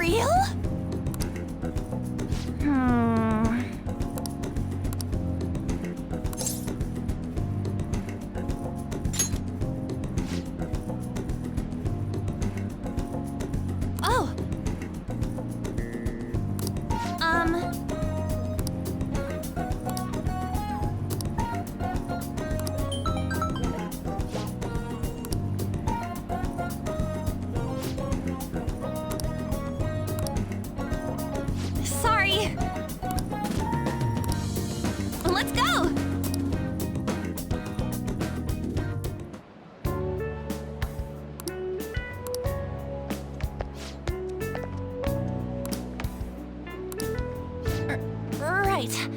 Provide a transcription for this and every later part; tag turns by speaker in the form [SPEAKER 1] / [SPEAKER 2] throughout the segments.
[SPEAKER 1] real? Oh. Sorry. Let's go. Right.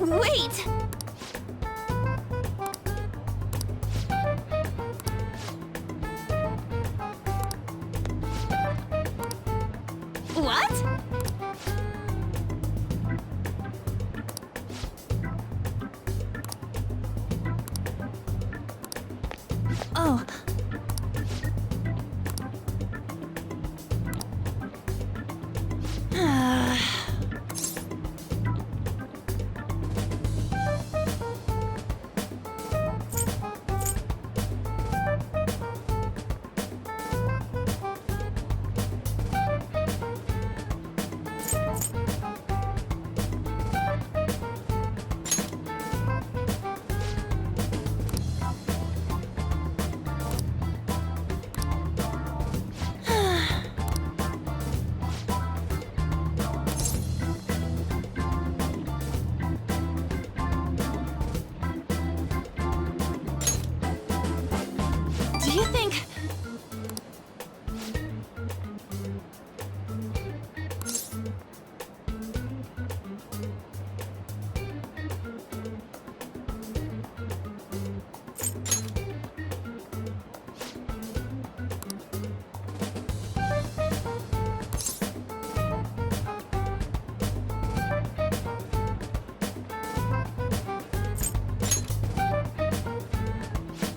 [SPEAKER 1] Oh, wait! What? Oh. Do you think...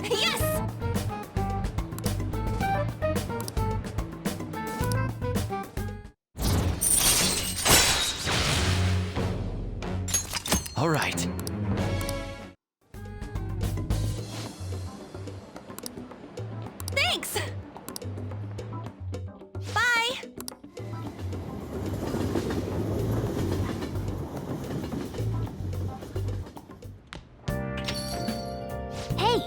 [SPEAKER 1] Yes!
[SPEAKER 2] All right.
[SPEAKER 1] Thanks! Bye! Hey!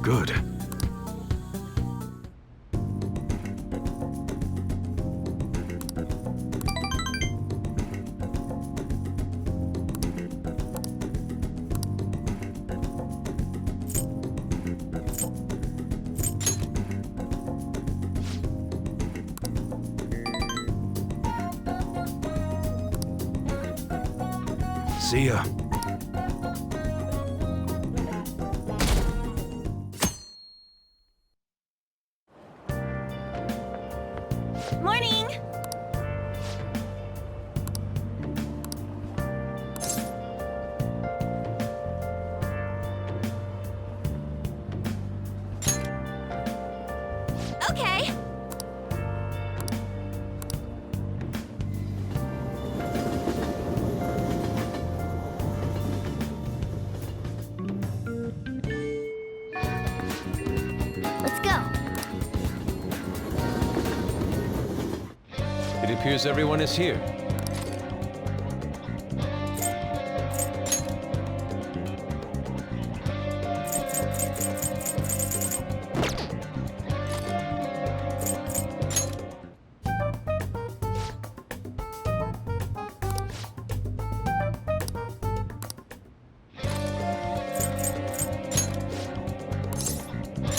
[SPEAKER 2] Good. See ya.
[SPEAKER 1] Morning!
[SPEAKER 3] appears everyone is here.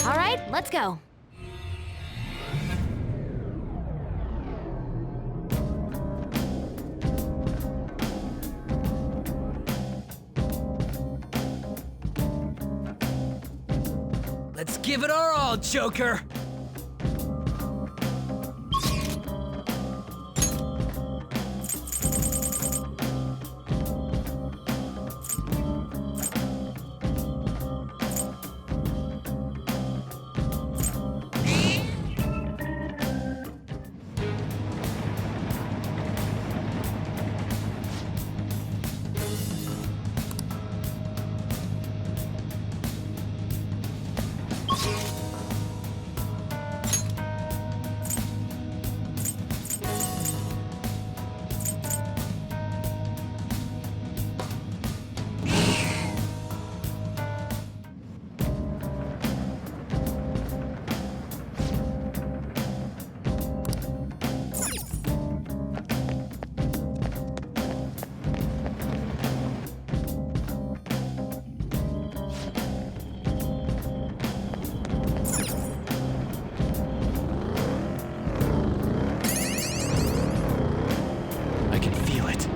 [SPEAKER 1] All right, let's go.
[SPEAKER 4] Let's give it our all, Joker!
[SPEAKER 3] I can feel it.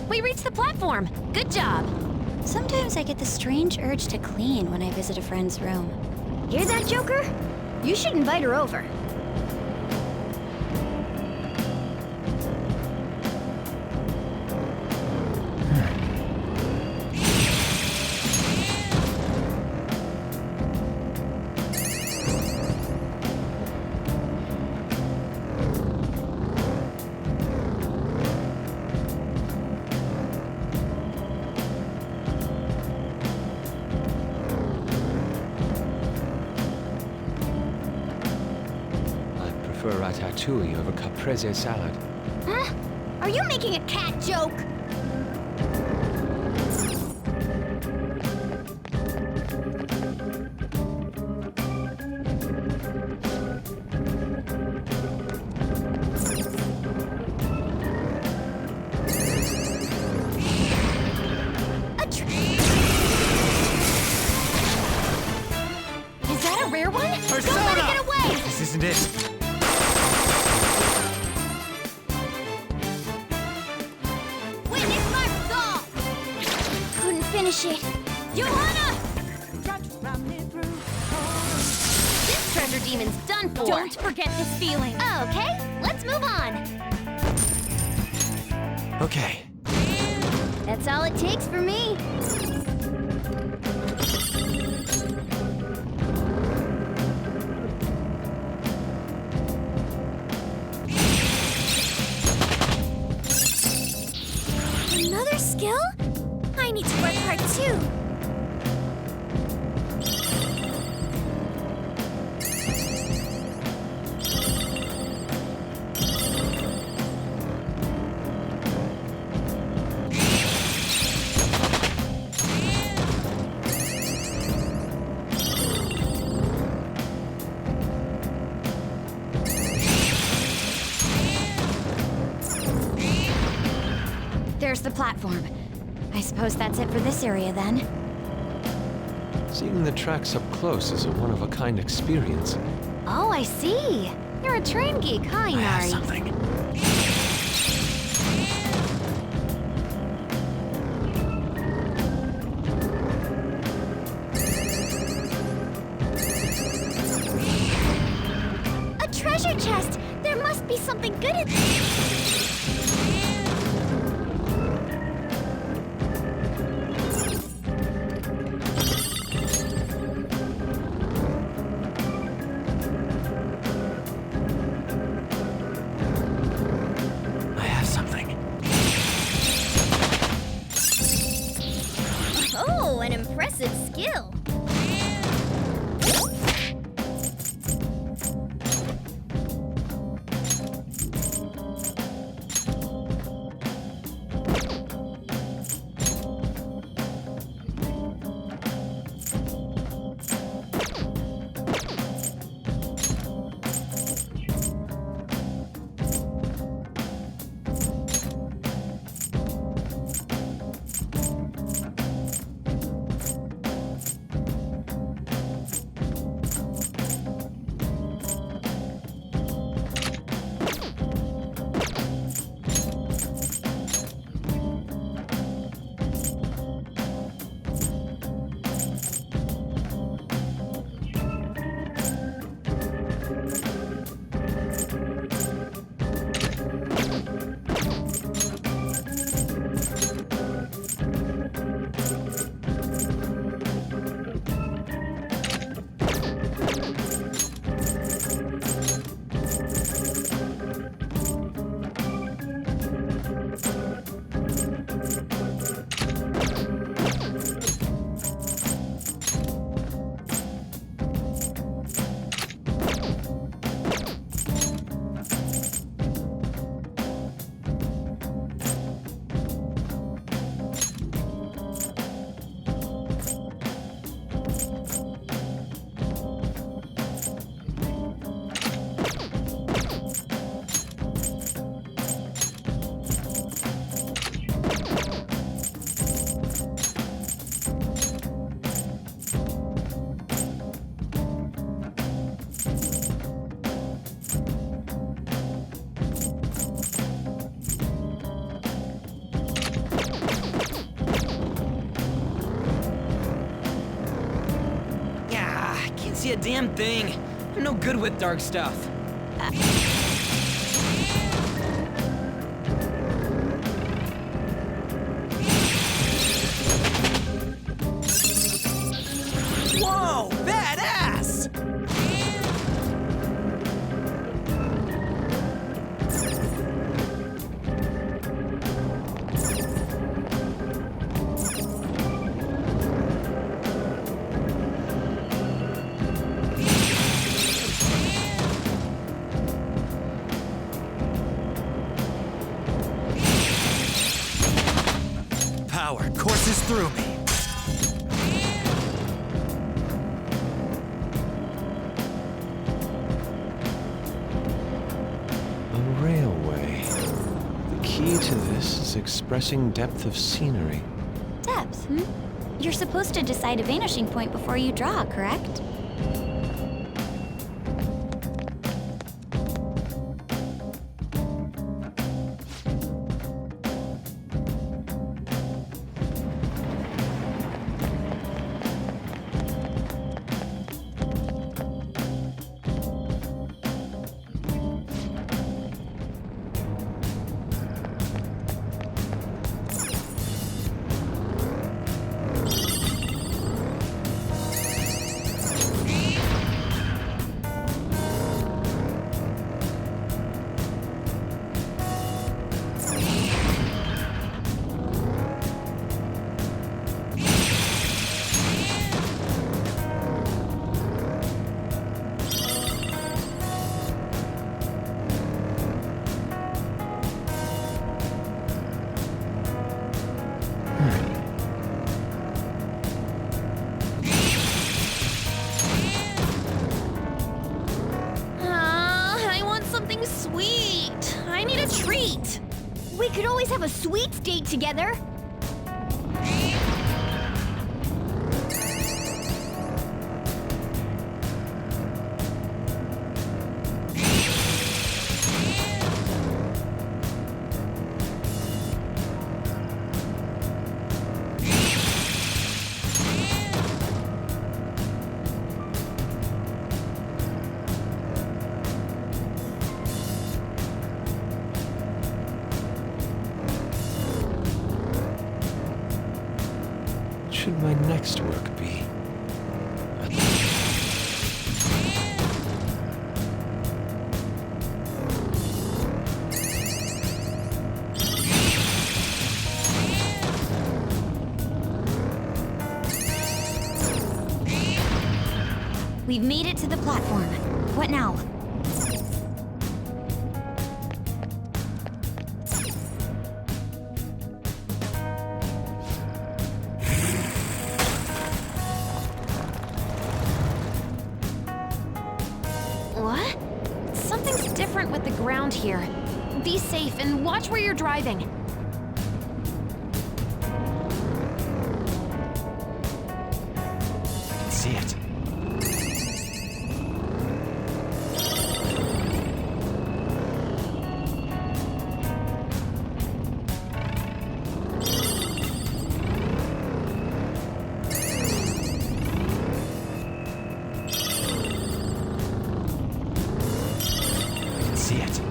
[SPEAKER 1] We reached the platform. Good job.
[SPEAKER 5] Sometimes I get the strange urge to clean when I visit a friend's room.
[SPEAKER 6] Hear that, Joker? You should invite her over.
[SPEAKER 3] I prefer ratatouille over caprese salad.
[SPEAKER 6] Huh? Are you making a cat joke?
[SPEAKER 1] Is that a rare one?
[SPEAKER 4] Persona!
[SPEAKER 1] Don't let it get away!
[SPEAKER 4] This isn't it.
[SPEAKER 6] Witness my resolve! Couldn't finish it.
[SPEAKER 1] Johanna! This treasure demon's done for. Don't forget this feeling.
[SPEAKER 6] Okay, let's move on.
[SPEAKER 3] Okay.
[SPEAKER 6] That's all it takes for me.
[SPEAKER 1] Another skill? I need to work hard too.
[SPEAKER 5] There's the platform. I suppose that's it for this area then.
[SPEAKER 3] Seeing the tracks up close is a one-of-a-kind experience.
[SPEAKER 5] Oh, I see. You're a train geek, huh,
[SPEAKER 3] I have
[SPEAKER 5] Inari?
[SPEAKER 3] something.
[SPEAKER 6] treasure chest! There must be something good in
[SPEAKER 3] I have something.
[SPEAKER 6] Oh, an impressive skill.
[SPEAKER 4] See a damn thing. I'm no good with dark stuff. Whoa, badass! Power courses through me.
[SPEAKER 3] A railway. The key to this is expressing depth of scenery.
[SPEAKER 5] Depth, hmm? You're supposed to decide a vanishing point before you draw, correct?
[SPEAKER 6] We could always have a sweets date together.
[SPEAKER 3] should my next work be?
[SPEAKER 1] We've made it to the platform. What now? What? Something's different with the ground here. Be safe and watch where you're driving.
[SPEAKER 3] I can see it. See it.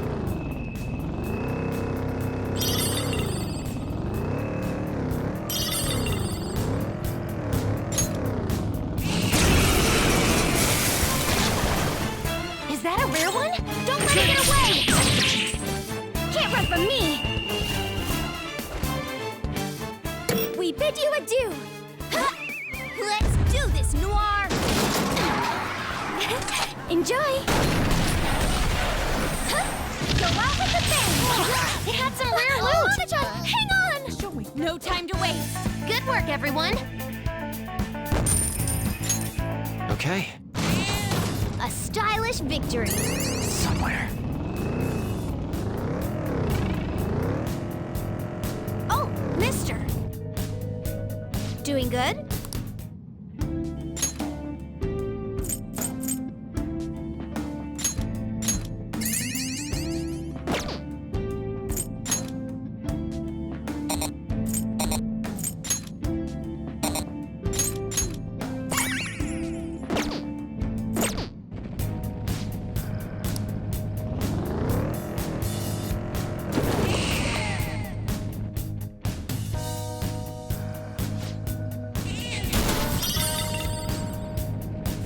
[SPEAKER 1] Is that a rare one? Don't let it get away! Can't run from me!
[SPEAKER 6] We bid you adieu. Huh? Let's do this, Noir. Enjoy. Go out with the bang!
[SPEAKER 1] It had some rare loot!
[SPEAKER 6] Hang on!
[SPEAKER 1] No time to waste! Good work, everyone!
[SPEAKER 3] Okay.
[SPEAKER 6] A stylish victory.
[SPEAKER 3] Somewhere.
[SPEAKER 6] Oh, mister. Doing good?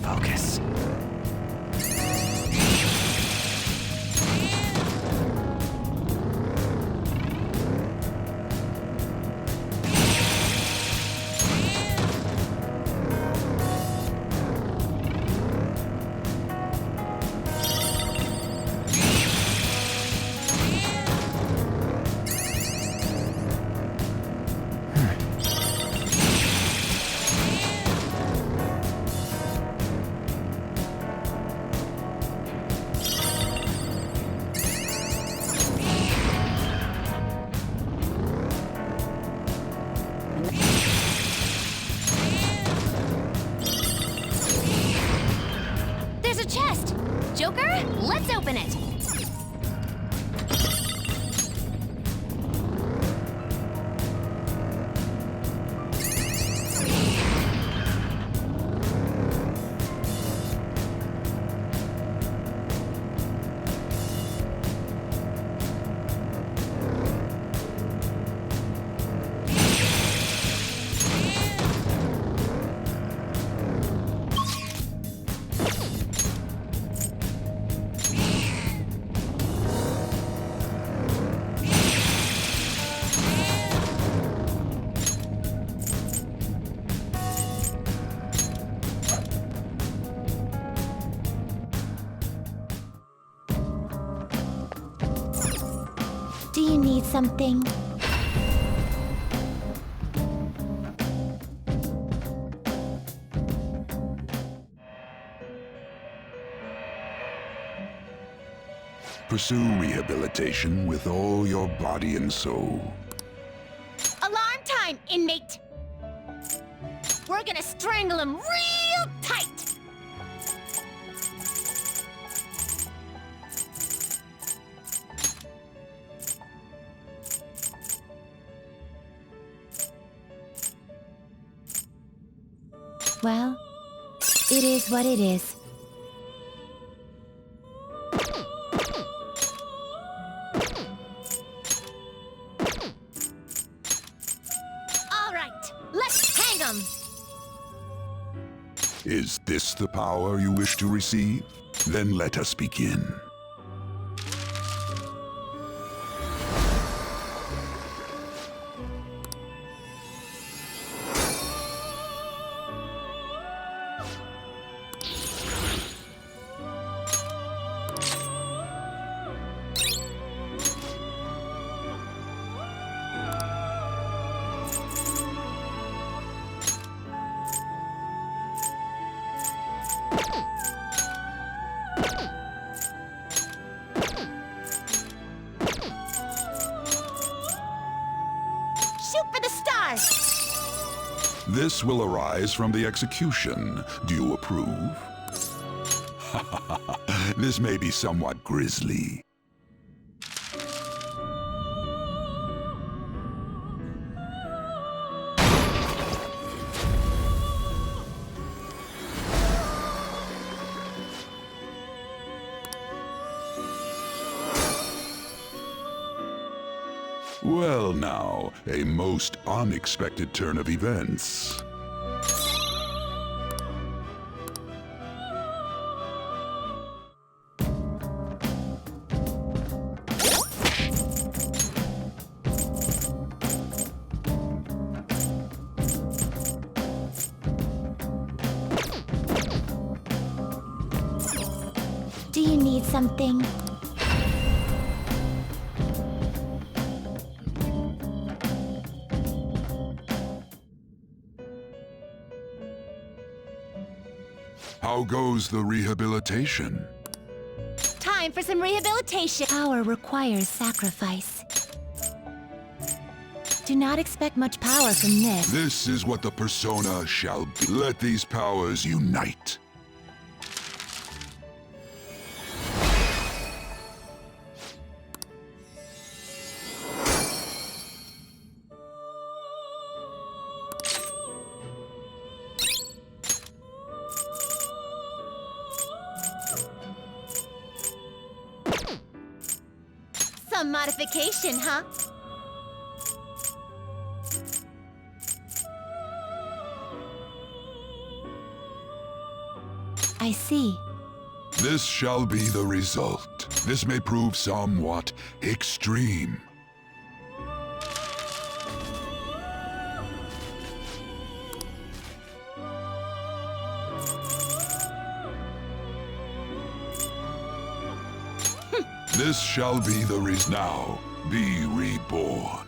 [SPEAKER 3] Focus.
[SPEAKER 1] There's a chest! Joker, let's open it!
[SPEAKER 6] Do you need something?
[SPEAKER 2] Pursue rehabilitation with all your body and soul.
[SPEAKER 6] Alarm time, inmate! We're gonna strangle him real tight!
[SPEAKER 5] Well, it is what it is.
[SPEAKER 6] All right, let's hang him!
[SPEAKER 2] Is this the power you wish to receive? Then let us begin.
[SPEAKER 6] Shoot for the stars!
[SPEAKER 2] This will arise from the execution. Do you approve? This may be somewhat grisly. Well now, a most unexpected turn of events.
[SPEAKER 6] Do you need something?
[SPEAKER 2] How goes the rehabilitation?
[SPEAKER 6] Time for some rehabilitation. Power requires sacrifice. Do not expect much power from this.
[SPEAKER 2] This is what the persona shall be. Let these powers unite.
[SPEAKER 6] Some modification, huh? I see.
[SPEAKER 2] This shall be the result. This may prove somewhat extreme. This shall be the reason. Now, be reborn.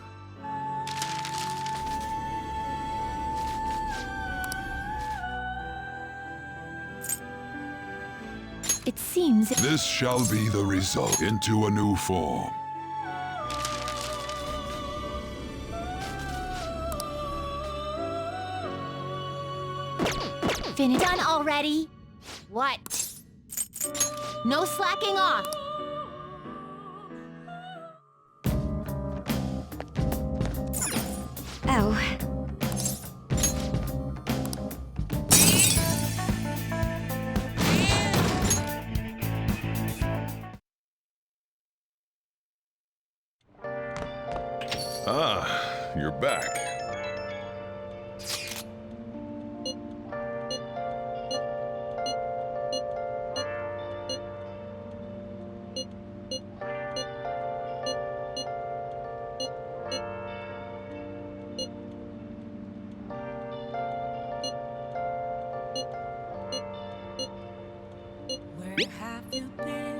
[SPEAKER 6] It seems...
[SPEAKER 2] This shall be the result into a new form.
[SPEAKER 6] Finished. Done already? What? No slacking off.
[SPEAKER 5] Oh.
[SPEAKER 7] Ah, you're back.
[SPEAKER 8] Where have you been?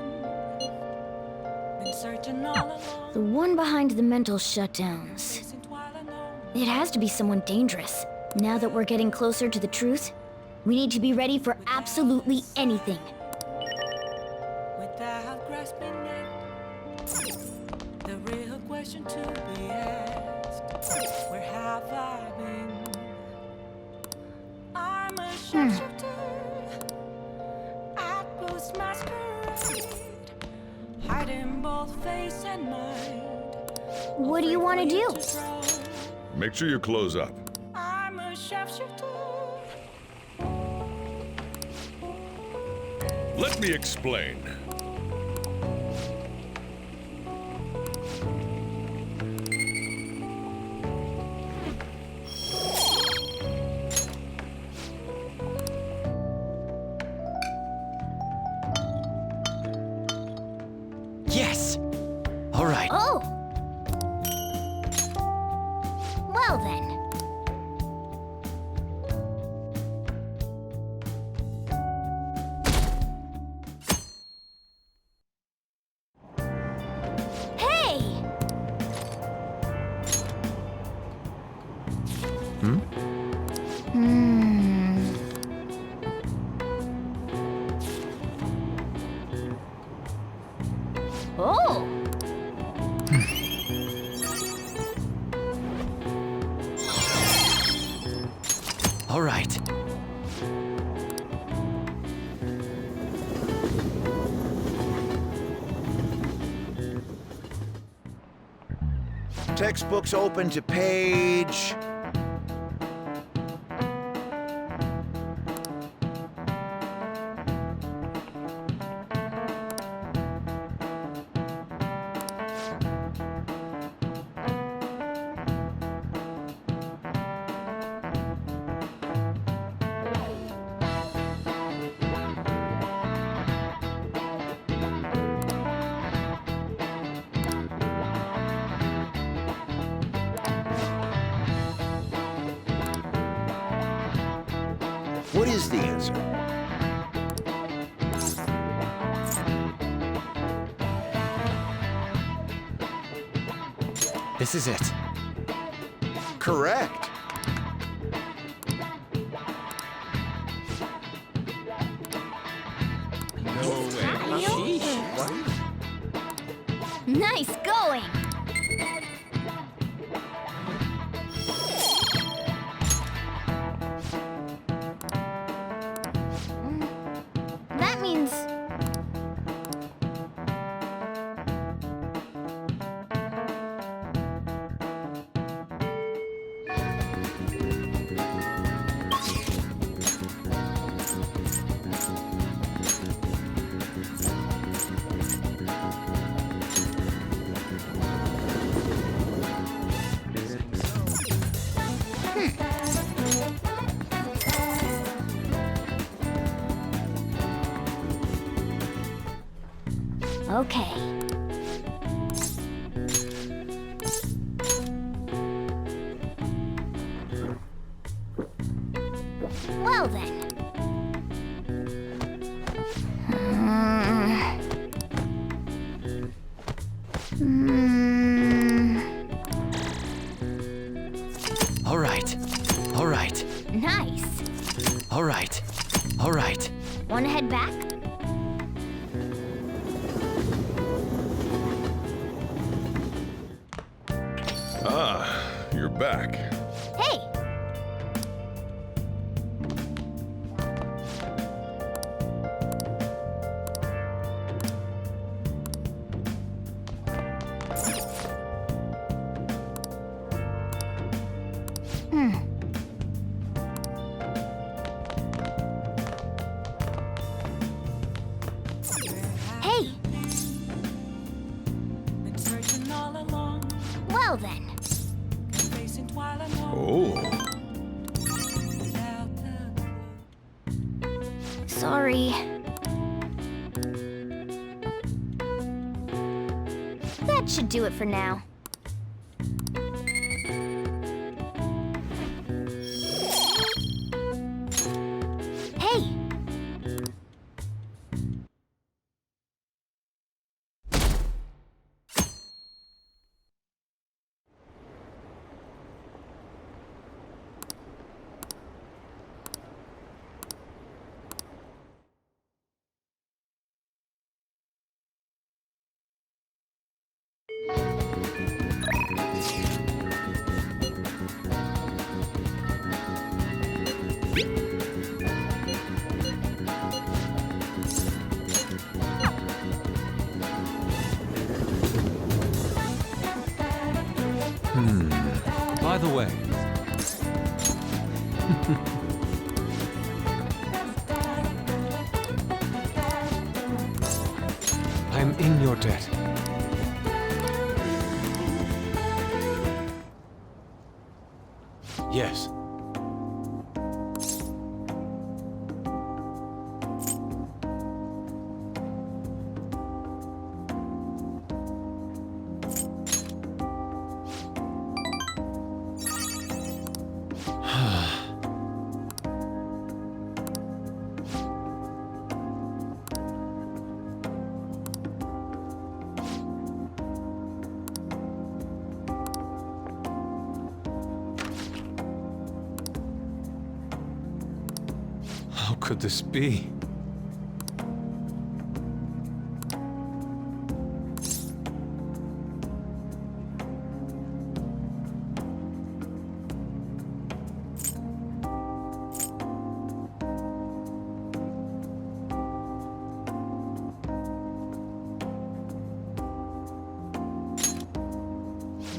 [SPEAKER 8] Been searching all along.
[SPEAKER 9] The one behind the mental shutdowns.
[SPEAKER 8] Isn't while I know.
[SPEAKER 9] It has to be someone dangerous. Now that we're getting closer to the truth, we need to be ready for absolutely anything.
[SPEAKER 8] Without grasping it, the real question to be asked: where have I been? I'm a shapeshifter. I boost masquerade, hiding both face and mind.
[SPEAKER 9] What do you want to do?
[SPEAKER 7] Make sure you close up.
[SPEAKER 8] I'm a shapeshifter.
[SPEAKER 7] Let me explain.
[SPEAKER 3] All right.
[SPEAKER 9] Oh! Well then. Hey!
[SPEAKER 3] Hmm?
[SPEAKER 9] Oh!
[SPEAKER 3] All right.
[SPEAKER 10] Textbooks open to page... What is the answer?
[SPEAKER 3] This is it.
[SPEAKER 10] Correct.
[SPEAKER 9] Nice going! That means... Okay. Well then.
[SPEAKER 3] All right. All right.
[SPEAKER 9] Nice.
[SPEAKER 3] All right. All right.
[SPEAKER 9] Wanna head back?
[SPEAKER 7] Ah, you're back.
[SPEAKER 9] Hey! Hey!
[SPEAKER 8] Been searching all along,
[SPEAKER 9] Well then.
[SPEAKER 8] facing twilight alone
[SPEAKER 7] Oh,
[SPEAKER 8] without the
[SPEAKER 9] Sorry. That should do it for now. Hey!
[SPEAKER 3] By the way, I'm in your debt. Yes. could this be?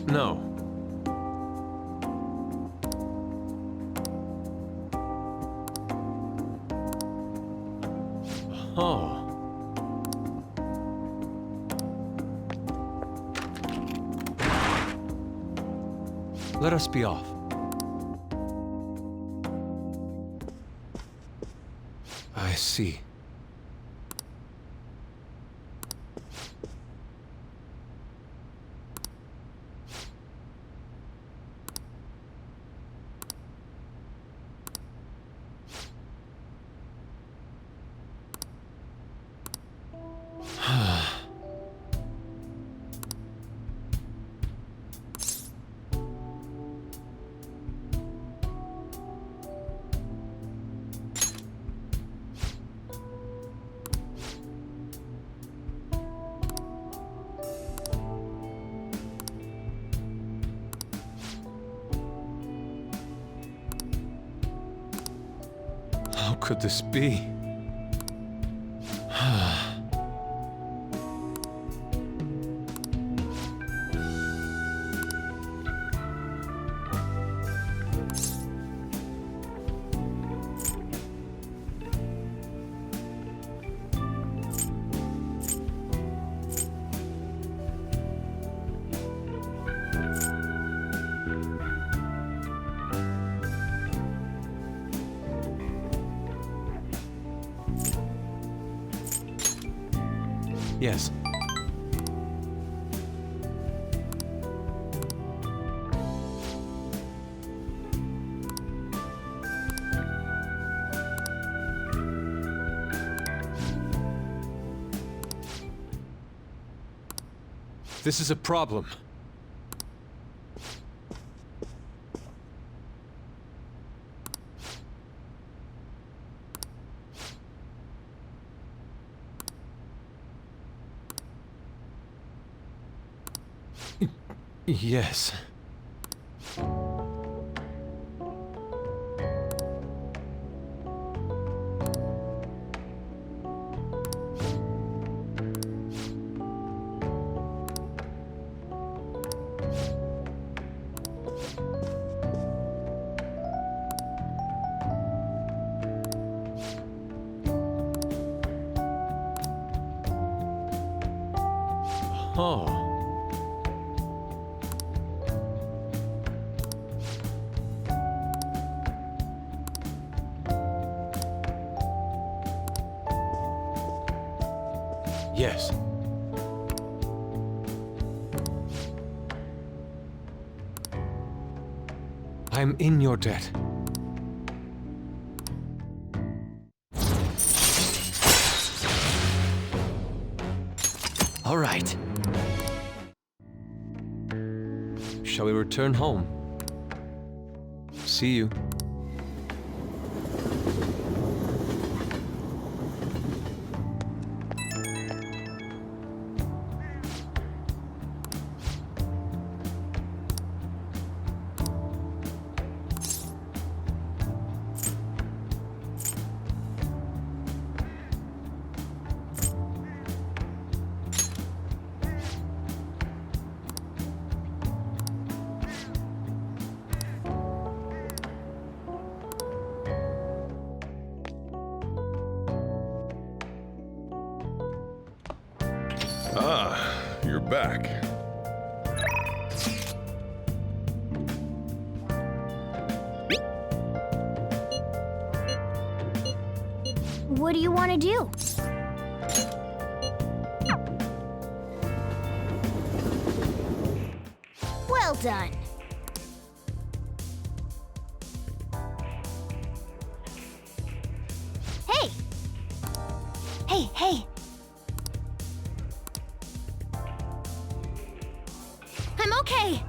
[SPEAKER 3] No. Oh. Let us be off. I see. How could this be? Yes. This is a problem. Yes. Oh. Yes. I'm in your debt. All right. Shall we return home? See you.
[SPEAKER 7] Ah, you're back.
[SPEAKER 9] What do you want to do? Well done. Hey! Hey, hey! I'm okay!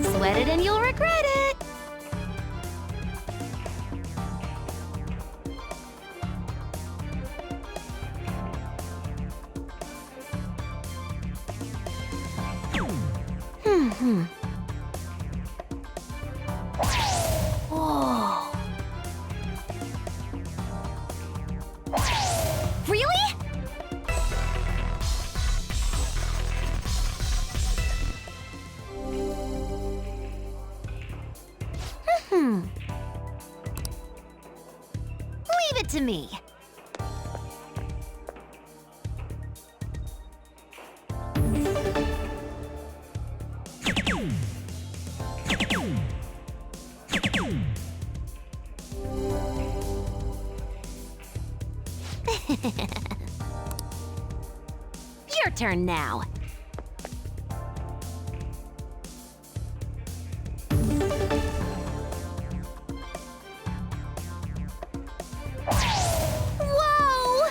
[SPEAKER 1] Sweat it and you'll regret it.
[SPEAKER 9] Whoa. Really?
[SPEAKER 1] Leave it to me. Your turn now.
[SPEAKER 6] Whoa!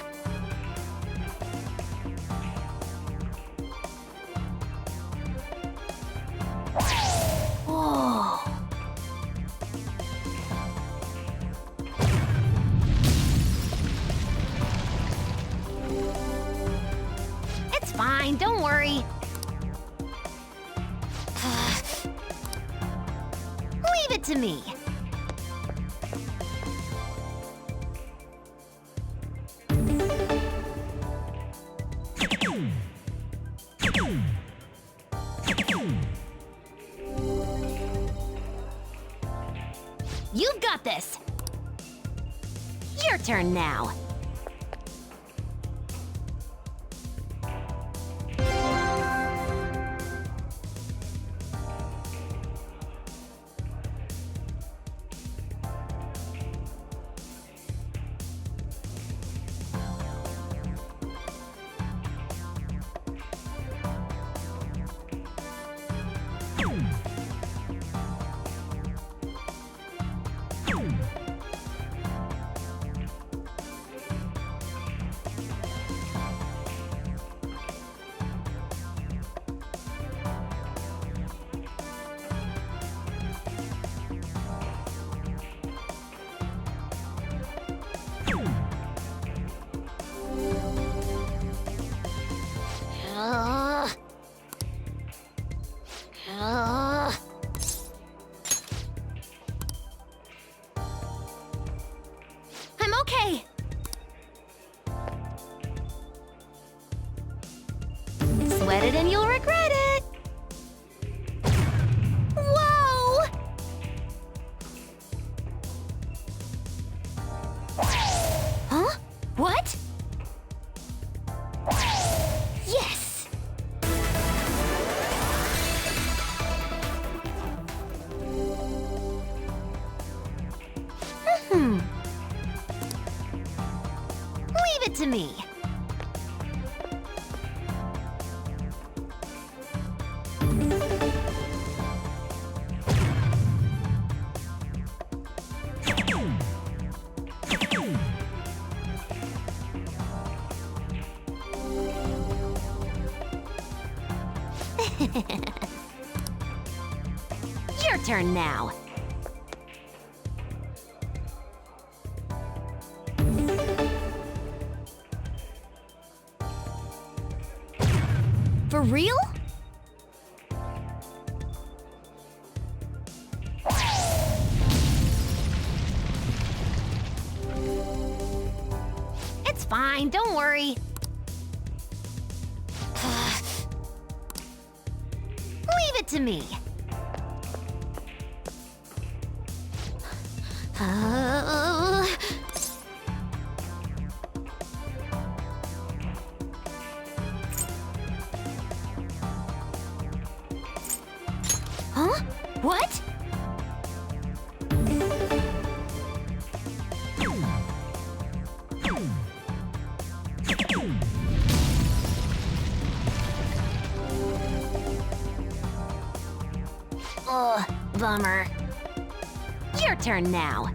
[SPEAKER 9] Whoa.
[SPEAKER 1] It's fine, don't worry. Leave it to me. You've got this. Your turn now. I'm okay. Sweat it and you'll regret it.
[SPEAKER 6] Whoa!
[SPEAKER 1] Huh? What?
[SPEAKER 6] Yes!
[SPEAKER 1] Leave it to me. Your turn now.
[SPEAKER 9] For real?
[SPEAKER 1] It's fine, don't worry. Leave it to me.
[SPEAKER 9] Huh? What?
[SPEAKER 1] Ugh, bummer. Your turn now.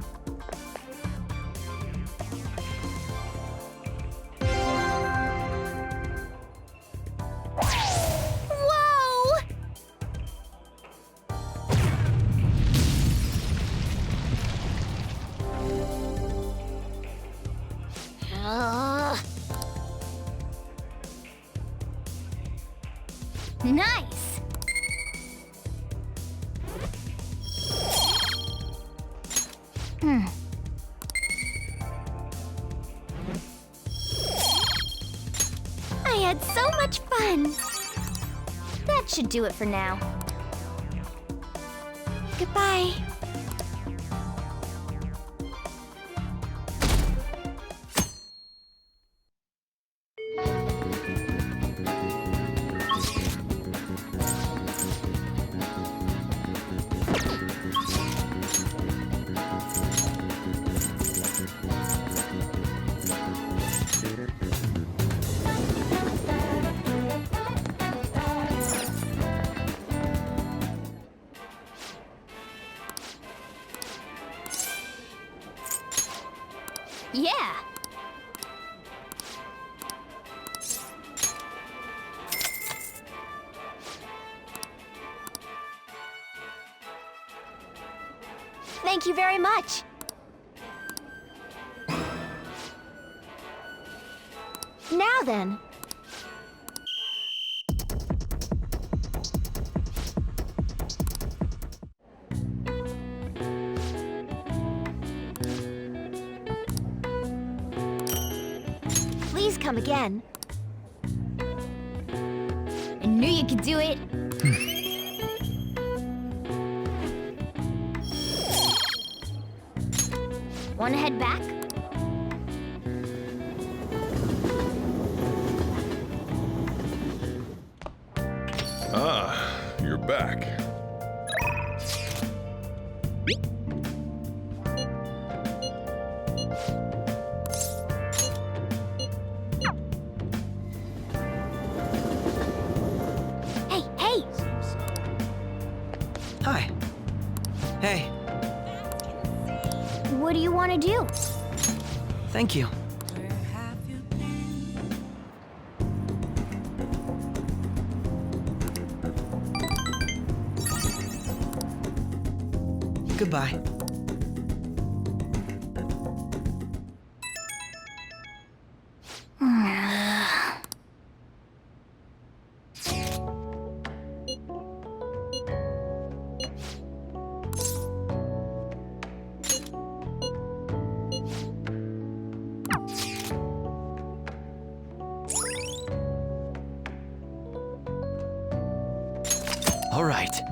[SPEAKER 6] Whoa!
[SPEAKER 9] Nice!
[SPEAKER 6] had so much fun.
[SPEAKER 9] That should do it for now.
[SPEAKER 6] Goodbye.
[SPEAKER 9] Yeah.
[SPEAKER 6] Thank you very much.
[SPEAKER 9] Now then.
[SPEAKER 6] Please come again.
[SPEAKER 9] I knew you could do it. Wanna head back?
[SPEAKER 7] Ah, you're back.
[SPEAKER 6] Hey, hey!
[SPEAKER 4] Hi. Hey,
[SPEAKER 9] What do you want to do?
[SPEAKER 4] thank you.
[SPEAKER 8] Where have you been?
[SPEAKER 4] Goodbye. All right.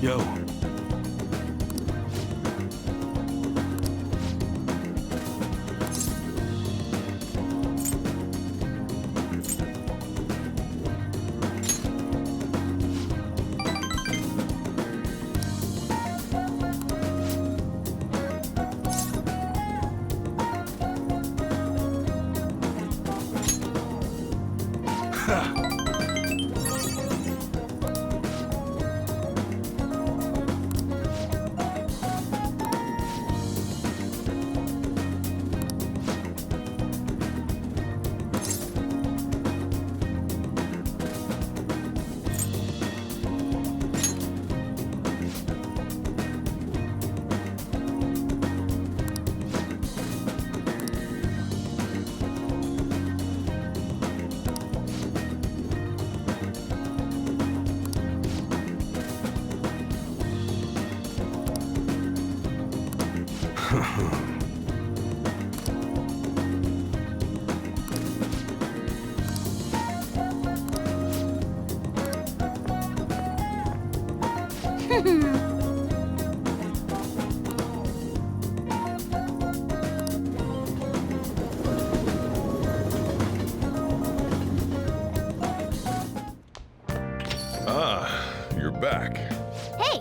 [SPEAKER 3] Yo.
[SPEAKER 9] Hey!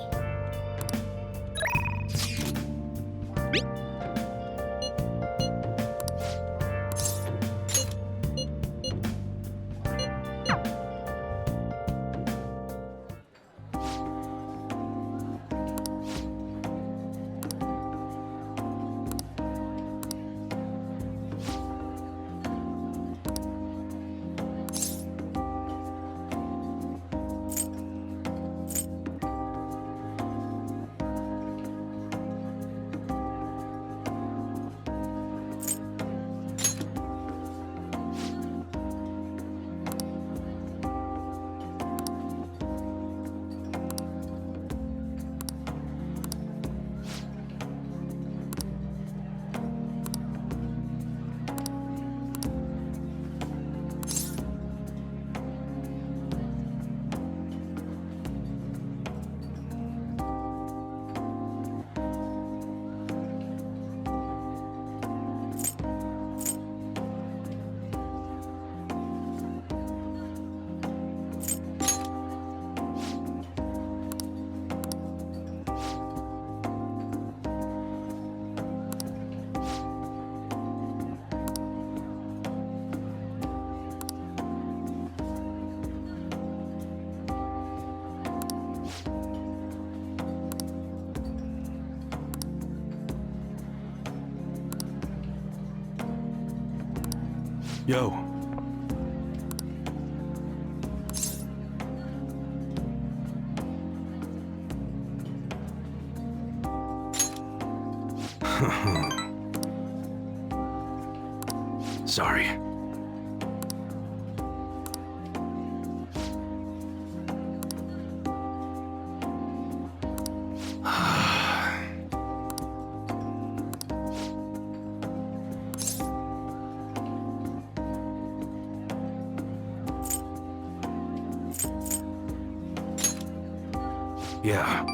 [SPEAKER 3] Yo. Sorry. Yeah.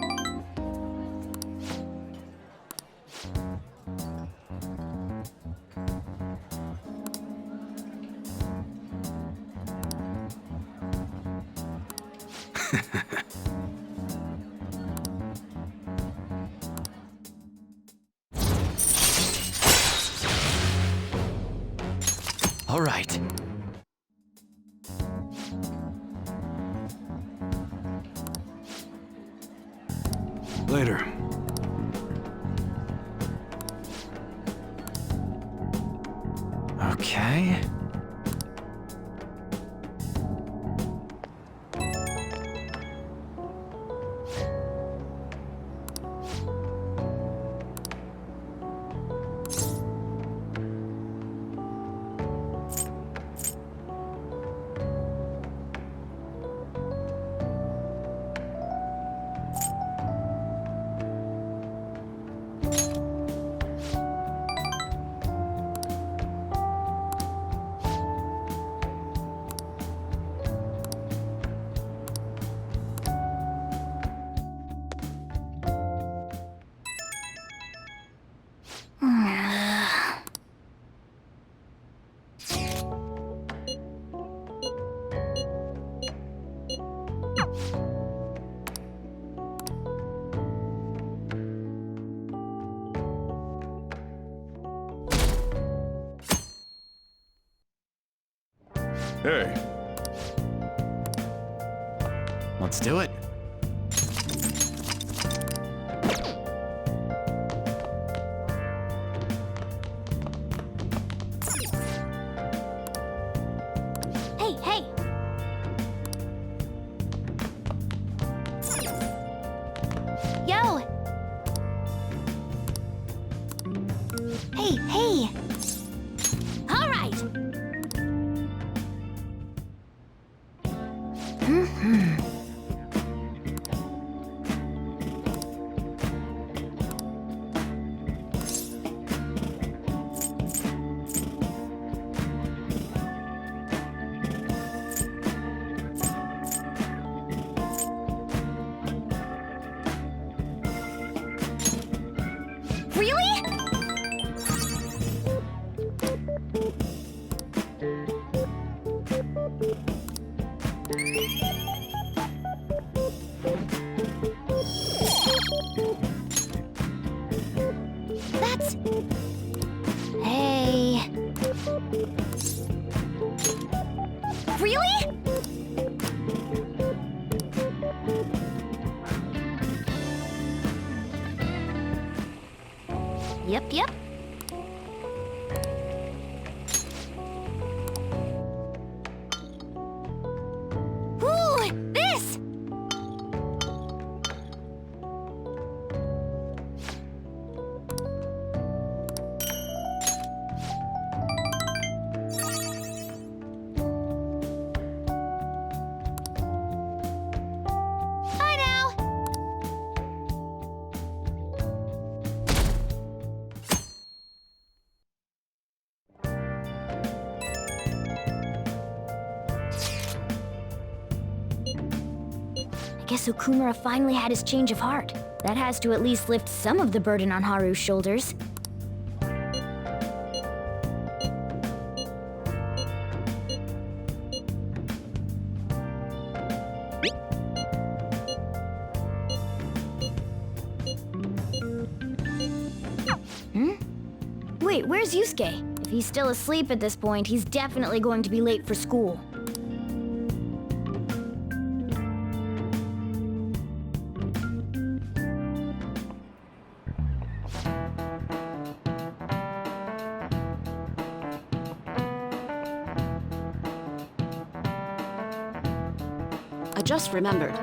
[SPEAKER 3] All right. Later. Okay.
[SPEAKER 7] Hey,
[SPEAKER 3] Let's do it.
[SPEAKER 9] Hey, hey! Yo! Hey, hey! All right! Really?
[SPEAKER 1] Yep.
[SPEAKER 6] Ooh, this! Bye now!
[SPEAKER 9] I guess Okumura finally had his change of heart. That has to at least lift some of the burden on Haru's shoulders. Wait, where's Yusuke? If he's still asleep at this point, he's definitely going to be late for school.
[SPEAKER 11] I just remembered.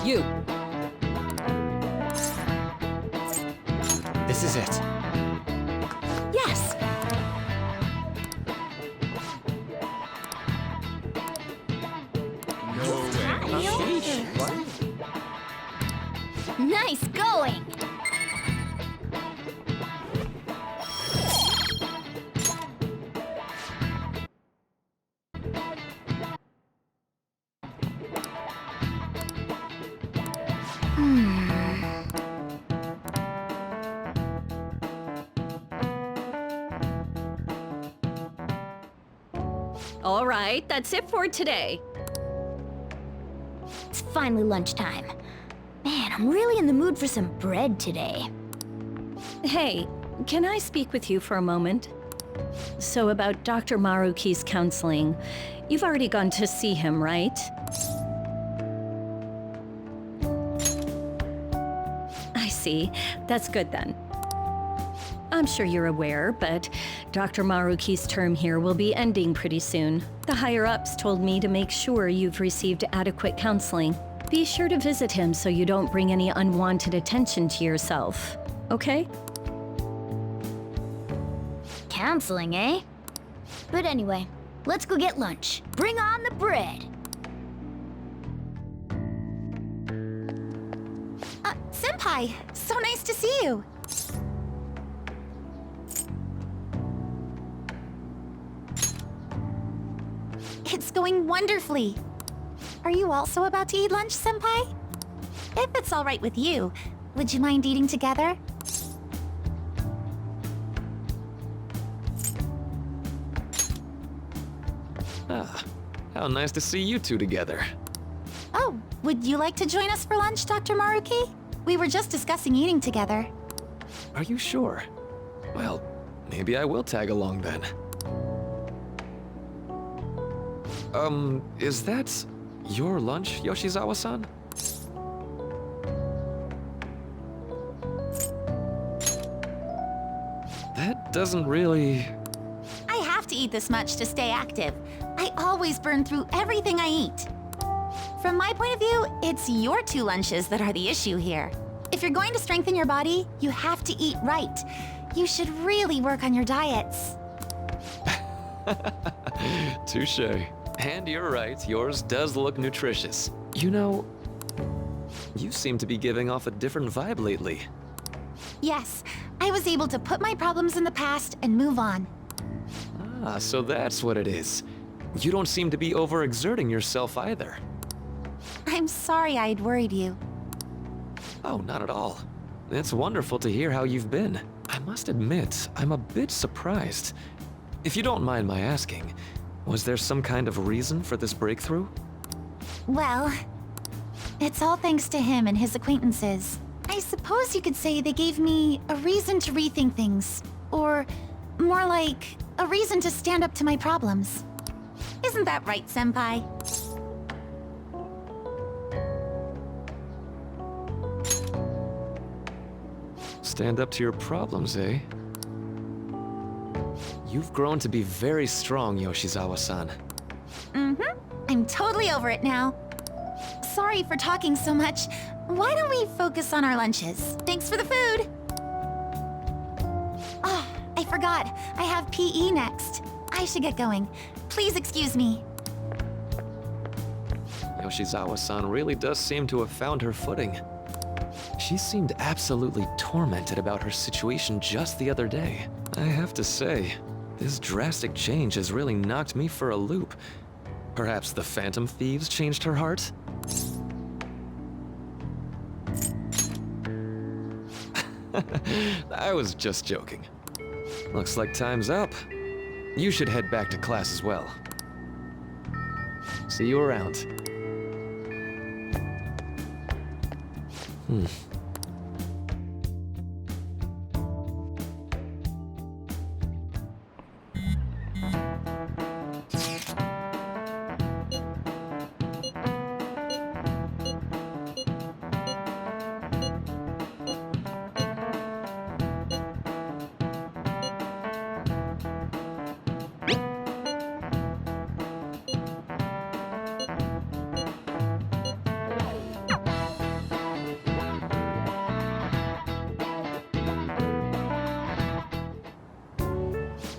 [SPEAKER 11] You.
[SPEAKER 3] This is it.
[SPEAKER 11] Yes.
[SPEAKER 9] Nice going!
[SPEAKER 11] All right, that's it for today.
[SPEAKER 9] It's finally lunchtime. Man, I'm really in the mood for some bread today.
[SPEAKER 12] Hey, can I speak with you for a moment? So about Dr. Maruki's counseling, you've already gone to see him, right? I see. That's good then. I'm sure you're aware, but Dr. Maruki's term here will be ending pretty soon. The higher-ups told me to make sure you've received adequate counseling. Be sure to visit him so you don't bring any unwanted attention to yourself, okay?
[SPEAKER 9] Counseling, eh? But anyway, let's go get lunch. Bring on the bread!
[SPEAKER 6] Senpai, so nice to see you. It's going wonderfully. Are you also about to eat lunch, Senpai? If it's all right with you, would you mind eating together?
[SPEAKER 3] Ah, how nice to see you two together.
[SPEAKER 6] Oh, would you like to join us for lunch, Dr. Maruki? We were just discussing eating together.
[SPEAKER 3] Are you sure? Well, maybe I will tag along then. Is that your lunch, Yoshizawa-san? That doesn't really...
[SPEAKER 6] I have to eat this much to stay active. I always burn through everything I eat. From my point of view, it's your two lunches that are the issue here. If you're going to strengthen your body, you have to eat right. You should really work on your diets.
[SPEAKER 3] Touché. And you're right, yours does look nutritious. You know, you seem to be giving off a different vibe lately.
[SPEAKER 6] Yes, I was able to put my problems in the past and move on.
[SPEAKER 3] Ah, so that's what it is. You don't seem to be overexerting yourself either.
[SPEAKER 6] I'm sorry I'd worried you.
[SPEAKER 3] Oh, not at all. It's wonderful to hear how you've been. I must admit, I'm a bit surprised. If you don't mind my asking, Was there some kind of reason for this breakthrough?
[SPEAKER 6] Well, it's all thanks to him and his acquaintances. I suppose you could say they gave me a reason to rethink things. Or more like, a reason to stand up to my problems. Isn't that right, Senpai?
[SPEAKER 3] Stand up to your problems, eh? You've grown to be very strong, Yoshizawa-san.
[SPEAKER 6] Mm-hmm. I'm totally over it now. Sorry for talking so much. Why don't we focus on our lunches? Thanks for the food! Oh, I forgot. I have PE next. I should get going. Please excuse me.
[SPEAKER 3] Yoshizawa-san really does seem to have found her footing. She seemed absolutely tormented about her situation just the other day. I have to say, this drastic change has really knocked me for a loop. Perhaps the Phantom Thieves changed her heart? I was just joking. Looks like time's up. You should head back to class as well. See you around.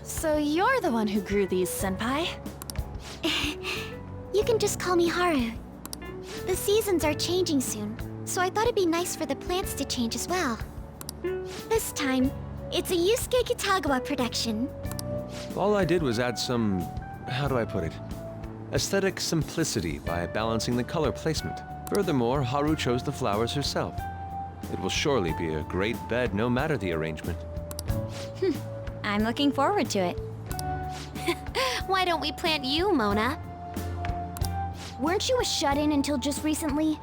[SPEAKER 1] So you're the one who grew these, Senpai?
[SPEAKER 5] You can just call me Haru. The seasons are changing soon, so I thought it'd be nice for the plants to change as well. This time, it's a Yusuke Kitagawa production.
[SPEAKER 7] All I did was add some, how do I put it? Aesthetic simplicity by balancing the color placement. Furthermore, Haru chose the flowers herself. It will surely be a great bed no matter the arrangement.
[SPEAKER 5] I'm looking forward to it.
[SPEAKER 1] Why don't we plant you, Mona?
[SPEAKER 9] Weren't you a shut-in until just recently?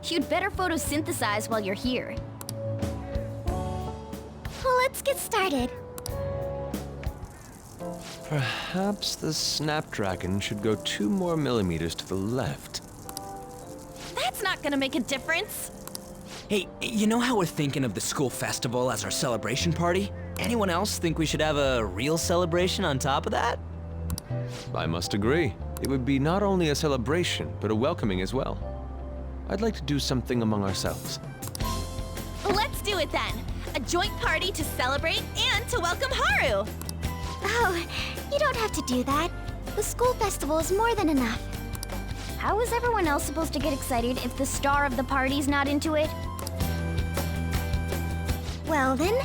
[SPEAKER 9] You'd better photosynthesize while you're here.
[SPEAKER 5] Well, let's get started.
[SPEAKER 7] Perhaps the Snapdragon should go 2 more millimeters to the left.
[SPEAKER 1] That's not gonna make a difference.
[SPEAKER 4] Hey, you know how we're thinking of the school festival as our celebration party? Anyone else think we should have a real celebration on top of that?
[SPEAKER 7] I must agree. It would be not only a celebration, but a welcoming as well. I'd like to do something among ourselves.
[SPEAKER 1] Let's do it then. A joint party to celebrate and to welcome Haru.
[SPEAKER 5] Oh, you don't have to do that. The school festival is more than enough.
[SPEAKER 9] How is everyone else supposed to get excited if the star of the party's not into it?
[SPEAKER 5] Well then,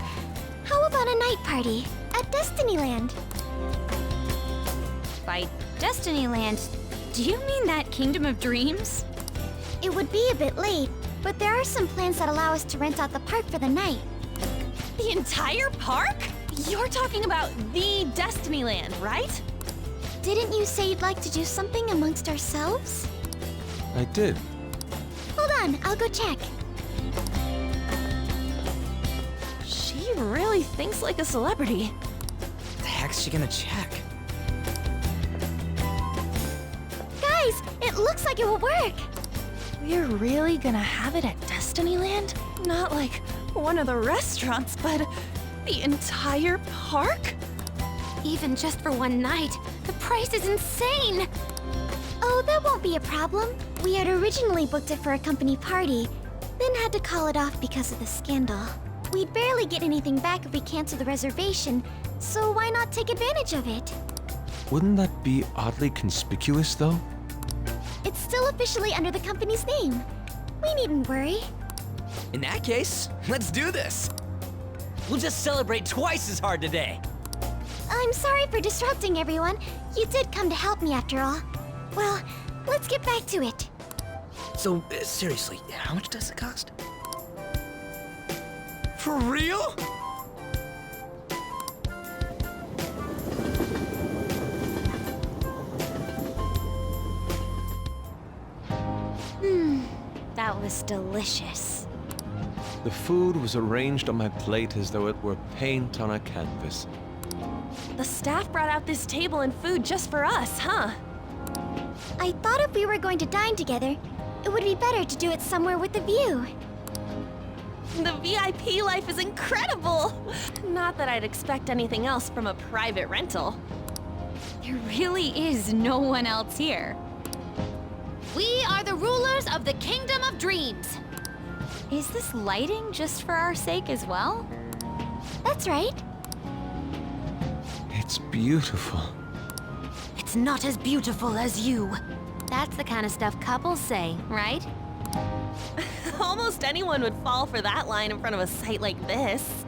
[SPEAKER 5] how about a night party at Destinyland?
[SPEAKER 9] By Destinyland, do you mean that Kingdom of Dreams?
[SPEAKER 5] It would be a bit late, but there are some plans that allow us to rent out the park for the night.
[SPEAKER 1] The entire park? You're talking about the Destinyland, right?
[SPEAKER 5] Didn't you say you'd like to do something amongst ourselves?
[SPEAKER 7] I did.
[SPEAKER 5] Hold on, I'll go check.
[SPEAKER 1] She really thinks like a celebrity.
[SPEAKER 4] The heck's she gonna check?
[SPEAKER 5] Guys, it looks like it will work.
[SPEAKER 1] We're really gonna have it at Destinyland? Not like one of the restaurants, but the entire park? Even just for one night, the price is insane!
[SPEAKER 5] Oh, that won't be a problem. We had originally booked it for a company party, then had to call it off because of the scandal. We'd barely get anything back if we canceled the reservation, so why not take advantage of it?
[SPEAKER 7] Wouldn't that be oddly conspicuous, though?
[SPEAKER 5] It's still officially under the company's name. We needn't worry.
[SPEAKER 4] In that case, let's do this! We'll just celebrate twice as hard today!
[SPEAKER 5] I'm sorry for disrupting everyone. You did come to help me after all. Well, let's get back to it.
[SPEAKER 4] So, seriously, how much does it cost? For real?
[SPEAKER 5] was delicious.
[SPEAKER 7] The food was arranged on my plate as though it were paint on a canvas.
[SPEAKER 1] The staff brought out this table and food just for us, huh?
[SPEAKER 5] I thought if we were going to dine together, it would be better to do it somewhere with a view.
[SPEAKER 1] The VIP life is incredible! Not that I'd expect anything else from a private rental.
[SPEAKER 6] There really is no one else here.
[SPEAKER 11] We are the rulers of the Kingdom of Dreams.
[SPEAKER 6] Is this lighting just for our sake as well?
[SPEAKER 5] That's right.
[SPEAKER 7] It's beautiful.
[SPEAKER 11] It's not as beautiful as you. That's the kind of stuff couples say, right?
[SPEAKER 1] Almost anyone would fall for that line in front of a site like this.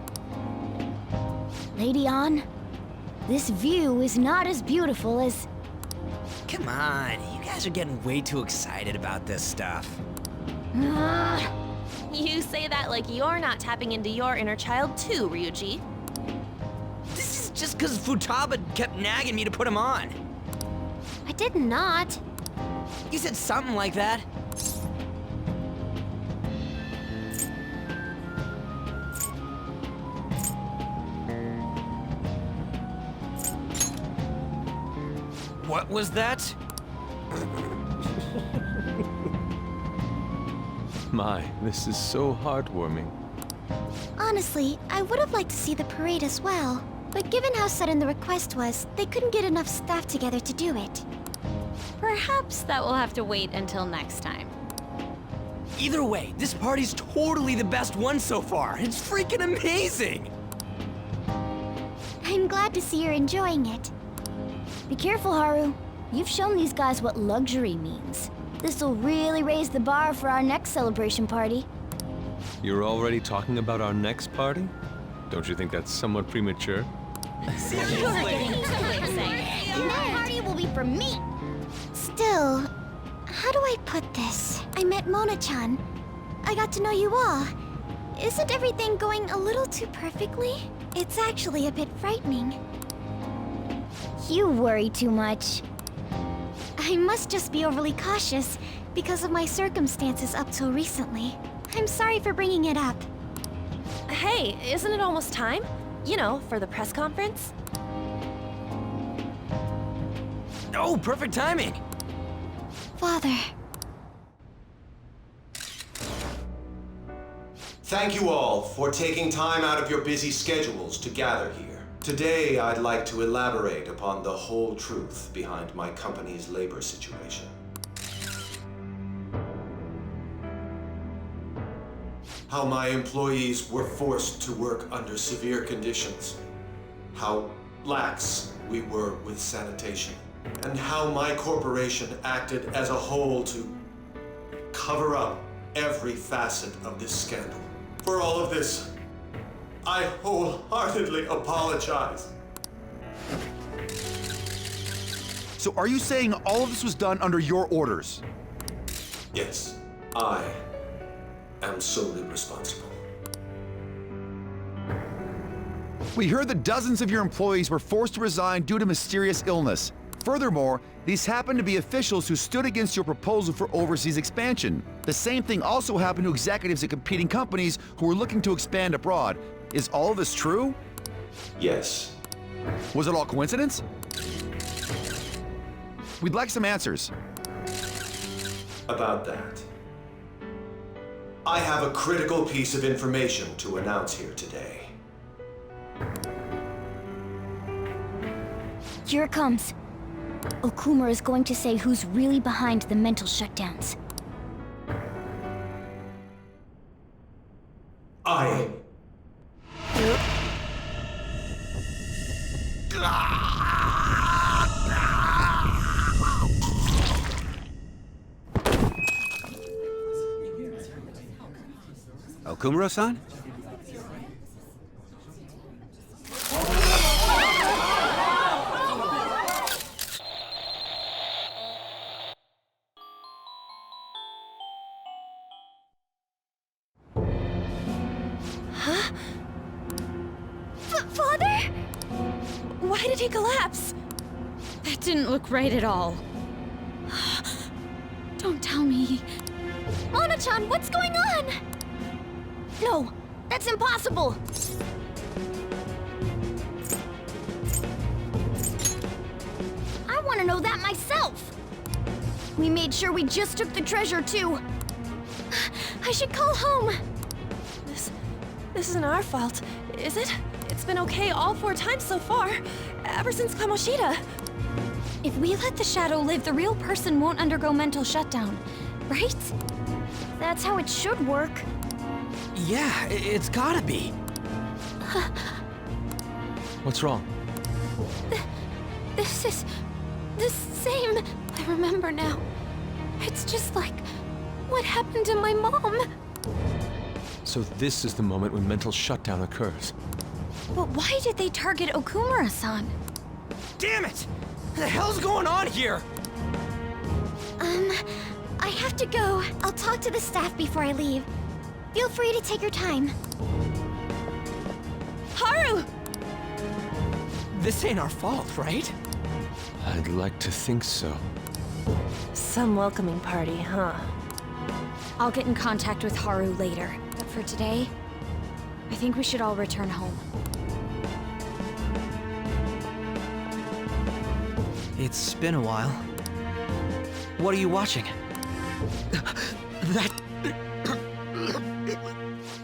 [SPEAKER 9] Lady An, this view is not as beautiful as...
[SPEAKER 4] Come on, you guys are getting way too excited about this stuff.
[SPEAKER 1] You say that like you're not tapping into your inner child too, Ryuji.
[SPEAKER 4] This is just because Futaba kept nagging me to put him on.
[SPEAKER 5] I did not.
[SPEAKER 4] You said something like that. What was that?
[SPEAKER 7] My, this is so heartwarming.
[SPEAKER 5] Honestly, I would have liked to see the parade as well. But given how sudden the request was, they couldn't get enough staff together to do it.
[SPEAKER 6] Perhaps that will have to wait until next time.
[SPEAKER 4] Either way, this party's totally the best one so far. It's freaking amazing!
[SPEAKER 5] I'm glad to see you're enjoying it.
[SPEAKER 9] Be careful, Haru. You've shown these guys what luxury means. This'll really raise the bar for our next celebration party.
[SPEAKER 7] You're already talking about our next party? Don't you think that's somewhat premature?
[SPEAKER 5] That party will be for me! Still, how do I put this? I met Mona-chan. I got to know you all. Isn't everything going a little too perfectly? It's actually a bit frightening.
[SPEAKER 9] You worry too much.
[SPEAKER 5] I must just be overly cautious because of my circumstances up till recently. I'm sorry for bringing it up.
[SPEAKER 1] Hey, isn't it almost time? You know, for the press conference?
[SPEAKER 4] Oh, perfect timing!
[SPEAKER 5] Father.
[SPEAKER 13] Thank you all for taking time out of your busy schedules to gather here. Today, I'd like to elaborate upon the whole truth behind my company's labor situation. How my employees were forced to work under severe conditions. How lax we were with sanitation. And how my corporation acted as a whole to cover up every facet of this scandal. For all of this, I wholeheartedly apologize.
[SPEAKER 14] So are you saying all of this was done under your orders?
[SPEAKER 13] Yes, I am solely responsible.
[SPEAKER 14] We heard that dozens of your employees were forced to resign due to mysterious illness. Furthermore, these happened to be officials who stood against your proposal for overseas expansion. The same thing also happened to executives at competing companies who were looking to expand abroad. Is all of this true?
[SPEAKER 13] Yes.
[SPEAKER 14] Was it all coincidence? We'd like some answers.
[SPEAKER 13] About that. I have a critical piece of information to announce here today.
[SPEAKER 9] Here it comes. Okuma is going to say who's really behind the mental shutdowns.
[SPEAKER 13] I...
[SPEAKER 14] Okumura-san?
[SPEAKER 5] Father?
[SPEAKER 1] Why did he collapse?
[SPEAKER 6] That didn't look right at all. Don't tell me.
[SPEAKER 9] Ana-chan, what's going on? No, that's impossible! I want to know that myself! We made sure we just took the treasure, too. I should call home.
[SPEAKER 1] This isn't our fault, is it? It's been okay all 4 times so far, ever since Kamoshida.
[SPEAKER 9] If we let the shadow live, the real person won't undergo mental shutdown, right? That's how it should work.
[SPEAKER 4] Yeah, it's gotta be.
[SPEAKER 7] What's wrong?
[SPEAKER 1] This is the same. I remember now. It's just like what happened to my mom.
[SPEAKER 7] So this is the moment when mental shutdown occurs.
[SPEAKER 9] But why did they target Okumura-san?
[SPEAKER 4] Damn it! What the hell's going on here?
[SPEAKER 5] I have to go. I'll talk to the staff before I leave. Feel free to take your time.
[SPEAKER 1] Haru!
[SPEAKER 4] This ain't our fault, right?
[SPEAKER 7] I'd like to think so.
[SPEAKER 1] Some welcoming party, huh?
[SPEAKER 9] I'll get in contact with Haru later. But for today, I think we should all return home.
[SPEAKER 4] It's been a while. What are you watching? That...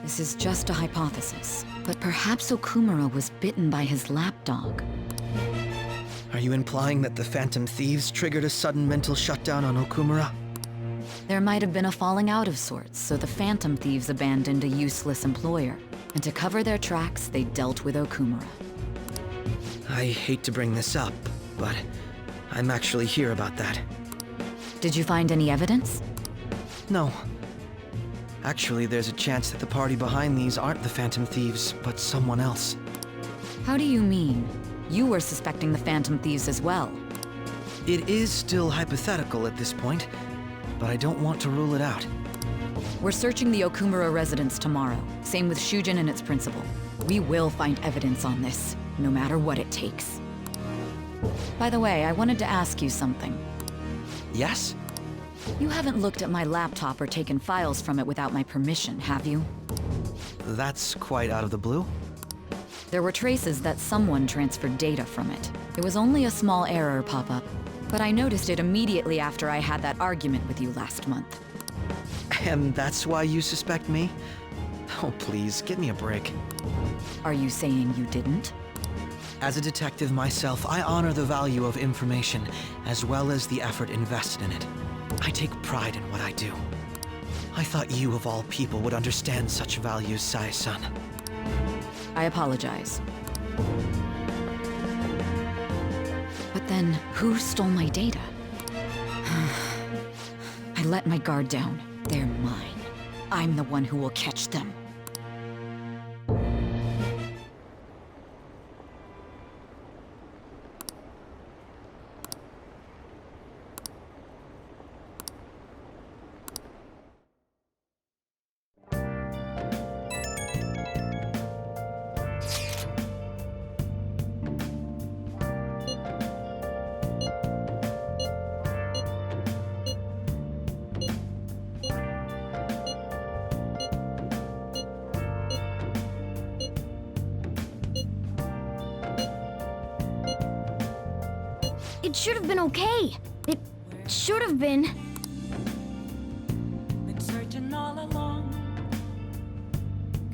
[SPEAKER 15] This is just a hypothesis, but perhaps Okumura was bitten by his lapdog.
[SPEAKER 4] Are you implying that the Phantom Thieves triggered a sudden mental shutdown on Okumura?
[SPEAKER 15] There might have been a falling out of sorts, so the Phantom Thieves abandoned a useless employer. And to cover their tracks, they dealt with Okumura.
[SPEAKER 4] I hate to bring this up, but I'm actually here about that.
[SPEAKER 15] Did you find any evidence?
[SPEAKER 4] No. Actually, there's a chance that the party behind these aren't the Phantom Thieves, but someone else.
[SPEAKER 15] How do you mean? You were suspecting the Phantom Thieves as well.
[SPEAKER 4] It is still hypothetical at this point, but I don't want to rule it out.
[SPEAKER 15] We're searching the Okumura residence tomorrow. Same with Shujin and its principal. We will find evidence on this, no matter what it takes. By the way, I wanted to ask you something.
[SPEAKER 4] Yes?
[SPEAKER 15] You haven't looked at my laptop or taken files from it without my permission, have you?
[SPEAKER 4] That's quite out of the blue.
[SPEAKER 15] There were traces that someone transferred data from it. It was only a small error pop-up, but I noticed it immediately after I had that argument with you last month.
[SPEAKER 4] And that's why you suspect me? Oh, please, give me a break.
[SPEAKER 15] Are you saying you didn't?
[SPEAKER 4] As a detective myself, I honor the value of information, as well as the effort invested in it. I take pride in what I do. I thought you, of all people, would understand such values, Sae-san.
[SPEAKER 15] I apologize. But then, who stole my data? I let my guard down. They're mine. I'm the one who will catch them.
[SPEAKER 9] It should have been okay. It should have been.
[SPEAKER 8] Been searching all along,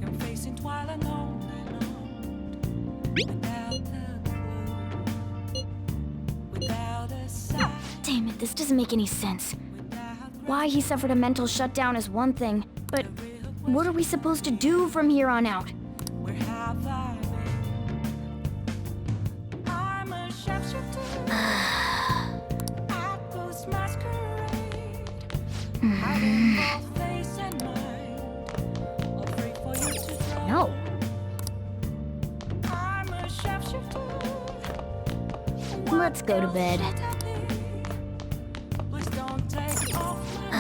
[SPEAKER 8] come facing twilight alone without a clue, without a sign.
[SPEAKER 9] Damn it, this doesn't make any sense. Why he suffered a mental shutdown is one thing, but what are we supposed to do from here on out?
[SPEAKER 8] Where have I been? I'm a sharpshooter at Ghost Masquerade. I involve face and mind, afraid for you to try.
[SPEAKER 9] No.
[SPEAKER 8] I'm a sharpshooter.
[SPEAKER 9] Let's go to bed.
[SPEAKER 8] Please don't take off my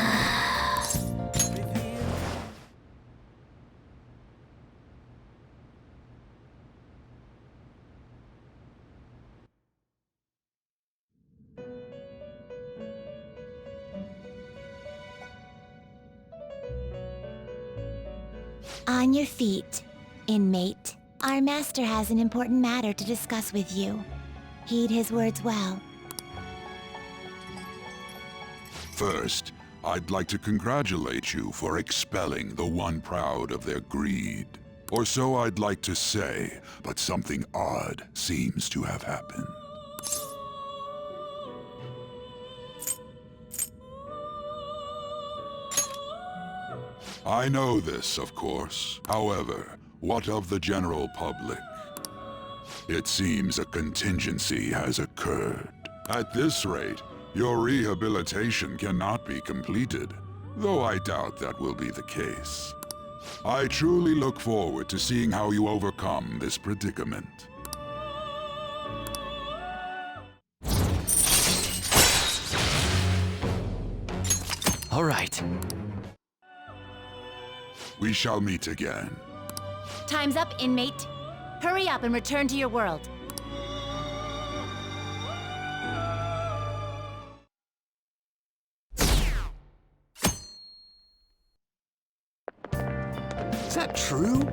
[SPEAKER 8] reveal.
[SPEAKER 5] On your feet, inmate. Our master has an important matter to discuss with you. Heed his words well.
[SPEAKER 2] First, I'd like to congratulate you for expelling the one proud of their greed. Or so I'd like to say, but something odd seems to have happened. I know this, of course. However, what of the general public? It seems a contingency has occurred. At this rate, your rehabilitation cannot be completed, though I doubt that will be the case. I truly look forward to seeing how you overcome this predicament.
[SPEAKER 3] All right.
[SPEAKER 2] We shall meet again.
[SPEAKER 11] Time's up, inmate. Hurry up and return to your world.
[SPEAKER 10] Is that true?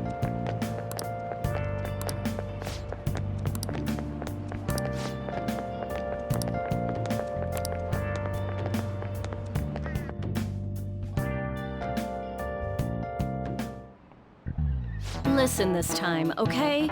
[SPEAKER 12] Listen this time, okay?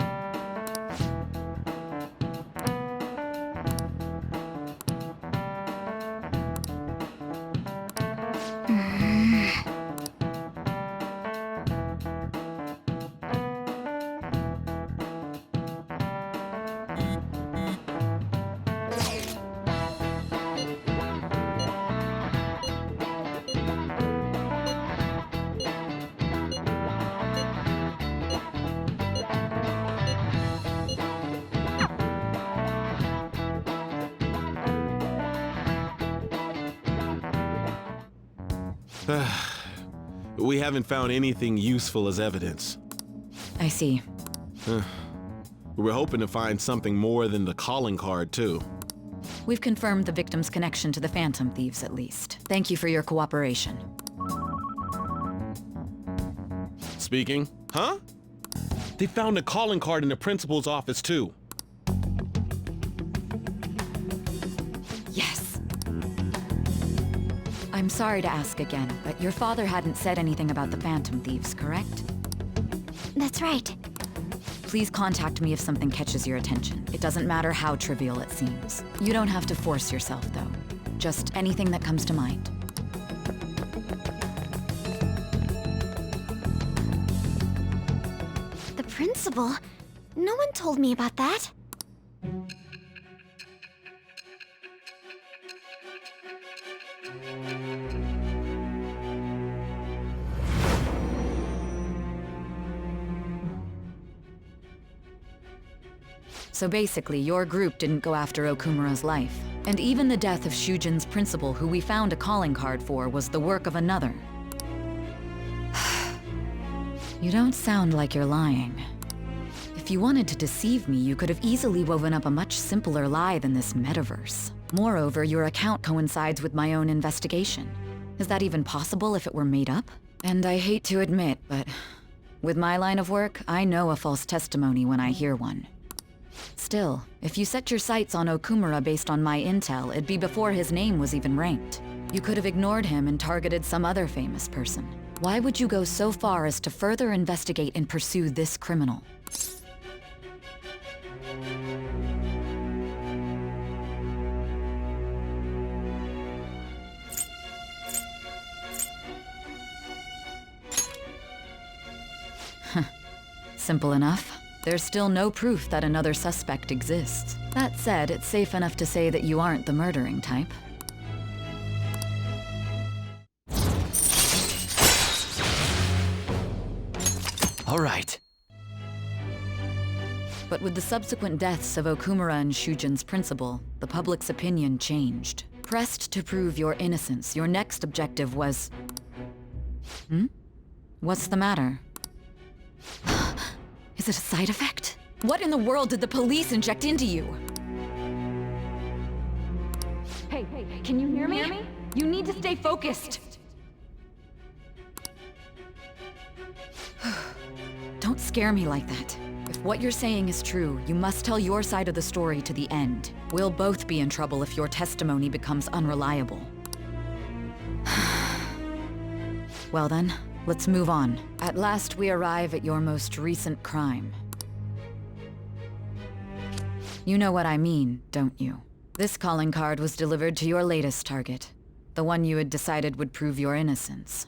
[SPEAKER 16] We haven't found anything useful as evidence.
[SPEAKER 15] I see.
[SPEAKER 16] We're hoping to find something more than the calling card, too.
[SPEAKER 15] We've confirmed the victim's connection to the Phantom Thieves, at least. Thank you for your cooperation.
[SPEAKER 16] Speaking? Huh? They found a calling card in the principal's office, too.
[SPEAKER 15] Yes. I'm sorry to ask again, but your father hadn't said anything about the Phantom Thieves, correct?
[SPEAKER 5] That's right.
[SPEAKER 15] Please contact me if something catches your attention. It doesn't matter how trivial it seems. You don't have to force yourself, though. Just anything that comes to mind.
[SPEAKER 5] The principal? No one told me about that.
[SPEAKER 15] So basically, your group didn't go after Okumura's life. And even the death of Shujin's principal, who we found a calling card for, was the work of another. You don't sound like you're lying. If you wanted to deceive me, you could have easily woven up a much simpler lie than this metaverse. Moreover, your account coincides with my own investigation. Is that even possible if it were made up? And I hate to admit, but with my line of work, I know a false testimony when I hear one. Still, if you set your sights on Okumura based on my intel, it'd be before his name was even ranked. You could have ignored him and targeted some other famous person. Why would you go so far as to further investigate and pursue this criminal? Simple enough. There's still no proof that another suspect exists. That said, it's safe enough to say that you aren't the murdering type.
[SPEAKER 3] All right.
[SPEAKER 15] But with the subsequent deaths of Okumura and Shujin's principal, the public's opinion changed. Pressed to prove your innocence, your next objective was... What's the matter? Is it a side effect? What in the world did the police inject into you? Hey, can you hear me? You need to stay focused. scare me like that. If what you're saying is true, you must tell your side of the story to the end. We'll both be in trouble if your testimony becomes unreliable. Well then, let's move on. At last we arrive at your most recent crime. You know what I mean, don't you? This calling card was delivered to your latest target. The one you had decided would prove your innocence.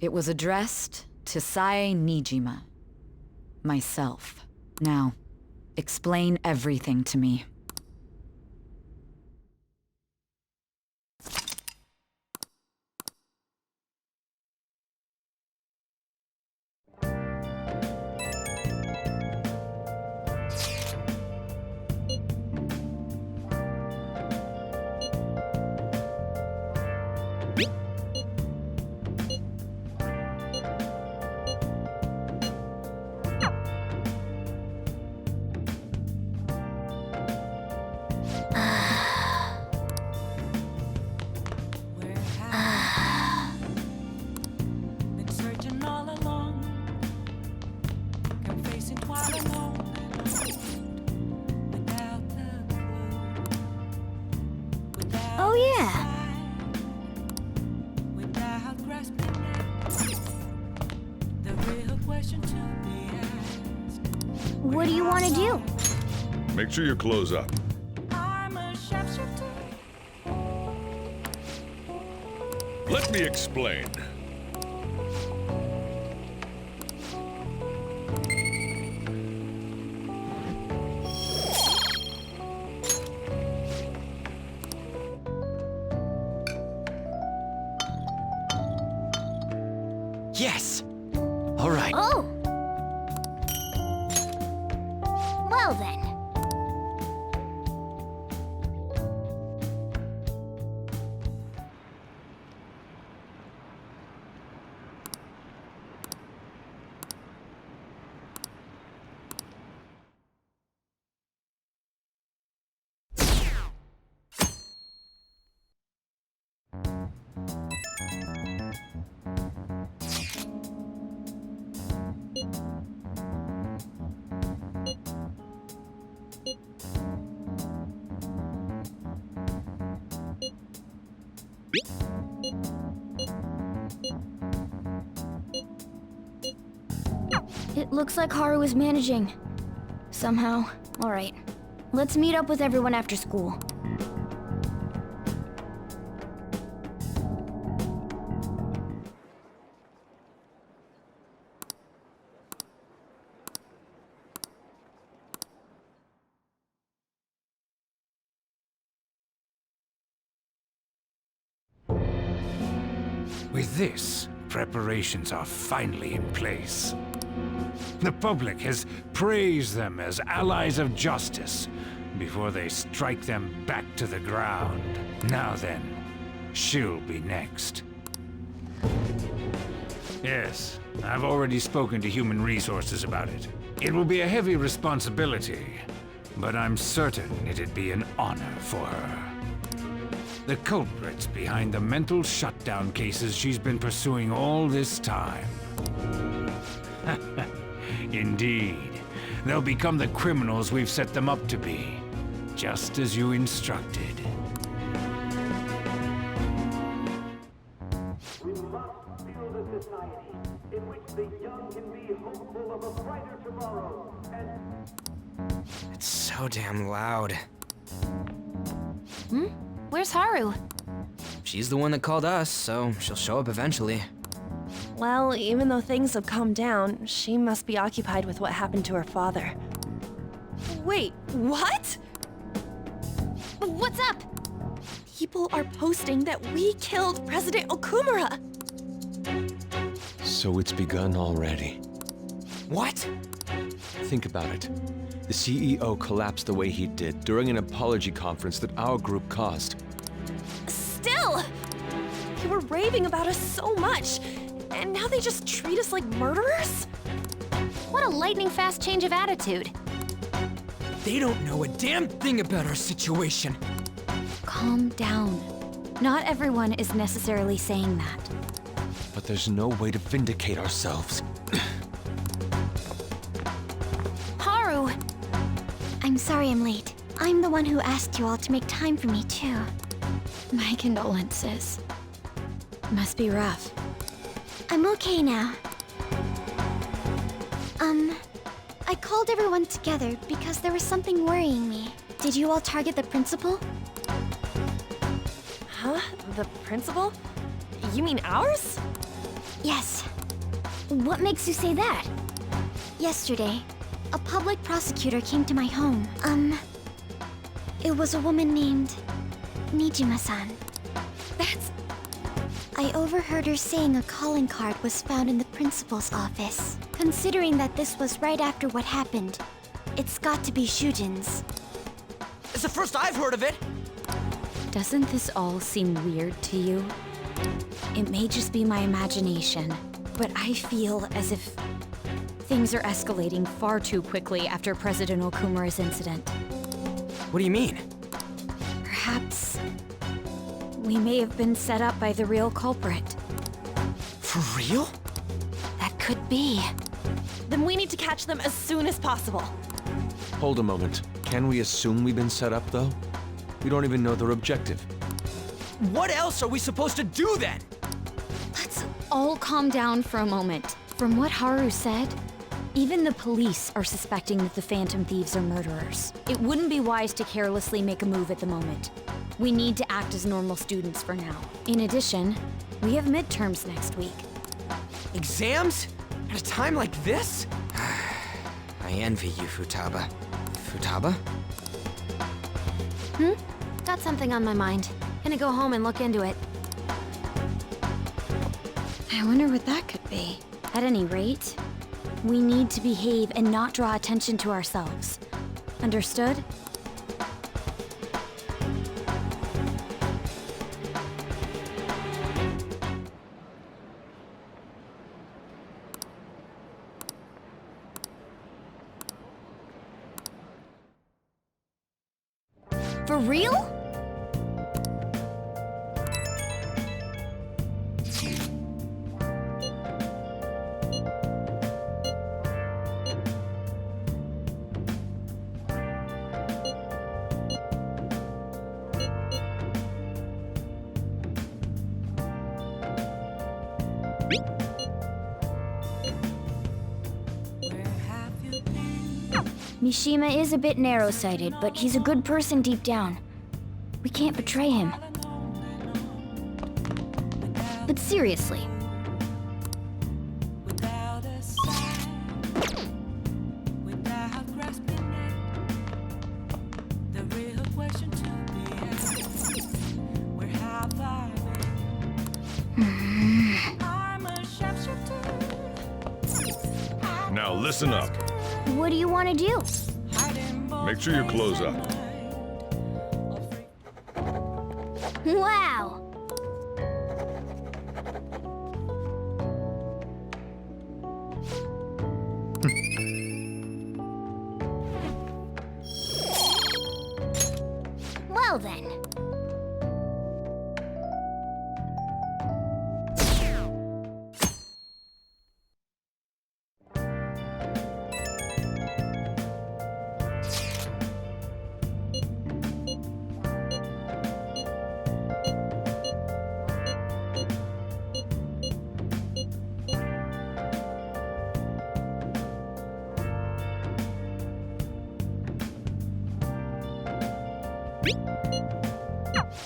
[SPEAKER 15] It was addressed to Sae Nijima. Myself. Now, explain everything to me.
[SPEAKER 8] Been searching all along, confessing quite alone, without the clue, without
[SPEAKER 9] Oh, yeah.
[SPEAKER 8] sign, without grasping it. The real question to be asked.
[SPEAKER 9] What do you want to do?
[SPEAKER 2] Make sure you close up.
[SPEAKER 8] I'm a sharpshooter.
[SPEAKER 2] Let me explain.
[SPEAKER 4] Yes! All right.
[SPEAKER 9] Oh! Well then. It looks like Haru is managing. Somehow. Alright. Let's meet up with everyone after school.
[SPEAKER 17] With this, preparations are finally in place. The public has praised them as allies of justice before they strike them back to the ground. Now then, she'll be next. Yes, I've already spoken to Human Resources about it. It will be a heavy responsibility, but I'm certain it'd be an honor for her. The culprits behind the mental shutdown cases she's been pursuing all this time. Indeed. They'll become the criminals we've set them up to be, just as you instructed.
[SPEAKER 18] We must build a society in which the young can be hopeful of a brighter tomorrow, and...
[SPEAKER 19] It's so damn loud.
[SPEAKER 11] Hmm? Where's Haru?
[SPEAKER 19] She's the one that called us, so she'll show up eventually.
[SPEAKER 1] Well, even though things have calmed down, she must be occupied with what happened to her father. Wait, what?
[SPEAKER 9] What's up?
[SPEAKER 1] People are posting that we killed President Okumura!
[SPEAKER 7] So it's begun already.
[SPEAKER 19] What?
[SPEAKER 7] Think about it. The CEO collapsed the way he did during an apology conference that our group caused.
[SPEAKER 1] Still! They were raving about us so much, and now they just treat us like murderers?
[SPEAKER 11] What a lightning-fast change of attitude.
[SPEAKER 19] They don't know a damn thing about our situation.
[SPEAKER 11] Calm down. Not everyone is necessarily saying that.
[SPEAKER 7] But there's no way to vindicate ourselves.
[SPEAKER 5] I'm sorry I'm late. I'm the one who asked you all to make time for me, too.
[SPEAKER 9] My condolences. Must be rough.
[SPEAKER 5] I'm okay now. I called everyone together because there was something worrying me. Did you all target the principal?
[SPEAKER 1] Huh? The principal? You mean ours?
[SPEAKER 5] Yes.
[SPEAKER 9] What makes you say that?
[SPEAKER 5] Yesterday, a public prosecutor came to my home. It was a woman named Nijima-san.
[SPEAKER 9] That's...
[SPEAKER 5] I overheard her saying a calling card was found in the principal's office. Considering that this was right after what happened, it's got to be Shujin's.
[SPEAKER 19] It's the first I've heard of it!
[SPEAKER 11] Doesn't this all seem weird to you? It may just be my imagination, but I feel as if things are escalating far too quickly after President Okumura's incident.
[SPEAKER 19] What do you mean?
[SPEAKER 11] Perhaps we may have been set up by the real culprit.
[SPEAKER 19] For real?
[SPEAKER 11] That could be.
[SPEAKER 1] Then we need to catch them as soon as possible.
[SPEAKER 7] Hold a moment. Can we assume we've been set up, though? We don't even know their objective.
[SPEAKER 19] What else are we supposed to do then?
[SPEAKER 11] Let's all calm down for a moment. From what Haru said, even the police are suspecting that the Phantom Thieves are murderers. It wouldn't be wise to carelessly make a move at the moment. We need to act as normal students for now. In addition, we have midterms next week.
[SPEAKER 19] Exams? At a time like this? I envy you, Futaba. Futaba?
[SPEAKER 11] Got something on my mind. Gonna go home and look into it. I wonder what that could be. At any rate, we need to behave and not draw attention to ourselves. Understood?
[SPEAKER 9] For real? Mishima is a bit narrow-sighted, but he's a good person deep down. We can't betray him. But seriously.
[SPEAKER 20] Now listen up.
[SPEAKER 9] What do you want to do?
[SPEAKER 20] Make sure your clothes up.
[SPEAKER 9] Wow! Well then.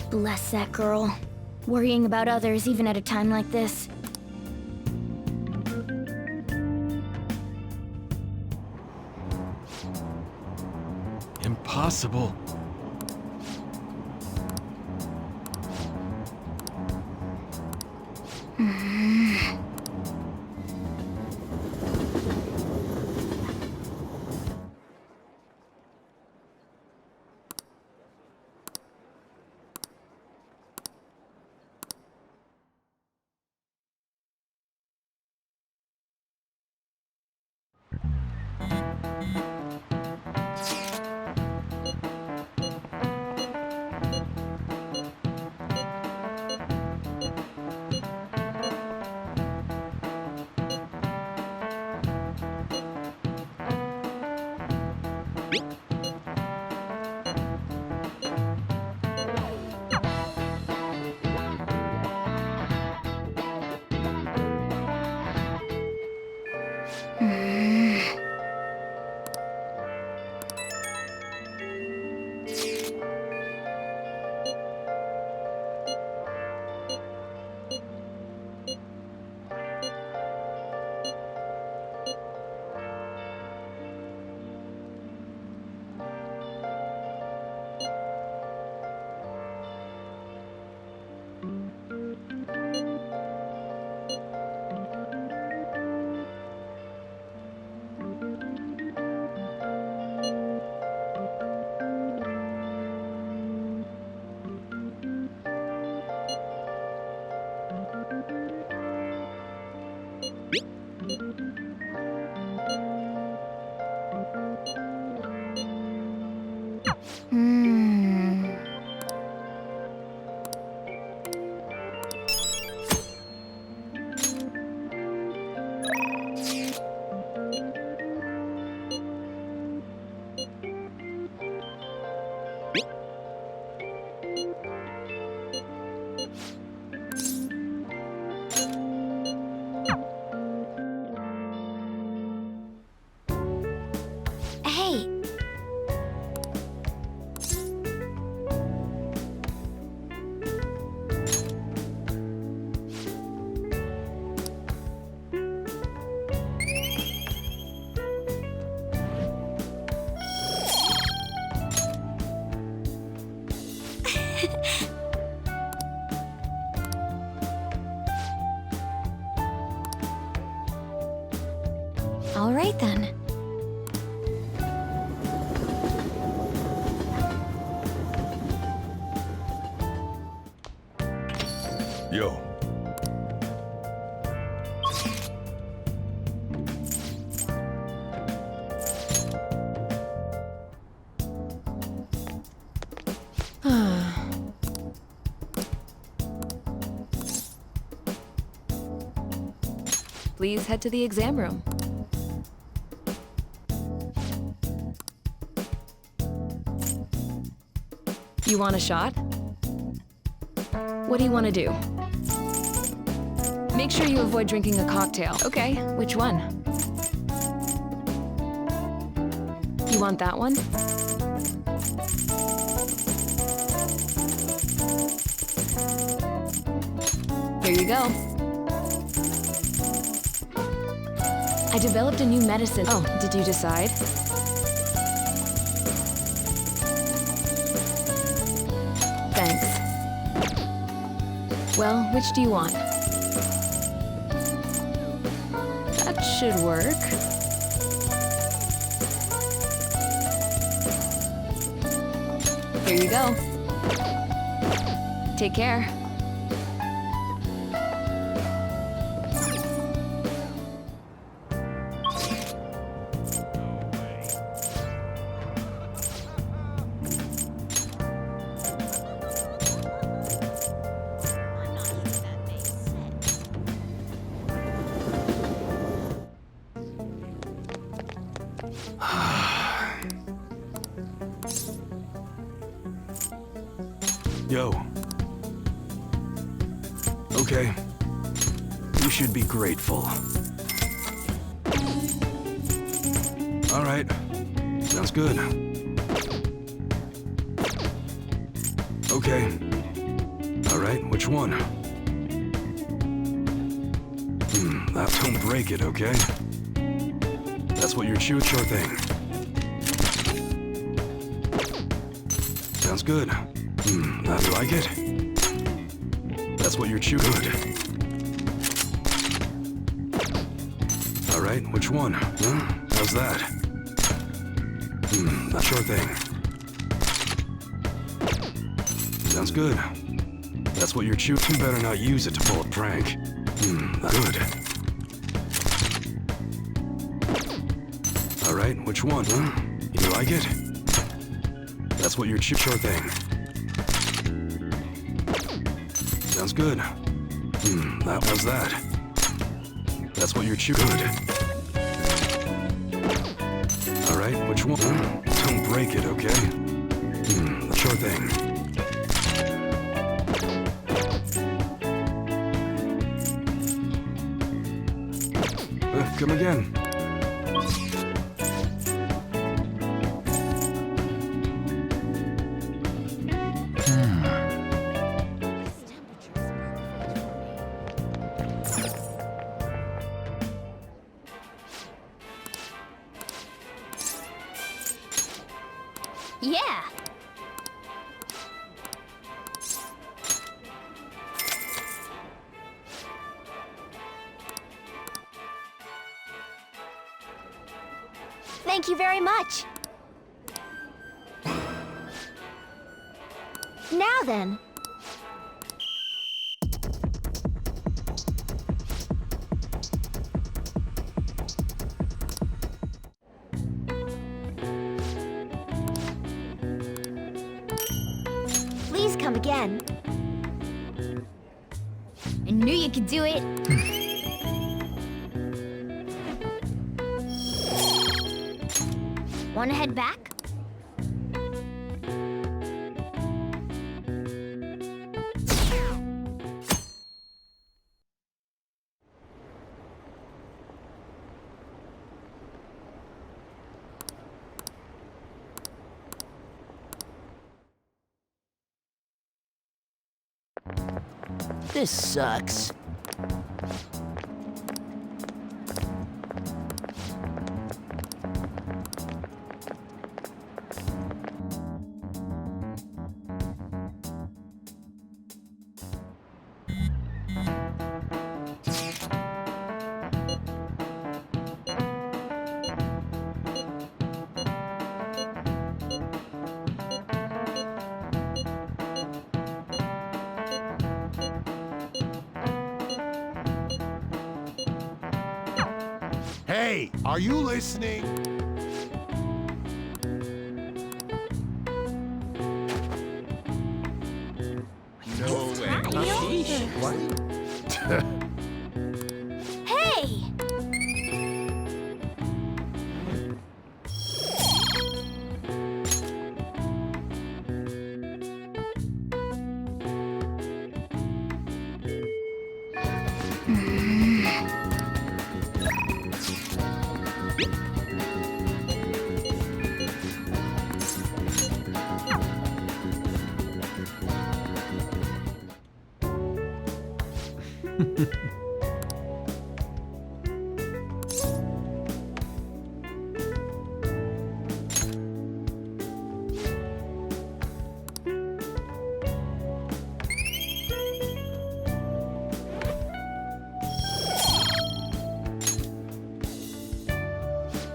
[SPEAKER 9] Bless that girl. Worrying about others even at a time like this.
[SPEAKER 7] Impossible.
[SPEAKER 11] All right then.
[SPEAKER 20] Yo.
[SPEAKER 21] Please head to the exam room. You want a shot? What do you want to do? Make sure you avoid drinking a cocktail. Okay, which one? You want that one? Here you go. I developed a new medicine. Oh, did you decide? Thanks. Well, which do you want? That should work. Here you go. Take care.
[SPEAKER 22] Yo. Okay. You should be grateful. All right. Sounds good. Okay. All right, which one? Don't break it, okay? That's what you're chewing. Sure thing. Sounds good. That you like it? That's what you're chewing. Good. All right, which one? Huh? How's that? That sure thing. Sounds good. That's what you're chewing. You better not use it to pull a prank. Good. All right, which one? Huh? You like it? That's what you're chewing. Sure thing. Sounds good. That was that. That's what you're chewing. Good. All right, which one? Don't break it, okay? Sure thing. Come again.
[SPEAKER 9] Yeah. Thank you very much. Now then. Please come again. I knew you could do it. Want to head back?
[SPEAKER 23] This sucks.
[SPEAKER 6] Hey, are you listening?
[SPEAKER 9] No way.
[SPEAKER 6] What?
[SPEAKER 9] Hey!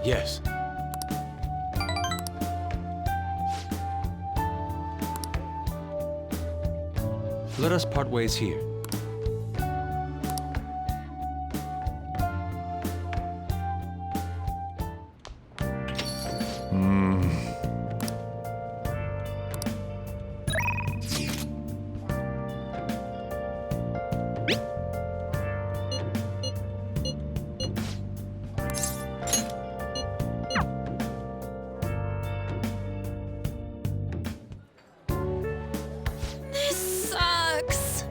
[SPEAKER 7] Yes. Let us part ways here.
[SPEAKER 1] This sucks.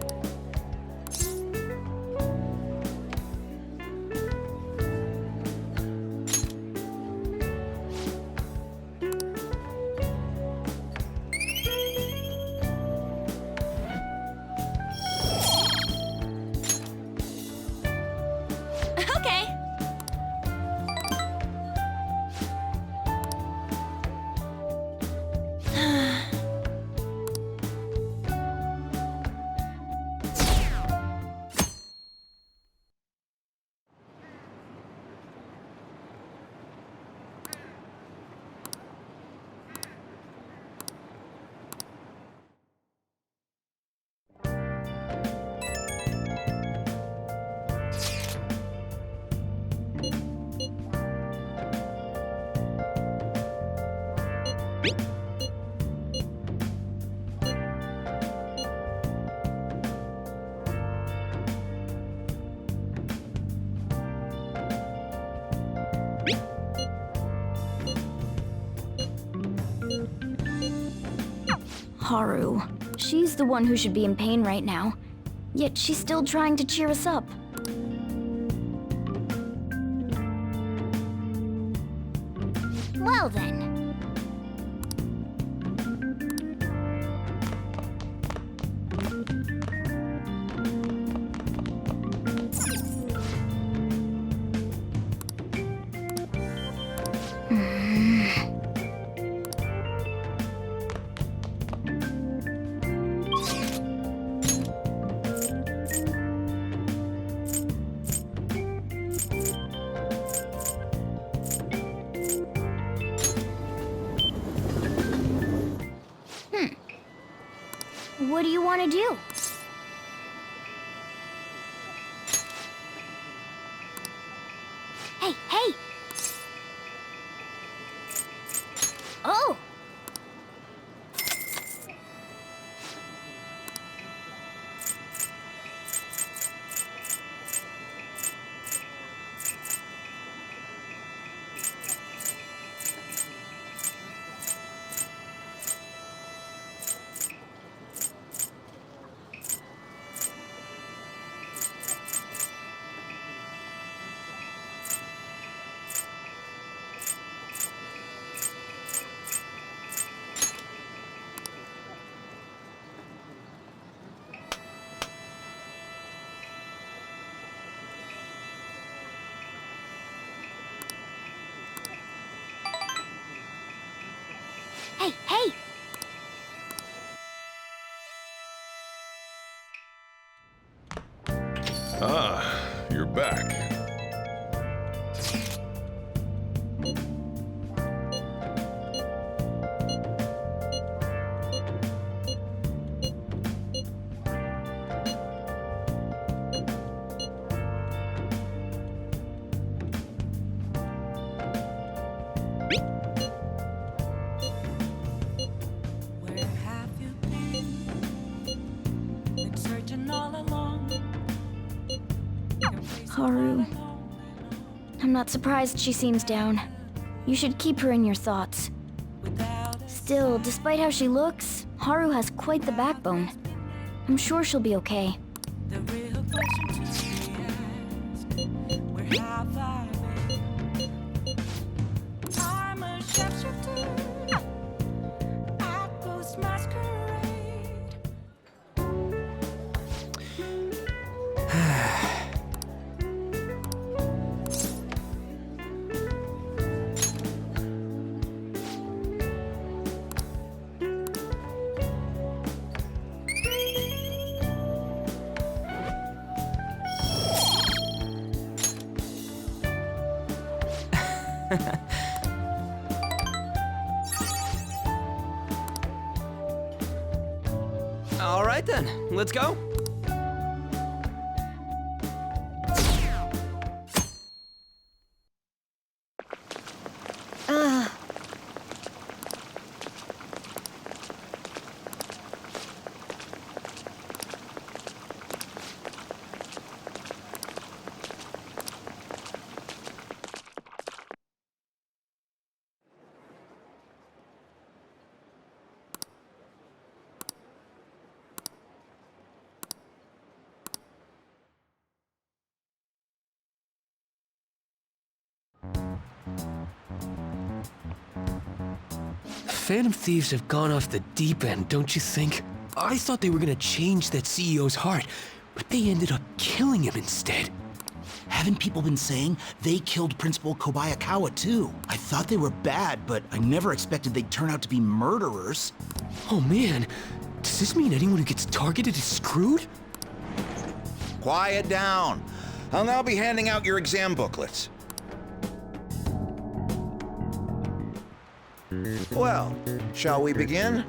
[SPEAKER 1] Okay.
[SPEAKER 9] Haru. She's the one who should be in pain right now. Yet she's still trying to cheer us up. Well then. What do you want to do? Hey, hey! Oh! Hey, hey!
[SPEAKER 20] Ah, you're back.
[SPEAKER 9] Haru. I'm not surprised she seems down. You should keep her in your thoughts. Still, despite how she looks, Haru has quite the backbone. I'm sure she'll be okay.
[SPEAKER 8] The real question to be asked, where have I been? I'm a sharpshooter at Ghost Masquerade.
[SPEAKER 19] All right then, let's go.
[SPEAKER 6] Phantom Thieves have gone off the deep end, don't you think? I thought they were gonna change that CEO's heart, but they ended up killing him instead.
[SPEAKER 13] Haven't people been saying they killed Principal Kobayakawa too? I thought they were bad, but I never expected they'd turn out to be murderers.
[SPEAKER 6] Oh man, does this mean anyone who gets targeted is screwed?
[SPEAKER 10] Quiet down. I'll now be handing out your exam booklets. Well, shall we begin?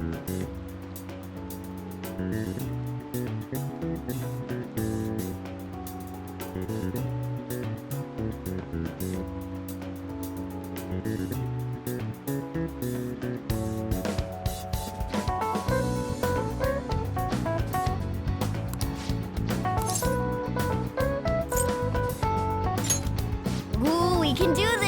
[SPEAKER 9] Ooh, we can do this!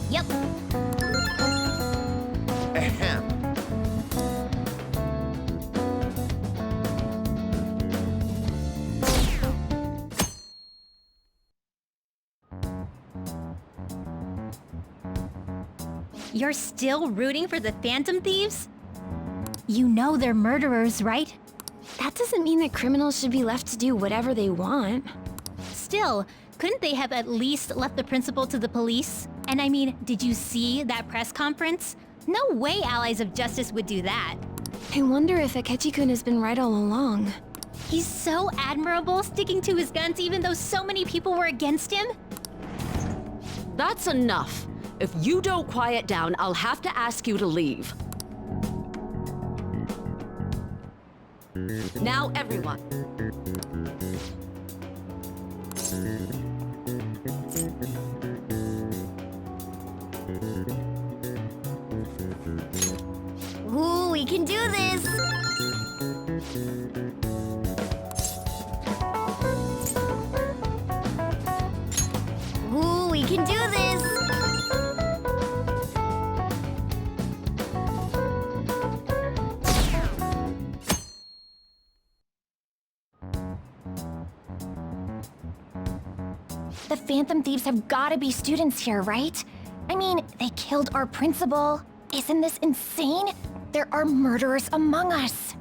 [SPEAKER 9] Yep.
[SPEAKER 10] Ahem.
[SPEAKER 12] You're still rooting for the Phantom Thieves?
[SPEAKER 9] You know they're murderers, right? That doesn't mean that criminals should be left to do whatever they want.
[SPEAKER 12] Still, couldn't they have at least left the principal to the police? And I mean, did you see that press conference? No way Allies of Justice would do that.
[SPEAKER 9] I wonder if Akechi-kun has been right all along.
[SPEAKER 12] He's so admirable, sticking to his guns even though so many people were against him.
[SPEAKER 14] That's enough. If you don't quiet down, I'll have to ask you to leave. Now, everyone.
[SPEAKER 9] Ooh, we can do this! Ooh, we can do this! The Phantom Thieves have gotta be students here, right? I mean, they killed our principal. Isn't this insane? There are murderers among us.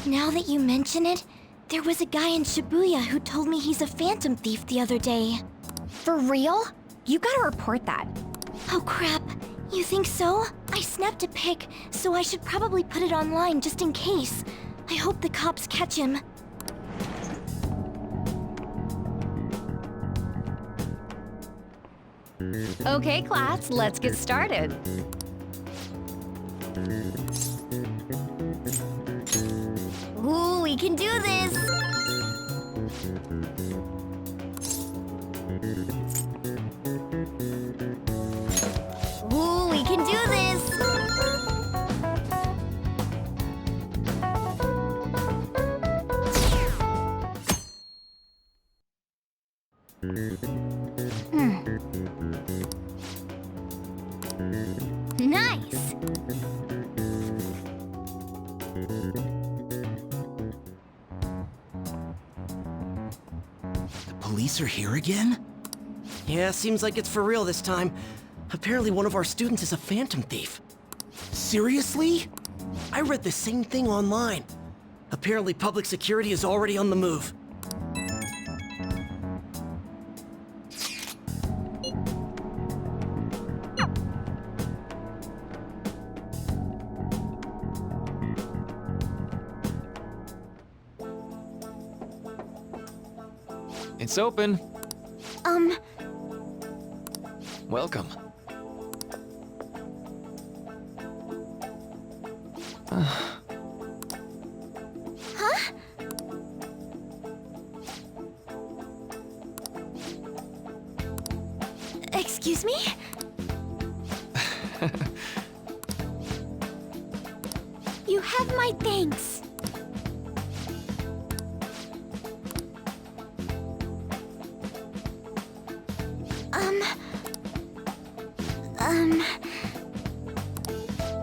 [SPEAKER 9] Now that you mention it, there was a guy in Shibuya who told me he's a Phantom Thief the other day. For real? You gotta report that. Oh crap, you think so? I snapped a pic, so I should probably put it online just in case. I hope the cops catch him.
[SPEAKER 11] Okay, class, let's get started.
[SPEAKER 9] Ooh, we can do this! Ooh, we can do this! Nice!
[SPEAKER 13] The police are here again?
[SPEAKER 19] Yeah, seems like it's for real this time. Apparently one of our students is a phantom thief. Seriously? I read the same thing online. Apparently public security is already on the move.
[SPEAKER 7] It's open. Welcome.
[SPEAKER 9] Huh? Excuse me? You have my thanks.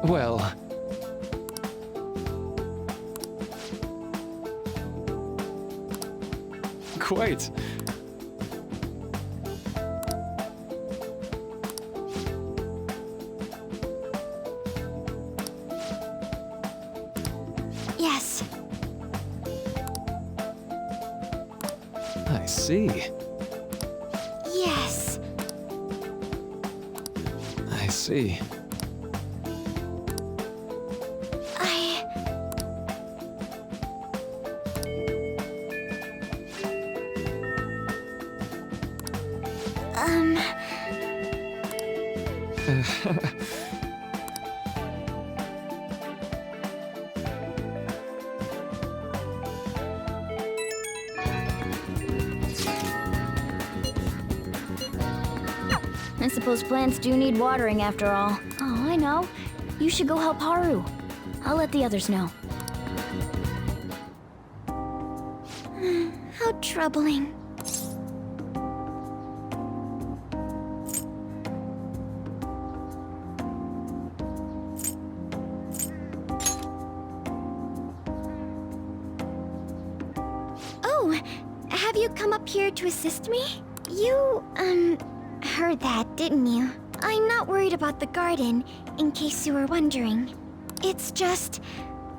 [SPEAKER 7] Well... Quite.
[SPEAKER 9] Yes.
[SPEAKER 7] I see.
[SPEAKER 9] Yes.
[SPEAKER 7] I see.
[SPEAKER 9] I suppose plants do need watering after all. Oh, I know. You should go help Haru. I'll let the others know. How troubling. Oh, have you come up here to assist me? You, heard that, didn't you? I'm not worried about the garden, in case you were wondering. It's just...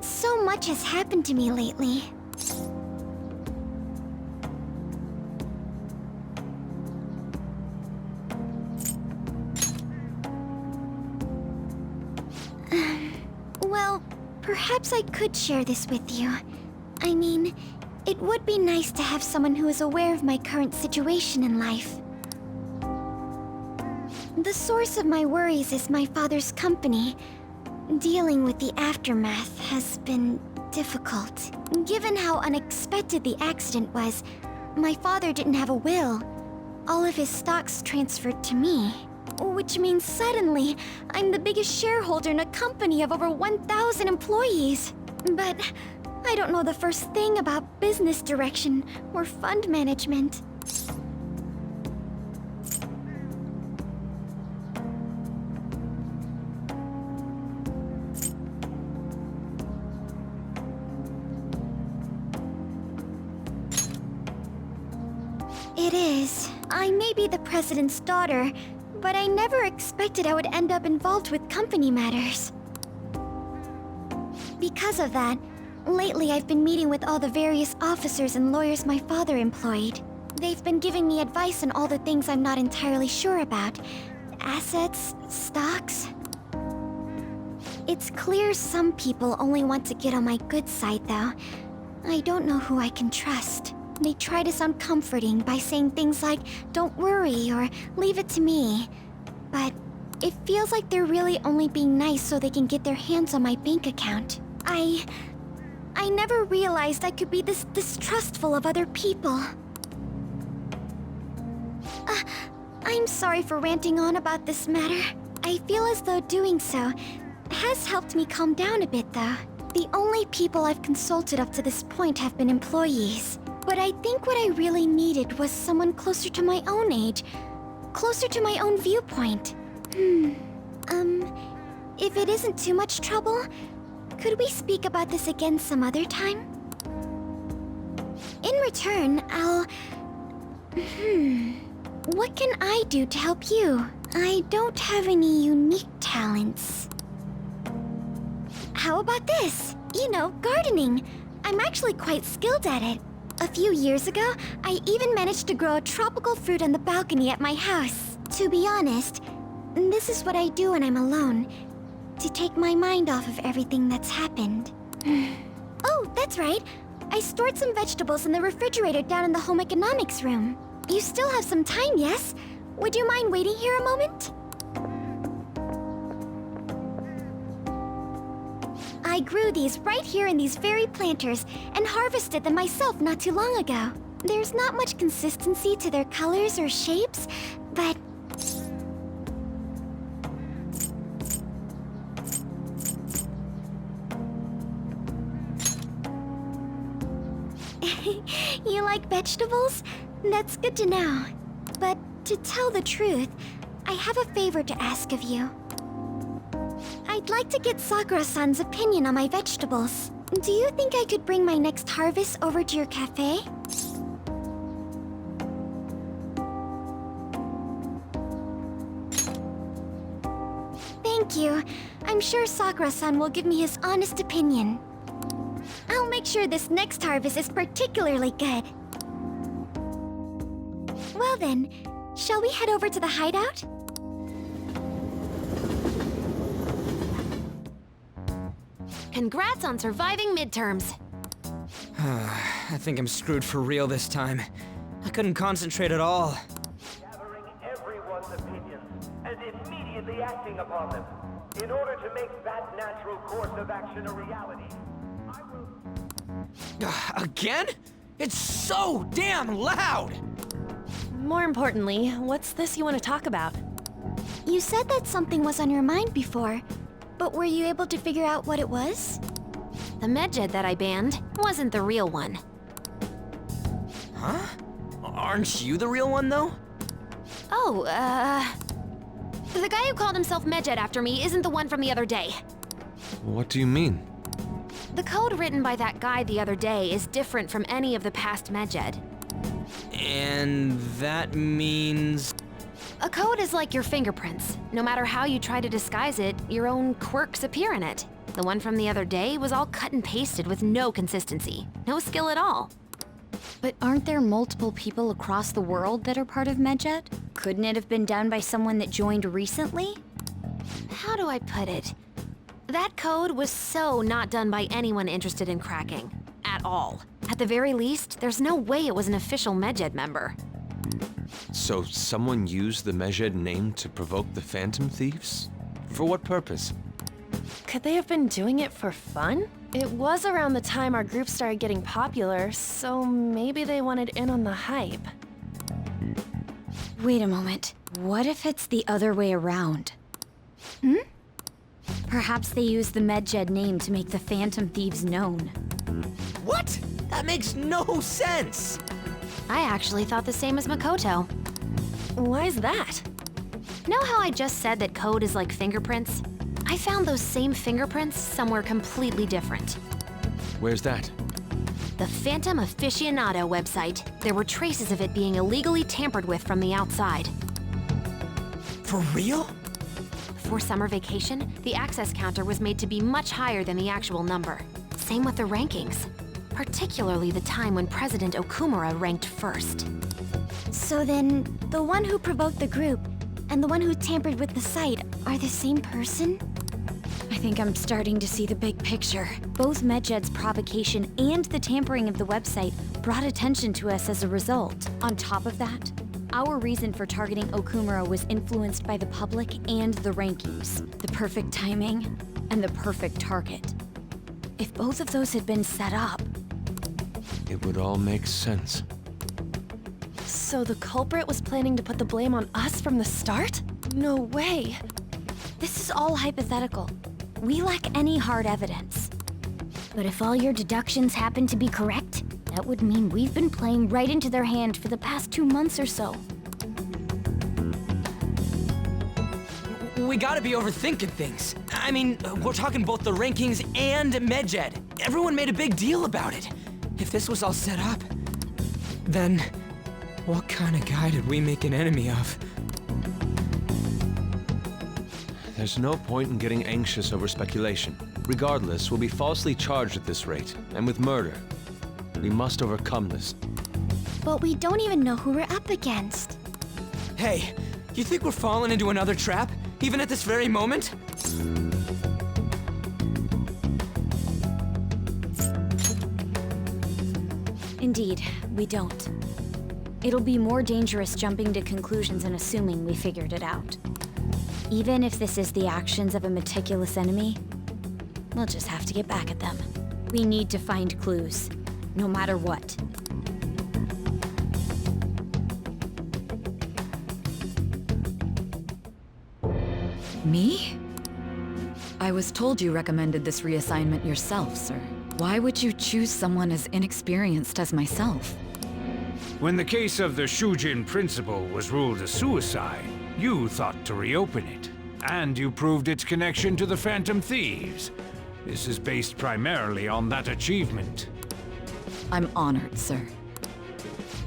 [SPEAKER 9] so much has happened to me lately. Well, perhaps I could share this with you. I mean, it would be nice to have someone who is aware of my current situation in life. The source of my worries is my father's company. Dealing with the aftermath has been difficult. Given how unexpected the accident was, my father didn't have a will. All of his stocks transferred to me. Which means suddenly, I'm the biggest shareholder in a company of over 1,000 employees. But I don't know the first thing about business direction or fund management. It is. I may be the president's daughter, but I never expected I would end up involved with company matters. Because of that, lately I've been meeting with all the various officers and lawyers my father employed. They've been giving me advice on all the things I'm not entirely sure about. Assets, stocks. It's clear some people only want to get on my good side, though. I don't know who I can trust. They try to sound comforting by saying things like, "Don't worry," or "Leave it to me." But
[SPEAKER 5] It feels like they're really only being nice so they can get their hands on my bank account. I never realized I could be this distrustful of other people. I'm sorry for ranting on about this matter. I feel as though doing so has helped me calm down a bit, though. The only people I've consulted up to this point have been employees. But I think what I really needed was someone closer to my own age, closer to my own viewpoint. If it isn't too much trouble, could we speak about this again some other time? In return, I'll... What can I do to help you? I don't have any unique talents. How about this? You know, gardening. I'm actually quite skilled at it. A few years ago, I even managed to grow a tropical fruit on the balcony at my house. To be honest, this is what I do when I'm alone, to take my mind off of everything that's happened. Oh, that's right. I stored some vegetables in the refrigerator down in the home economics room. You still have some time, yes? Would you mind waiting here a moment? I grew these right here in these very planters and harvested them myself not too long ago. There's not much consistency to their colors or shapes, but... You like vegetables? That's good to know. But to tell the truth, I have a favor to ask of you. I'd like to get Sakura-san's opinion on my vegetables. Do you think I could bring my next harvest over to your cafe? Thank you. I'm sure Sakura-san will give me his honest opinion. I'll make sure this next harvest is particularly good. Well then, shall we head over to the hideout?
[SPEAKER 14] Congrats on surviving midterms.
[SPEAKER 3] I think I'm screwed for real this time. I couldn't concentrate at all.
[SPEAKER 18] Gathering everyone's opinions and immediately acting upon them in order to make that natural course of action a reality.
[SPEAKER 3] Again? It's so damn loud!
[SPEAKER 1] More importantly, what's this you want to talk about?
[SPEAKER 5] You said that something was on your mind before, but were you able to figure out what it was?
[SPEAKER 14] The medjed that I banned wasn't the real one.
[SPEAKER 3] Huh? Aren't you the real one, though?
[SPEAKER 14] Oh, the guy who called himself Medjed after me isn't the one from the other day.
[SPEAKER 7] What do you mean?
[SPEAKER 14] The code written by that guy the other day is different from any of the past Medjed.
[SPEAKER 3] And that means...
[SPEAKER 14] A code is like your fingerprints. No matter how you try to disguise it, your own quirks appear in it. The one from the other day was all cut and pasted with no consistency. No skill at all.
[SPEAKER 11] But aren't there multiple people across the world that are part of Medjed? Couldn't it have been done by someone that joined recently?
[SPEAKER 14] How do I put it? That code was so not done by anyone interested in cracking. At all. At the very least, there's no way it was an official Medjed member.
[SPEAKER 7] So someone used the Medjed name to provoke the Phantom Thieves? For what purpose?
[SPEAKER 1] Could they have been doing it for fun? It was around the time our group started getting popular, so maybe they wanted in on the hype.
[SPEAKER 11] Wait a moment. What if it's the other way around? Perhaps they used the Medjed name to make the Phantom Thieves known.
[SPEAKER 3] What? That makes no sense!
[SPEAKER 14] I actually thought the same as Makoto.
[SPEAKER 1] Why's that?
[SPEAKER 14] Know how I just said that code is like fingerprints? I found those same fingerprints somewhere completely different.
[SPEAKER 7] Where's that?
[SPEAKER 14] The Phantom Aficionado website. There were traces of it being illegally tampered with from the outside.
[SPEAKER 3] For real?
[SPEAKER 14] For summer vacation, the access counter was made to be much higher than the actual number. Same with the rankings. Particularly the time when President Okumura ranked first.
[SPEAKER 5] So then, the one who provoked the group and the one who tampered with the site are the same person?
[SPEAKER 11] I think I'm starting to see the big picture. Both Medjed's provocation and the tampering of the website brought attention to us as a result. On top of that, Our reason for targeting Okumura was influenced by the public and the rankings, the perfect timing, and the perfect target. If both of those had been set up...
[SPEAKER 7] It would all make sense.
[SPEAKER 1] So the culprit was planning to put the blame on us from the start? No way.
[SPEAKER 11] This is all hypothetical. We lack any hard evidence.
[SPEAKER 9] But if all your deductions happen to be correct, that would mean we've been playing right into their hand for the past 2 months or so.
[SPEAKER 3] We gotta be overthinking things. I mean, we're talking both the rankings and MedJed. Everyone made a big deal about it. If this was all set up, then what kind of guy did we make an enemy of?
[SPEAKER 7] There's no point in getting anxious over speculation. Regardless, we'll be falsely charged at this rate, and with murder. We must overcome this.
[SPEAKER 5] But we don't even know who we're up against.
[SPEAKER 3] Hey, you think we're falling into another trap, even at this very moment?
[SPEAKER 11] Indeed, we don't. It'll be more dangerous jumping to conclusions and assuming we figured it out. Even if this is the actions of a meticulous enemy, we'll just have to get back at them. We need to find clues, no matter what.
[SPEAKER 2] Me? I was told you recommended this reassignment yourself, sir. Why would you choose someone as inexperienced as myself?
[SPEAKER 17] When the case of the Shujin principal was ruled a suicide, you thought to reopen it. And you proved its connection to the Phantom Thieves. This is based primarily on that achievement.
[SPEAKER 2] I'm honored, sir.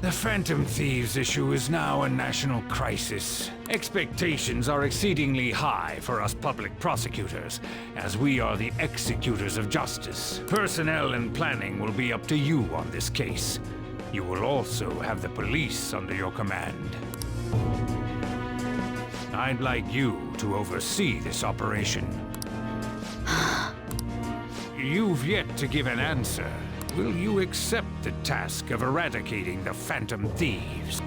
[SPEAKER 17] The Phantom Thieves issue is now a national crisis. Expectations are exceedingly high for us public prosecutors, as we are the executors of justice. Personnel and planning will be up to you on this case. You will also have the police under your command. I'd like you to oversee this operation. You've yet to give an answer. Will you accept the task of eradicating the Phantom Thieves?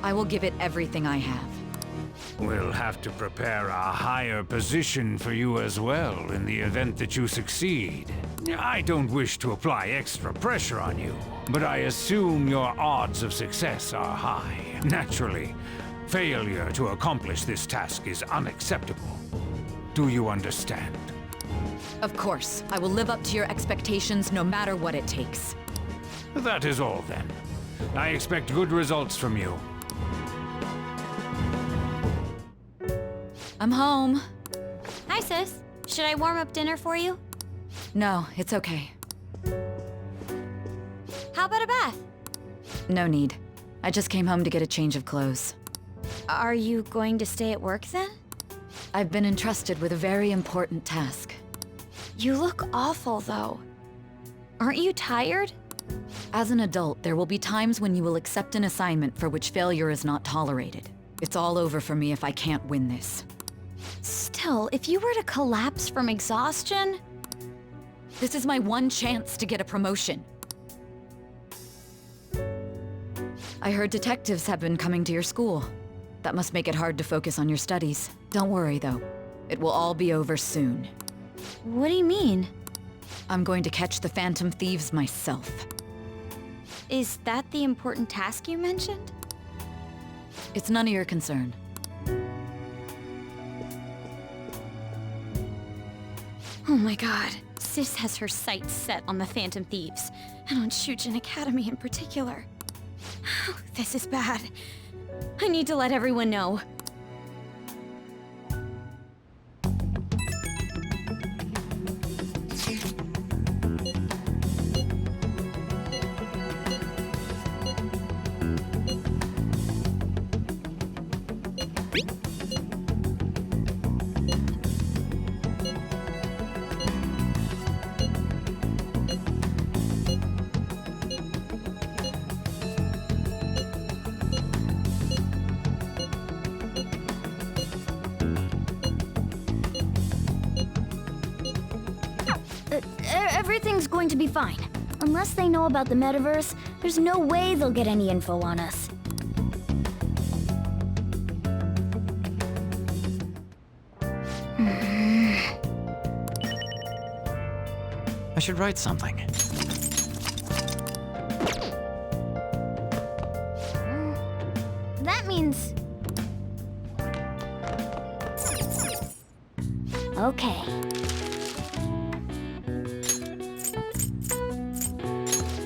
[SPEAKER 2] I will give it everything I have.
[SPEAKER 17] We'll have to prepare a higher position for you as well in the event that you succeed. I don't wish to apply extra pressure on you, but I assume your odds of success are high. Naturally, failure to accomplish this task is unacceptable. Do you understand?
[SPEAKER 2] Of course, I will live up to your expectations no matter what it takes.
[SPEAKER 17] That is all then. I expect good results from you.
[SPEAKER 2] I'm home.
[SPEAKER 11] Hi, sis. Should I warm up dinner for you?
[SPEAKER 2] No, it's okay.
[SPEAKER 11] How about a bath?
[SPEAKER 2] No need. I just came home to get a change of clothes.
[SPEAKER 11] Are you going to stay at work then?
[SPEAKER 2] I've been entrusted with a very important task.
[SPEAKER 11] You look awful, though. Aren't you tired?
[SPEAKER 2] As an adult, there will be times when you will accept an assignment for which failure is not tolerated. It's all over for me if I can't win this.
[SPEAKER 11] Still, if you were to collapse from exhaustion...
[SPEAKER 2] This is my one chance to get a promotion. I heard detectives have been coming to your school. That must make it hard to focus on your studies. Don't worry, though. It will all be over soon.
[SPEAKER 11] What do you mean?
[SPEAKER 2] I'm going to catch the Phantom Thieves myself.
[SPEAKER 11] Is that the important task you mentioned?
[SPEAKER 2] It's none of your concern.
[SPEAKER 11] Oh my god. Sis has her sights set on the Phantom Thieves, and on Shujin Academy in particular. This is bad. I need to let everyone know.
[SPEAKER 9] Everything's going to be fine. Unless they know about the metaverse, there's no way they'll get any info on us.
[SPEAKER 4] should write something.
[SPEAKER 9] That means... Okay.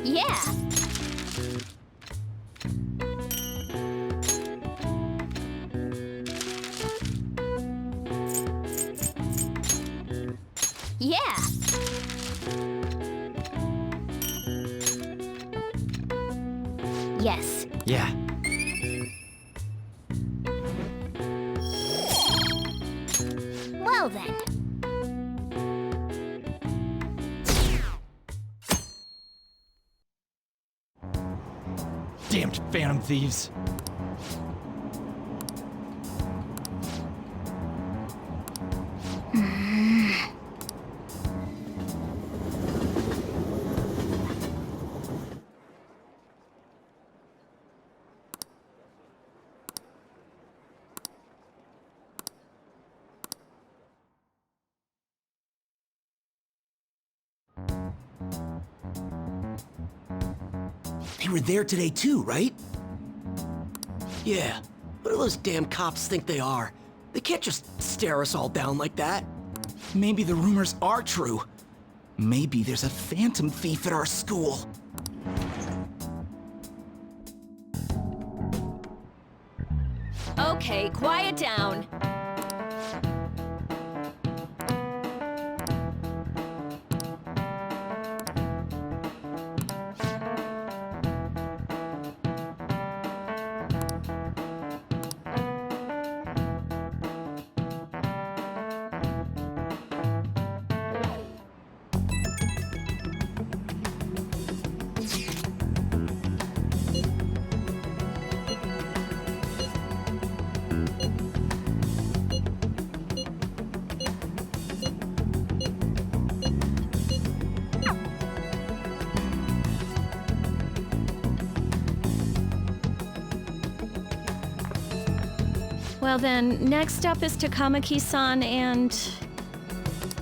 [SPEAKER 9] Yeah! Yeah! Yes.
[SPEAKER 4] Yeah.
[SPEAKER 9] Well then.
[SPEAKER 4] Damned Phantom Thieves.
[SPEAKER 19] They were there today too, right? Yeah. What do those damn cops think they are? They can't just stare us all down like that.
[SPEAKER 13] Maybe the rumors are true. Maybe there's a phantom thief at our school.
[SPEAKER 21] Okay, quiet down.
[SPEAKER 12] Well then, next up is Takamaki-san and...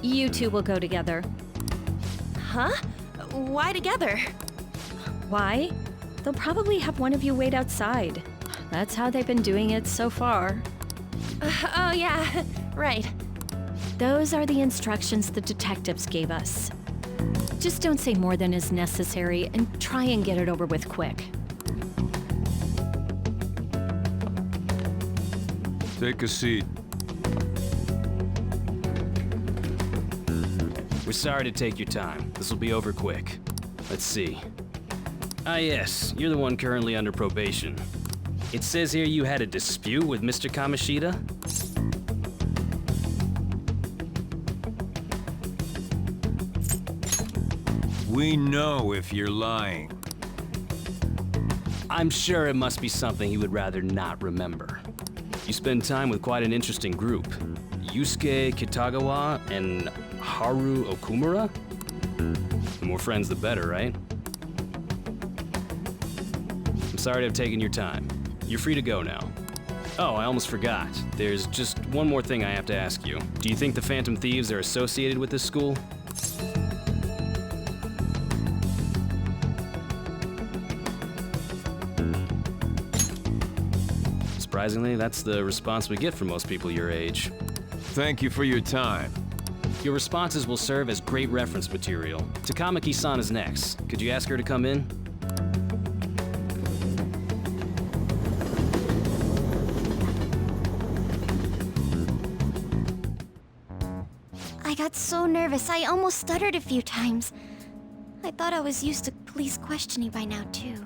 [SPEAKER 12] you two will go together.
[SPEAKER 1] Huh? Why together?
[SPEAKER 12] Why? They'll probably have one of you wait outside. That's how they've been doing it so far.
[SPEAKER 1] Oh yeah, right.
[SPEAKER 12] Those are the instructions the detectives gave us. Just don't say more than is necessary and try and get it over with quick.
[SPEAKER 22] Take a seat.
[SPEAKER 15] We're sorry to take your time. This will be over quick. Let's see. Ah yes, you're the one currently under probation. It says here you had a dispute with Mr. Kamoshida?
[SPEAKER 22] We know if you're lying.
[SPEAKER 15] I'm sure it must be something he would rather not remember. You spend time with quite an interesting group. Yusuke Kitagawa and Haru Okumura? The more friends, the better, right? I'm sorry to have taken your time. You're free to go now. Oh, I almost forgot. There's just one more thing I have to ask you. Do you think the Phantom Thieves are associated with this school? Surprisingly, that's the response we get from most people your age.
[SPEAKER 22] Thank you for your time.
[SPEAKER 15] Your responses will serve as great reference material. Takamaki-san is next. Could you ask her to come in?
[SPEAKER 5] I got so nervous, I almost stuttered a few times. I thought I was used to police questioning by now, too.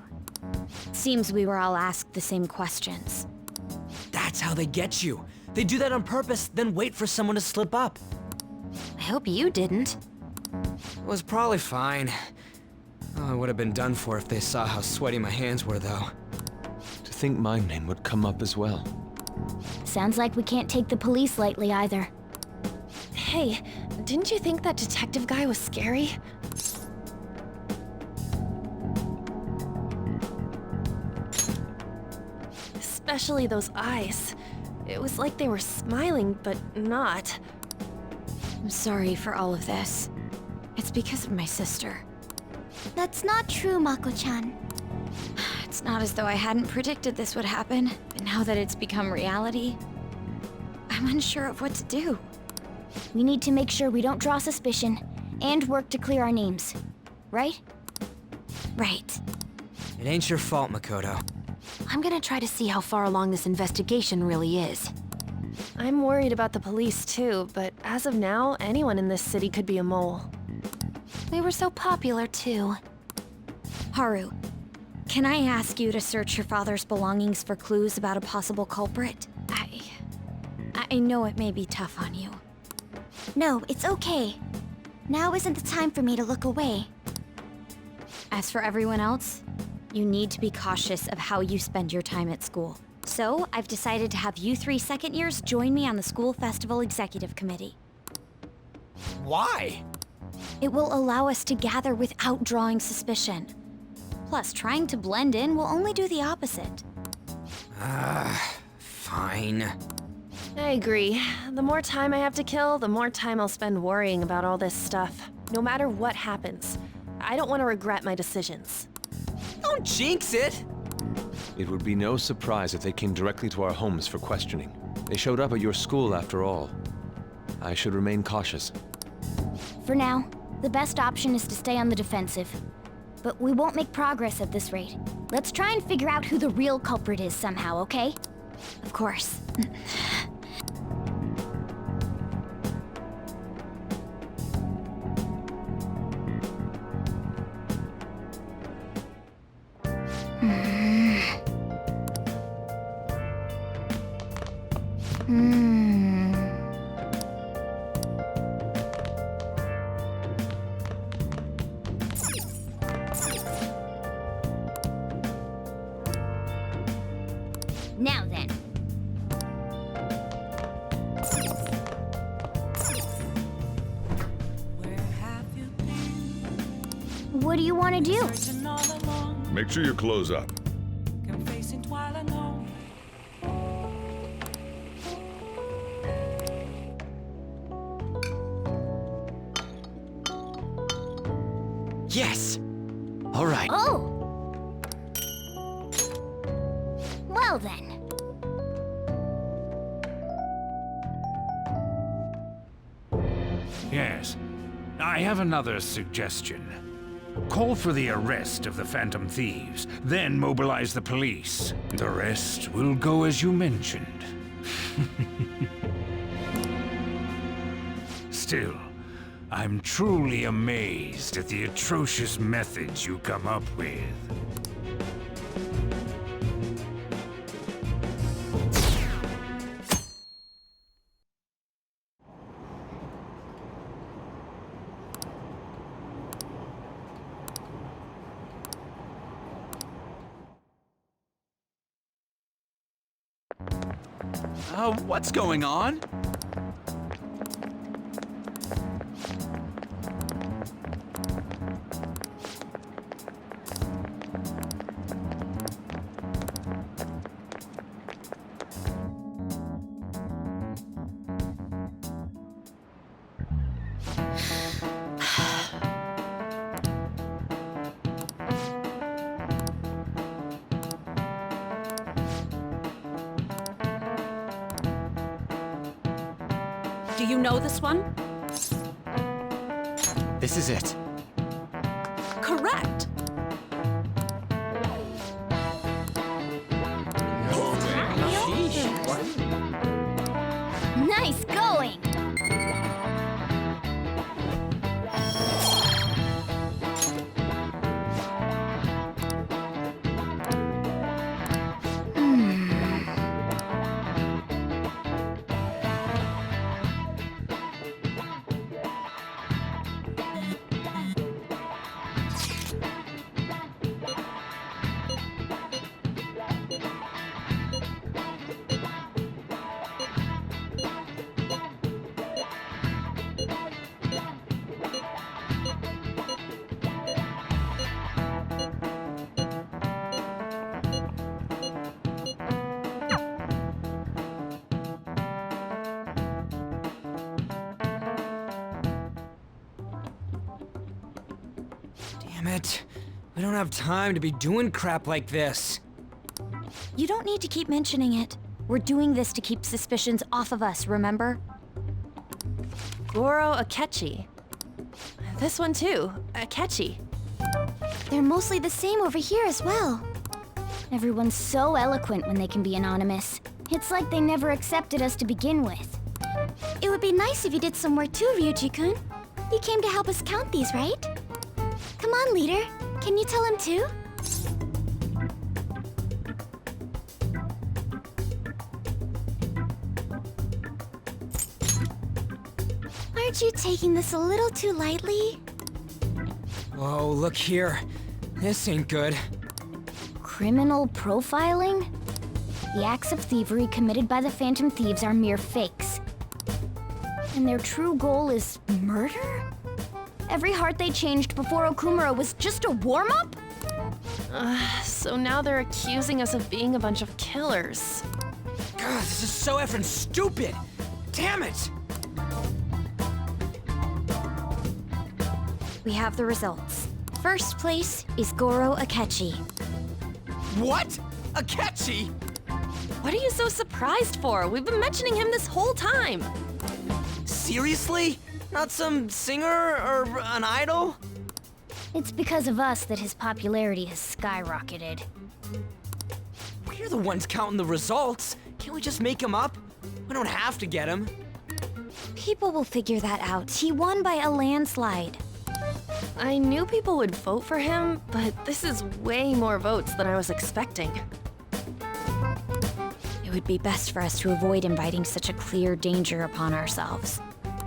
[SPEAKER 11] Seems we were all asked the same questions.
[SPEAKER 3] That's how they get you. They do that on purpose, then wait for someone to slip up.
[SPEAKER 14] I hope you didn't.
[SPEAKER 3] It was probably fine. Oh, I would have been done for if they saw how sweaty my hands were, though.
[SPEAKER 7] To think my name would come up as well.
[SPEAKER 9] Sounds like we can't take the police lightly either.
[SPEAKER 1] Hey, didn't you think that detective guy was scary? Especially those eyes. It was like they were smiling, but not.
[SPEAKER 11] I'm sorry for all of this. It's because of my sister.
[SPEAKER 5] That's not true, Mako-chan.
[SPEAKER 11] It's not as though I hadn't predicted this would happen, but now that it's become reality, I'm unsure of what to do.
[SPEAKER 9] We need to make sure we don't draw suspicion, and work to clear our names. Right?
[SPEAKER 11] Right.
[SPEAKER 3] It ain't your fault, Makoto.
[SPEAKER 14] I'm gonna try to see how far along this investigation really is.
[SPEAKER 1] I'm worried about the police too, but as of now, anyone in this city could be a mole.
[SPEAKER 14] They were so popular too.
[SPEAKER 11] Haru, can I ask you to search your father's belongings for clues about a possible culprit? I know it may be tough on you.
[SPEAKER 5] No, it's okay. Now isn't the time for me to look away.
[SPEAKER 11] As for everyone else, you need to be cautious of how you spend your time at school. So, I've decided to have you 3 second years join me on the school festival executive committee.
[SPEAKER 3] Why?
[SPEAKER 11] It will allow us to gather without drawing suspicion. Plus, trying to blend in will only do the opposite.
[SPEAKER 3] Fine.
[SPEAKER 1] I agree. The more time I have to kill, the more time I'll spend worrying about all this stuff. No matter what happens. I don't want to regret my decisions.
[SPEAKER 3] Don't jinx it!
[SPEAKER 7] It would be no surprise if they came directly to our homes for questioning. They showed up at your school after all. I should remain cautious.
[SPEAKER 9] For now, the best option is to stay on the defensive. But we won't make progress at this rate. Let's try and figure out who the real culprit is somehow, okay?
[SPEAKER 11] Of course.
[SPEAKER 9] Now then. What do you want to do?
[SPEAKER 16] Make sure you close up.
[SPEAKER 3] Yes! All right.
[SPEAKER 9] Oh! Well then.
[SPEAKER 17] Yes. I have another suggestion. Call for the arrest of the Phantom Thieves, then mobilize the police. The rest will go as you mentioned. Still, I'm truly amazed at the atrocious methods you come up with.
[SPEAKER 4] What's going on?
[SPEAKER 20] Do you know this one?
[SPEAKER 4] This is it.
[SPEAKER 20] Correct.
[SPEAKER 9] Nice going!
[SPEAKER 3] Damn it. We don't have time to be doing crap like this.
[SPEAKER 11] You don't need to keep mentioning it. We're doing this to keep suspicions off of us, remember?
[SPEAKER 1] Goro Akechi. This one too, Akechi.
[SPEAKER 9] They're mostly the same over here as well. Everyone's so eloquent when they can be anonymous. It's like they never accepted us to begin with.
[SPEAKER 5] It would be nice if you did some work too, Ryuji-kun. You came to help us count these, right? Come on, leader. Can you tell him too? Aren't you taking this a little too lightly?
[SPEAKER 3] Whoa, look here. This ain't good.
[SPEAKER 9] Criminal profiling? The acts of thievery committed by the Phantom Thieves are mere fakes. And their true goal is murder? Every heart they changed before Okumura was just a warm-up?
[SPEAKER 1] So now they're accusing us of being a bunch of killers.
[SPEAKER 3] God, this is so effing stupid! Damn it!
[SPEAKER 11] We have the results. First place is Goro Akechi.
[SPEAKER 3] What? Akechi?
[SPEAKER 1] What are you so surprised for? We've been mentioning him this whole time.
[SPEAKER 3] Seriously? Not some singer or an idol?
[SPEAKER 9] It's because of us that his popularity has skyrocketed.
[SPEAKER 3] We're the ones counting the results. Can't we just make him up? We don't have to get him.
[SPEAKER 11] People will figure that out. He won by a landslide.
[SPEAKER 1] I knew people would vote for him, but this is way more votes than I was expecting.
[SPEAKER 11] It would be best for us to avoid inviting such a clear danger upon ourselves.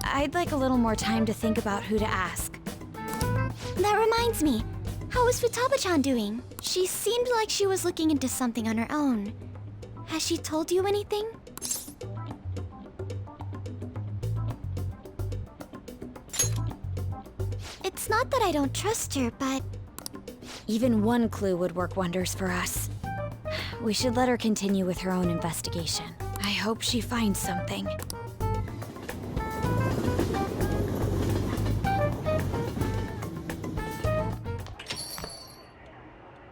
[SPEAKER 11] I'd like a little more time to think about who to ask.
[SPEAKER 5] That reminds me. How is Futaba-chan doing? She seemed like she was looking into something on her own. Has she told you anything? It's not that I don't trust her, but...
[SPEAKER 11] Even one clue would work wonders for us. We should let her continue with her own investigation. I hope she finds something.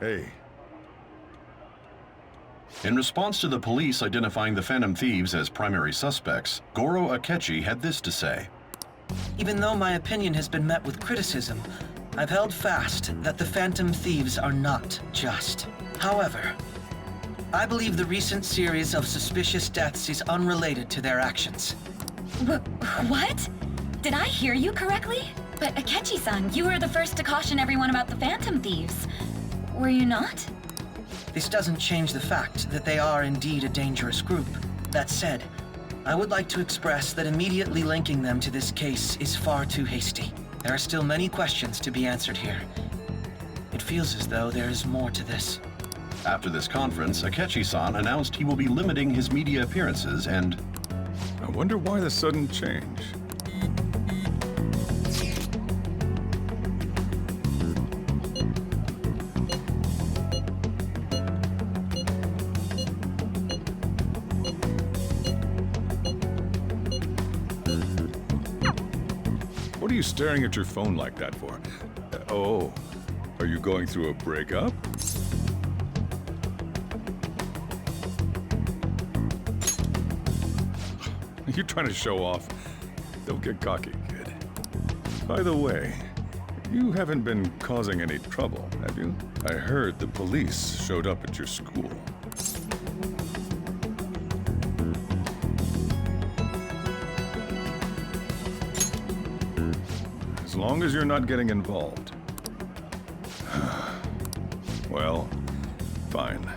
[SPEAKER 16] Hey.
[SPEAKER 6] In response to the police identifying the Phantom Thieves as primary suspects, Goro Akechi had this to say.
[SPEAKER 8] Even though my opinion has been met with criticism, I've held fast that the Phantom Thieves are not just. However, I believe the recent series of suspicious deaths is unrelated to their actions.
[SPEAKER 23] What? Did I hear you correctly? But Akechi-san, you were the first to caution everyone about the Phantom Thieves. Were you not?
[SPEAKER 8] This doesn't change the fact that they are indeed a dangerous group. That said, I would like to express that immediately linking them to this case is far too hasty. There are still many questions to be answered here. It feels as though there is more to this.
[SPEAKER 6] After this conference, Akechi-san announced he will be limiting his media appearances and...
[SPEAKER 16] I wonder why the sudden change. What are you staring at your phone like that for? Oh, are you going through a breakup? You're trying to show off. Don't get cocky, kid. By the way, you haven't been causing any trouble, have you? I heard the police showed up at your school. As long as you're not getting involved. Well, fine.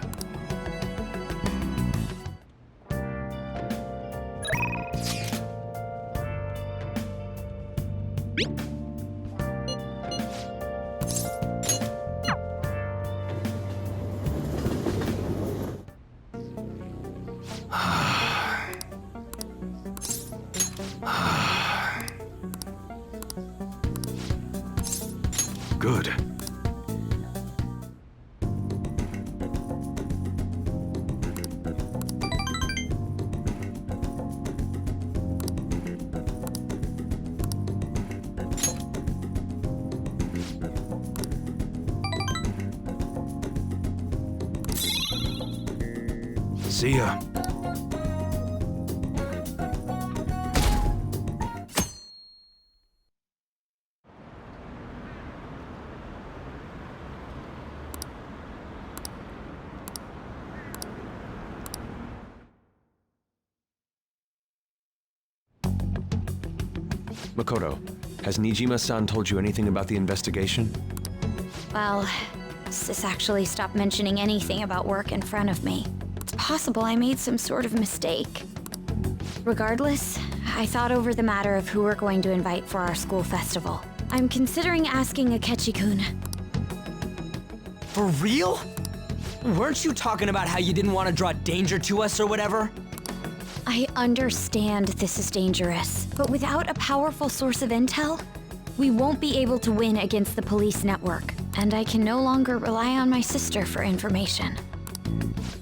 [SPEAKER 22] Good. See ya.
[SPEAKER 7] Makoto, has Nijima-san told you anything about the investigation?
[SPEAKER 11] Well, Sis actually stopped mentioning anything about work in front of me. It's possible I made some sort of mistake. Regardless, I thought over the matter of who we're going to invite for our school festival. I'm considering asking Akechi-kun.
[SPEAKER 3] For real? Weren't you talking about how you didn't want to draw danger to us or whatever?
[SPEAKER 11] I understand this is dangerous, but without a powerful source of intel, we won't be able to win against the police network, and I can no longer rely on my sister for information.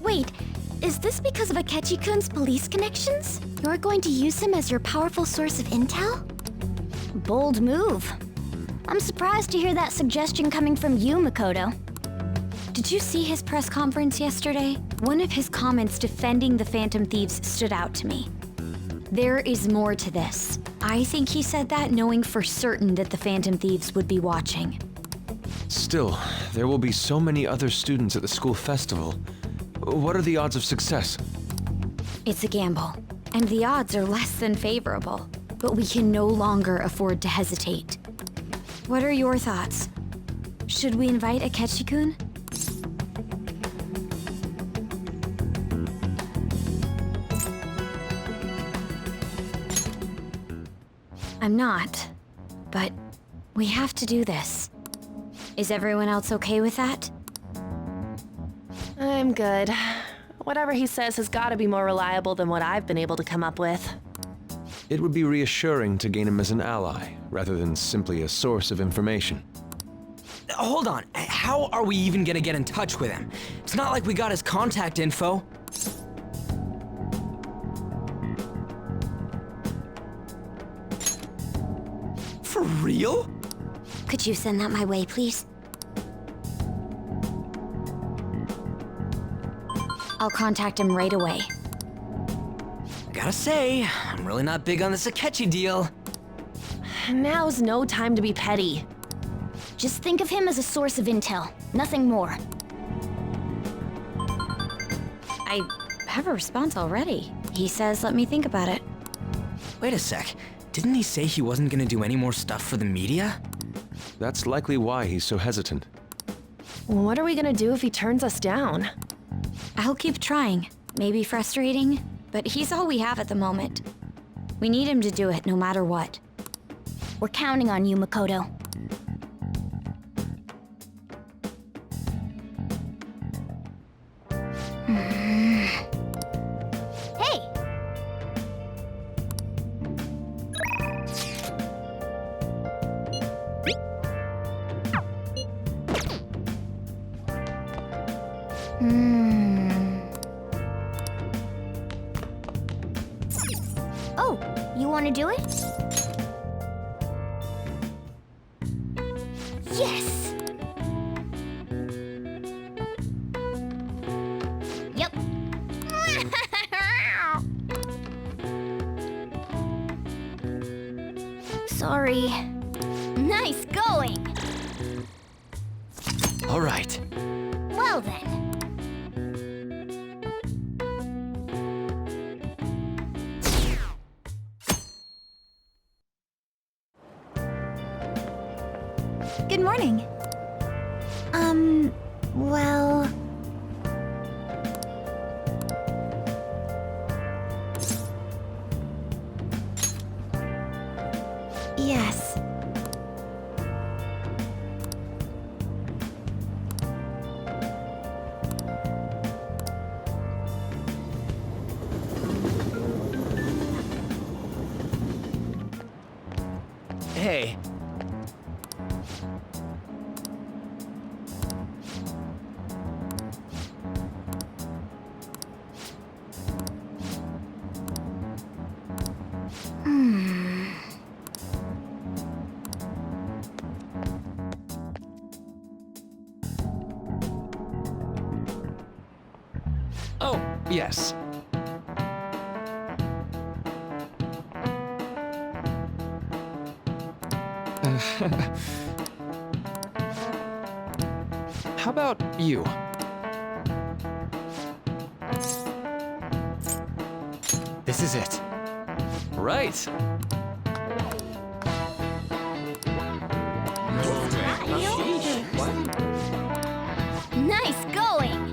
[SPEAKER 5] Wait, is this because of Akechi-kun's police connections? You're going to use him as your powerful source of intel?
[SPEAKER 9] Bold move. I'm surprised to hear that suggestion coming from you, Makoto.
[SPEAKER 11] Did you see his press conference yesterday? One of his comments defending the Phantom Thieves stood out to me. There is more to this. I think he said that knowing for certain that the Phantom Thieves would be watching.
[SPEAKER 7] Still, there will be so many other students at the school festival. What are the odds of success?
[SPEAKER 11] It's a gamble, and the odds are less than favorable. But we can no longer afford to hesitate. What are your thoughts? Should we invite Akechi-kun? I'm not, but we have to do this. Is everyone else okay with that?
[SPEAKER 1] I'm good. Whatever he says has got to be more reliable than what I've been able to come up with.
[SPEAKER 7] It would be reassuring to gain him as an ally, rather than simply a source of information.
[SPEAKER 3] Hold on, how are we even gonna get in touch with him? It's not like we got his contact info. For real?
[SPEAKER 9] Could you send that my way, please?
[SPEAKER 11] I'll contact him right away.
[SPEAKER 3] I gotta say, I'm really not big on this Akechi deal.
[SPEAKER 1] Now's no time to be petty.
[SPEAKER 9] Just think of him as a source of intel, nothing more.
[SPEAKER 11] I have a response already. He says let me think about it.
[SPEAKER 3] Wait a sec, didn't he say he wasn't gonna do any more stuff for the media?
[SPEAKER 7] That's likely why he's so hesitant.
[SPEAKER 1] What are we gonna do if he turns us down?
[SPEAKER 11] I'll keep trying. Maybe frustrating, but he's all we have at the moment. We need him to do it no matter what.
[SPEAKER 9] We're counting on you, Makoto. Hey! Oh, you want to do it? Yes! Yep. Sorry. Nice going!
[SPEAKER 3] All right.
[SPEAKER 9] Well then.
[SPEAKER 5] Good morning. Well... Yes.
[SPEAKER 3] Hey.
[SPEAKER 7] Yes. How about you?
[SPEAKER 4] This is it.
[SPEAKER 7] Right.
[SPEAKER 9] Nice going!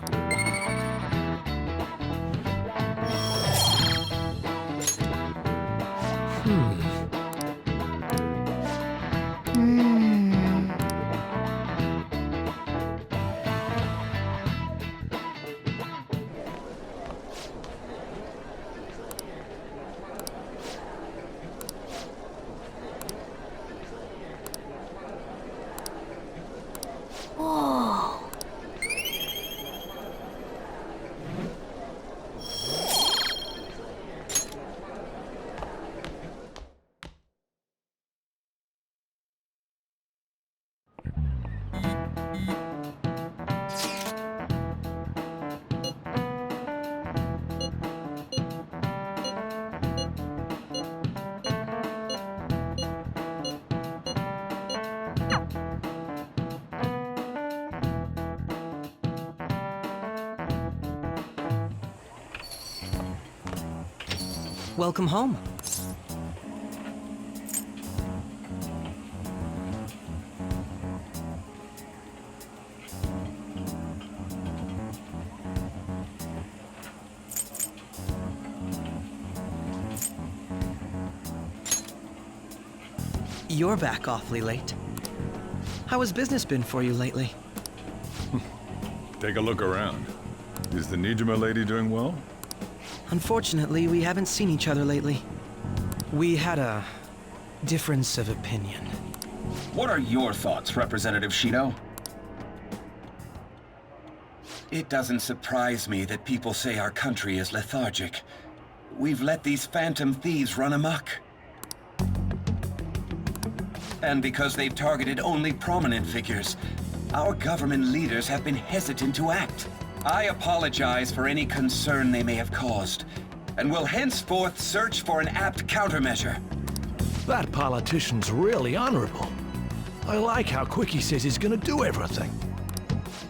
[SPEAKER 5] Whoa.
[SPEAKER 8] Welcome home. You're back awfully late. How has business been for you lately?
[SPEAKER 16] Take a look around. Is the Nijima lady doing well?
[SPEAKER 8] Unfortunately, we haven't seen each other lately. We had a difference of opinion.
[SPEAKER 2] What are your thoughts, Representative Shido? It doesn't surprise me that people say our country is lethargic. We've let these phantom thieves run amok. And because they've targeted only prominent figures, our government leaders have been hesitant to act. I apologize for any concern they may have caused, and will henceforth search for an apt countermeasure.
[SPEAKER 10] That politician's really honorable. I like how quick he says he's gonna do everything.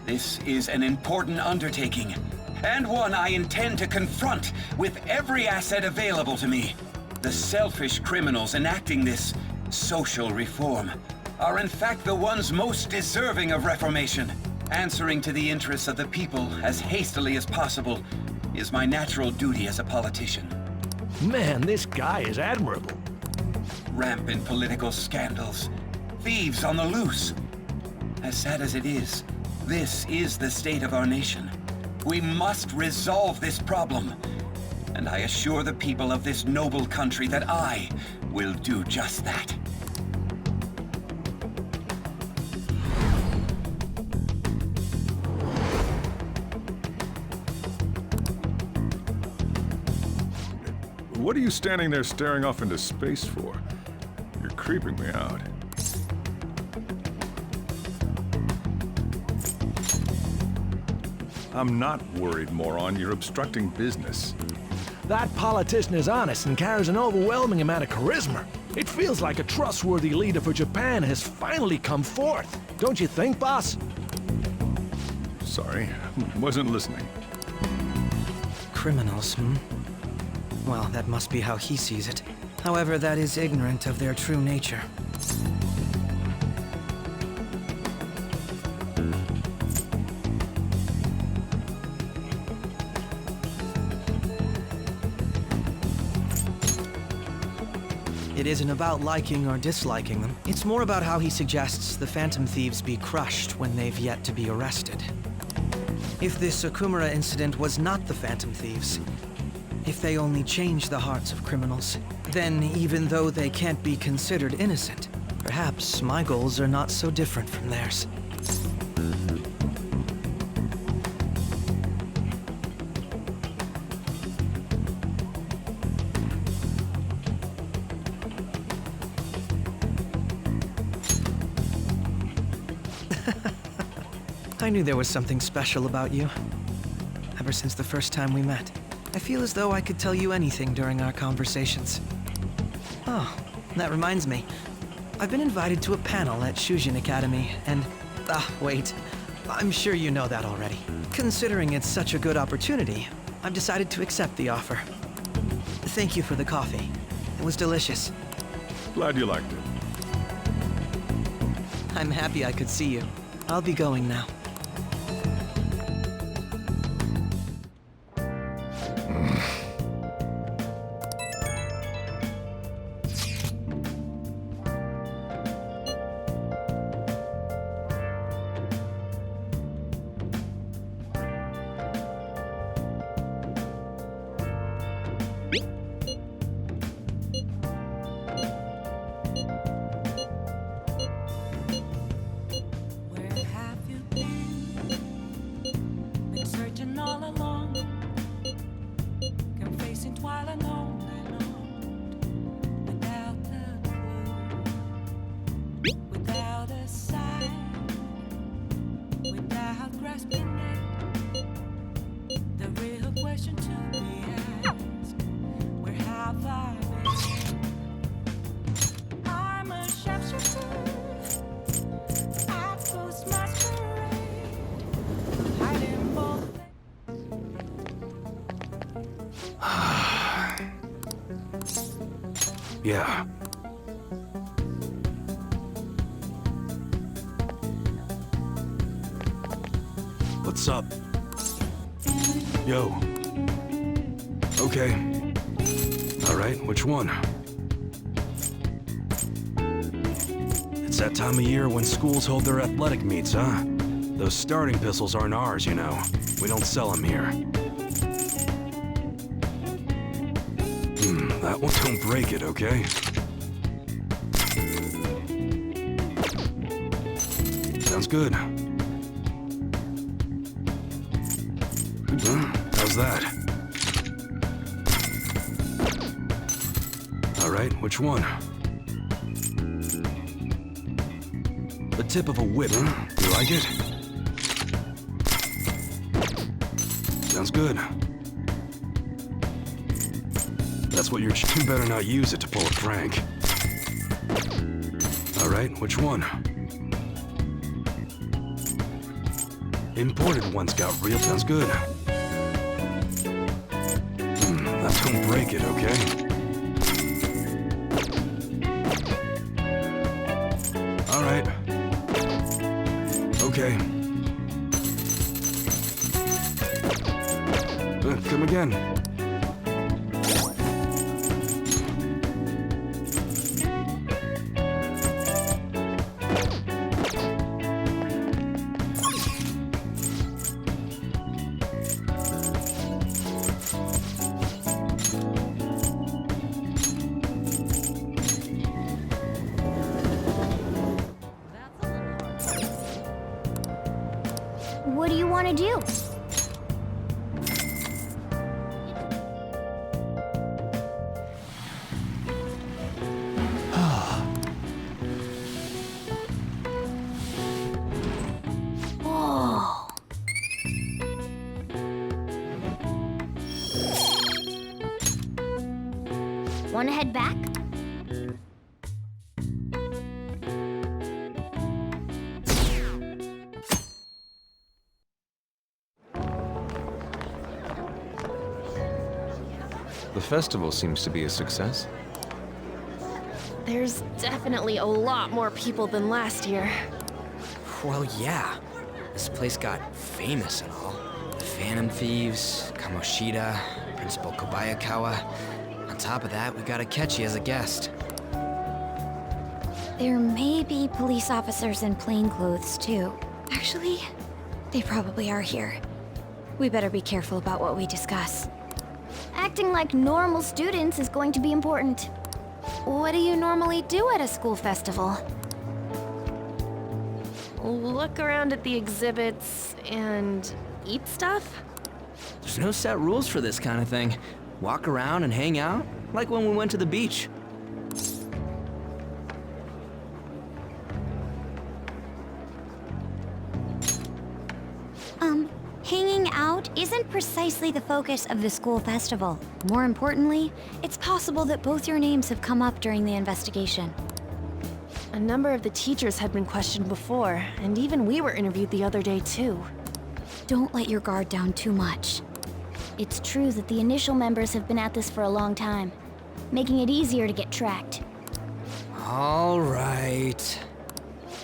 [SPEAKER 2] This is an important undertaking, and one I intend to confront with every asset available to me. The selfish criminals enacting this social reform are in fact the ones most deserving of reformation. Answering to the interests of the people as hastily as possible is my natural duty as a politician.
[SPEAKER 10] Man, this guy is admirable.
[SPEAKER 2] Rampant political scandals, thieves on the loose. As sad as it is, this is the state of our nation. We must resolve this problem, and I assure the people of this noble country that I will do just that.
[SPEAKER 16] What are you standing there staring off into space for? You're creeping me out. I'm not worried, moron. You're obstructing business.
[SPEAKER 10] That politician is honest and carries an overwhelming amount of charisma. It feels like a trustworthy leader for Japan has finally come forth. Don't you think, boss?
[SPEAKER 16] Sorry, wasn't listening.
[SPEAKER 8] Criminals, hmm? Well, that must be how he sees it. However, that is ignorant of their true nature. It isn't about liking or disliking them. It's more about how he suggests the Phantom Thieves be crushed when they've yet to be arrested. If this Okumura incident was not the Phantom Thieves, if they only change the hearts of criminals, then even though they can't be considered innocent, perhaps my goals are not so different from theirs. I knew there was something special about you, ever since the first time we met. I feel as though I could tell you anything during our conversations. Oh, that reminds me. I've been invited to a panel at Shujin Academy, and... wait. I'm sure you know that already. Considering it's such a good opportunity, I've decided to accept the offer. Thank you for the coffee. It was delicious.
[SPEAKER 16] Glad you liked it.
[SPEAKER 8] I'm happy I could see you. I'll be going now.
[SPEAKER 22] Yeah. What's up? Yo. Okay. All right, which one? It's that time of year when schools hold their athletic meets, huh? Those starting pistols aren't ours, you know. We don't sell them here. That one, don't break it, okay? Sounds good. How's that? All right, which one? The tip of a whip, huh? You like it? Sounds good. That's what you're... You better not use it to pull a prank. All right, which one? Imported ones got real... Sounds good. That don't break it, okay? All right. Okay. Come again.
[SPEAKER 9] What do you want to do? Oh. Want to head back?
[SPEAKER 7] The festival seems to be a success.
[SPEAKER 1] There's definitely a lot more people than last year.
[SPEAKER 3] Well, yeah. This place got famous and all. The Phantom Thieves, Kamoshida, Principal Kobayakawa. On top of that, we got Akechi as a guest.
[SPEAKER 9] There may be police officers in plainclothes, too. Actually, they probably are here. We better be careful about what we discuss. Acting like normal students is going to be important.
[SPEAKER 14] What do you normally do at a school festival?
[SPEAKER 1] Look around at the exhibits and eat stuff?
[SPEAKER 3] There's no set rules for this kind of thing. Walk around and hang out, like when we went to the beach.
[SPEAKER 9] Hanging out isn't precisely the focus of the school festival. More importantly, it's possible that both your names have come up during the investigation.
[SPEAKER 1] A number of the teachers had been questioned before, and even we were interviewed the other day too.
[SPEAKER 9] Don't let your guard down too much. It's true that the initial members have been at this for a long time, making it easier to get tracked.
[SPEAKER 3] All right.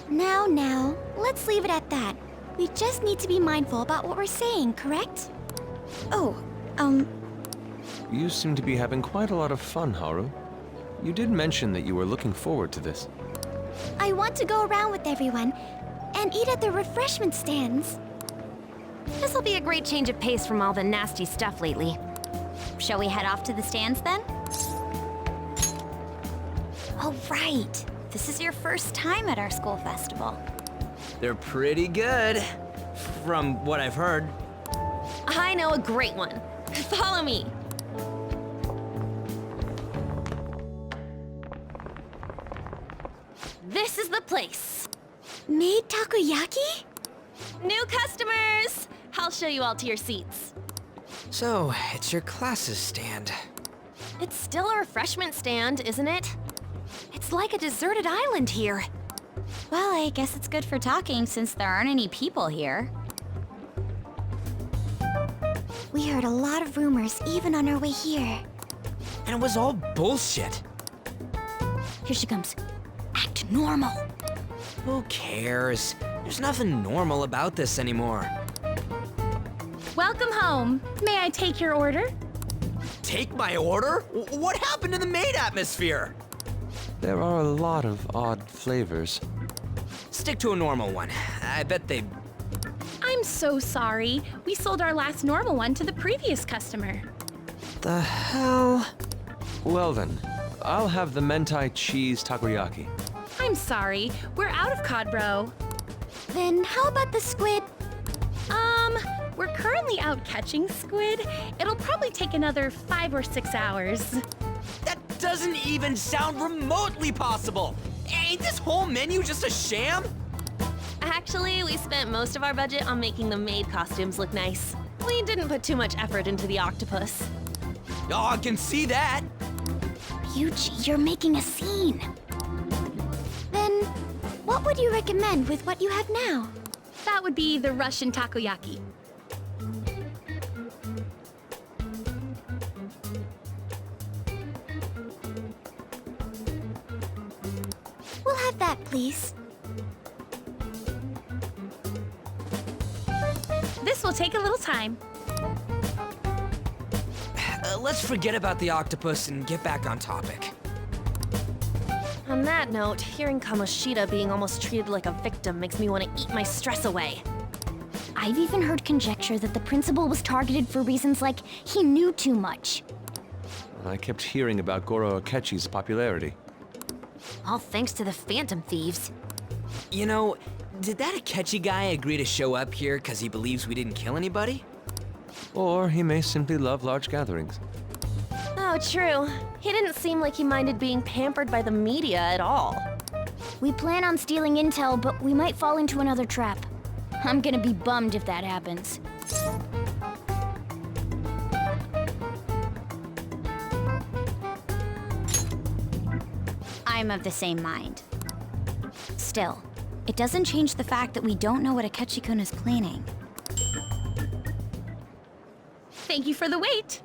[SPEAKER 5] Now, let's leave it at that. We just need to be mindful about what we're saying, correct?
[SPEAKER 9] Oh,
[SPEAKER 7] You seem to be having quite a lot of fun, Haru. You did mention that you were looking forward to this.
[SPEAKER 5] I want to go around with everyone and eat at the refreshment stands.
[SPEAKER 14] This'll be a great change of pace from all the nasty stuff lately.
[SPEAKER 9] shall we head off to the stands then? Oh, right. This is your first time at our school festival.
[SPEAKER 3] They're pretty good, from what I've heard.
[SPEAKER 14] I know a great one. Follow me. This is the place.
[SPEAKER 5] Made takoyaki?
[SPEAKER 14] New customers! I'll show you all to your seats.
[SPEAKER 3] So, it's your class's stand.
[SPEAKER 14] It's still a refreshment stand, isn't it? It's like a deserted island here.
[SPEAKER 9] Well, I guess it's good for talking since there aren't any people here.
[SPEAKER 5] We heard a lot of rumors even on our way here.
[SPEAKER 3] And it was all bullshit.
[SPEAKER 9] Here she comes. Act normal.
[SPEAKER 3] Who cares? There's nothing normal about this anymore.
[SPEAKER 11] Welcome home. May I take your order?
[SPEAKER 3] Take my order? What happened to the maid atmosphere?
[SPEAKER 7] There are a lot of odd flavors.
[SPEAKER 3] Stick to a normal one. I bet they...
[SPEAKER 11] I'm so sorry. We sold our last normal one to the previous customer.
[SPEAKER 3] The hell?
[SPEAKER 7] Well then, I'll have the mentai cheese takoyaki.
[SPEAKER 11] I'm sorry. We're out of cod bro.
[SPEAKER 5] Then how about the squid?
[SPEAKER 11] We're currently out catching squid. It'll probably take another 5 or 6 hours.
[SPEAKER 3] That doesn't even sound remotely possible! Ain't this whole menu just a sham?
[SPEAKER 14] Actually, we spent most of our budget on making the maid costumes look nice. We didn't put too much effort into the octopus.
[SPEAKER 3] Oh, I can see that!
[SPEAKER 5] Yuji, you're making a scene. Then, what would you recommend with what you have now?
[SPEAKER 11] That would be the Russian takoyaki.
[SPEAKER 5] We'll have that, please.
[SPEAKER 11] This will take a little time.
[SPEAKER 3] Let's forget about the octopus and get back on topic.
[SPEAKER 14] On that note, hearing Kamoshida being almost treated like a victim makes me want to eat my stress away.
[SPEAKER 9] I've even heard conjecture that the principal was targeted for reasons like he knew too much.
[SPEAKER 7] I kept hearing about Goro Akechi's popularity.
[SPEAKER 14] All thanks to the Phantom Thieves.
[SPEAKER 3] You know, did that Akechi guy agree to show up here because he believes we didn't kill anybody?
[SPEAKER 7] Or he may simply love large gatherings.
[SPEAKER 14] Oh, true. He didn't seem like he minded being pampered by the media at all.
[SPEAKER 9] We plan on stealing intel, but we might fall into another trap. I'm gonna be bummed if that happens. I'm of the same mind. Still, it doesn't change the fact that we don't know what Akechi-kun is planning.
[SPEAKER 11] Thank you for the wait.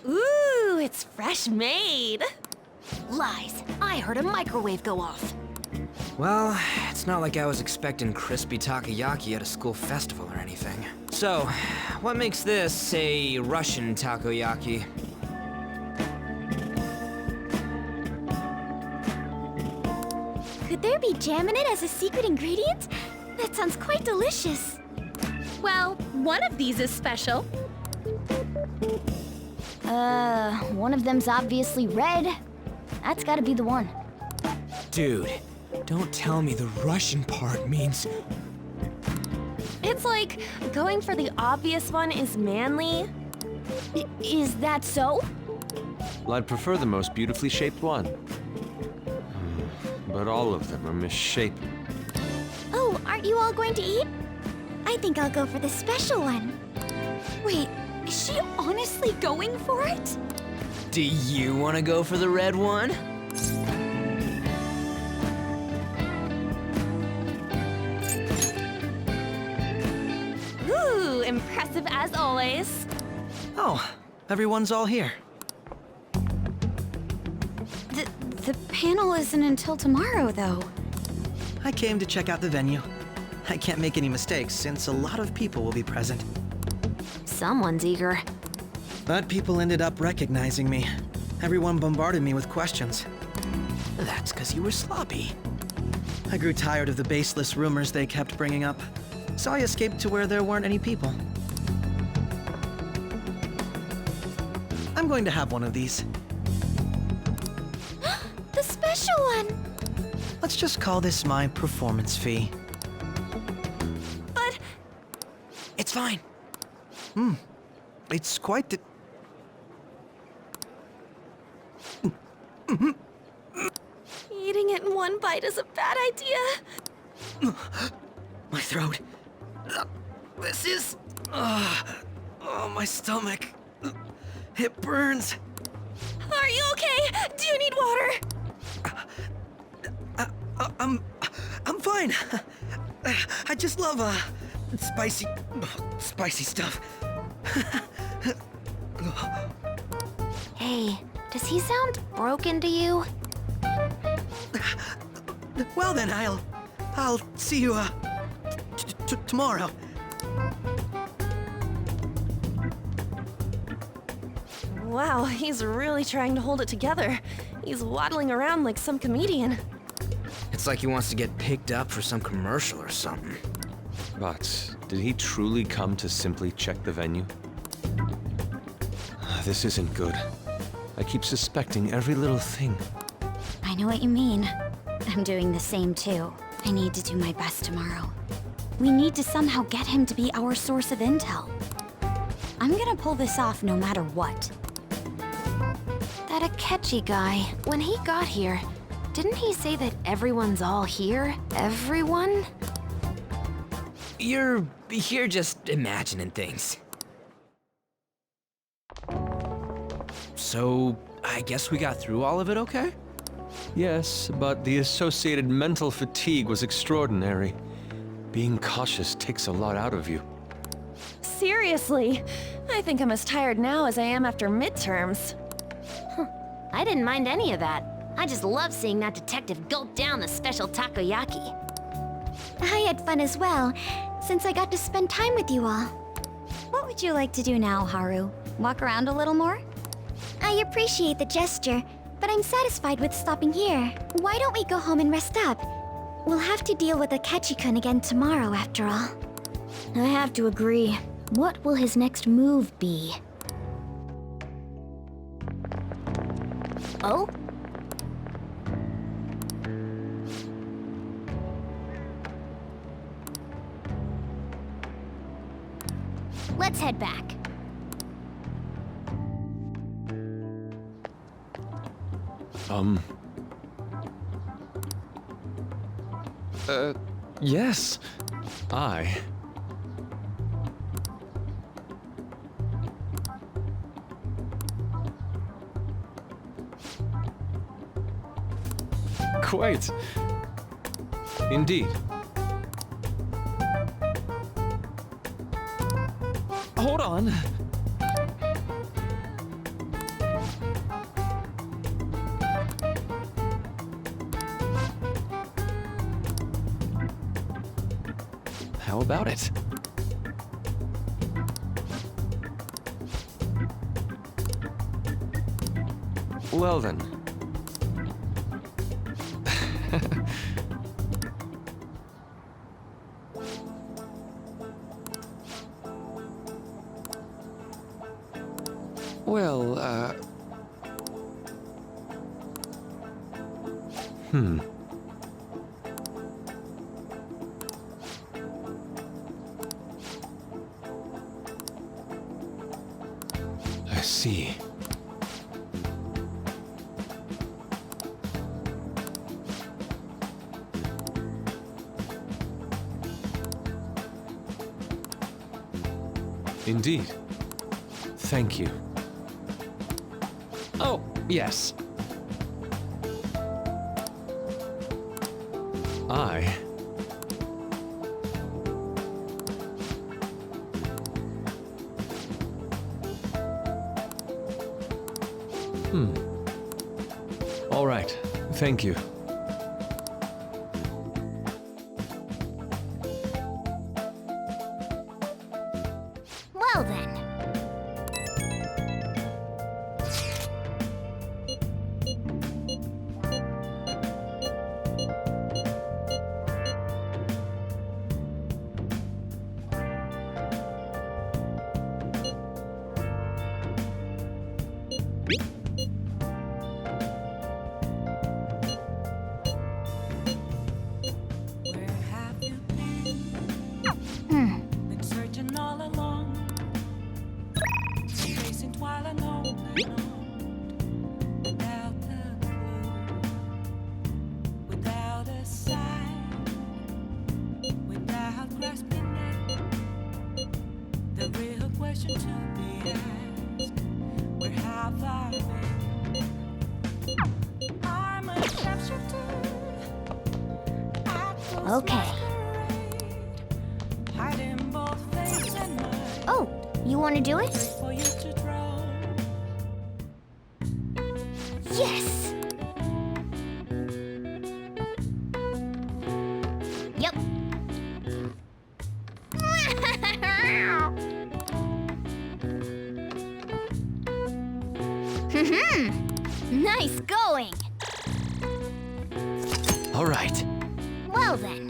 [SPEAKER 14] Ooh, it's fresh made. Lies. I heard a microwave go off.
[SPEAKER 3] Well, it's not like I was expecting crispy takoyaki at a school festival or anything. So, what makes this a Russian takoyaki?
[SPEAKER 5] Could there be jam in it as a secret ingredient? That sounds quite delicious.
[SPEAKER 11] Well, one of these is special.
[SPEAKER 9] One of them's obviously red. That's gotta be the one.
[SPEAKER 3] Dude, don't tell me the Russian part means...
[SPEAKER 14] It's like going for the obvious one is manly.
[SPEAKER 9] Is that so?
[SPEAKER 7] Well, I'd prefer the most beautifully shaped one. But all of them are misshapen.
[SPEAKER 5] Oh, aren't you all going to eat? I think I'll go for the special one.
[SPEAKER 11] Wait, is she honestly going for it?
[SPEAKER 3] Do you want to go for the red one?
[SPEAKER 1] Ooh, impressive as always.
[SPEAKER 8] Oh, everyone's all here.
[SPEAKER 11] The panel isn't until tomorrow, though.
[SPEAKER 8] I came to check out the venue. I can't make any mistakes since a lot of people will be present.
[SPEAKER 14] Someone's eager.
[SPEAKER 8] But people ended up recognizing me. Everyone bombarded me with questions. That's because you were sloppy. I grew tired of the baseless rumors they kept bringing up, so I escaped to where there weren't any people. I'm going to have one of these.
[SPEAKER 5] The special one!
[SPEAKER 8] Let's just call this my performance fee.
[SPEAKER 1] But...
[SPEAKER 8] It's fine. It's quite the...
[SPEAKER 1] Eating it in one bite is a bad idea.
[SPEAKER 8] My throat. This is... oh, my stomach. It burns.
[SPEAKER 1] Are you okay? Do you need water?
[SPEAKER 8] I'm fine. I just love, spicy stuff.
[SPEAKER 14] Hey, does he sound broken to you?
[SPEAKER 8] Well then, I'll see you, tomorrow.
[SPEAKER 1] Wow, he's really trying to hold it together. He's waddling around like some comedian.
[SPEAKER 3] It's like he wants to get picked up for some commercial or something.
[SPEAKER 7] But did he truly come to simply check the venue? This isn't good. I keep suspecting every little thing.
[SPEAKER 11] I know what you mean. I'm doing the same too. I need to do my best tomorrow. We need to somehow get him to be our source of intel. I'm gonna pull this off no matter what.
[SPEAKER 14] That Akechi guy, when he got here, didn't he say that everyone's all here? Everyone?
[SPEAKER 3] You're just imagining things. So, I guess we got through all of it okay?
[SPEAKER 7] Yes, but the associated mental fatigue was extraordinary. Being cautious takes a lot out of you.
[SPEAKER 1] Seriously, I think I'm as tired now as I am after midterms.
[SPEAKER 14] I didn't mind any of that. I just love seeing that detective gulp down the special takoyaki.
[SPEAKER 5] I had fun as well, since I got to spend time with you all.
[SPEAKER 11] What would you like to do now, Haru? Walk around a little more?
[SPEAKER 5] I appreciate the gesture, but I'm satisfied with stopping here. Why don't we go home and rest up? We'll have to deal with Akechi-kun again tomorrow, after all.
[SPEAKER 11] I have to agree. What will his next move be?
[SPEAKER 14] Oh?
[SPEAKER 9] Let's head back.
[SPEAKER 7] Yes. Quite. Indeed. Hold on. How about it? Well then. Well, I see. Indeed. Thank you. Oh, yes. All right. Thank you.
[SPEAKER 9] Well then.
[SPEAKER 13] Been searching all along, chasing while I know without a clue, without a sign, without grasping it. The real question to be asked: where have I been? I'm a sharpshooter.
[SPEAKER 9] Okay. Oh, you want to do it? Yes! Yep. Nice going!
[SPEAKER 7] All right.
[SPEAKER 9] Well then.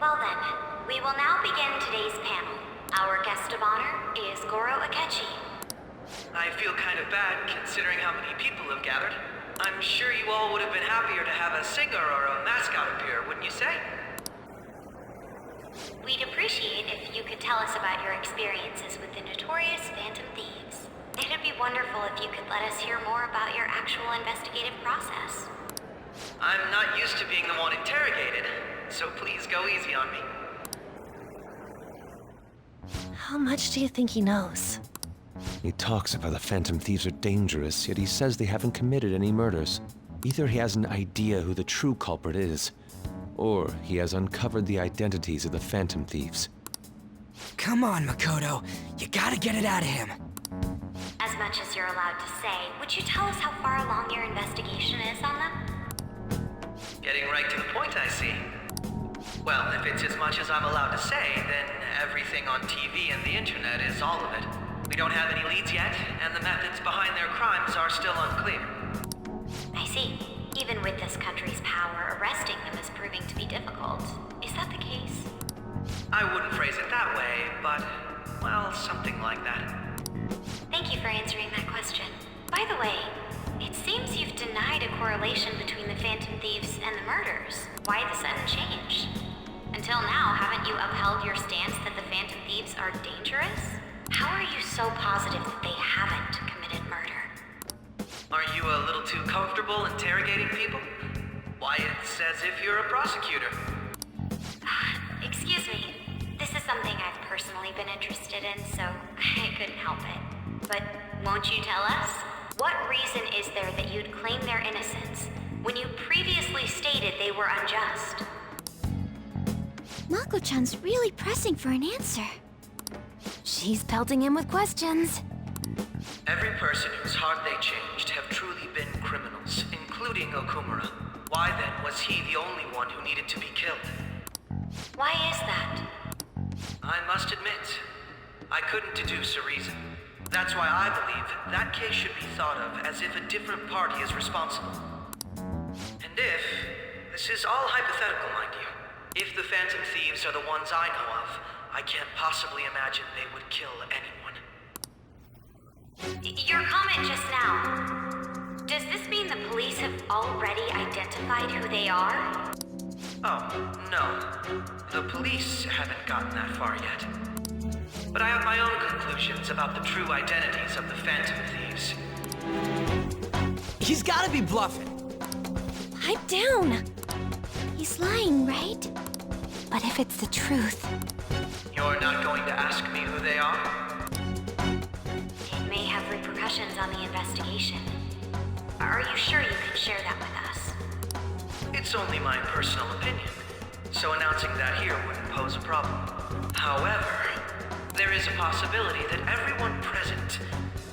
[SPEAKER 18] Well then, we will now begin today's panel. Our guest of honor is Goro Akechi.
[SPEAKER 8] I feel kind of bad considering how many people have gathered. I'm sure you all would have been happier to have a singer or a mascot appear, wouldn't you say?
[SPEAKER 18] We'd appreciate if you could tell us about your experiences with the notorious Phantom Thieves. It'd be wonderful if you could let us hear more about your actual investigative process.
[SPEAKER 8] I'm not used to being the one interrogated, so please go easy on me.
[SPEAKER 1] How much do you think he knows?
[SPEAKER 7] He talks of how the Phantom Thieves are dangerous, yet he says they haven't committed any murders. Either he has an idea who the true culprit is, or he has uncovered the identities of the Phantom Thieves.
[SPEAKER 3] Come on, Makoto. You gotta get it out of him.
[SPEAKER 18] As much as you're allowed to say, would you tell us how far along your investigation is on them?
[SPEAKER 8] Getting right to the point, I see. Well, if it's as much as I'm allowed to say, then everything on TV and the internet is all of it. We don't have any leads yet, and the methods behind their crimes are still unclear.
[SPEAKER 18] I see. Even with this country's power, arresting them is proving to be difficult. Is that the case?
[SPEAKER 8] I wouldn't phrase it that way, but, well, something like that.
[SPEAKER 18] Thank you for answering that question. By the way, it seems you've denied a correlation between the Phantom Thieves and the murders. Why the sudden change? Until now, haven't you upheld your stance that the Phantom Thieves are dangerous? How are you so positive that they haven't committed murder?
[SPEAKER 8] Are you a little too comfortable interrogating people? Why, it's as if you're a prosecutor.
[SPEAKER 18] Excuse me. This is something I've personally been interested in, so I couldn't help it. But won't you tell us? What reason is there that you'd claim their innocence when you previously stated they were unjust?
[SPEAKER 5] Mako-chan's really pressing for an answer.
[SPEAKER 14] She's pelting him with questions.
[SPEAKER 8] Every person whose heart they changed have truly been criminals, including Okumura. Why then was he the only one who needed to be killed?
[SPEAKER 18] Why is that?
[SPEAKER 8] I must admit, I couldn't deduce a reason. That's why I believe that case should be thought of as if a different party is responsible. And if, this is all hypothetical, mind you, if the Phantom Thieves are the ones I know of, I can't possibly imagine they would kill anyone.
[SPEAKER 18] Your comment just now, does this mean the police have already identified who they are?
[SPEAKER 8] Oh, no. The police haven't gotten that far yet. But I have my own conclusions about the true identities of the Phantom Thieves.
[SPEAKER 3] He's gotta be bluffing.
[SPEAKER 5] Pipe down! He's lying, right?
[SPEAKER 14] But if it's the truth...
[SPEAKER 8] You're not going to ask me who they are?
[SPEAKER 18] It may have repercussions on the investigation. Are you sure you can share that with us?
[SPEAKER 8] It's only my personal opinion, so announcing that here wouldn't pose a problem. However, there is a possibility that everyone present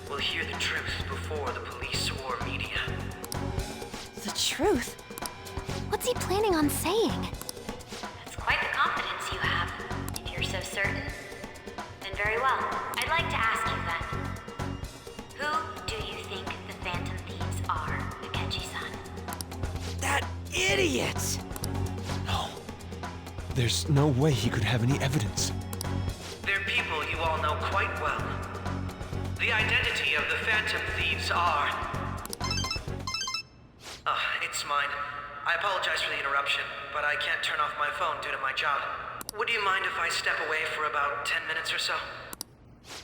[SPEAKER 8] will hear the truth before the police or media.
[SPEAKER 1] The truth?
[SPEAKER 14] What's he planning on saying?
[SPEAKER 18] That's quite the confidence you have. If you're so certain, then very well. I'd like to ask you then. Who do you think the Phantom Thieves are, Akechi-san?
[SPEAKER 3] That idiot!
[SPEAKER 7] No. There's no way he could have any evidence.
[SPEAKER 8] They're people you all know quite well. The identity of the Phantom Thieves are... it's mine. I apologize for the interruption, but I can't turn off my phone due to my job. Would you mind if I step away for about 10 minutes or so?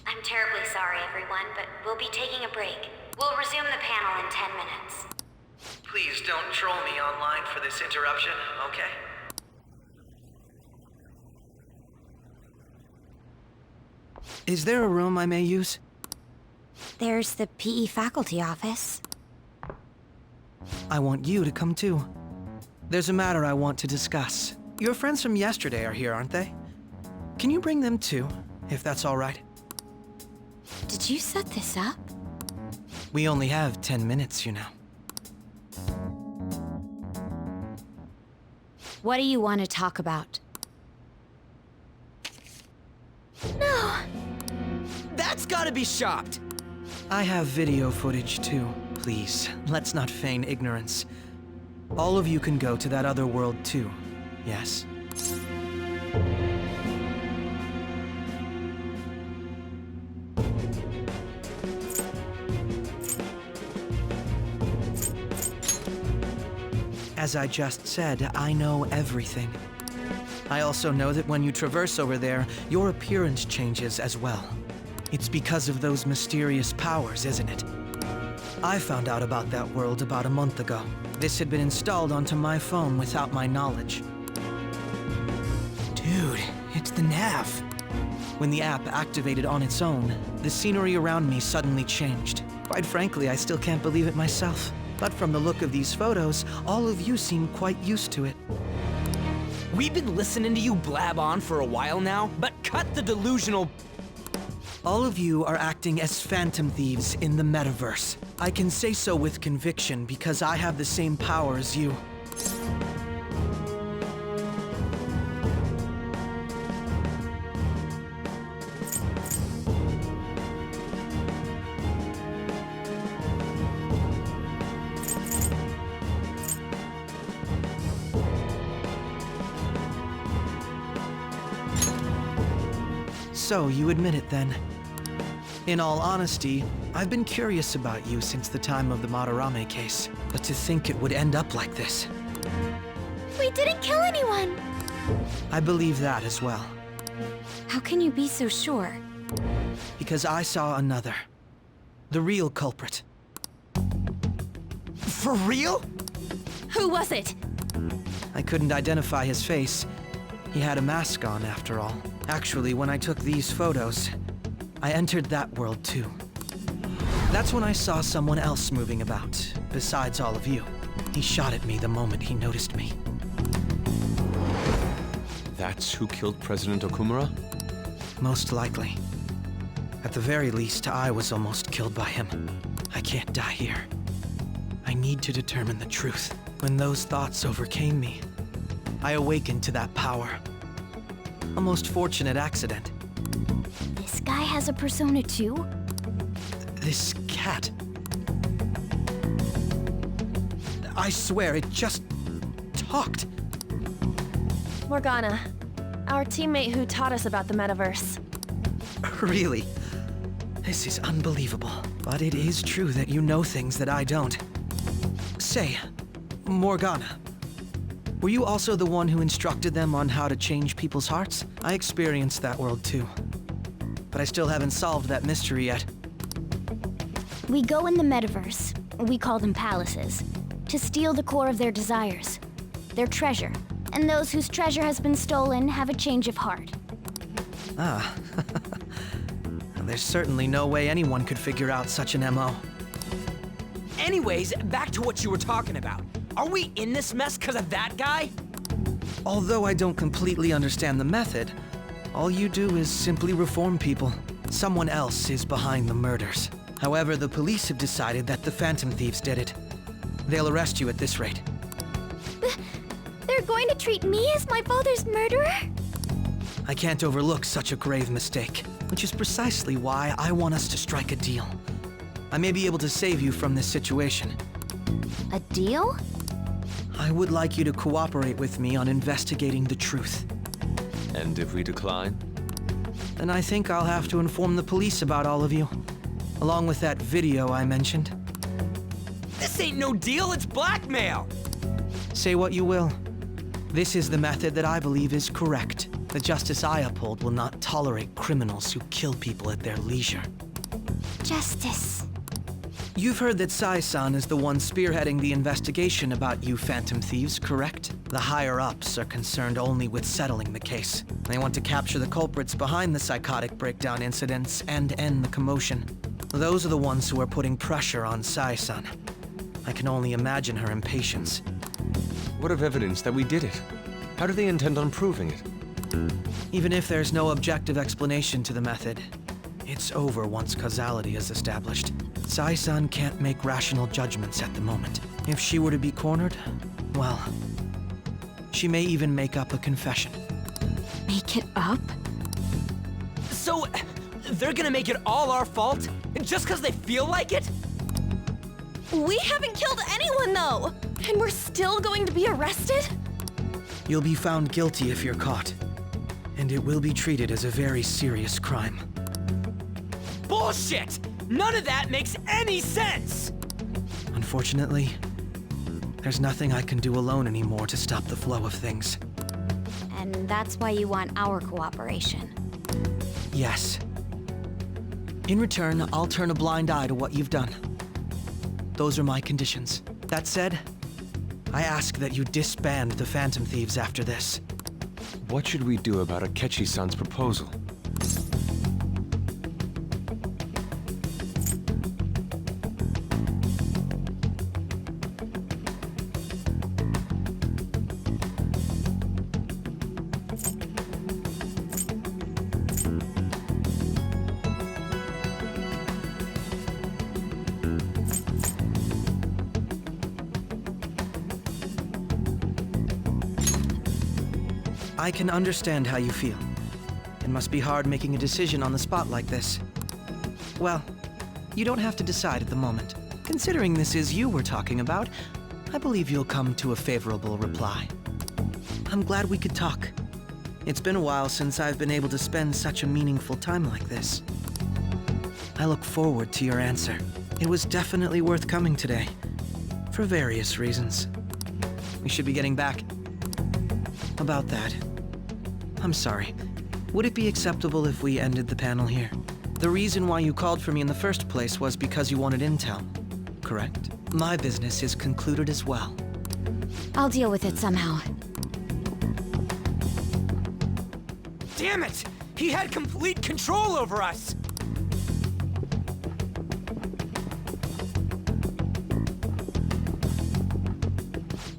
[SPEAKER 18] I'm terribly sorry, everyone, but we'll be taking a break. We'll resume the panel in 10 minutes.
[SPEAKER 8] Please don't troll me online for this interruption, okay? Is there a room I may use?
[SPEAKER 9] There's the PE faculty office.
[SPEAKER 8] I want you to come too. There's a matter I want to discuss. Your friends from yesterday are here, aren't they? Can you bring them too, if that's all right?
[SPEAKER 9] Did you set this up?
[SPEAKER 8] We only have 10 minutes, you know.
[SPEAKER 11] What do you want to talk about?
[SPEAKER 5] No!
[SPEAKER 3] That's gotta be shopped!
[SPEAKER 8] I have video footage too. Please, let's not feign ignorance. All of you can go to that other world too, yes? As I just said, I know everything. I also know that when you traverse over there, your appearance changes as well. It's because of those mysterious powers, isn't it? I found out about that world about a month ago. This had been installed onto my phone without my knowledge. Dude, it's the nav. When the app activated on its own, the scenery around me suddenly changed. Quite frankly, I still can't believe it myself. But from the look of these photos, all of you seem quite used to it.
[SPEAKER 3] We've been listening to you blab on for a while now, but cut the delusional...
[SPEAKER 8] All of you are acting as Phantom Thieves in the metaverse. I can say so with conviction because I have the same power as you. So, you admit it then. In all honesty, I've been curious about you since the time of the Madarame case. But to think it would end up like this.
[SPEAKER 5] We didn't kill anyone!
[SPEAKER 8] I believe that as well.
[SPEAKER 11] How can you be so sure?
[SPEAKER 8] Because I saw another. The real culprit.
[SPEAKER 3] For real?
[SPEAKER 11] Who was it?
[SPEAKER 8] I couldn't identify his face. He had a mask on, after all. Actually, when I took these photos, I entered that world too. That's when I saw someone else moving about, besides all of you. He shot at me the moment he noticed me.
[SPEAKER 7] That's who killed President Okumura?
[SPEAKER 8] Most likely. At the very least, I was almost killed by him. I can't die here. I need to determine the truth. When those thoughts overcame me, I awakened to that power. A most fortunate accident.
[SPEAKER 9] This guy has a persona too?
[SPEAKER 8] This cat. I swear, it just talked.
[SPEAKER 1] Morgana, our teammate who taught us about the metaverse.
[SPEAKER 8] Really? This is unbelievable. But it is true that you know things that I don't. Say, Morgana, were you also the one who instructed them on how to change people's hearts? I experienced that world too. But I still haven't solved that mystery yet.
[SPEAKER 9] We go in the metaverse. We call them palaces. to steal the core of their desires, their treasure. And those whose treasure has been stolen have a change of heart.
[SPEAKER 8] Ah. There's certainly no way anyone could figure out such an MO.
[SPEAKER 3] Anyways, back to what you were talking about. Are we in this mess because of that guy?
[SPEAKER 8] Although I don't completely understand the method, all you do is simply reform people. Someone else is behind the murders. However, the police have decided that the Phantom Thieves did it. They'll arrest you at this rate.
[SPEAKER 5] They're going to treat me as my father's murderer?
[SPEAKER 8] I can't overlook such a grave mistake, which is precisely why I want us to strike a deal. I may be able to save you from this situation.
[SPEAKER 9] A deal?
[SPEAKER 8] I would like you to cooperate with me on investigating the truth.
[SPEAKER 7] And if we decline?
[SPEAKER 8] Then I think I'll have to inform the police about all of you, along with that video I mentioned.
[SPEAKER 3] This ain't no deal, it's blackmail!
[SPEAKER 8] Say what you will. This is the method that I believe is correct. The justice I uphold will not tolerate criminals who kill people at their leisure.
[SPEAKER 5] Justice.
[SPEAKER 8] You've heard that Sai-san is the one spearheading the investigation about you Phantom Thieves, correct? The higher-ups are concerned only with settling the case. They want to capture the culprits behind the psychotic breakdown incidents and end the commotion. Those are the ones who are putting pressure on Sai-san. I can only imagine her impatience.
[SPEAKER 7] What of evidence that we did it? How do they intend on proving it?
[SPEAKER 8] Even if there's no objective explanation to the method, it's over once causality is established. Sai-san can't make rational judgments at the moment. If she were to be cornered, well, she may even make up a confession.
[SPEAKER 11] Make it up?
[SPEAKER 3] So, they're gonna make it all our fault? Just because they feel like it?
[SPEAKER 1] We haven't killed anyone, though! And we're still going to be arrested?
[SPEAKER 8] You'll be found guilty if you're caught. And it will be treated as a very serious crime.
[SPEAKER 3] Bullshit! None of that makes any sense!
[SPEAKER 8] Unfortunately, there's nothing I can do alone anymore to stop the flow of things.
[SPEAKER 9] And that's why you want our cooperation.
[SPEAKER 8] Yes. In return, I'll turn a blind eye to what you've done. Those are my conditions. That said, I ask that you disband the Phantom Thieves after this.
[SPEAKER 7] What should we do about Akechi-san's proposal?
[SPEAKER 8] I can understand how you feel. It must be hard making a decision on the spot like this. Well, you don't have to decide at the moment. Considering this is you we're talking about, I believe you'll come to a favorable reply. I'm glad we could talk. It's been a while since I've been able to spend such a meaningful time like this. I look forward to your answer. It was definitely worth coming today, for various reasons. We should be getting back. About that, I'm sorry. Would it be acceptable if we ended the panel here? The reason why you called for me in the first place was because you wanted intel, correct? My business is concluded as well.
[SPEAKER 9] I'll deal with it somehow.
[SPEAKER 3] Damn it! He had complete control over us!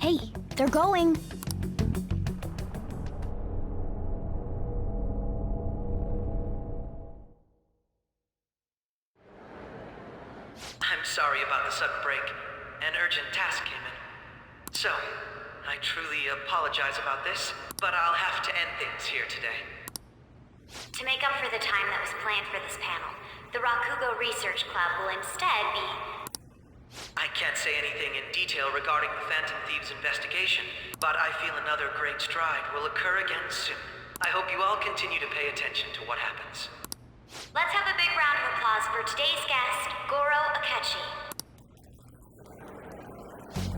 [SPEAKER 9] Hey, they're going.
[SPEAKER 8] I'm sorry about the sudden break. An urgent task came in. So, I truly apologize about this, but I'll have to end things here today.
[SPEAKER 18] To make up for the time that was planned for this panel, the Rakugo Research Club will instead be...
[SPEAKER 8] I can't say anything in detail regarding the Phantom Thieves investigation, but I feel another great stride will occur again soon. I hope you all continue to pay attention to what happens.
[SPEAKER 18] Let's have a big round of applause for today's guest, Goro Akechi.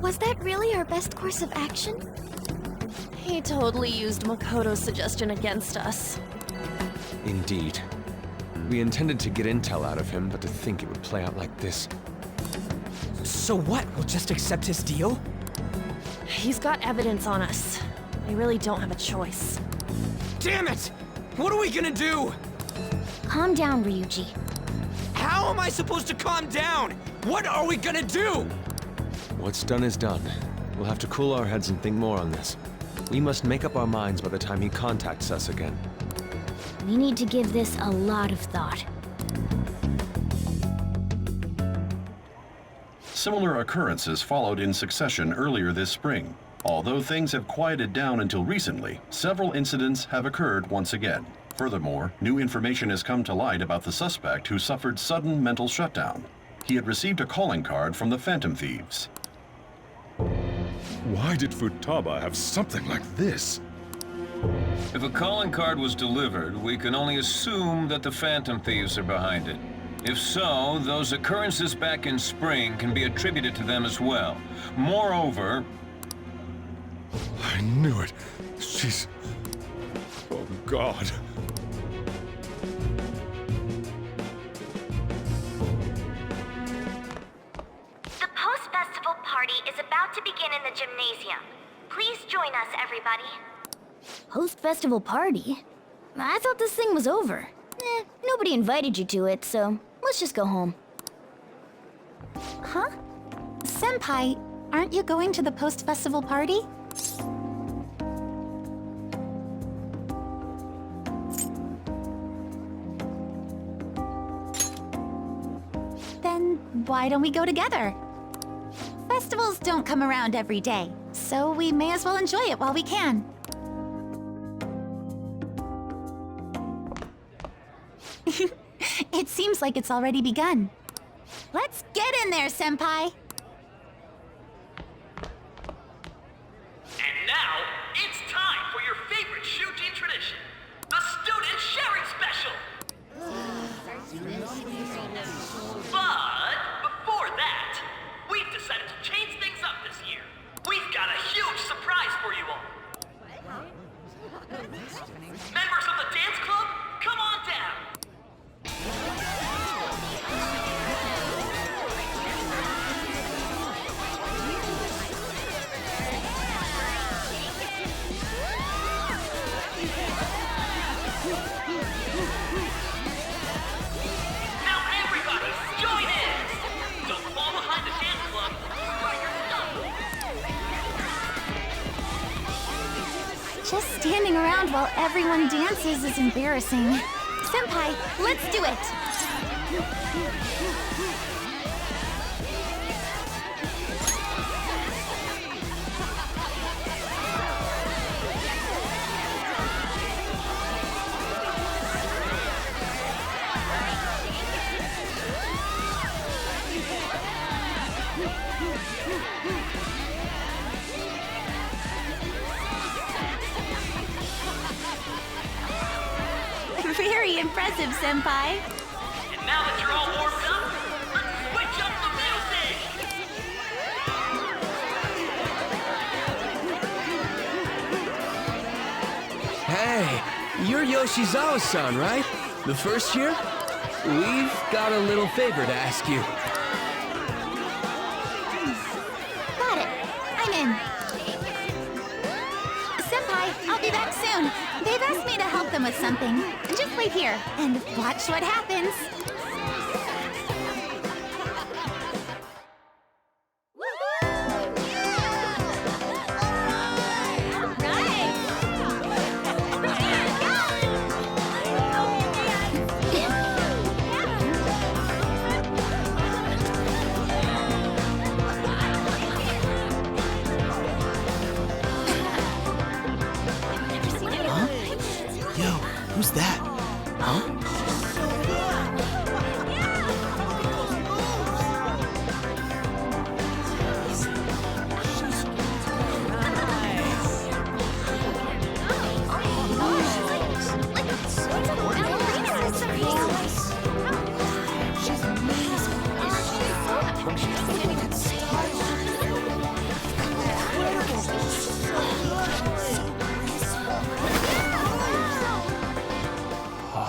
[SPEAKER 5] Was that really our best course of action?
[SPEAKER 1] He totally used Makoto's suggestion against us.
[SPEAKER 7] Indeed. We intended to get intel out of him, but to think it would play out like this.
[SPEAKER 3] So what? We'll just accept his deal?
[SPEAKER 1] He's got evidence on us. We really don't have a choice.
[SPEAKER 3] Damn it! What are we gonna do?
[SPEAKER 9] Calm down, Ryuji.
[SPEAKER 3] How am I supposed to calm down? What are we gonna do?
[SPEAKER 7] What's done is done. We'll have to cool our heads and think more on this. We must make up our minds by the time he contacts us again.
[SPEAKER 9] We need to give this a lot of thought.
[SPEAKER 6] Similar occurrences followed in succession earlier this spring. Although things have quieted down until recently, several incidents have occurred once again. Furthermore, new information has come to light about the suspect who suffered sudden mental shutdown. He had received a calling card from the Phantom Thieves.
[SPEAKER 16] Why did Futaba have something like this?
[SPEAKER 12] If a calling card was delivered, we can only assume that the Phantom Thieves are behind it. If so, those occurrences back in spring can be attributed to them as well. Moreover...
[SPEAKER 16] I knew it. She's... Oh, God.
[SPEAKER 18] The post-festival party is about to begin in the gymnasium. Please join us, everybody.
[SPEAKER 9] Post-festival party? I thought this thing was over. Nobody invited you to it, so let's just go home.
[SPEAKER 19] Huh? Senpai, aren't you going to the post-festival party? Then why don't we go together? Festivals don't come around every day, so we may as well enjoy it while we can. It seems like it's already begun. Let's get in there, Senpai!
[SPEAKER 21] And now, it's time for your favorite Shuji tradition, the Student Sharing Special! But before that, we've decided to change things up this year. We've got a huge surprise for you all. Members of the dance club, come on down! Now everybody, join in! Don't fall behind the dance club by yourself!
[SPEAKER 19] Just standing around while everyone dances is embarrassing. Senpai, let's do it! Very impressive, Senpai.
[SPEAKER 21] And now that you're all warmed up, let's switch up the music!
[SPEAKER 3] Hey, you're Yoshizawa-san, right? The first year? We've got a little favor to ask you.
[SPEAKER 19] Got it. I'm in. Senpai, I'll be back soon. They've asked me to help them with something. Just wait here and watch what happens.
[SPEAKER 24] Who's that? Huh?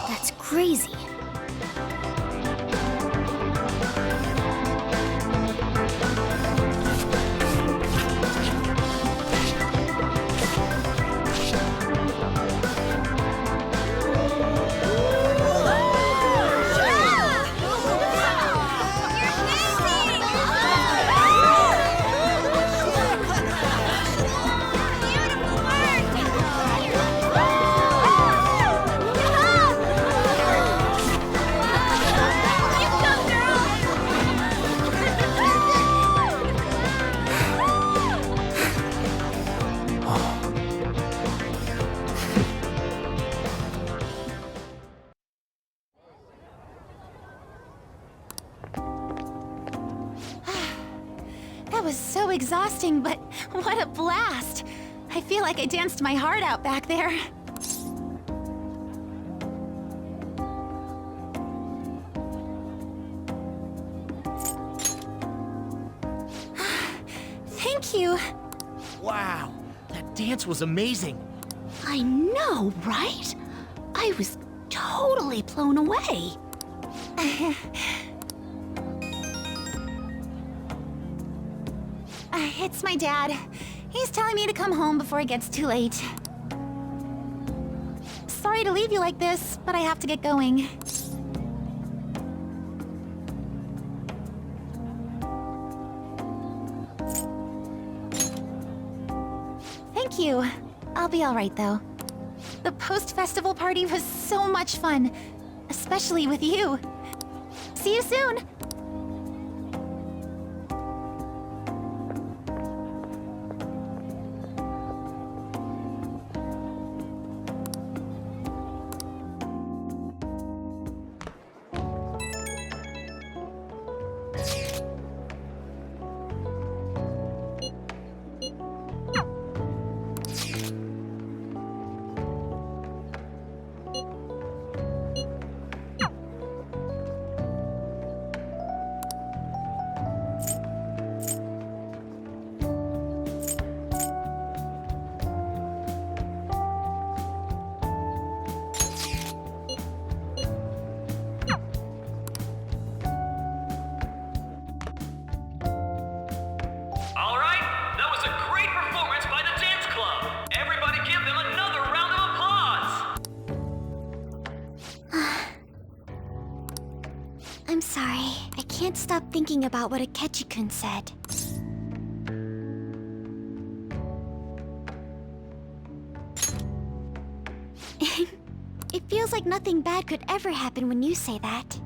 [SPEAKER 9] That's crazy.
[SPEAKER 19] so exhausting, but what a blast! I feel like I danced my heart out back there. Thank you.
[SPEAKER 15] Wow, that dance was amazing.
[SPEAKER 11] I know, right? I was totally blown away.
[SPEAKER 19] It's my dad. He's telling me to come home before it gets too late. Sorry to leave you like this, but I have to get going. Thank you. I'll be all right, though. The post-festival party was so much fun, especially with you. See you soon!
[SPEAKER 5] I'm sorry. I can't stop thinking about what Akechi-kun said. It feels like nothing bad could ever happen when you say that.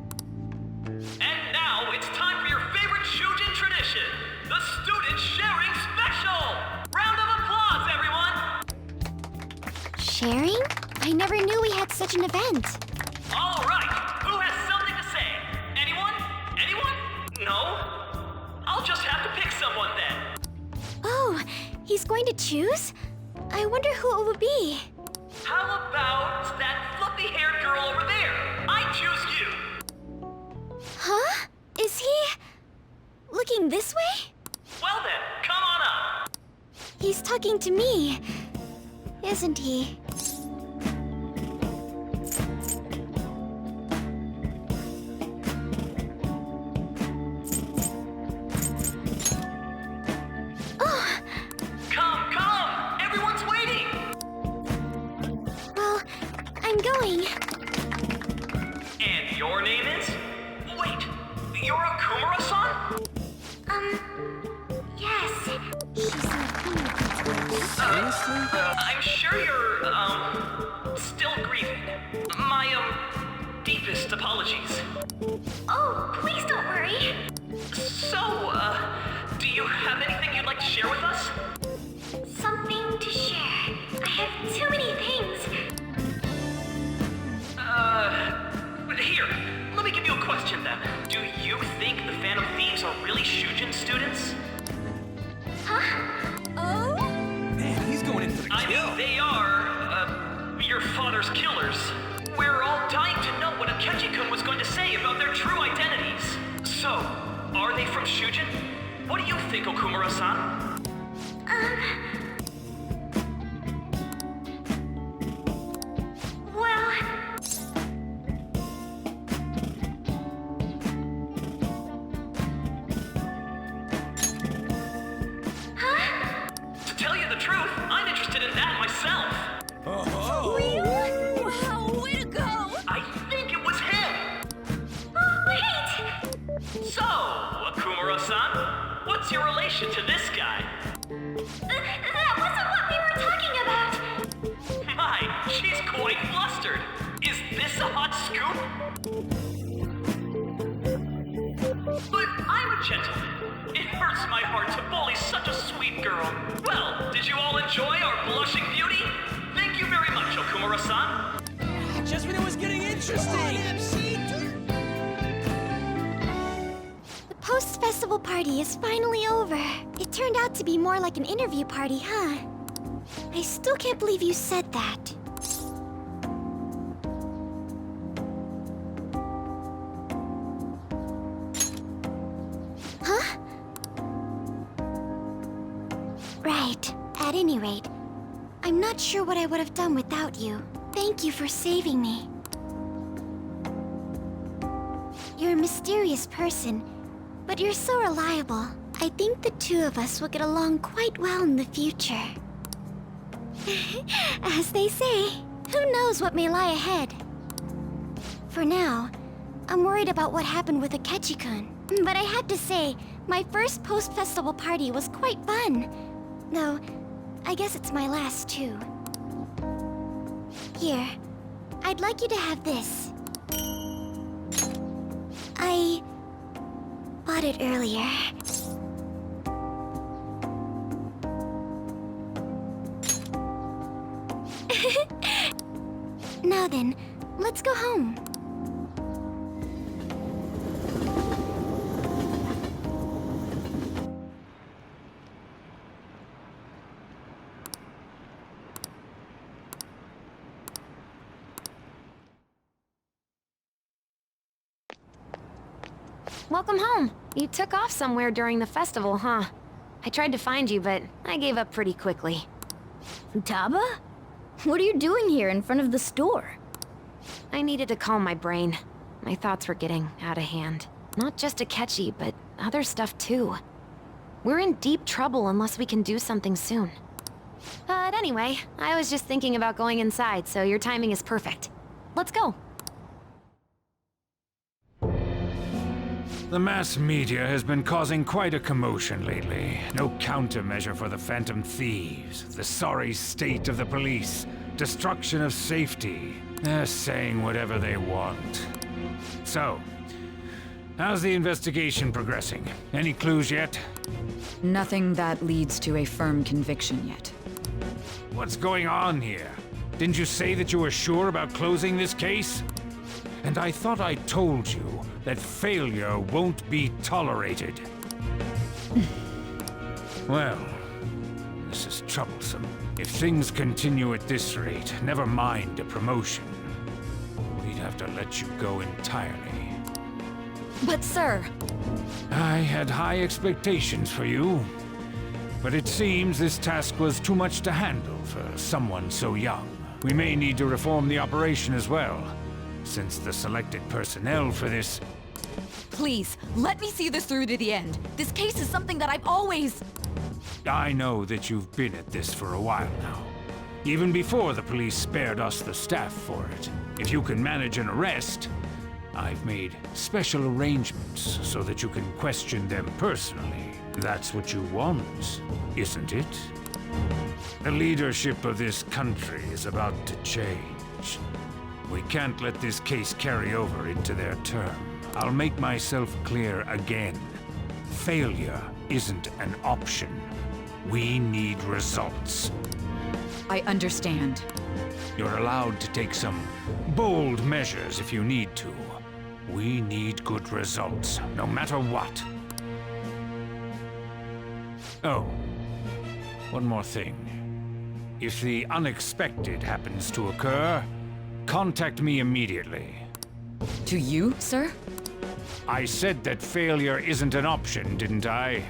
[SPEAKER 21] And now it's time for your favorite Shujin tradition, the Student Sharing Special! Round of applause, everyone!
[SPEAKER 5] Sharing? I never knew we had such an event.
[SPEAKER 21] All right, who has something to say? Anyone? Anyone? No? I'll just have to pick someone then.
[SPEAKER 5] Oh, he's going to choose? I wonder who it would be.
[SPEAKER 21] How about that fluffy-haired girl over there? I choose you.
[SPEAKER 5] Huh? Is he looking this way?
[SPEAKER 21] Well then, come on up.
[SPEAKER 5] He's talking to me, isn't he? Oh!
[SPEAKER 21] Come! Everyone's waiting!
[SPEAKER 5] Well, I'm going.
[SPEAKER 21] And your name is? Wait, you're Akumura-san?
[SPEAKER 5] Yes.
[SPEAKER 21] Seriously? I'm sure you're, still grieving. My, deepest apologies.
[SPEAKER 5] Oh, please don't worry.
[SPEAKER 21] So, do you have anything you'd like to share with us?
[SPEAKER 5] Something to share. I have too many things.
[SPEAKER 21] Here, let me give you a question then. Do you think the Phantom Thieves are really Shujin students?
[SPEAKER 5] Huh?
[SPEAKER 3] Oh? Man, he's going in for the kill.
[SPEAKER 21] I mean, they are, your father's killers. We're all dying to know what Akechi-kun was going to say about their true identities. So, are they from Shujin? What do you think, Okumura-san?
[SPEAKER 5] Well... Huh?
[SPEAKER 21] To tell you the truth, I'm interested in that myself.
[SPEAKER 3] Oh.
[SPEAKER 5] Really? Wow, way to go!
[SPEAKER 21] I think it was him.
[SPEAKER 5] Oh, wait!
[SPEAKER 21] So, Akumura-san, what's your relation to this guy?
[SPEAKER 5] That wasn't what we were talking about!
[SPEAKER 21] My, she's quite flustered. Is this a hot scoop? But I'm a gentleman. It hurts my heart to bully such a sweet girl. Well, did you all enjoy our blushing beauty? Thank you very much, Okumura-san.
[SPEAKER 3] Just when it was getting interesting.
[SPEAKER 5] The post-festival party is finally over. It turned out to be more like an interview party, huh? I still can't believe you said that. Huh? Right. At any rate, I'm not sure what I would have done without you. Thank you for saving me. You're a mysterious person, but you're so reliable. I think the two of us will get along quite well in the future. As they say, who knows what may lie ahead? For now, I'm worried about what happened with Akechi-kun. But I had to say, my first post-festival party was quite fun. Though, I guess it's my last too. Here, I'd like you to have this. I bought it earlier. Now then, let's go home.
[SPEAKER 14] Welcome home. You took off somewhere during the festival, huh? I tried to find you, but I gave up pretty quickly.
[SPEAKER 11] Futaba? What are you doing here in front of the store?
[SPEAKER 14] I needed to calm my brain. My thoughts were getting out of hand. Not just Akechi, but other stuff too. We're in deep trouble unless we can do something soon. But anyway, I was just thinking about going inside, so your timing is perfect. Let's go.
[SPEAKER 4] The mass media has been causing quite a commotion lately. No countermeasure for the Phantom Thieves, the sorry state of the police, destruction of safety. They're saying whatever they want. So, how's the investigation progressing? Any clues yet?
[SPEAKER 17] Nothing that leads to a firm conviction yet.
[SPEAKER 4] What's going on here? Didn't you say that you were sure about closing this case? And I thought I told you that failure won't be tolerated. Well, this is troublesome. If things continue at this rate, never mind a promotion. We'd have to let you go entirely.
[SPEAKER 11] But sir...
[SPEAKER 4] I had high expectations for you. But it seems this task was too much to handle for someone so young. We may need to reform the operation as well, since the selected personnel for this...
[SPEAKER 11] Please, let me see this through to the end. This case is something that I've always...
[SPEAKER 4] I know that you've been at this for a while now. Even before the police spared us the staff for it. If you can manage an arrest, I've made special arrangements so that you can question them personally. That's what you want, isn't it? The leadership of this country is about to change. We can't let this case carry over into their term. I'll make myself clear again. Failure isn't an option. We need results.
[SPEAKER 17] I understand.
[SPEAKER 4] You're allowed to take some bold measures if you need to. We need good results, no matter what. Oh, one more thing. If the unexpected happens to occur, contact me immediately.
[SPEAKER 17] To you, sir?
[SPEAKER 4] I said that failure isn't an option, didn't I?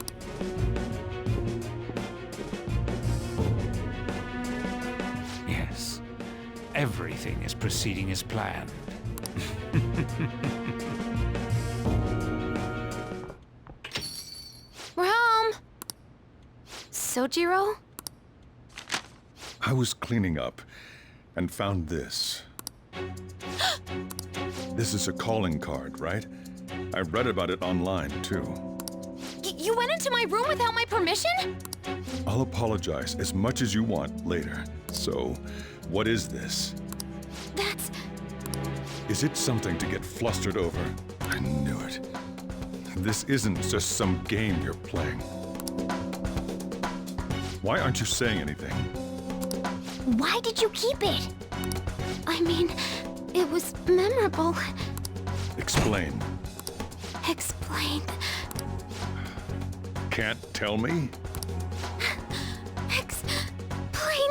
[SPEAKER 4] Yes. Everything is proceeding as planned.
[SPEAKER 14] We're home! Sojiro?
[SPEAKER 16] I was cleaning up and found this. This is a calling card, right? I read about it online, too.
[SPEAKER 11] You went into my room without my permission?
[SPEAKER 16] I'll apologize as much as you want later. So, what is this?
[SPEAKER 11] That's...
[SPEAKER 16] Is it something to get flustered over? I knew it. This isn't just some game you're playing. Why aren't you saying anything?
[SPEAKER 5] Why did you keep it? I mean, it was memorable.
[SPEAKER 16] Explain.
[SPEAKER 5] Explain.
[SPEAKER 16] can't tell me?
[SPEAKER 9] Explain.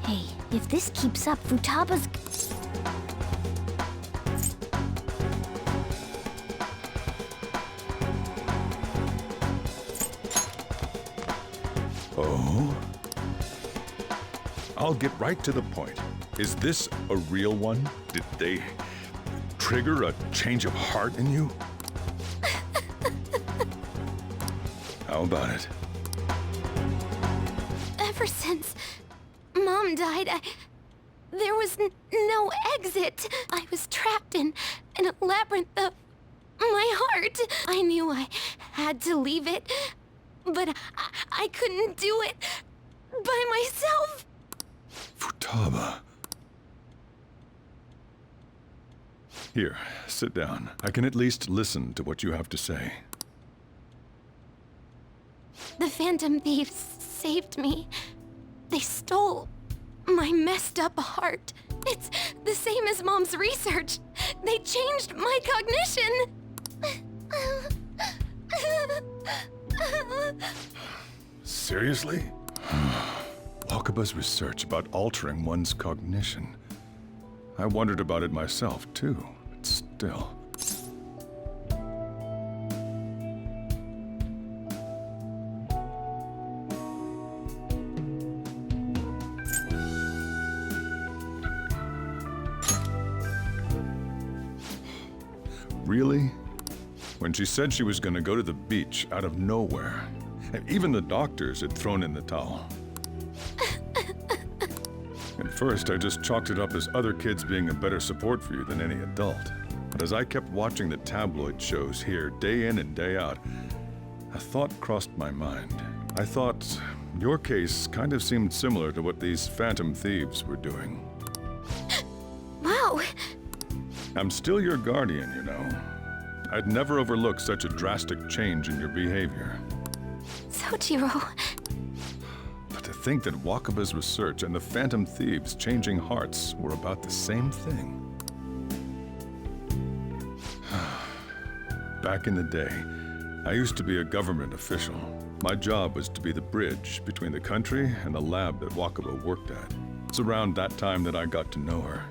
[SPEAKER 9] Hey, if this keeps up, Futaba's...
[SPEAKER 16] Oh? I'll get right to the point. Is this a real one? Did they trigger a change of heart in you? How about it?
[SPEAKER 9] Ever since Mom died, there was no exit. I was trapped in a labyrinth of my heart. I knew I had to leave it, but I couldn't do it by myself.
[SPEAKER 16] Futaba. Here, sit down. I can at least listen to what you have to say.
[SPEAKER 9] The Phantom Thieves saved me. They stole my messed up heart. It's the same as Mom's research. They changed my cognition.
[SPEAKER 16] Seriously? Wakaba's research about altering one's cognition. I wondered about it myself, too, but still. Really? When she said she was going to go to the beach out of nowhere, and even the doctors had thrown in the towel. At first, I just chalked it up as other kids being a better support for you than any adult. But as I kept watching the tabloid shows here day in and day out, a thought crossed my mind. I thought your case kind of seemed similar to what these Phantom Thieves were doing.
[SPEAKER 9] Wow.
[SPEAKER 16] I'm still your guardian, you know. I'd never overlook such a drastic change in your behavior.
[SPEAKER 9] Sojiro.
[SPEAKER 16] But to think that Wakaba's research and the Phantom Thieves' changing hearts were about the same thing. Back in the day, I used to be a government official. My job was to be the bridge between the country and the lab that Wakaba worked at. It's around that time that I got to know her.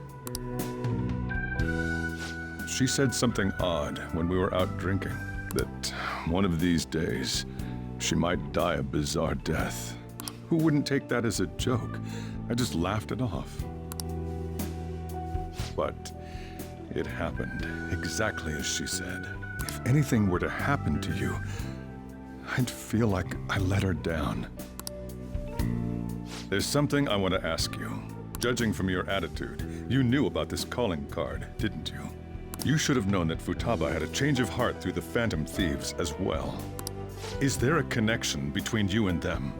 [SPEAKER 16] She said something odd when we were out drinking, that one of these days, she might die a bizarre death. Who wouldn't take that as a joke? I just laughed it off. But it happened exactly as she said. If anything were to happen to you, I'd feel like I let her down. There's something I want to ask you. Judging from your attitude, you knew about this calling card, didn't you? You should have known that Futaba had a change of heart through the Phantom Thieves as well. Is there a connection between you and them?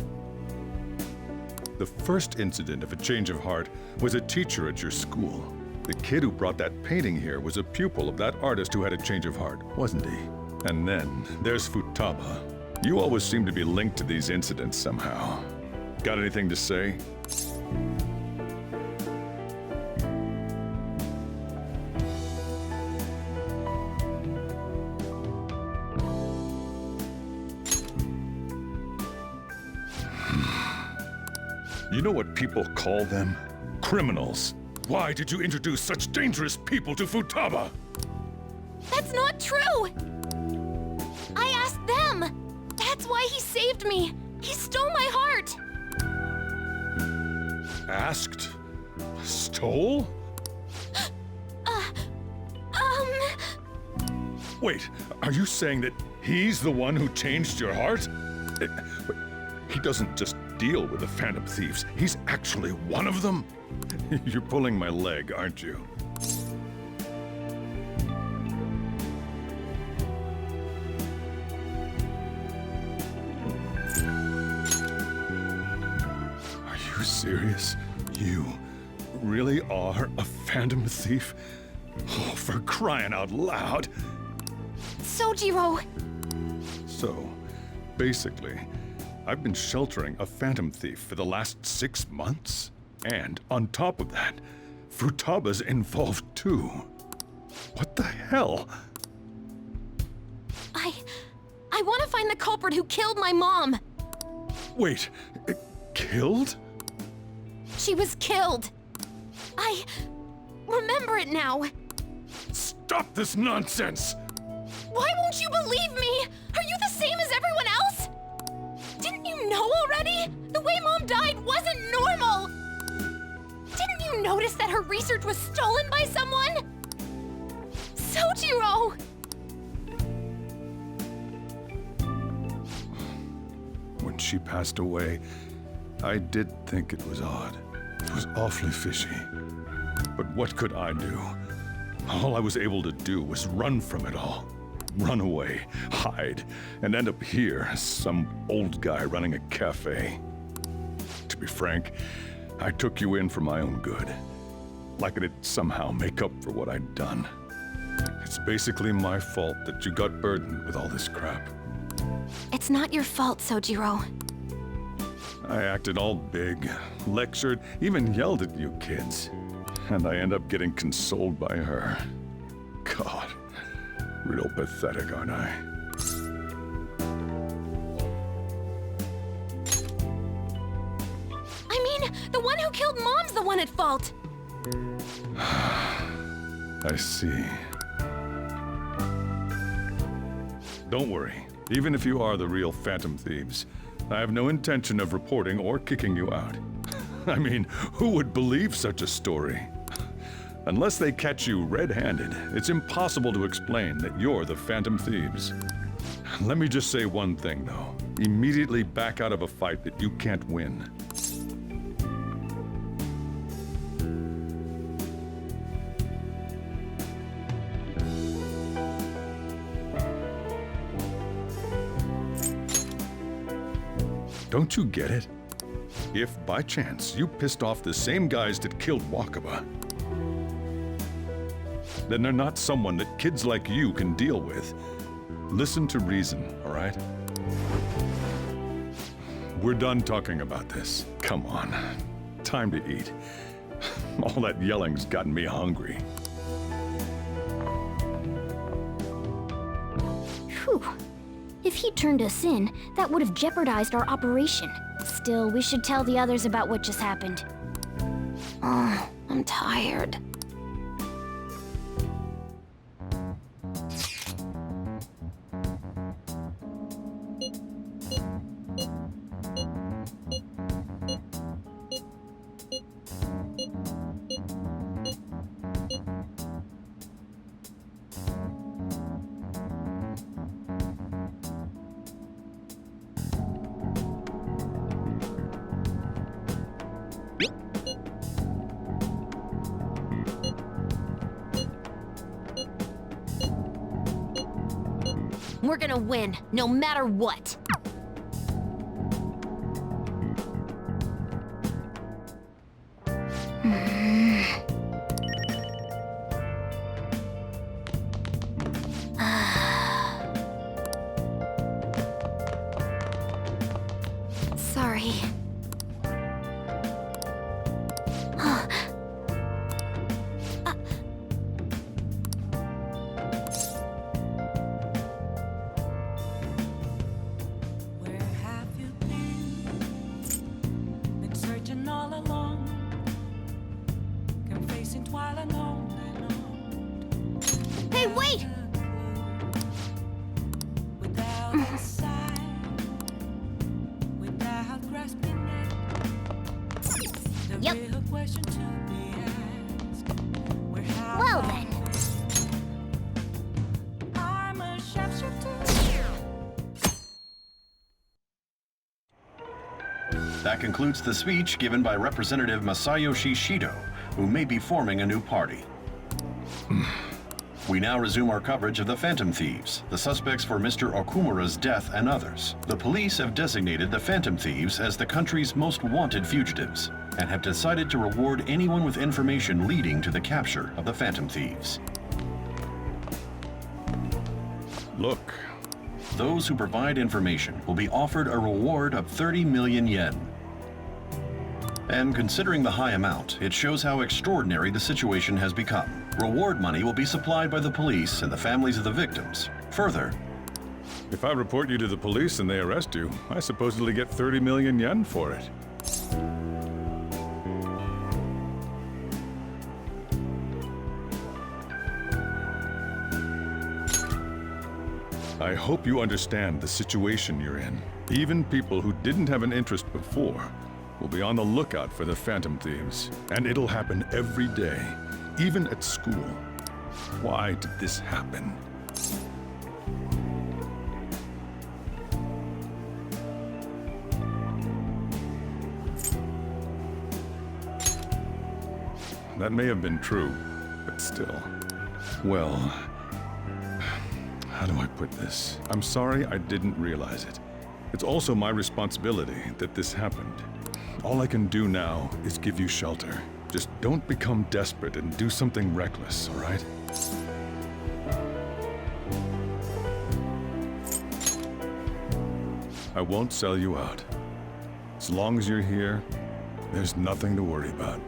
[SPEAKER 16] The first incident of a change of heart was a teacher at your school. The kid who brought that painting here was a pupil of that artist who had a change of heart, wasn't he? And then there's Futaba. You always seem to be linked to these incidents somehow. Got anything to say? You know what people call them? Criminals. Why did you introduce such dangerous people to Futaba?
[SPEAKER 9] That's not true! I asked them! That's why he saved me! He stole my heart!
[SPEAKER 16] Asked? Stole? Wait, are you saying that he's the one who changed your heart? He doesn't just deal with the Phantom Thieves. He's actually one of them? You're pulling my leg, aren't you? Are you serious? You really are a Phantom Thief? Oh, for crying out loud!
[SPEAKER 9] Sojiro!
[SPEAKER 16] So, basically, I've been sheltering a Phantom Thief for the last 6 months. And on top of that, Futaba's involved too. What the hell?
[SPEAKER 9] I want to
[SPEAKER 14] find the culprit who killed my mom!
[SPEAKER 16] Wait, killed?
[SPEAKER 14] She was killed! I remember it now!
[SPEAKER 16] Stop this nonsense!
[SPEAKER 14] Why won't you believe me? Are you the same as everyone else? Didn't you know already? The way Mom died wasn't normal! Didn't you notice that her research was stolen by someone? Sojiro!
[SPEAKER 16] When she passed away, I did think it was odd. It was awfully fishy. But what could I do? All I was able to do was run from it all. Run away, hide, and end up here as some old guy running a cafe. To be frank, I took you in for my own good. Like it'd somehow make up for what I'd done. It's basically my fault that you got burdened with all this crap.
[SPEAKER 14] It's not your fault, Sojiro.
[SPEAKER 16] I acted all big, lectured, even yelled at you kids. And I end up getting consoled by her. God, real pathetic, aren't I?
[SPEAKER 14] I mean, the one who killed Mom's the one at fault!
[SPEAKER 16] I see. Don't worry. Even if you are the real Phantom Thieves, I have no intention of reporting or kicking you out. I mean, who would believe such a story? Unless they catch you red-handed, it's impossible to explain that you're the Phantom Thieves. Let me just say one thing, though. Immediately back out of a fight that you can't win. Don't you get it? If, by chance, you pissed off the same guys that killed Wakaba, then they're not someone that kids like you can deal with. Listen to reason, all right? We're done talking about this. Come on. Time to eat. All that yelling's gotten me hungry.
[SPEAKER 11] Whew. If he turned us in, that would have jeopardized our operation. Still, we should tell the others about what just happened.
[SPEAKER 14] Oh, I'm tired. We're gonna win, no matter what. Sorry.
[SPEAKER 11] Hey, wait! Yep. Well then.
[SPEAKER 6] That concludes the speech given by Representative Masayoshi Shido, who may be forming a new party. We now resume our coverage of the Phantom Thieves, the suspects for Mr. Okumura's death and others. The police have designated the Phantom Thieves as the country's most wanted fugitives, and have decided to reward anyone with information leading to the capture of the Phantom Thieves.
[SPEAKER 16] Look.
[SPEAKER 6] Those who provide information will be offered a reward of 30 million yen. And considering the high amount, it shows how extraordinary the situation has become. Reward money will be supplied by the police and the families of the victims. Further,
[SPEAKER 16] If I report you to the police and they arrest you, I supposedly get 30 million yen for it. I hope you understand the situation you're in. Even people who didn't have an interest before will be on the lookout for the Phantom Thieves. And it'll happen every day, even at school. Why did this happen? That may have been true, but still. Well, how do I put this? I'm sorry I didn't realize it. It's also my responsibility that this happened. All I can do now is give you shelter. Just don't become desperate and do something reckless, all right? I won't sell you out. As long as you're here, there's nothing to worry about.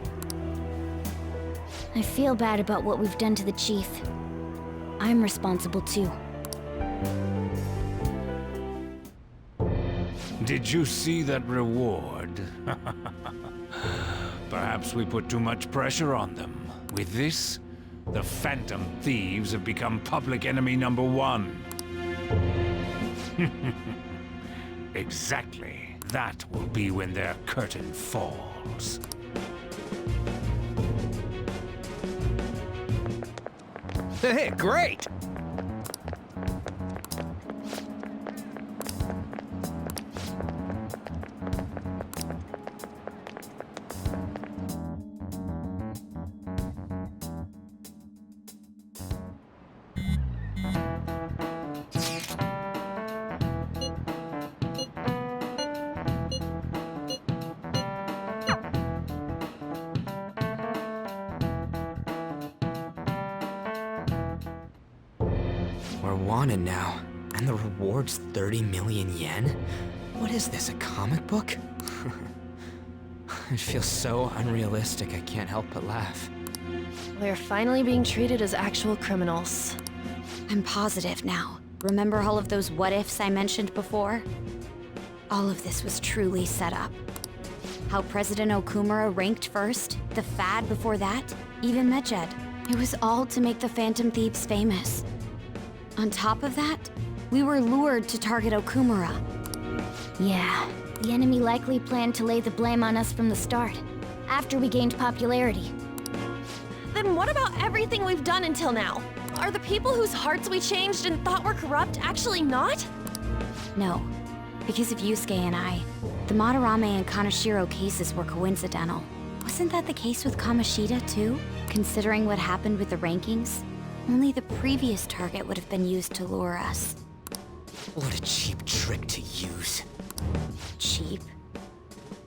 [SPEAKER 9] I feel bad about what we've done to the chief. I'm responsible too.
[SPEAKER 4] Did you see that reward? Perhaps we put too much pressure on them. With this, the Phantom Thieves have become public enemy number 1. Exactly. That will be when their curtain falls.
[SPEAKER 3] Hey, great! We're wanted now, and the reward's 30 million yen? What is this, a comic book? It feels so unrealistic I can't help but laugh.
[SPEAKER 1] We're finally being treated as actual criminals.
[SPEAKER 11] I'm positive now. Remember all of those what-ifs I mentioned before? All of this was truly set up. How President Okumura ranked first, the fad before that, even Medjed. It was all to make the Phantom Thieves famous. On top of that, we were lured to target Okumura.
[SPEAKER 9] Yeah, the enemy likely planned to lay the blame on us from the start, after we gained popularity.
[SPEAKER 1] Then what about everything we've done until now? Are the people whose hearts we changed and thought were corrupt actually not?
[SPEAKER 11] No, because of Yusuke and I, the Madarame and Kaneshiro cases were coincidental. Wasn't that the case with Kamoshida too? Considering what happened with the rankings, only the previous target would have been used to lure us.
[SPEAKER 3] What a cheap trick to use.
[SPEAKER 11] Cheap?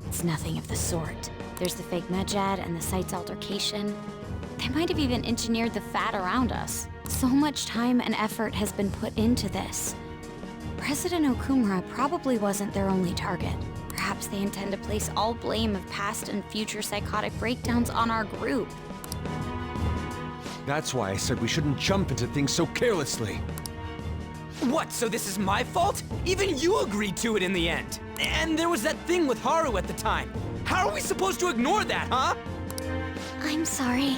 [SPEAKER 11] It's nothing of the sort. There's the fake Medjed and the site's altercation. They might have even engineered the fad around us. So much time and effort has been put into this. President Okumura probably wasn't their only target. Perhaps they intend to place all blame of past and future psychotic breakdowns on our group.
[SPEAKER 7] That's why I said we shouldn't jump into things so carelessly.
[SPEAKER 3] What, so this is my fault? Even you agreed to it in the end. And there was that thing with Haru at the time. How are we supposed to ignore that, huh?
[SPEAKER 5] I'm sorry.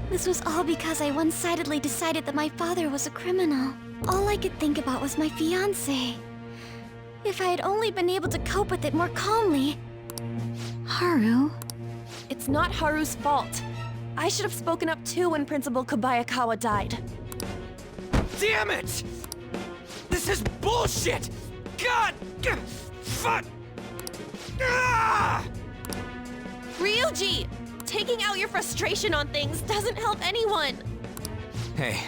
[SPEAKER 5] This was all because I one-sidedly decided that my father was a criminal. All I could think about was my fiancé. If I had only been able to cope with it more calmly.
[SPEAKER 1] Haru? It's not Haru's fault. I should have spoken up too when Principal Kobayakawa died.
[SPEAKER 3] Damn it! This is bullshit! God! Fuck! Ah!
[SPEAKER 1] Ryuji! Taking out your frustration on things doesn't help anyone!
[SPEAKER 3] Hey,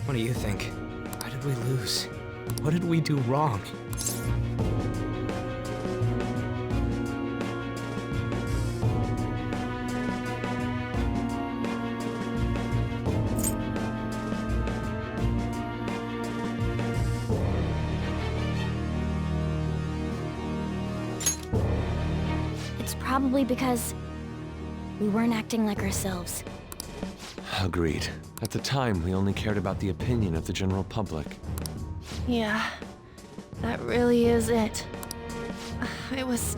[SPEAKER 3] what do you think? Why did we lose? What did we do wrong?
[SPEAKER 9] It's probably because we weren't acting like ourselves.
[SPEAKER 7] Agreed. At the time, we only cared about the opinion of the general public.
[SPEAKER 1] Yeah, that really is it. I was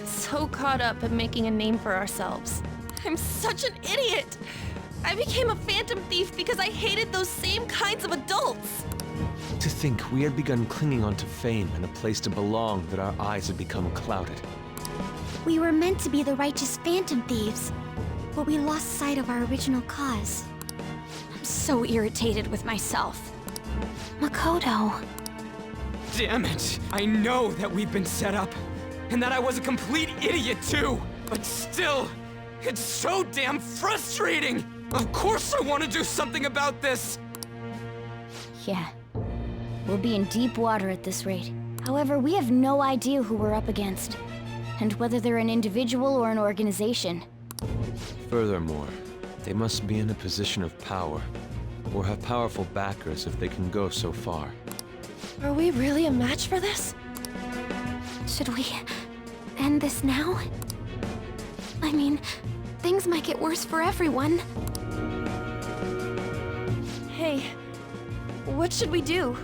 [SPEAKER 1] so caught up in making a name for ourselves. I'm such an idiot! I became a phantom thief because I hated those same kinds of adults!
[SPEAKER 7] To think we had begun clinging onto fame and a place to belong that our eyes had become clouded.
[SPEAKER 5] We were meant to be the righteous phantom thieves, but we lost sight of our original cause.
[SPEAKER 11] I'm so irritated with myself.
[SPEAKER 5] Makoto.
[SPEAKER 3] Damn it! I know that we've been set up, and that I was a complete idiot too! But still, it's so damn frustrating! Of course I want to do something about this!
[SPEAKER 11] Yeah. We'll be in deep water at this rate. However, we have no idea who we're up against, and whether they're an individual or an organization.
[SPEAKER 7] Furthermore, they must be in a position of power, or have powerful backers if they can go so far.
[SPEAKER 1] Are we really a match for this?
[SPEAKER 5] Should we end this now? I mean, things might get worse for everyone.
[SPEAKER 1] Hey, what should we do?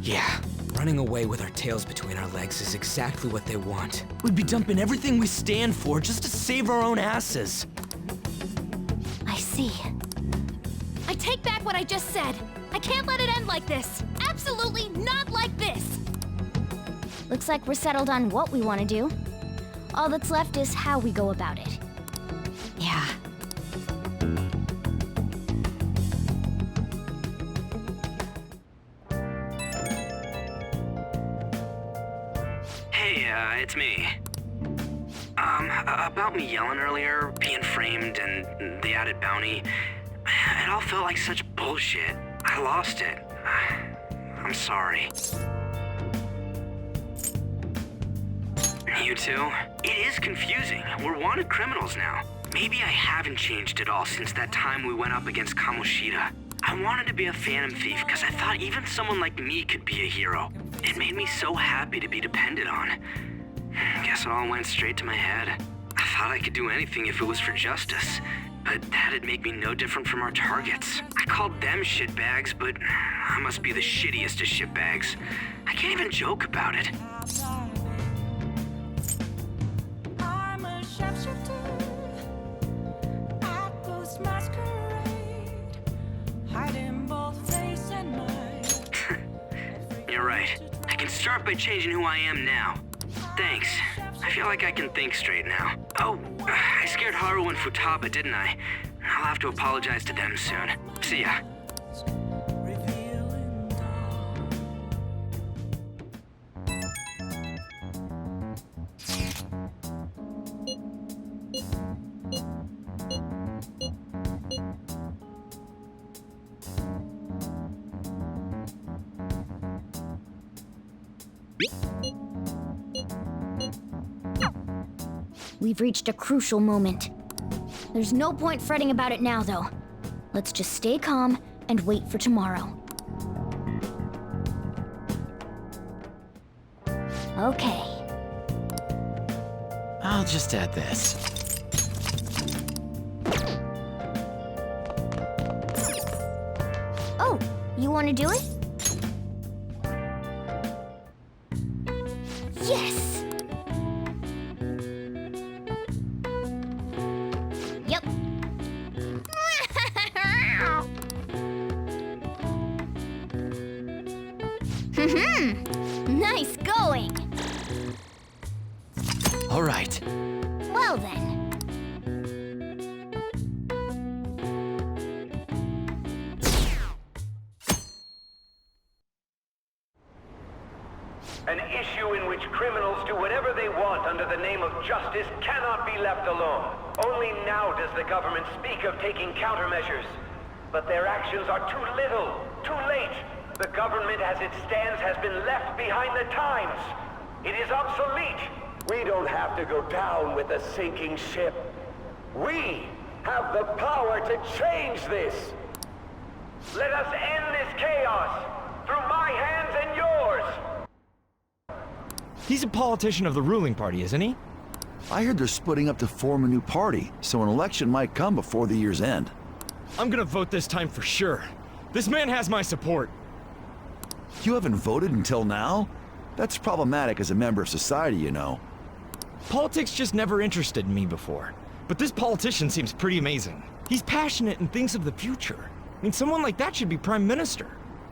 [SPEAKER 3] Yeah, running away with our tails between our legs is exactly what they want. We'd be dumping everything we stand for just to save our own asses.
[SPEAKER 5] I see.
[SPEAKER 11] I take back what I just said. I can't let it end like this. Absolutely not like this. Looks like we're settled on what we want to do. All that's left is how we go about it.
[SPEAKER 14] Yeah.
[SPEAKER 22] Hey, it's me. About me yelling earlier, being framed, and the added bounty, it all felt like such bullshit. I lost it. I'm sorry. You too? It is confusing. We're wanted criminals now. Maybe I haven't changed at all since that time we went up against Kamoshida. I wanted to be a phantom thief because I thought even someone like me could be a hero. It made me so happy to be depended on. Guess it all went straight to my head. I thought I could do anything if it was for justice, but that'd make me no different from our targets. I called them shitbags, but I must be the shittiest of shitbags. I can't even joke about it.
[SPEAKER 13] I'm a sharpshooter at Ghost Masquerade, hiding both face and mind.
[SPEAKER 22] You're right. I can start by changing who I am now. Thanks. I feel like I can think straight now. Oh, I scared Haru and Futaba, didn't I? I'll have to apologize to them soon. See ya.
[SPEAKER 11] We've reached a crucial moment. There's no point fretting about it now, though. Let's just stay calm and wait for tomorrow. Okay.
[SPEAKER 24] I'll just add this.
[SPEAKER 11] Oh, you want to do it? Yes! Yep. Nice going!
[SPEAKER 24] All right.
[SPEAKER 11] Well then.
[SPEAKER 2] An issue in which criminals do whatever they want under the name of justice cannot be left alone. Only now does the government speak of taking countermeasures. But their actions are too little, too late. The government as it stands has been left behind the times. It is obsolete. We don't have to go down with a sinking ship. We have the power to change this. Let us end this chaos through my hands and yours.
[SPEAKER 8] He's a politician of the ruling party, isn't he?
[SPEAKER 10] I heard they're splitting up to form a new party, so an election might come before the year's end.
[SPEAKER 8] I'm gonna vote this time for sure. This man has my support.
[SPEAKER 10] You haven't voted until now? That's problematic as a member of society, you know.
[SPEAKER 8] Politics just never interested me before. But this politician seems pretty amazing. He's passionate and thinks of the future. I mean, someone like that should be prime minister.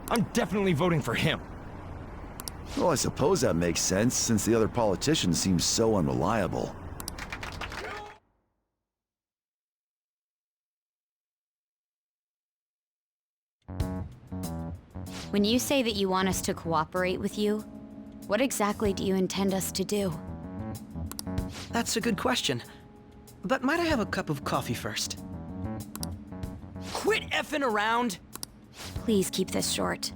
[SPEAKER 8] I'm definitely voting for him.
[SPEAKER 10] Well, I suppose that makes sense, since the other politician seems so unreliable.
[SPEAKER 11] When you say that you want us to cooperate with you, what exactly do you intend us to do?
[SPEAKER 20] That's a good question. But might I have a cup of coffee first?
[SPEAKER 3] Quit effing around!
[SPEAKER 11] Please keep this short.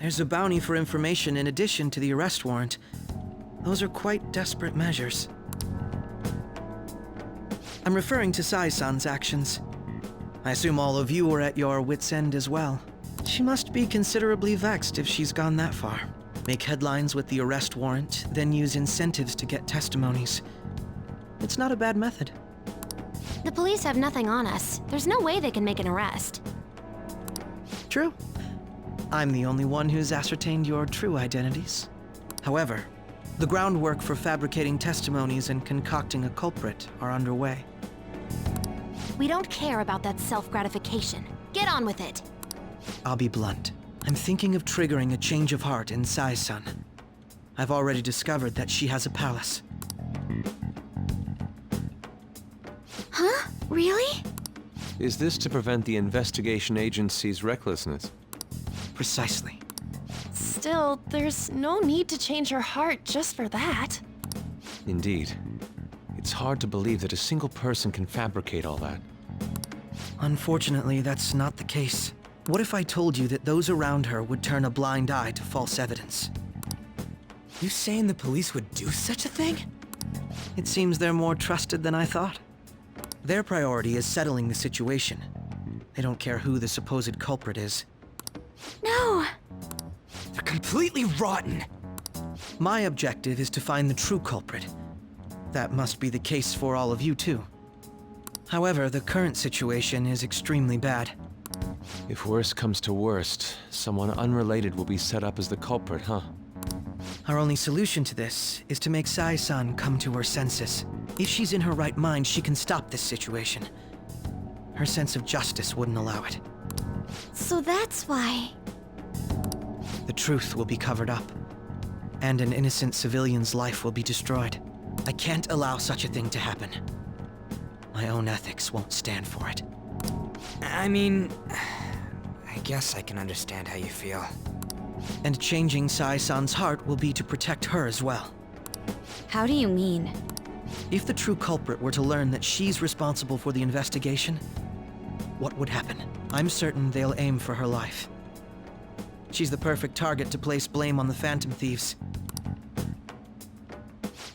[SPEAKER 20] There's a bounty for information in addition to the arrest warrant. Those are quite desperate measures. I'm referring to Sai-san's actions. I assume all of you are at your wits' end as well. She must be considerably vexed if she's gone that far. Make headlines with the arrest warrant, then use incentives to get testimonies. It's not a bad method.
[SPEAKER 14] The police have nothing on us. There's no way they can make an arrest.
[SPEAKER 20] True. I'm the only one who's ascertained your true identities. However, the groundwork for fabricating testimonies and concocting a culprit are underway.
[SPEAKER 14] We don't care about that self-gratification. Get on with it.
[SPEAKER 20] I'll be blunt. I'm thinking of triggering a change of heart in Sai-san. I've already discovered that she has a palace.
[SPEAKER 5] Huh? Really?
[SPEAKER 7] Is this to prevent the investigation agency's recklessness?
[SPEAKER 20] Precisely.
[SPEAKER 1] Still, there's no need to change her heart just for that.
[SPEAKER 7] Indeed. It's hard to believe that a single person can fabricate all that.
[SPEAKER 20] Unfortunately, that's not the case. What if I told you that those around her would turn a blind eye to false evidence?
[SPEAKER 3] You saying the police would do such a thing?
[SPEAKER 20] It seems they're more trusted than I thought. Their priority is settling the situation. They don't care who the supposed culprit is.
[SPEAKER 5] No!
[SPEAKER 3] They're completely rotten!
[SPEAKER 20] My objective is to find the true culprit. That must be the case for all of you, too. However, the current situation is extremely bad.
[SPEAKER 7] If worst comes to worst, someone unrelated will be set up as the culprit, huh?
[SPEAKER 20] Our only solution to this is to make Sai-san come to her senses. If she's in her right mind, she can stop this situation. Her sense of justice wouldn't allow it.
[SPEAKER 5] So that's why...
[SPEAKER 20] The truth will be covered up, and an innocent civilian's life will be destroyed. I can't allow such a thing to happen. My own ethics won't stand for it.
[SPEAKER 3] I mean, I guess I can understand how you feel.
[SPEAKER 20] And changing Sai-san's heart will be to protect her as well.
[SPEAKER 11] How do you mean?
[SPEAKER 20] If the true culprit were to learn that she's responsible for the investigation, what would happen? I'm certain they'll aim for her life. She's the perfect target to place blame on the Phantom Thieves.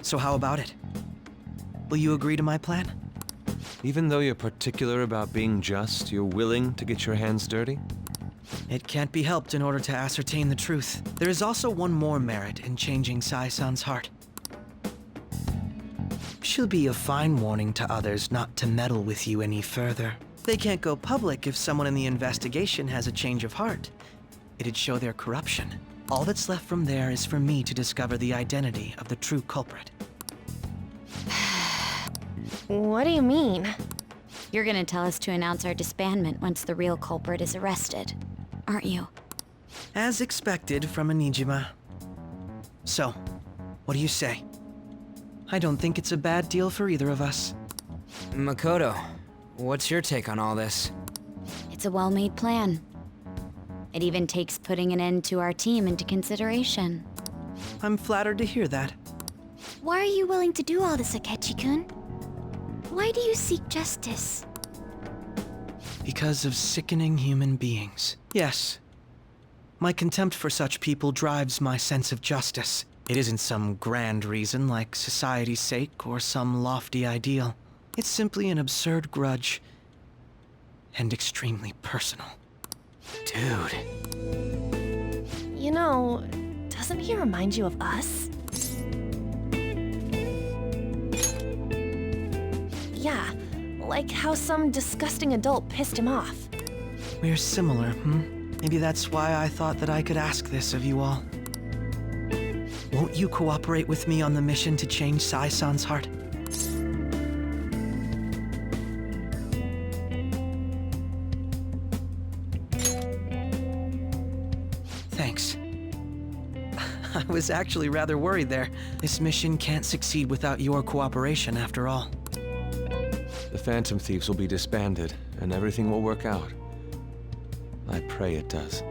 [SPEAKER 20] So how about it? Will you agree to my plan?
[SPEAKER 7] Even though you're particular about being just, you're willing to get your hands dirty?
[SPEAKER 20] It can't be helped in order to ascertain the truth. There is also one more merit in changing Sai-san's heart. She'll be a fine warning to others not to meddle with you any further. They can't go public if someone in the investigation has a change of heart. It'd show their corruption. All that's left from there is for me to discover the identity of the true culprit.
[SPEAKER 1] What do you mean?
[SPEAKER 11] You're gonna tell us to announce our disbandment once the real culprit is arrested, aren't you?
[SPEAKER 20] As expected from a Nijima. So, what do you say? I don't think it's a bad deal for either of us.
[SPEAKER 3] Makoto, what's your take on all this?
[SPEAKER 11] It's a well-made plan. It even takes putting an end to our team into consideration.
[SPEAKER 20] I'm flattered to hear that.
[SPEAKER 5] Why are you willing to do all this, Akechi-kun? Why do you seek justice?
[SPEAKER 20] Because of sickening human beings. Yes. My contempt for such people drives my sense of justice. It isn't some grand reason like society's sake or some lofty ideal. It's simply an absurd grudge and extremely personal. Dude.
[SPEAKER 1] You know, doesn't he remind you of us? Yeah, like how some disgusting adult pissed him off.
[SPEAKER 20] We're similar, Maybe that's why I thought that I could ask this of you all. Won't you cooperate with me on the mission to change Sai-san's heart? Thanks. I was actually rather worried there. This mission can't succeed without your cooperation, after all.
[SPEAKER 7] The Phantom Thieves will be disbanded, and everything will work out. I pray it does.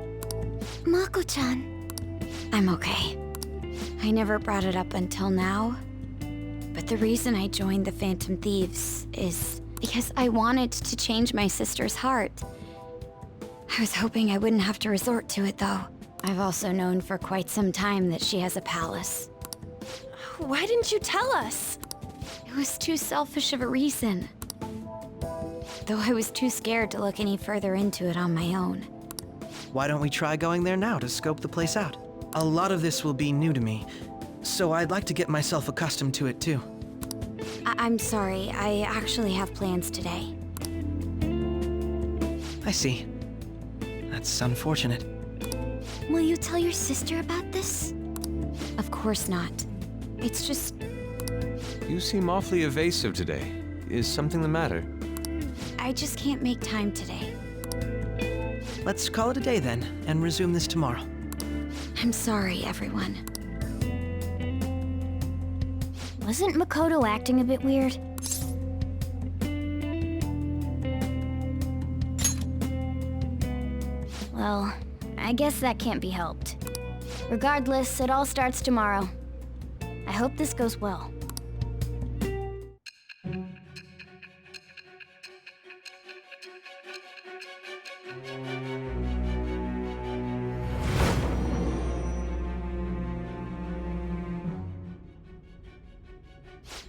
[SPEAKER 5] Mako-chan.
[SPEAKER 11] I'm okay. I never brought it up until now, but the reason I joined the Phantom Thieves is because I wanted to change my sister's heart. I was hoping I wouldn't have to resort to it, though. I've also known for quite some time that she has a palace.
[SPEAKER 1] Why didn't you tell us?
[SPEAKER 11] It was too selfish of a reason. Though I was too scared to look any further into it on my own.
[SPEAKER 20] Why don't we try going there now to scope the place out? A lot of this will be new to me, so I'd like to get myself accustomed to it too.
[SPEAKER 11] I'm sorry, I actually have plans today.
[SPEAKER 20] I see. That's unfortunate.
[SPEAKER 5] Will you tell your sister about this?
[SPEAKER 11] Of course not. It's just...
[SPEAKER 7] You seem awfully evasive today. Is something the matter?
[SPEAKER 11] I just can't make time today.
[SPEAKER 20] Let's call it a day then, and resume this tomorrow.
[SPEAKER 11] I'm sorry, everyone.
[SPEAKER 5] Wasn't Makoto acting a bit weird? Well, I guess that can't be helped. Regardless, it all starts tomorrow. I hope this goes well.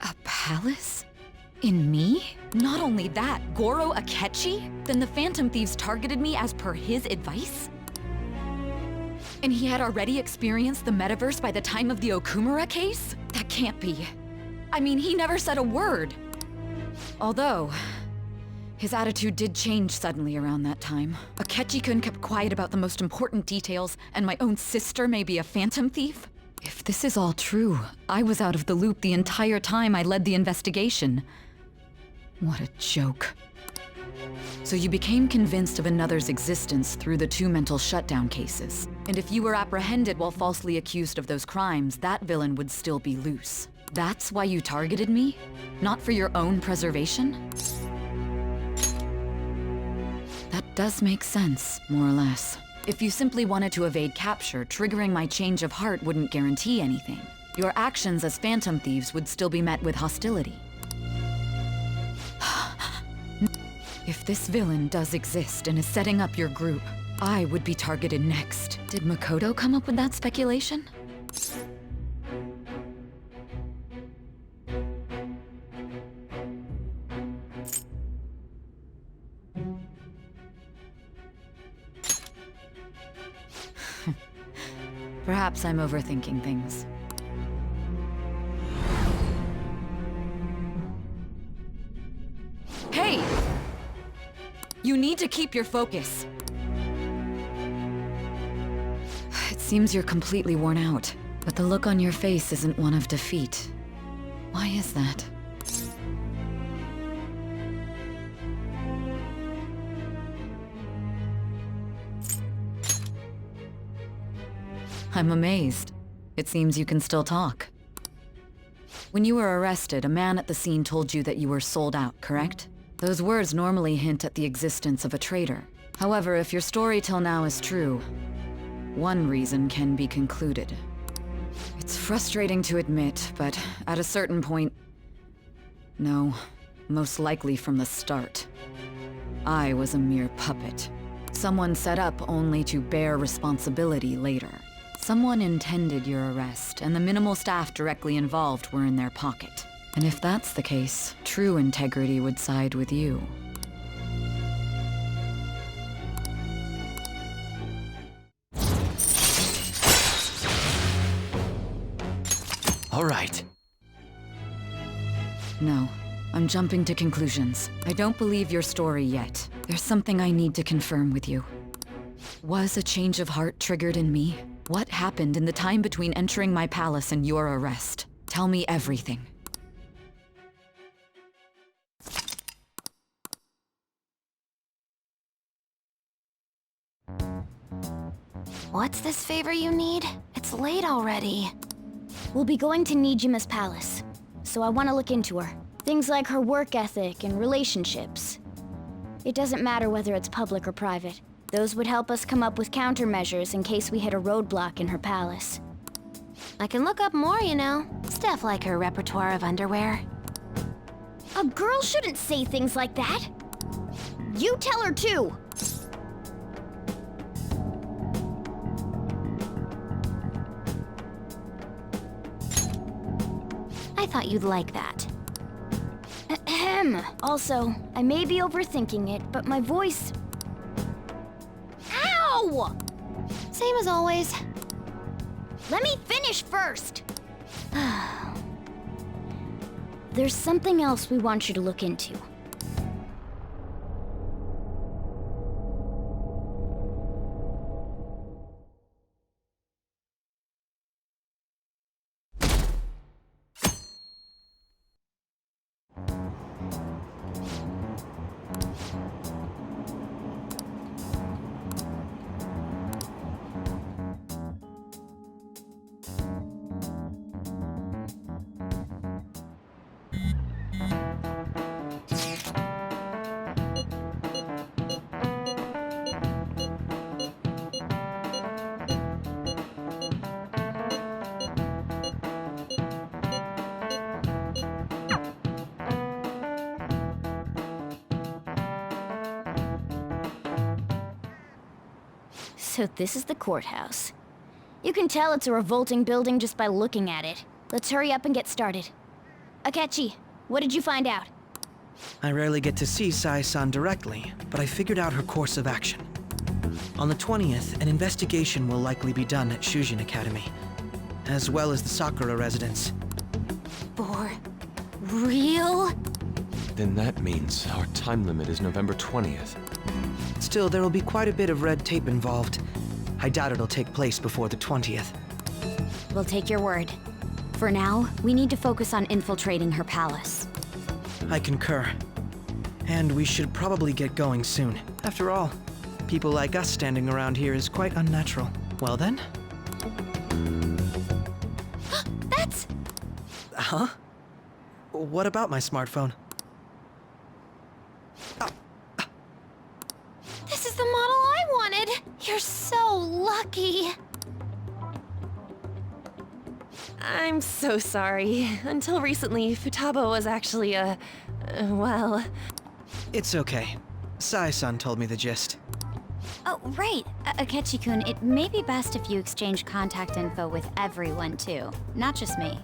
[SPEAKER 17] A palace? In me? Not only that, Goro Akechi? Then the Phantom Thieves targeted me as per his advice? And he had already experienced the metaverse by the time of the Okumura case? That can't be. I mean, he never said a word. Although, his attitude did change suddenly around that time. Akechi-kun kept quiet about the most important details, and my own sister may be a Phantom Thief? If this is all true, I was out of the loop the entire time I led the investigation. What a joke. So you became convinced of another's existence through the 2 mental shutdown cases. And if you were apprehended while falsely accused of those crimes, that villain would still be loose. That's why you targeted me? Not for your own preservation? That does make sense, more or less. If you simply wanted to evade capture, triggering my change of heart wouldn't guarantee anything. Your actions as Phantom Thieves would still be met with hostility. If this villain does exist and is setting up your group, I would be targeted next. Did Makoto come up with that speculation? Perhaps I'm overthinking things. Hey! You need to keep your focus. It seems you're completely worn out, but the look on your face isn't one of defeat. Why is that? I'm amazed. It seems you can still talk. When you were arrested, a man at the scene told you that you were sold out, correct? Those words normally hint at the existence of a traitor. However, if your story till now is true, one reason can be concluded. It's frustrating to admit, but at a certain point... No, most likely from the start. I was a mere puppet. Someone set up only to bear responsibility later. Someone intended your arrest, and the minimal staff directly involved were in their pocket. And if that's the case, true integrity would side with you.
[SPEAKER 24] All right.
[SPEAKER 17] No, I'm jumping to conclusions. I don't believe your story yet. There's something I need to confirm with you. Was a change of heart triggered in me? What happened in the time between entering my palace and your arrest? Tell me everything.
[SPEAKER 5] What's this favor you need? It's late already. We'll be going to Nijima's palace, so I want to look into her. Things like her work ethic and relationships. It doesn't matter whether it's public or private. Those would help us come up with countermeasures in case we hit a roadblock in her palace.
[SPEAKER 14] I can look up more, you know. Stuff like her repertoire of underwear.
[SPEAKER 5] A girl shouldn't say things like that. You tell her too.
[SPEAKER 14] I thought you'd like that.
[SPEAKER 5] Ahem. Also, I may be overthinking it, but my voice... Ow!
[SPEAKER 14] Same as always.
[SPEAKER 5] Let me finish first! There's something else we want you to look into. So this is the courthouse. You can tell it's a revolting building just by looking at it. Let's hurry up and get started. Akechi, what did you find out?
[SPEAKER 20] I rarely get to see Sai-san directly, but I figured out her course of action. On the 20th, an investigation will likely be done at Shujin Academy, as well as the Sakura residence.
[SPEAKER 5] For real?
[SPEAKER 7] Then that means our time limit is November 20th.
[SPEAKER 20] Still, there will be quite a bit of red tape involved. I doubt it'll take place before the 20th.
[SPEAKER 11] We'll take your word. For now, we need to focus on infiltrating her palace.
[SPEAKER 20] I concur. And we should probably get going soon. After all, people like us standing around here is quite unnatural. Well then?
[SPEAKER 5] That's...
[SPEAKER 20] Huh? What about my smartphone?
[SPEAKER 5] This is the model I wanted! You're so lucky!
[SPEAKER 1] I'm so sorry. Until recently, Futaba was actually well...
[SPEAKER 20] It's okay. Sai-san told me the gist.
[SPEAKER 11] Oh, right. Akechi-kun, it may be best if you exchange contact info with everyone, too. Not just me.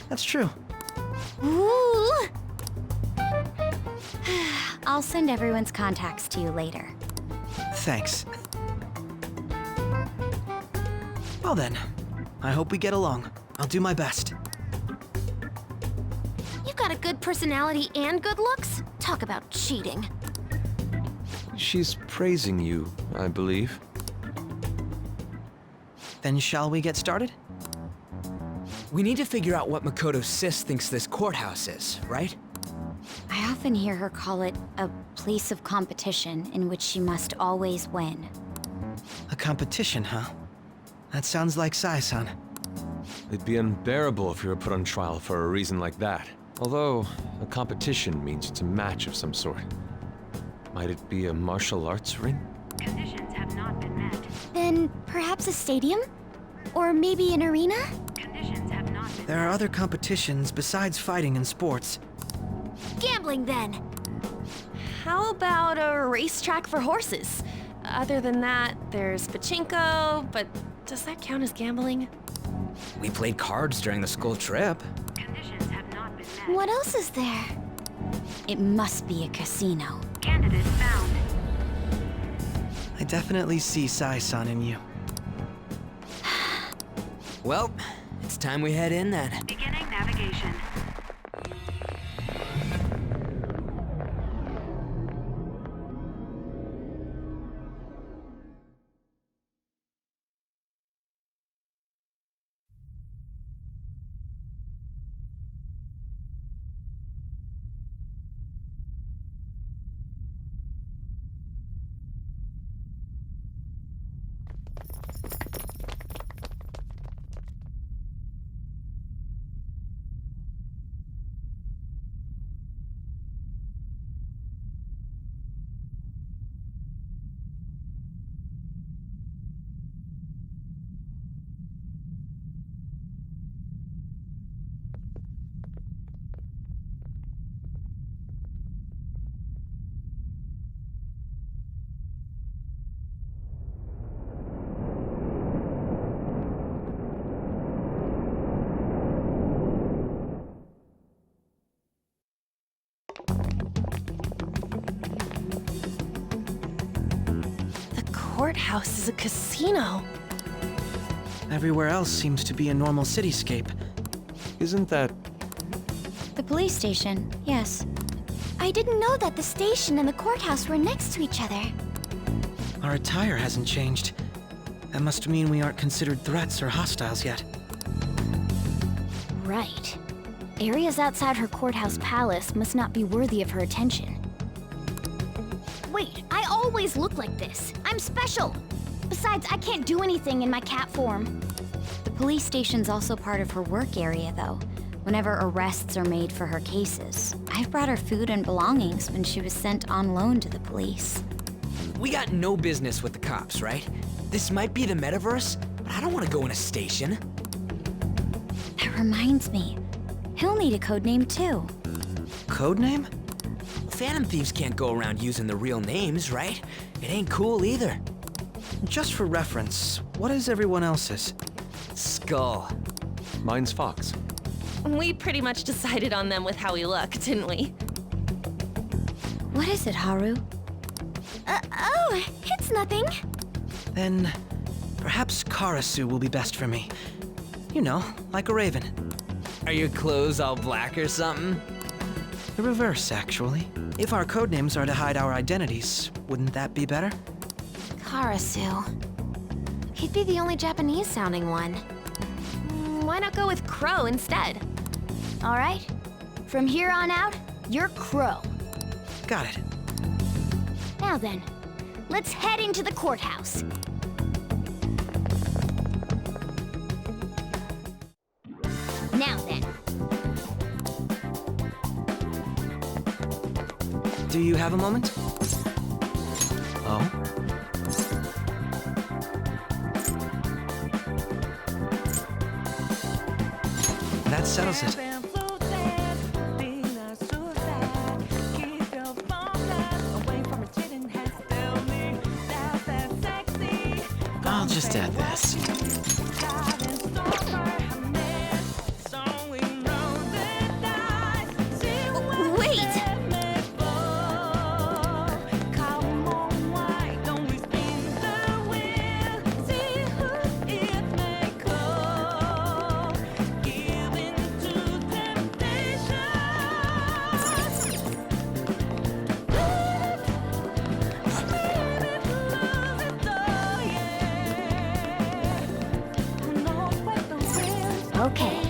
[SPEAKER 20] That's true.
[SPEAKER 11] Ooh! I'll send everyone's contacts to you later.
[SPEAKER 20] Thanks. Well then, I hope we get along. I'll do my best.
[SPEAKER 14] You've got a good personality and good looks? Talk about cheating.
[SPEAKER 7] She's praising you, I believe.
[SPEAKER 20] Then shall we get started?
[SPEAKER 3] We need to figure out what Makoto's sis thinks this courthouse is, right?
[SPEAKER 11] I often hear her call it a place of competition in which she must always win.
[SPEAKER 20] A competition, huh? That sounds like Sai-san.
[SPEAKER 7] It'd be unbearable if you were put on trial for a reason like that. Although, a competition means it's a match of some sort. Might it be a martial arts ring?
[SPEAKER 14] Conditions have not been met.
[SPEAKER 5] Then perhaps a stadium? Or maybe an arena?
[SPEAKER 14] Conditions have not been
[SPEAKER 20] There are other competitions besides fighting and sports.
[SPEAKER 5] Gambling, then!
[SPEAKER 1] How about a racetrack for horses? Other than that, there's pachinko, but does that count as gambling?
[SPEAKER 3] We played cards during the school trip.
[SPEAKER 14] Conditions have not been met.
[SPEAKER 5] What else is there?
[SPEAKER 11] It must be a casino.
[SPEAKER 14] Candidate found.
[SPEAKER 20] I definitely see Sai-san in you.
[SPEAKER 3] Well, It's time we head in then.
[SPEAKER 14] Beginning navigation.
[SPEAKER 1] Courthouse is a casino.
[SPEAKER 20] Everywhere else seems to be a normal cityscape.
[SPEAKER 7] Isn't that...
[SPEAKER 9] The police station, yes.
[SPEAKER 5] I didn't know that the station and the courthouse were next to each other.
[SPEAKER 20] Our attire hasn't changed. That must mean we aren't considered threats or hostiles yet.
[SPEAKER 9] Right. Areas outside her courthouse palace must not be worthy of her attention. Wait, I always look like this. I'm special. Besides, I can't do anything in my cat form.
[SPEAKER 11] The police station's also part of her work area, though. Whenever arrests are made for her cases, I've brought her food and belongings when she was sent on loan to the police.
[SPEAKER 3] We got no business with the cops, right? This might be the metaverse, but I don't want to go in a station.
[SPEAKER 11] That reminds me. He'll need a codename, too.
[SPEAKER 20] Codename?
[SPEAKER 3] Phantom thieves can't go around using the real names, right? It ain't cool either.
[SPEAKER 20] Just for reference, what is everyone else's?
[SPEAKER 3] Skull.
[SPEAKER 7] Mine's Fox.
[SPEAKER 1] We pretty much decided on them with how we look, didn't we?
[SPEAKER 11] What is it, Haru?
[SPEAKER 5] Oh, it's nothing.
[SPEAKER 20] Then perhaps Karasu will be best for me. You know, like a raven.
[SPEAKER 3] Are your clothes all black or something?
[SPEAKER 20] The reverse, actually. If our codenames are to hide our identities, wouldn't that be better?
[SPEAKER 14] Karasu. He'd be the only Japanese-sounding one.
[SPEAKER 1] Why not go with Crow instead?
[SPEAKER 9] All right. From here on out, you're Crow.
[SPEAKER 20] Got it.
[SPEAKER 9] Now then, let's head into the courthouse. Now then.
[SPEAKER 20] Do you have a moment? Oh? That settles it.
[SPEAKER 24] I'll just add this.
[SPEAKER 9] Okay.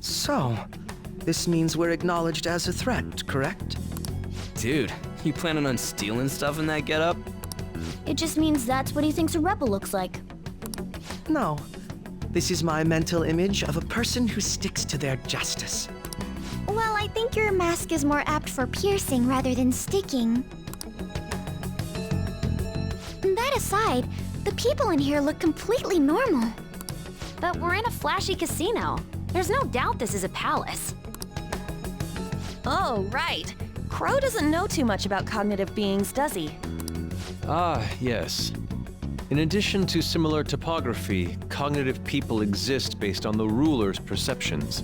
[SPEAKER 20] So, this means we're acknowledged as a threat, correct?
[SPEAKER 3] Dude, you planning on stealing stuff in that getup?
[SPEAKER 9] It just means that's what he thinks a rebel looks like.
[SPEAKER 20] No. This is my mental image of a person who sticks to their justice.
[SPEAKER 5] Well, I think your mask is more apt for piercing rather than sticking. That aside, the people in here look completely normal.
[SPEAKER 14] But we're in a flashy casino. There's no doubt this is a palace.
[SPEAKER 1] Oh, right. Crow doesn't know too much about cognitive beings, does he?
[SPEAKER 7] Ah, yes. In addition to similar topography, cognitive people exist based on the ruler's perceptions.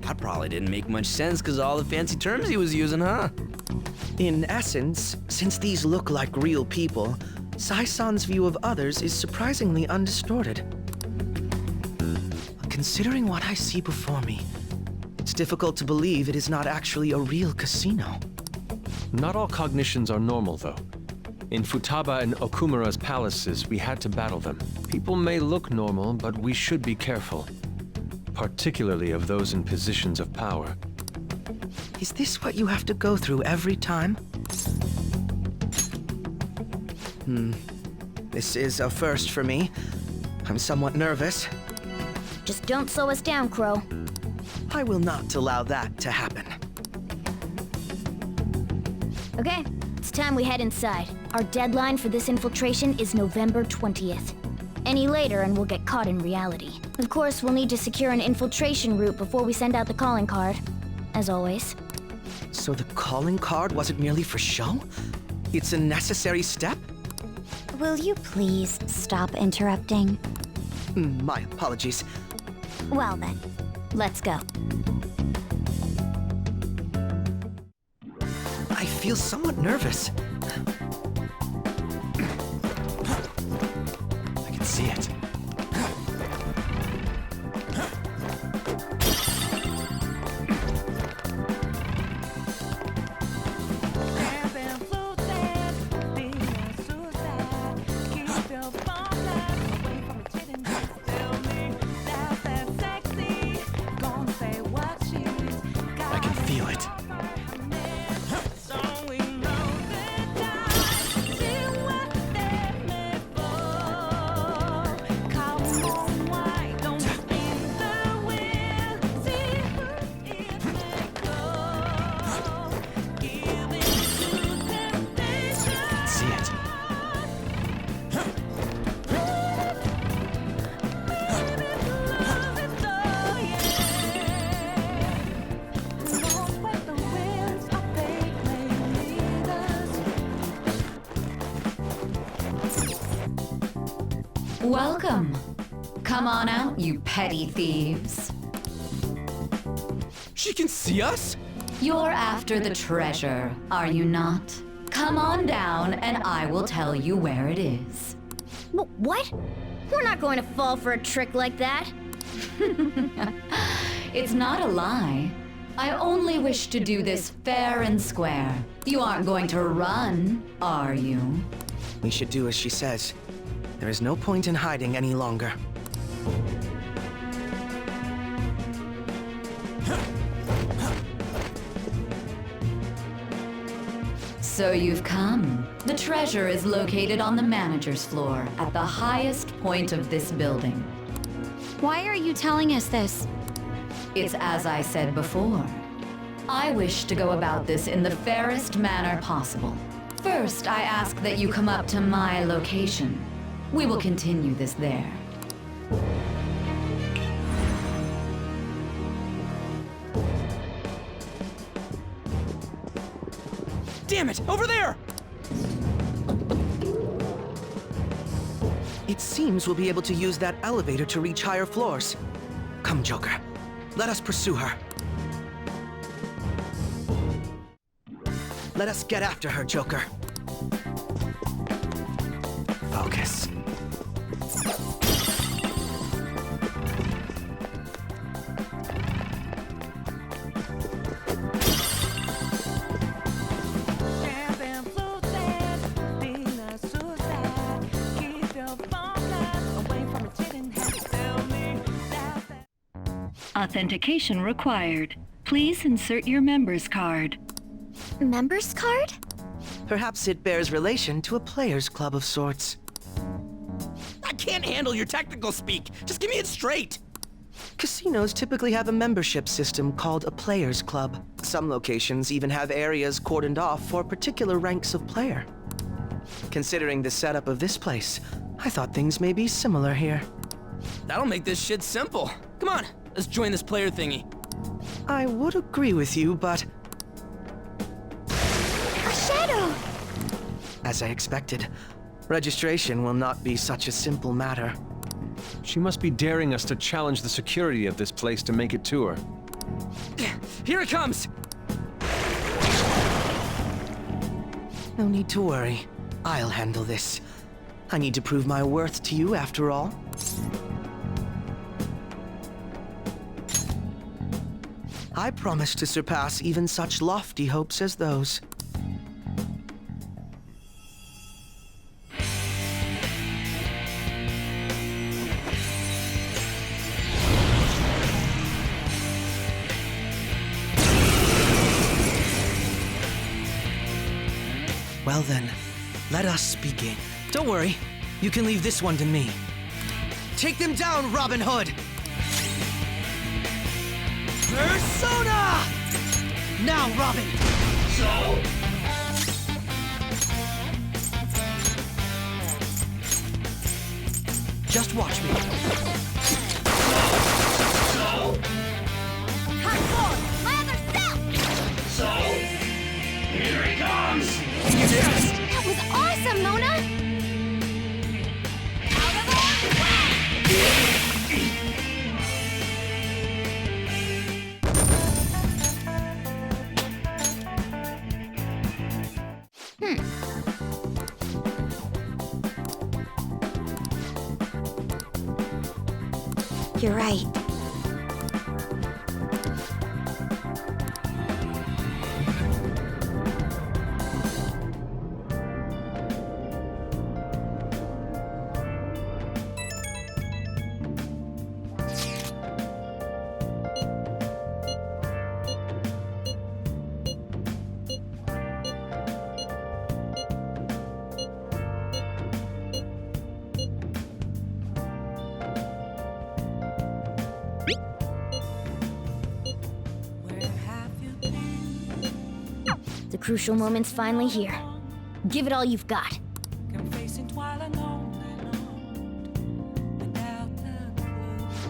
[SPEAKER 3] That probably didn't make much sense because of all the fancy terms he was using, huh?
[SPEAKER 20] In essence, since these look like real people, Sai-san's view of others is surprisingly undistorted. Considering what I see before me, it's difficult to believe it is not actually a real casino.
[SPEAKER 7] Not all cognitions are normal, though. In Futaba and Okumura's palaces, we had to battle them. People may look normal, but we should be careful. Particularly of those in positions of power.
[SPEAKER 20] Is this what you have to go through every time? This is a first for me. I'm somewhat nervous.
[SPEAKER 9] Just don't slow us down, Crow.
[SPEAKER 20] I will not allow that to happen.
[SPEAKER 9] Okay, it's time we head inside. Our deadline for this infiltration is November 20th. Any later and we'll get caught in reality. Of course, we'll need to secure an infiltration route before we send out the calling card. As always.
[SPEAKER 20] So the calling card wasn't merely for show? It's a necessary step?
[SPEAKER 9] Will you please stop interrupting?
[SPEAKER 20] My apologies.
[SPEAKER 9] Well then, let's go.
[SPEAKER 20] I feel somewhat nervous.
[SPEAKER 24] I can see it.
[SPEAKER 17] Welcome. Come on out, you petty thieves.
[SPEAKER 3] She can see us?
[SPEAKER 17] You're after the treasure, are you not? Come on down and I will tell you where it is.
[SPEAKER 9] What? We're not going to fall for a trick like that.
[SPEAKER 17] It's not a lie. I only wish to do this fair and square. You aren't going to run, are you?
[SPEAKER 20] We should do as she says. There is no point in hiding any longer.
[SPEAKER 17] So you've come. The treasure is located on the manager's floor, at the highest point of this building.
[SPEAKER 11] Why are you telling us this?
[SPEAKER 17] It's as I said before. I wish to go about this in the fairest manner possible. First, I ask that you come up to my location. We will continue this there.
[SPEAKER 3] Damn it! Over there!
[SPEAKER 20] It seems we'll be able to use that elevator to reach higher floors. Come, Joker. Let us pursue her. Let us get after her, Joker. Focus.
[SPEAKER 12] Authentication required. Please insert your member's card.
[SPEAKER 9] Member's card?
[SPEAKER 20] Perhaps it bears relation to a players' club of sorts.
[SPEAKER 3] I can't handle your technical speak. Just give me it straight.
[SPEAKER 20] Casinos typically have a membership system called a players' club. Some locations even have areas cordoned off for particular ranks of player. Considering the setup of this place, I thought things may be similar here.
[SPEAKER 3] That'll make this shit simple. Come on, let's join this player thingy.
[SPEAKER 20] I would agree with you, but...
[SPEAKER 9] A shadow!
[SPEAKER 20] As I expected, registration will not be such a simple matter.
[SPEAKER 7] She must be daring us to challenge the security of this place to make it to her.
[SPEAKER 3] Here it comes!
[SPEAKER 20] No need to worry. I'll handle this. I need to prove my worth to you after all. I promise to surpass even such lofty hopes as those. Well then, let us begin. Don't worry, you can leave this one to me. Take them down, Robin Hood! Persona! Now, Robin! So? Just watch me.
[SPEAKER 13] So?
[SPEAKER 9] Hot four, my other self!
[SPEAKER 13] So? Here he comes!
[SPEAKER 9] Yes! That was awesome, Mona! Out of our way!
[SPEAKER 14] You're right.
[SPEAKER 9] The crucial moment's finally here. Give it all you've got.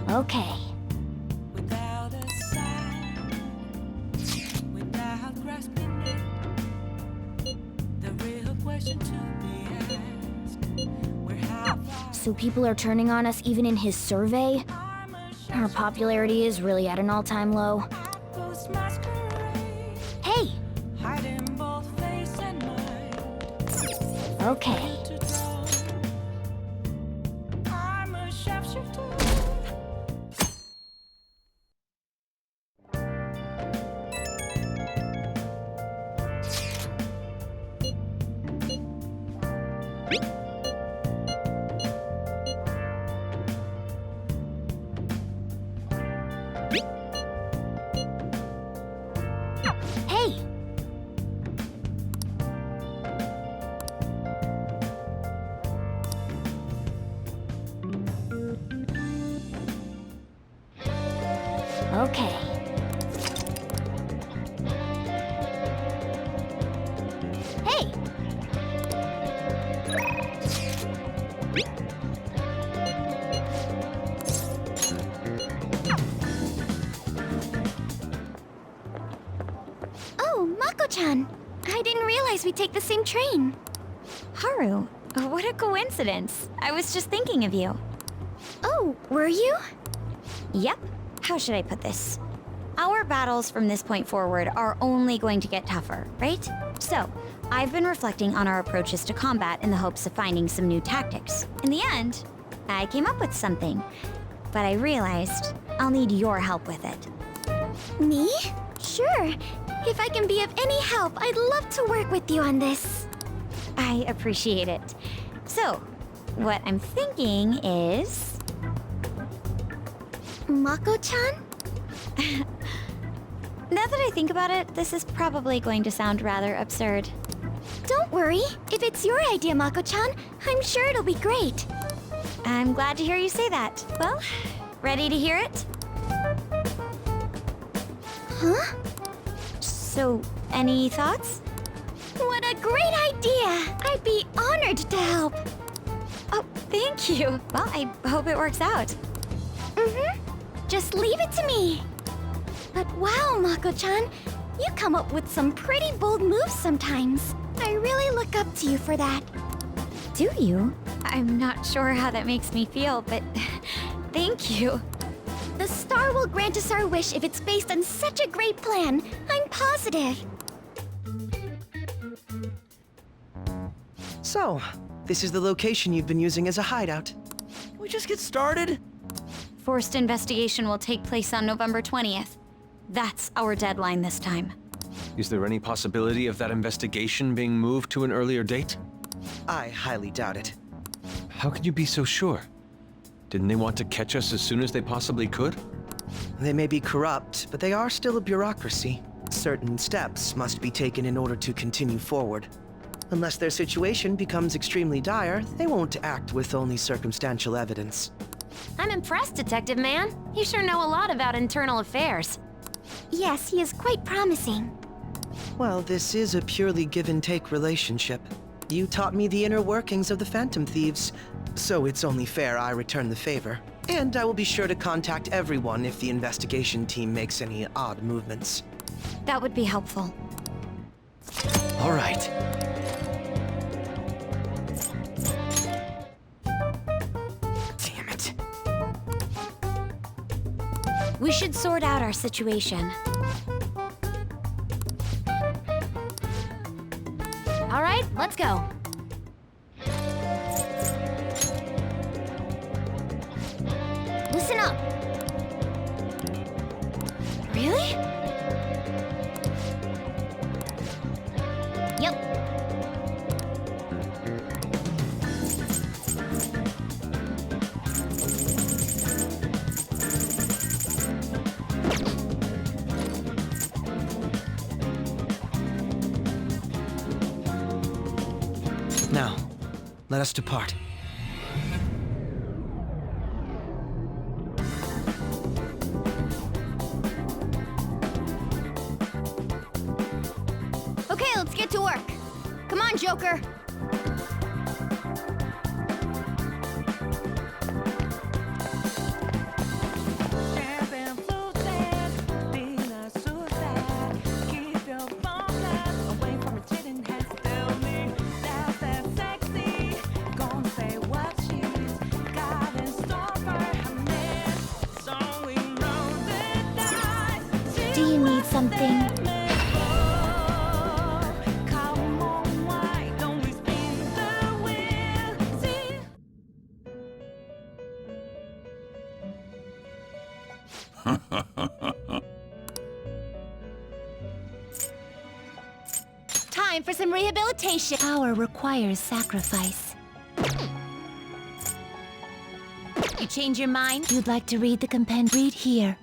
[SPEAKER 9] Okay. So people are turning on us even in his survey? Our popularity is really at an all-time low. Hey! Okay. Hey! Okay. Hey! Oh, Mako-chan! I didn't realize we'd take the same train.
[SPEAKER 11] Haru, what a coincidence. I was just thinking of you.
[SPEAKER 5] Oh, were you?
[SPEAKER 11] Yep. How should I put this? Our battles from this point forward are only going to get tougher, right? So, I've been reflecting on our approaches to combat in the hopes of finding some new tactics. In the end, I came up with something. But I realized I'll need your help with it.
[SPEAKER 5] Me? Sure. If I can be of any help, I'd love to work with you on this.
[SPEAKER 11] I appreciate it. So, what I'm thinking is...
[SPEAKER 5] Mako-chan?
[SPEAKER 11] Now that I think about it, this is probably going to sound rather absurd.
[SPEAKER 5] Don't worry. If it's your idea, Mako-chan, I'm sure it'll be great.
[SPEAKER 11] I'm glad to hear you say that. Well, ready to hear it?
[SPEAKER 5] Huh?
[SPEAKER 11] So, any thoughts?
[SPEAKER 5] What a great idea! I'd be honored to help.
[SPEAKER 11] Oh, thank you. Well, I hope it works out.
[SPEAKER 5] Mm-hmm. Just leave it to me. But wow, Mako-chan, you come up with some pretty bold moves sometimes. I really look up to you for that.
[SPEAKER 11] Do you? I'm not sure how that makes me feel, but thank you.
[SPEAKER 5] The star will grant us our wish if it's based on such a great plan. I'm positive.
[SPEAKER 20] So, This is the location you've been using as a hideout.
[SPEAKER 3] Can we just get started?
[SPEAKER 11] Forced investigation will take place on November 20th. That's our deadline this time.
[SPEAKER 7] Is there any possibility of that investigation being moved to an earlier date?
[SPEAKER 20] I highly doubt it.
[SPEAKER 7] How can you be so sure? Didn't they want to catch us as soon as they possibly could?
[SPEAKER 20] They may be corrupt, but they are still a bureaucracy. Certain steps must be taken in order to continue forward. Unless their situation becomes extremely dire, they won't act with only circumstantial evidence.
[SPEAKER 14] I'm impressed, Detective Man. You sure know a lot about internal affairs.
[SPEAKER 5] Yes, he is quite promising.
[SPEAKER 20] Well, this is a purely give-and-take relationship. You taught me the inner workings of the Phantom Thieves, so it's only fair I return the favor. And I will be sure to contact everyone if the investigation team makes any odd movements.
[SPEAKER 11] That would be helpful.
[SPEAKER 7] All right.
[SPEAKER 3] Damn it.
[SPEAKER 11] We should sort out our situation.
[SPEAKER 14] All right, let's go. Listen up.
[SPEAKER 11] Really?
[SPEAKER 14] Yep.
[SPEAKER 20] Now, let us depart.
[SPEAKER 9] Okay, let's get to work. Come on, Joker.
[SPEAKER 11] Do you need something?
[SPEAKER 9] Time for some rehabilitation.
[SPEAKER 11] Power requires sacrifice.
[SPEAKER 9] You change your mind?
[SPEAKER 11] You'd like to read the compendium? Read here.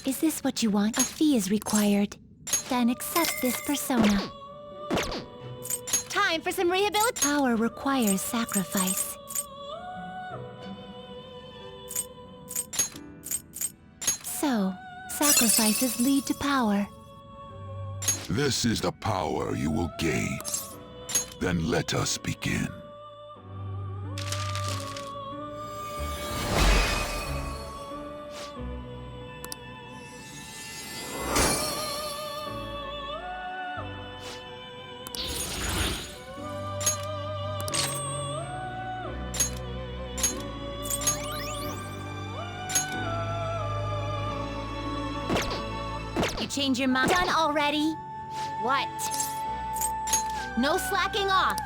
[SPEAKER 11] Is this what you want? A fee is required. Then accept this persona.
[SPEAKER 9] Time for some rehabilitation.
[SPEAKER 11] Power requires sacrifice. So, sacrifices lead to power.
[SPEAKER 15] This is the power you will gain. Then let us begin.
[SPEAKER 9] You change your mind? Done already? What? No slacking off.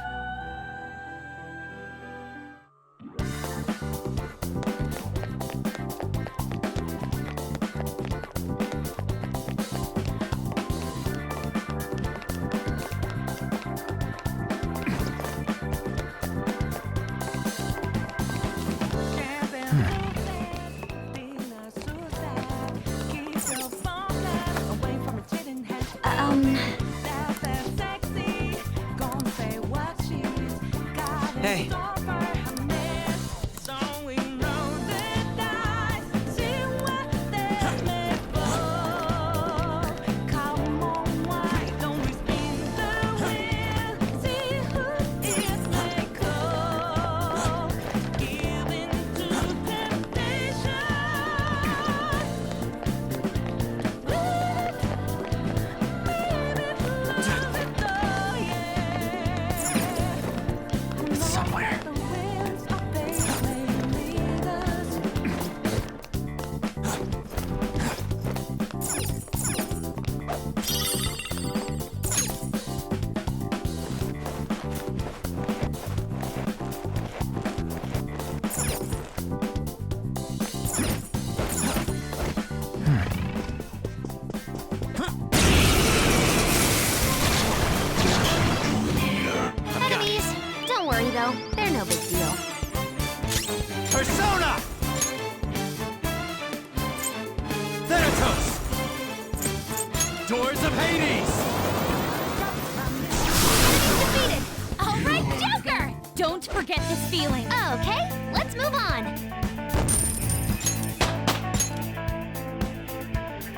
[SPEAKER 9] forget this feeling.
[SPEAKER 5] Okay, let's move on.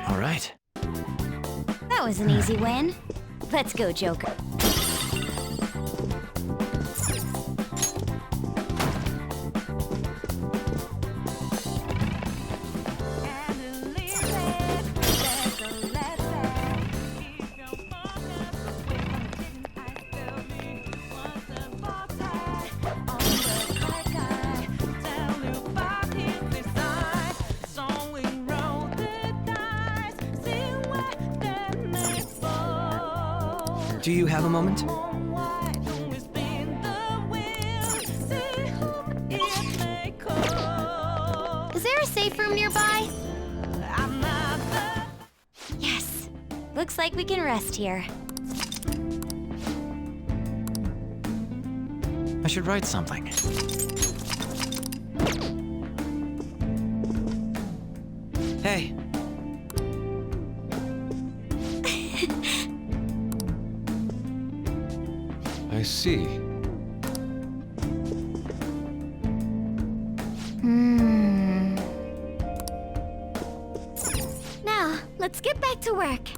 [SPEAKER 24] All right.
[SPEAKER 9] That was an easy win. Let's go, Joker.
[SPEAKER 20] Do you have a moment?
[SPEAKER 5] Is there a safe room nearby?
[SPEAKER 9] Yes. Looks like we can rest here.
[SPEAKER 24] I should write something.
[SPEAKER 20] Hey.
[SPEAKER 7] I see.
[SPEAKER 5] Now, let's get back to work.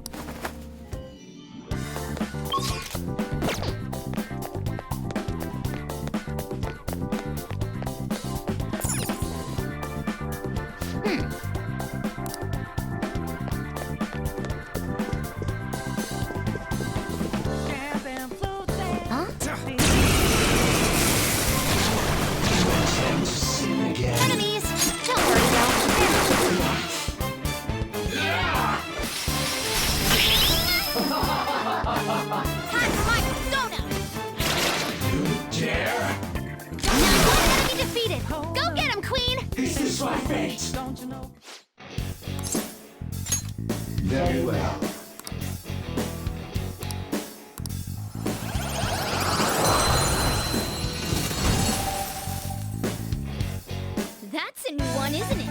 [SPEAKER 9] Enemies! Don't worry, Time for my persona!
[SPEAKER 13] Dare?
[SPEAKER 5] Now one enemy defeated! Go get him, Queen!
[SPEAKER 13] Is this my fate? Very well.
[SPEAKER 9] That's a new one, isn't it?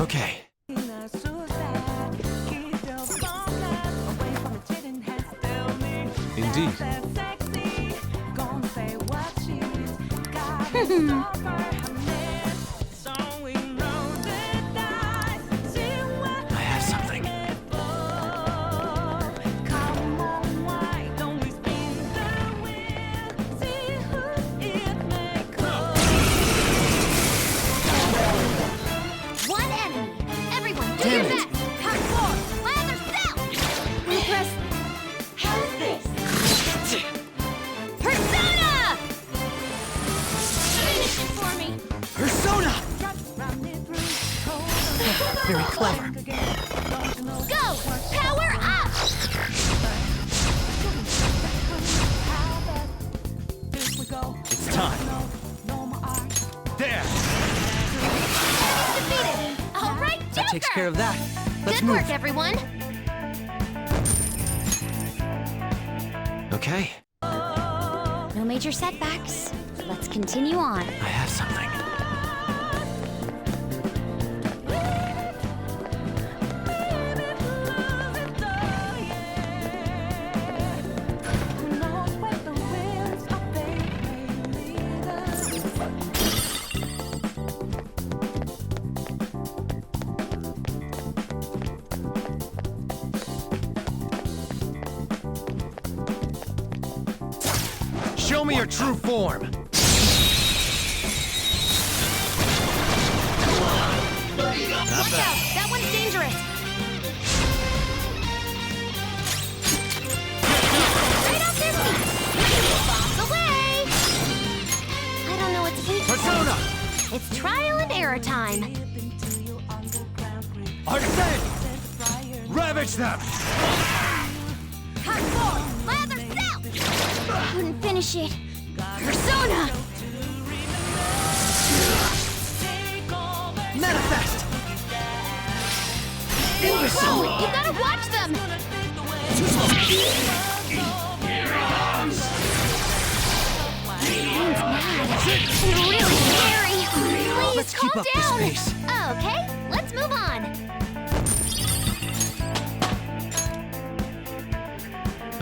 [SPEAKER 24] Okay.
[SPEAKER 7] Indeed.
[SPEAKER 24] I have something.
[SPEAKER 5] One enemy! Everyone, do your best! Cut forward! Lather cell! Repress... How's this?
[SPEAKER 9] Persona! Finish it for me!
[SPEAKER 20] Persona! Very clever.
[SPEAKER 5] Go! Power up!
[SPEAKER 8] It's time. There!
[SPEAKER 5] Defeated! All right, Joker!
[SPEAKER 20] That takes care of that. Let's
[SPEAKER 5] Good
[SPEAKER 20] move.
[SPEAKER 5] work, everyone!
[SPEAKER 24] Okay.
[SPEAKER 9] No major setbacks. Let's continue on.
[SPEAKER 24] I have something.
[SPEAKER 8] Show me your true form!
[SPEAKER 5] Watch out! That one's dangerous! Right off their feet! Bombs away! I don't know what's weak.
[SPEAKER 8] Persona!
[SPEAKER 5] It's trial and error time.
[SPEAKER 8] Arsene! Ravage them!
[SPEAKER 5] Cut forward! Lather cell! Couldn't finish it. Persona!
[SPEAKER 20] Manifest!
[SPEAKER 5] Whoa! You gotta watch them! Sounds mad. It's really scary. Please,
[SPEAKER 20] Let's
[SPEAKER 5] calm
[SPEAKER 20] keep up
[SPEAKER 5] down.
[SPEAKER 20] this pace.
[SPEAKER 5] Okay, let's move on.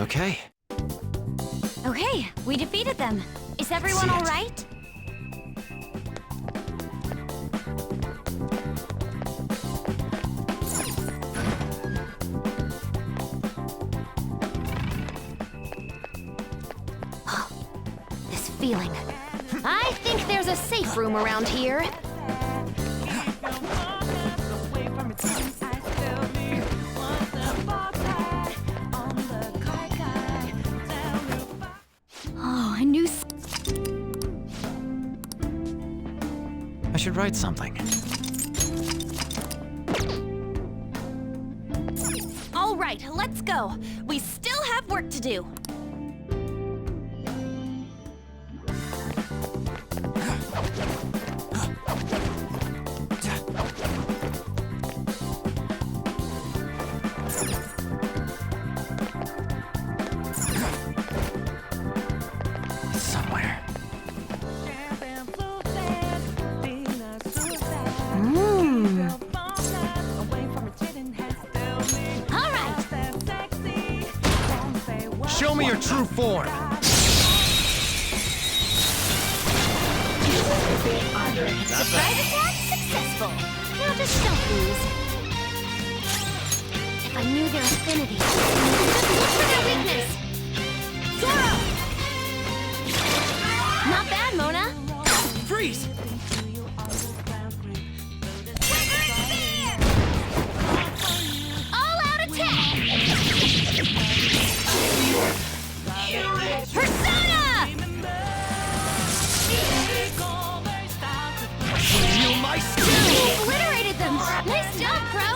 [SPEAKER 24] Okay.
[SPEAKER 9] Okay, we defeated them. Is everyone all right?
[SPEAKER 14] This feeling. I think there's a safe room around here.
[SPEAKER 9] Oh, a new
[SPEAKER 24] I should write something.
[SPEAKER 1] All right, let's go. We still have work to do.
[SPEAKER 24] Somewhere.
[SPEAKER 1] All right.
[SPEAKER 8] Show me your true form.
[SPEAKER 9] surprise attack successful. Now just don't lose. If I knew their affinity, just look for their weakness. Zoro! Not bad, Mona.
[SPEAKER 3] Freeze!
[SPEAKER 9] All out attack! Persona!
[SPEAKER 3] You my skill!
[SPEAKER 9] Obliterated them! Nice job, Pro!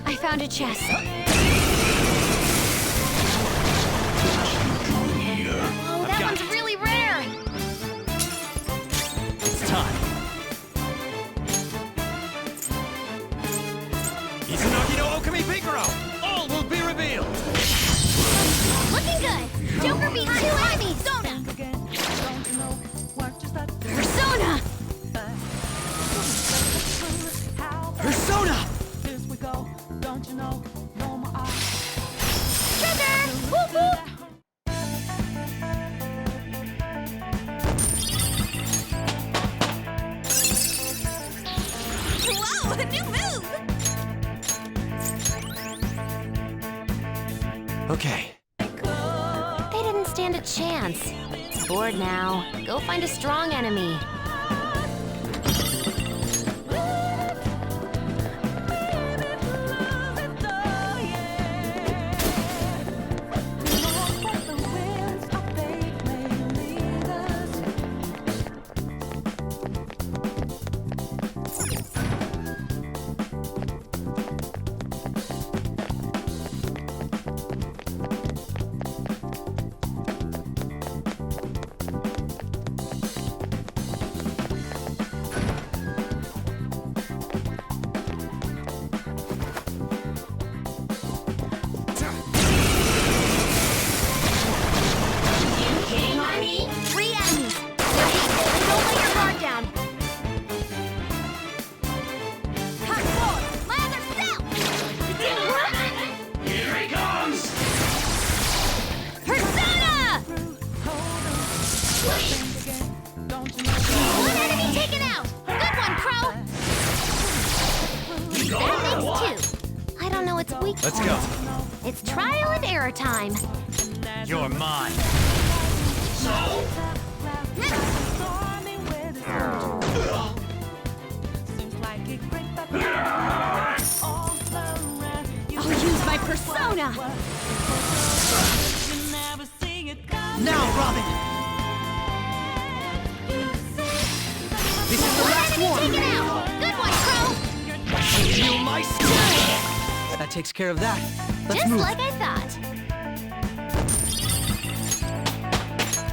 [SPEAKER 9] I found a chest. Oh, that one's really rare!
[SPEAKER 3] It's time. Izanagi no Okami Picaro! All will be revealed!
[SPEAKER 9] Looking good! Joker beat 2 enemies! Persona!
[SPEAKER 3] Persona!
[SPEAKER 9] Trigger! Whoop whoop!
[SPEAKER 1] Whoa, a new move!
[SPEAKER 24] Okay.
[SPEAKER 14] They didn't stand a chance. Bored now. Go find a strong enemy.
[SPEAKER 8] Let's go.
[SPEAKER 14] It's trial and error time.
[SPEAKER 8] You're mine.
[SPEAKER 1] I'll use my persona!
[SPEAKER 3] Now, Robin! This is the last one!
[SPEAKER 9] Take it out! Good one, Crow!
[SPEAKER 3] You my skill! That takes care of that. Let's
[SPEAKER 9] Just
[SPEAKER 3] move.
[SPEAKER 9] like I thought.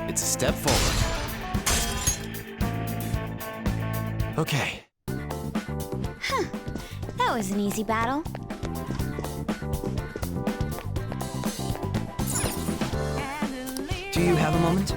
[SPEAKER 24] It's a step forward. Okay.
[SPEAKER 9] That was an easy battle.
[SPEAKER 20] Do you have a moment?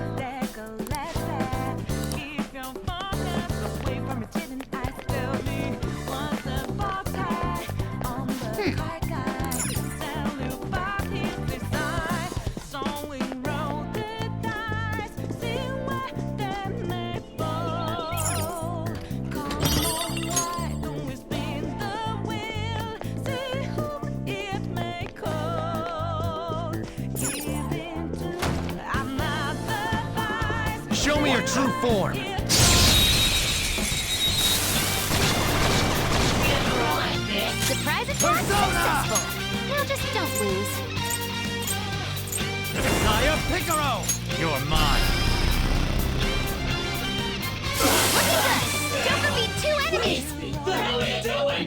[SPEAKER 8] Show me your true form!
[SPEAKER 9] Surprise attack successful! Now just don't lose.
[SPEAKER 8] Messiah Picaro! You're mine!
[SPEAKER 9] Looking good! Joker beat 2 enemies!
[SPEAKER 18] What the hell are you doing?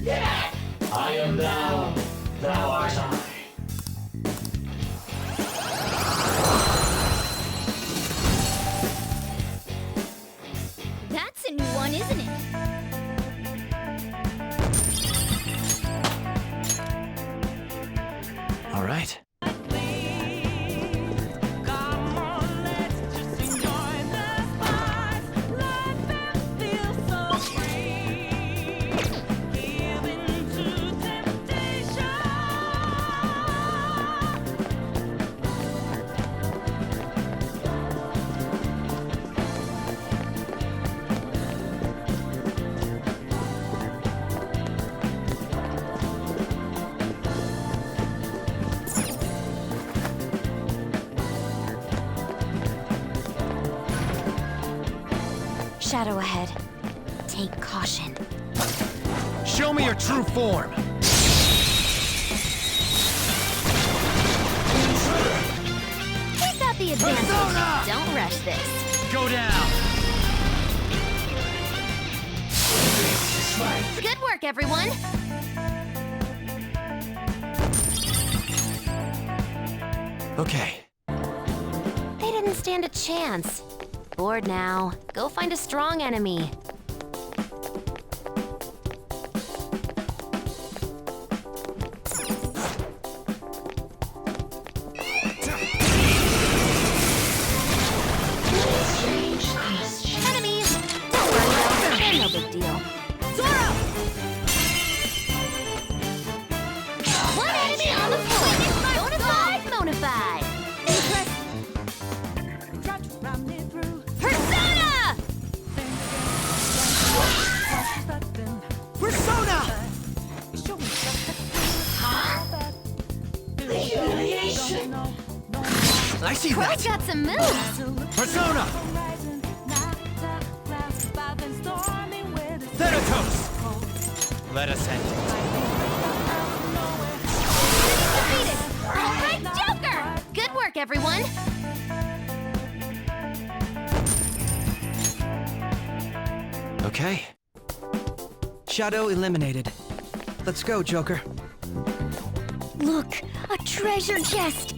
[SPEAKER 18] Yeah! I am thou, thou art I.
[SPEAKER 9] That's a new one, isn't it?
[SPEAKER 24] All right.
[SPEAKER 9] Shadow ahead. Take caution.
[SPEAKER 8] Show me your true form!
[SPEAKER 9] We've got the advantage.
[SPEAKER 8] Persona!
[SPEAKER 9] Don't rush this.
[SPEAKER 8] Go down!
[SPEAKER 9] Good work, everyone!
[SPEAKER 24] Okay.
[SPEAKER 14] They didn't stand a chance. Bored now. Go find a strong enemy. Enemies! Don't worry though, they're no big deal. Zoro! One enemy on the floor! Bonafide! Persona!
[SPEAKER 20] Persona!
[SPEAKER 18] The humiliation!
[SPEAKER 20] I see
[SPEAKER 9] Crow's
[SPEAKER 20] that!
[SPEAKER 9] got some moves!
[SPEAKER 8] Persona! Thanatos! Let us end it.
[SPEAKER 9] Defeated! Alright, Joker! Good work, everyone!
[SPEAKER 24] Okay.
[SPEAKER 20] Shadow eliminated. Let's go, Joker.
[SPEAKER 9] Look, a treasure chest!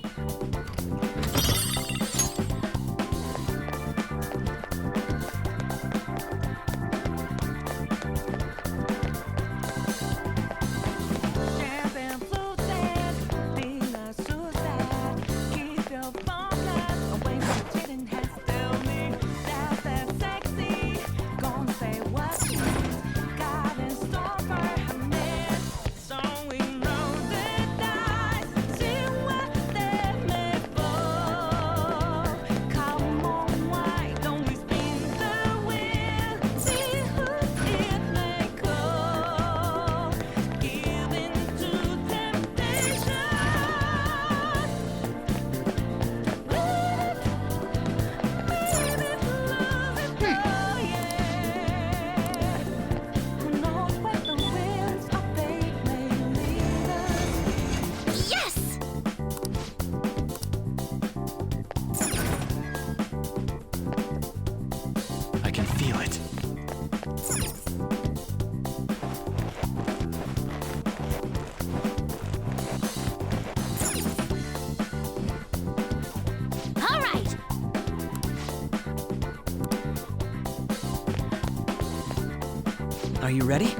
[SPEAKER 20] Are you ready?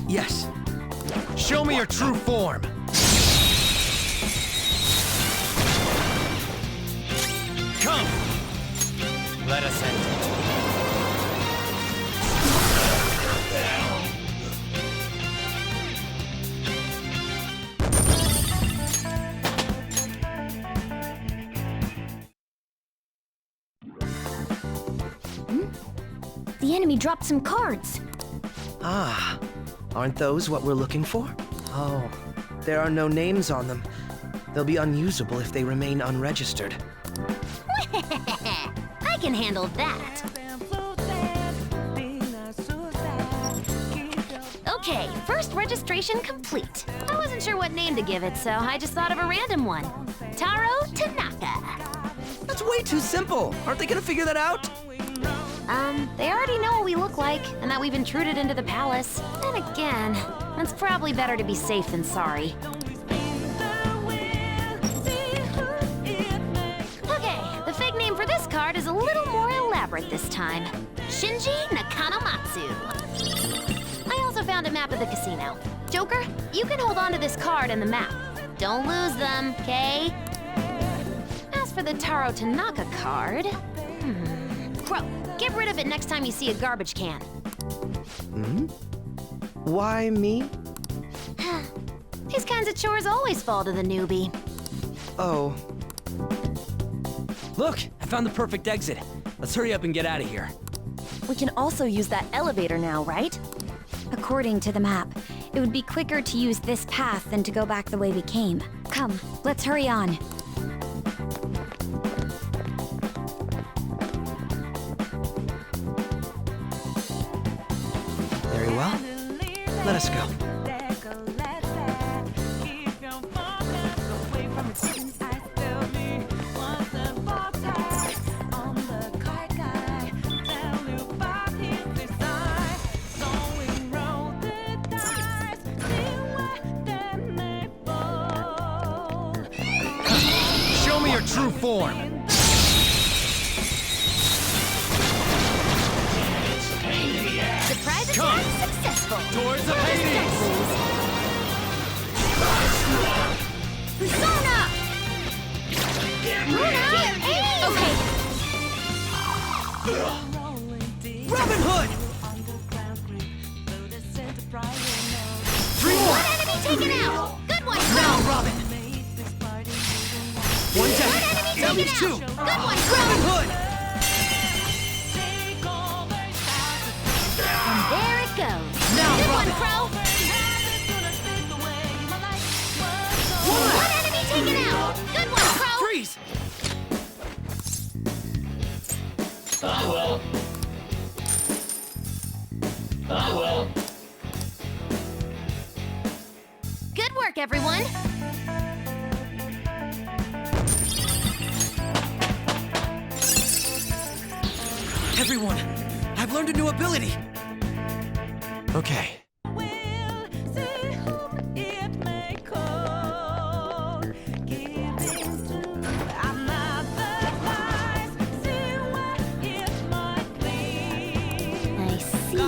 [SPEAKER 20] Yes.
[SPEAKER 8] Show me your true form!
[SPEAKER 3] let us end.
[SPEAKER 9] The enemy dropped some cards.
[SPEAKER 20] Ah, aren't those what we're looking for? Oh, there are no names on them. They'll be unusable if they remain unregistered.
[SPEAKER 14] I can handle that. Okay, first registration complete. I wasn't sure what name to give it, so I just thought of a random one. Taro Tanaka.
[SPEAKER 3] That's way too simple. Aren't they gonna figure that out?
[SPEAKER 14] They already know what we look like, and that we've intruded into the palace. Then again, it's probably better to be safe than sorry. Okay, the fake name for this card is a little more elaborate this time. Shinji Nakanomatsu. I also found a map of the casino. Joker, you can hold on to this card and the map. Don't lose them, okay? As for the Taro Tanaka card... Crow, get rid of it next time you see a garbage can.
[SPEAKER 20] Hmm? Why me?
[SPEAKER 14] These kinds of chores always fall to the newbie.
[SPEAKER 20] Oh.
[SPEAKER 3] Look, I found the perfect exit. Let's hurry up and get out of here.
[SPEAKER 11] We can also use that elevator now, right? According to the map, it would be quicker to use this path than to go back the way we came. Come, let's hurry on.
[SPEAKER 20] Very well. Let us go.
[SPEAKER 3] Show me your true form.
[SPEAKER 14] Surprise attack successful.
[SPEAKER 3] Doors of Hades.
[SPEAKER 14] Persona! Okay.
[SPEAKER 3] Robin Hood! 3 more!
[SPEAKER 14] One enemy taken out! Good one, Crow!
[SPEAKER 3] Now, Robin! One down.
[SPEAKER 14] One enemy
[SPEAKER 3] That
[SPEAKER 14] taken
[SPEAKER 3] leaves 2.
[SPEAKER 14] out! Good one, Crow!
[SPEAKER 3] Robin Hood!
[SPEAKER 14] And there it goes.
[SPEAKER 3] Now,
[SPEAKER 14] Good
[SPEAKER 3] Robin!
[SPEAKER 14] one, Crow! One enemy taken out! Good one, Crow!
[SPEAKER 3] Freeze!
[SPEAKER 18] Ah well. Ah well.
[SPEAKER 14] Good work, everyone!
[SPEAKER 3] Everyone, I've learned a new ability.
[SPEAKER 24] Okay.
[SPEAKER 14] I see.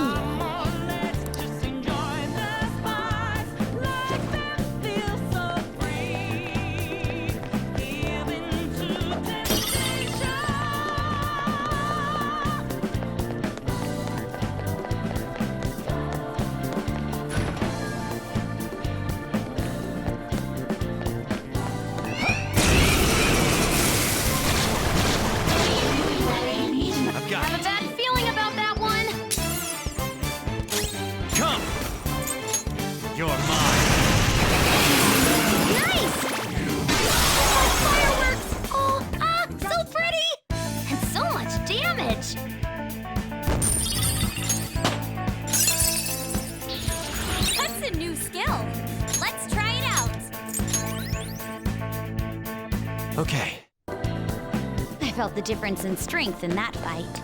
[SPEAKER 3] I've got
[SPEAKER 14] Have a
[SPEAKER 3] it.
[SPEAKER 14] bad feeling about that one.
[SPEAKER 3] Come! You're mine.
[SPEAKER 14] Nice! Fireworks! Oh, so pretty! And so much damage!
[SPEAKER 11] That's a new skill. Let's try it out.
[SPEAKER 24] Okay.
[SPEAKER 11] I felt the difference in strength in that fight.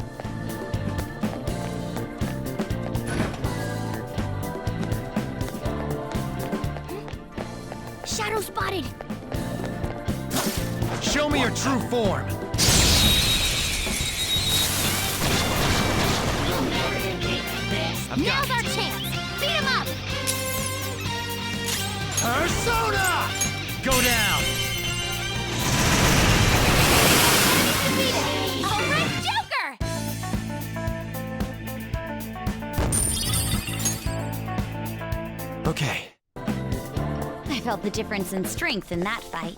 [SPEAKER 9] Shadow spotted.
[SPEAKER 3] Show me your true form. I've got
[SPEAKER 14] Now's
[SPEAKER 3] it.
[SPEAKER 14] our chance! Beat him up!
[SPEAKER 3] Persona! Go down.
[SPEAKER 14] Alright, Joker!
[SPEAKER 11] felt the difference in strength in that fight.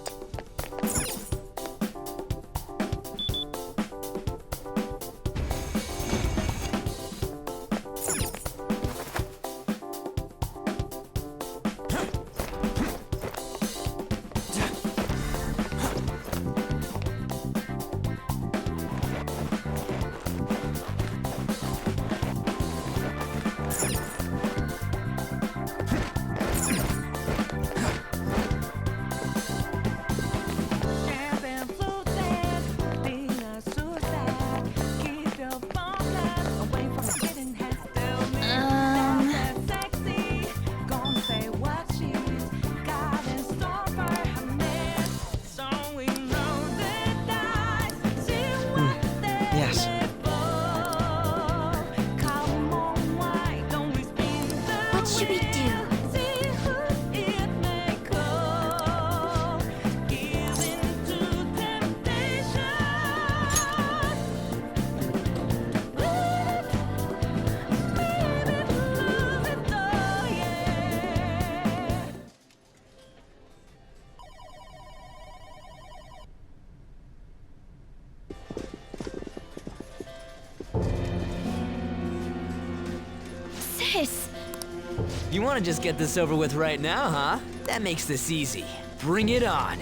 [SPEAKER 20] Yes.
[SPEAKER 5] What should we do?
[SPEAKER 9] Sis!
[SPEAKER 3] You want to just get this over with right now, huh? That makes this easy. Bring it on.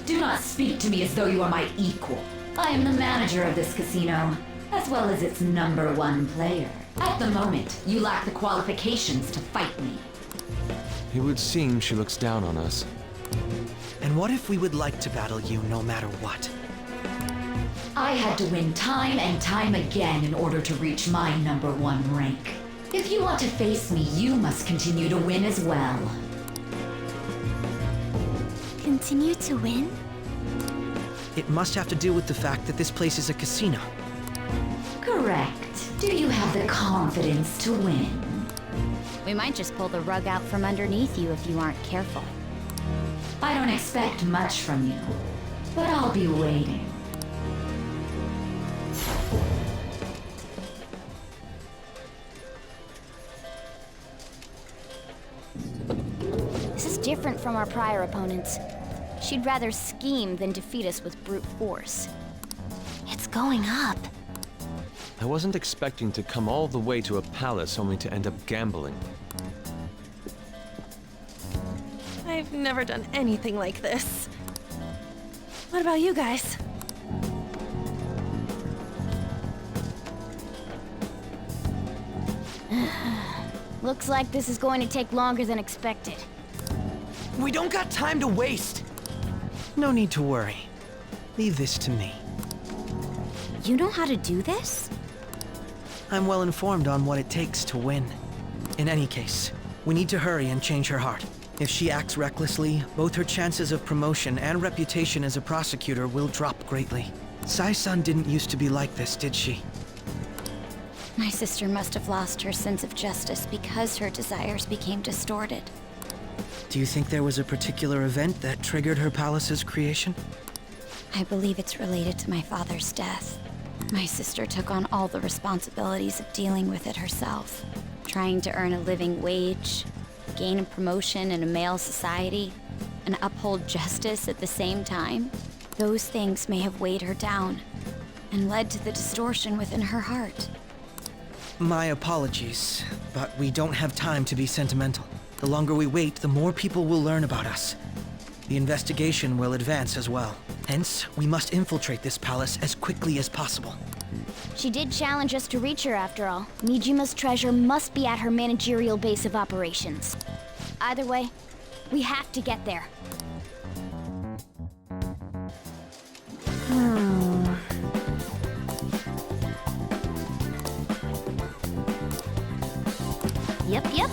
[SPEAKER 6] Do not speak to me as though you are my equal. I am the manager of this casino, as well as its #1 player. At the moment, you lack the qualifications to fight me.
[SPEAKER 7] It would seem she looks down on us.
[SPEAKER 20] And what if we would like to battle you no matter what?
[SPEAKER 6] I had to win time and time again in order to reach my #1 rank. If you want to face me, you must continue to win as well.
[SPEAKER 5] Continue to win?
[SPEAKER 20] It must have to do with the fact that this place is a casino.
[SPEAKER 6] Correct. Do you have the confidence to win?
[SPEAKER 11] We might just pull the rug out from underneath you if you aren't careful.
[SPEAKER 6] I don't expect much from you, but I'll be waiting.
[SPEAKER 11] This is different from our prior opponents. She'd rather scheme than defeat us with brute force.
[SPEAKER 5] It's going up.
[SPEAKER 7] I wasn't expecting to come all the way to a palace only to end up gambling.
[SPEAKER 1] I've never done anything like this. What about you guys?
[SPEAKER 11] Looks like this is going to take longer than expected.
[SPEAKER 3] We don't got time to waste.
[SPEAKER 20] No need to worry. Leave this to me.
[SPEAKER 11] You know how to do this?
[SPEAKER 20] I'm well informed on what it takes to win. In any case, we need to hurry and change her heart. If she acts recklessly, both her chances of promotion and reputation as a prosecutor will drop greatly. Sai-san didn't used to be like this, did she?
[SPEAKER 11] My sister must have lost her sense of justice because her desires became distorted.
[SPEAKER 20] Do you think there was a particular event that triggered her palace's creation?
[SPEAKER 11] I believe it's related to my father's death. My sister took on all the responsibilities of dealing with it herself, trying to earn a living wage, gain a promotion in a male society, and uphold justice at the same time. Those things may have weighed her down and led to the distortion within her heart.
[SPEAKER 20] My apologies, but we don't have time to be sentimental. The longer we wait, the more people will learn about us. The investigation will advance as well. Hence, we must infiltrate this palace as quickly as possible.
[SPEAKER 11] She did challenge us to reach her after all. Nijima's treasure must be at her managerial base of operations. Either way, we have to get there. Yep.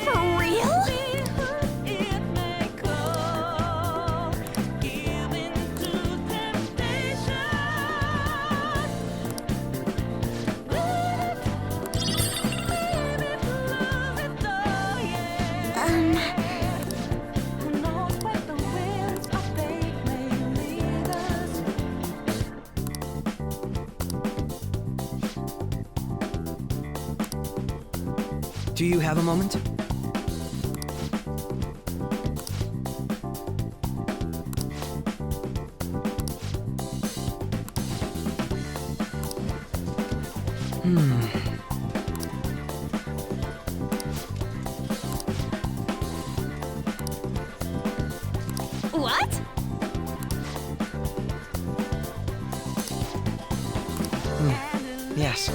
[SPEAKER 1] For real?
[SPEAKER 20] Do you have a moment?
[SPEAKER 1] What?
[SPEAKER 20] Yes.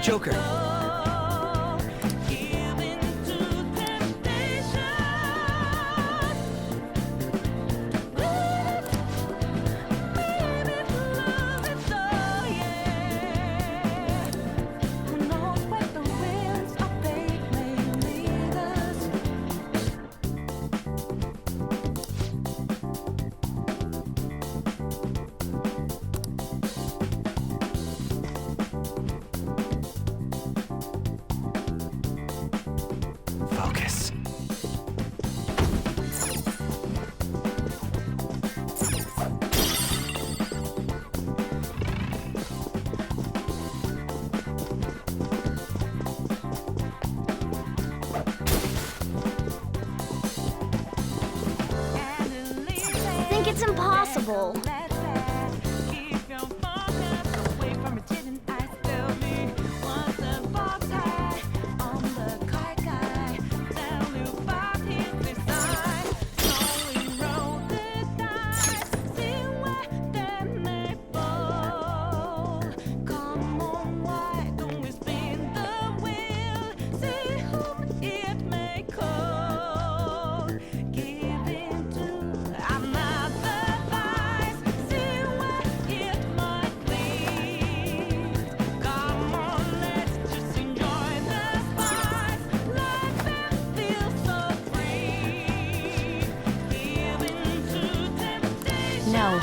[SPEAKER 20] Joker.
[SPEAKER 24] Focus.
[SPEAKER 5] Think it's impossible.
[SPEAKER 11] No.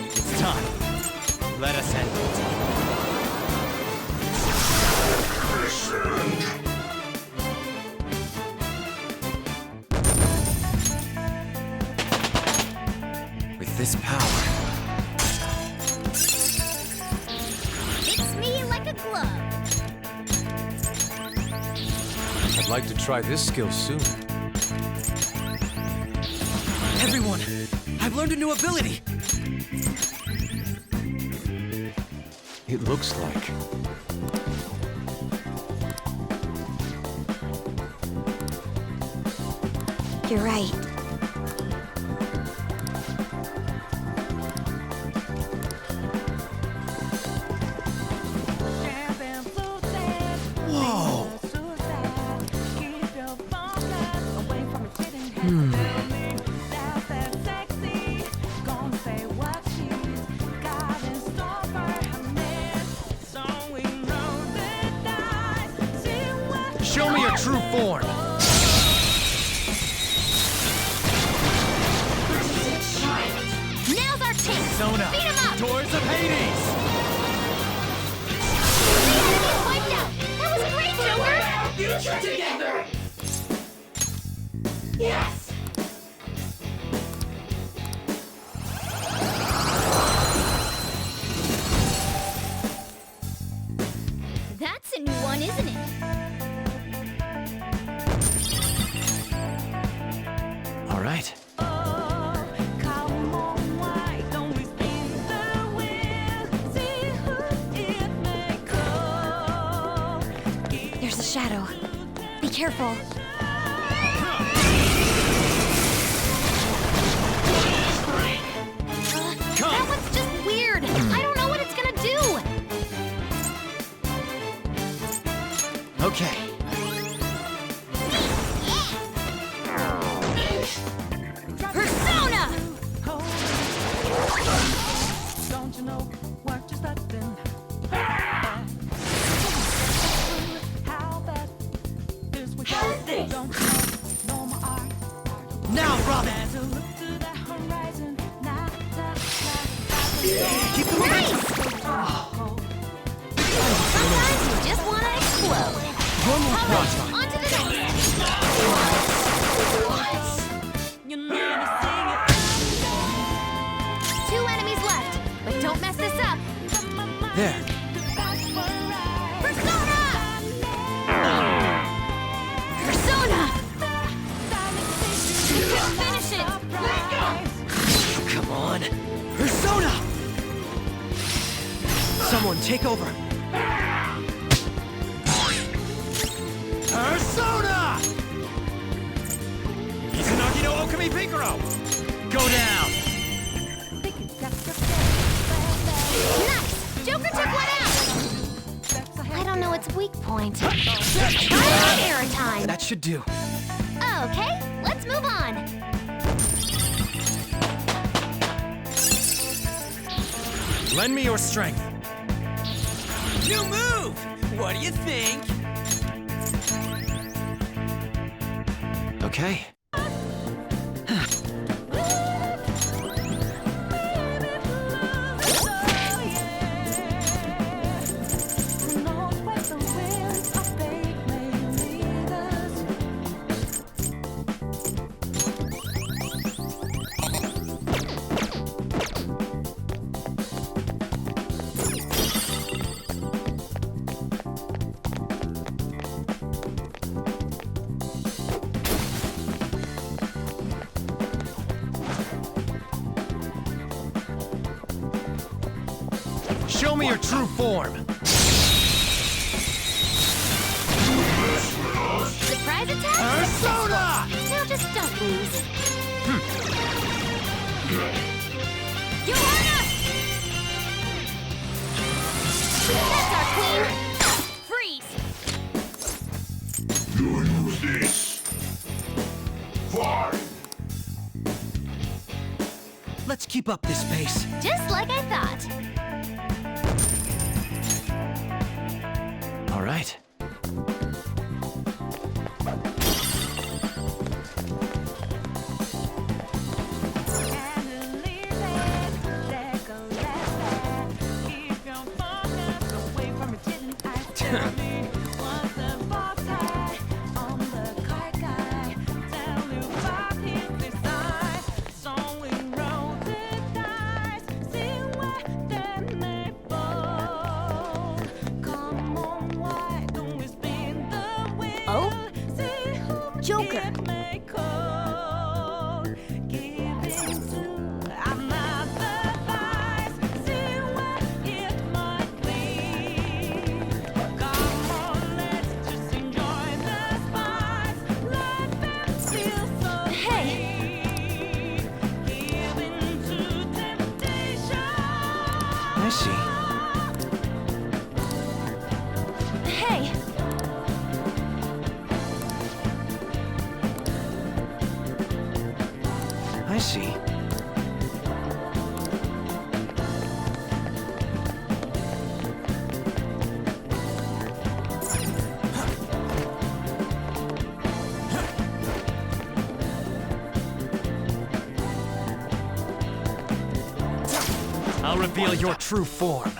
[SPEAKER 8] It's time. Let us end it. With this power,
[SPEAKER 5] Fits me like a glove.
[SPEAKER 7] I'd like to try this skill soon.
[SPEAKER 20] Everyone, I've learned a new ability.
[SPEAKER 7] It looks like.
[SPEAKER 5] You're right.
[SPEAKER 20] Whoa!
[SPEAKER 8] show me your true form.
[SPEAKER 5] Now's our chance!
[SPEAKER 8] Sona,
[SPEAKER 5] Beat him up!
[SPEAKER 8] Doors of Hades!
[SPEAKER 5] The enemy's wiped out! That was great, Joker!
[SPEAKER 18] Future together! Yes!
[SPEAKER 5] That's a new one, isn't it?
[SPEAKER 24] All right.
[SPEAKER 11] There's a shadow. Be careful.
[SPEAKER 5] That one's just weird. I don't know what it's gonna do.
[SPEAKER 8] Okay.
[SPEAKER 5] Persona!
[SPEAKER 20] Now, Robin! Keep the
[SPEAKER 5] Nice! Sometimes you just wanna explode.
[SPEAKER 8] One more
[SPEAKER 5] All
[SPEAKER 8] cross
[SPEAKER 5] right, on to the next. Two enemies left, but don't mess this up.
[SPEAKER 8] There.
[SPEAKER 5] Persona! Persona! You can finish it!
[SPEAKER 20] Come on! Persona! Someone take over.
[SPEAKER 8] Persona! Izanagi no Okami Picaro! Go down!
[SPEAKER 5] Nice! Joker took one out! I don't know its weak point. Error time!
[SPEAKER 20] That should do.
[SPEAKER 5] Okay, let's move on.
[SPEAKER 8] Lend me your strength.
[SPEAKER 3] New move! What do you think?
[SPEAKER 24] Okay.
[SPEAKER 8] Show me your true form.
[SPEAKER 5] Surprise attack?
[SPEAKER 8] Persona!
[SPEAKER 5] Now just don't lose. You heard us! That's our queen! Freeze!
[SPEAKER 15] You use this. Fine.
[SPEAKER 20] Let's keep up this pace.
[SPEAKER 5] Just like I thought.
[SPEAKER 24] All right.
[SPEAKER 5] Oh? Joker.
[SPEAKER 20] I see.
[SPEAKER 5] Hey!
[SPEAKER 20] I see.
[SPEAKER 8] I'll reveal your true form.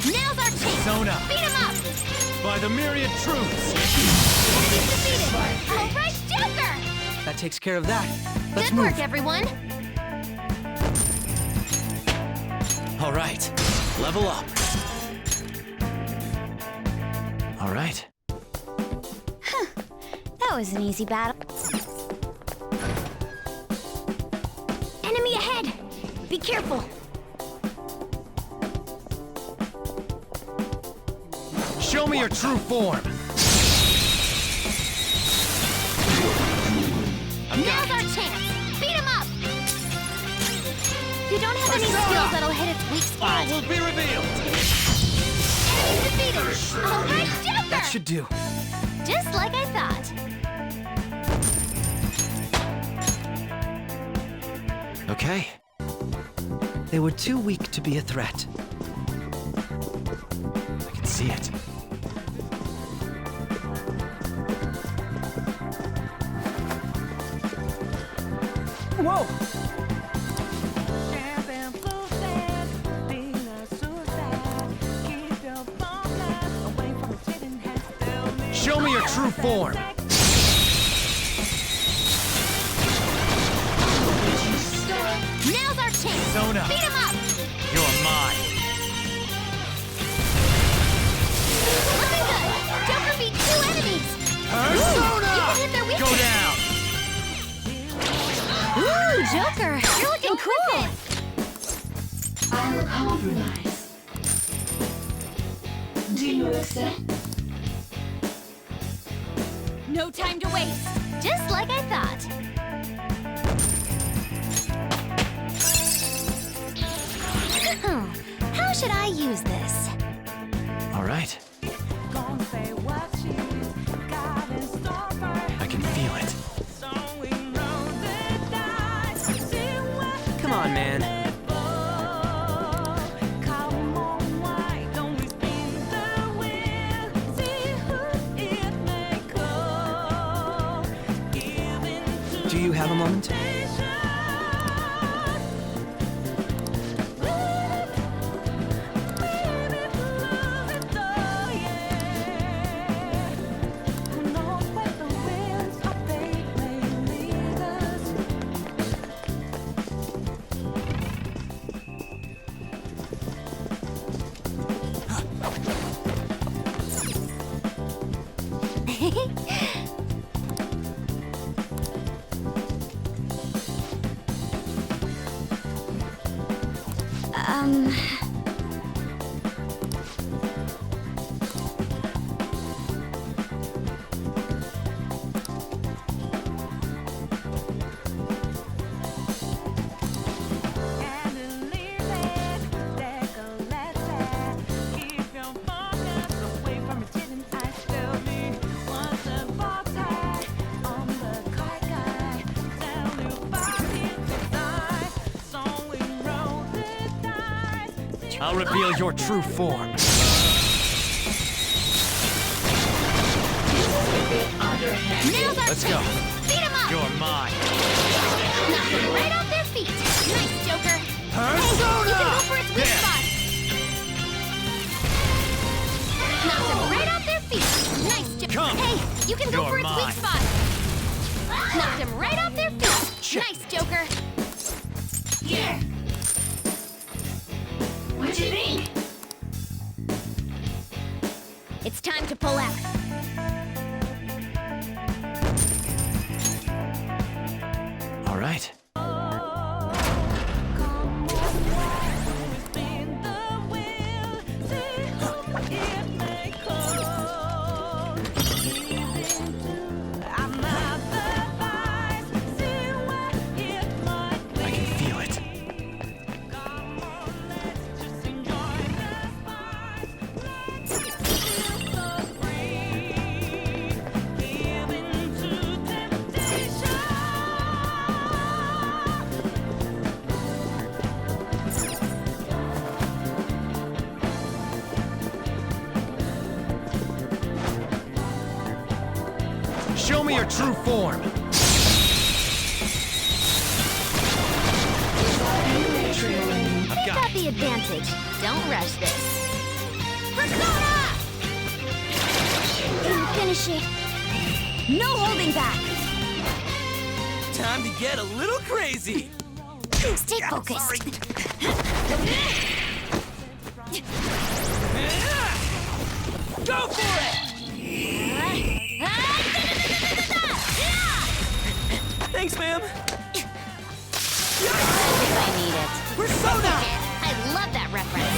[SPEAKER 5] Now's our chance!
[SPEAKER 8] Persona!
[SPEAKER 5] Beat him up!
[SPEAKER 8] By the myriad truths!
[SPEAKER 5] Enemy's defeated! All right, Joker!
[SPEAKER 20] That takes care of that. Let's
[SPEAKER 5] Good
[SPEAKER 20] move.
[SPEAKER 5] work, everyone!
[SPEAKER 24] All right. Level up. All right.
[SPEAKER 5] That was an easy battle. Enemy ahead! Be careful!
[SPEAKER 8] Show me your true form.
[SPEAKER 5] Now's our chance! Beat him up! You don't have any skills that'll hit its weak spot.
[SPEAKER 8] All will be revealed.
[SPEAKER 5] Enemy defeated! All right, Joker!
[SPEAKER 20] That should do.
[SPEAKER 5] Just like I thought.
[SPEAKER 24] Okay.
[SPEAKER 20] They were too weak to be a threat.
[SPEAKER 24] I can see it.
[SPEAKER 20] Whoa!
[SPEAKER 8] Show me your true form.
[SPEAKER 5] Now's our chance!
[SPEAKER 8] Persona.
[SPEAKER 5] Beat him up!
[SPEAKER 8] You're mine.
[SPEAKER 5] Looking good! Joker beat 2 enemies!
[SPEAKER 8] Persona!
[SPEAKER 5] You can hit their weak
[SPEAKER 8] Go
[SPEAKER 5] spots.
[SPEAKER 8] down.
[SPEAKER 5] Ooh, Joker! You're looking cool!
[SPEAKER 6] I'll compromise. Do you accept?
[SPEAKER 9] No time to waste.
[SPEAKER 5] Just like I thought. How should I use this?
[SPEAKER 24] All right. I can feel it.
[SPEAKER 3] Come on, man.
[SPEAKER 20] Do you have a moment?
[SPEAKER 8] I'll reveal your true form. Let's go.
[SPEAKER 9] Beat 'em up!
[SPEAKER 8] You're mine.
[SPEAKER 9] Knock them right off their feet. Nice, Joker.
[SPEAKER 8] Persona!
[SPEAKER 9] Hey, you can go for its weak spot. Knock them right off their feet. Nice, Joker.
[SPEAKER 8] Come.
[SPEAKER 9] Hey, you can go
[SPEAKER 8] You're
[SPEAKER 9] for its
[SPEAKER 8] mine.
[SPEAKER 9] weak spot. Knock them right off their feet. Nice, Joker.
[SPEAKER 6] Here. What you think?
[SPEAKER 9] It's time to pull out.
[SPEAKER 24] All right. I can feel it.
[SPEAKER 8] Show me your true form. I've
[SPEAKER 9] You've got the advantage. Don't rush this. Persona! Finish it.
[SPEAKER 11] No holding back!
[SPEAKER 3] Time to get a little crazy.
[SPEAKER 9] Stay focused.
[SPEAKER 3] Go for it! Thanks, ma'am.
[SPEAKER 14] I need it.
[SPEAKER 3] Persona!
[SPEAKER 9] I love that reference.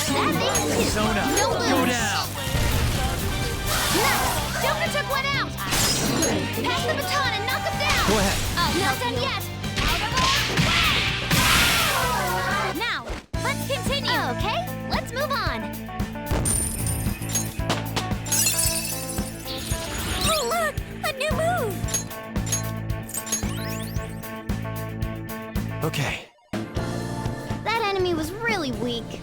[SPEAKER 9] That thing is
[SPEAKER 8] Persona,
[SPEAKER 9] no lose.
[SPEAKER 8] go down.
[SPEAKER 9] Nice. Joker took one out. Pass the baton and knock him down.
[SPEAKER 8] Go ahead.
[SPEAKER 9] Not done yet. Out of the way. Now, let's continue. Okay, let's move on. Oh, look! A new move!
[SPEAKER 24] Okay.
[SPEAKER 5] That enemy was really weak.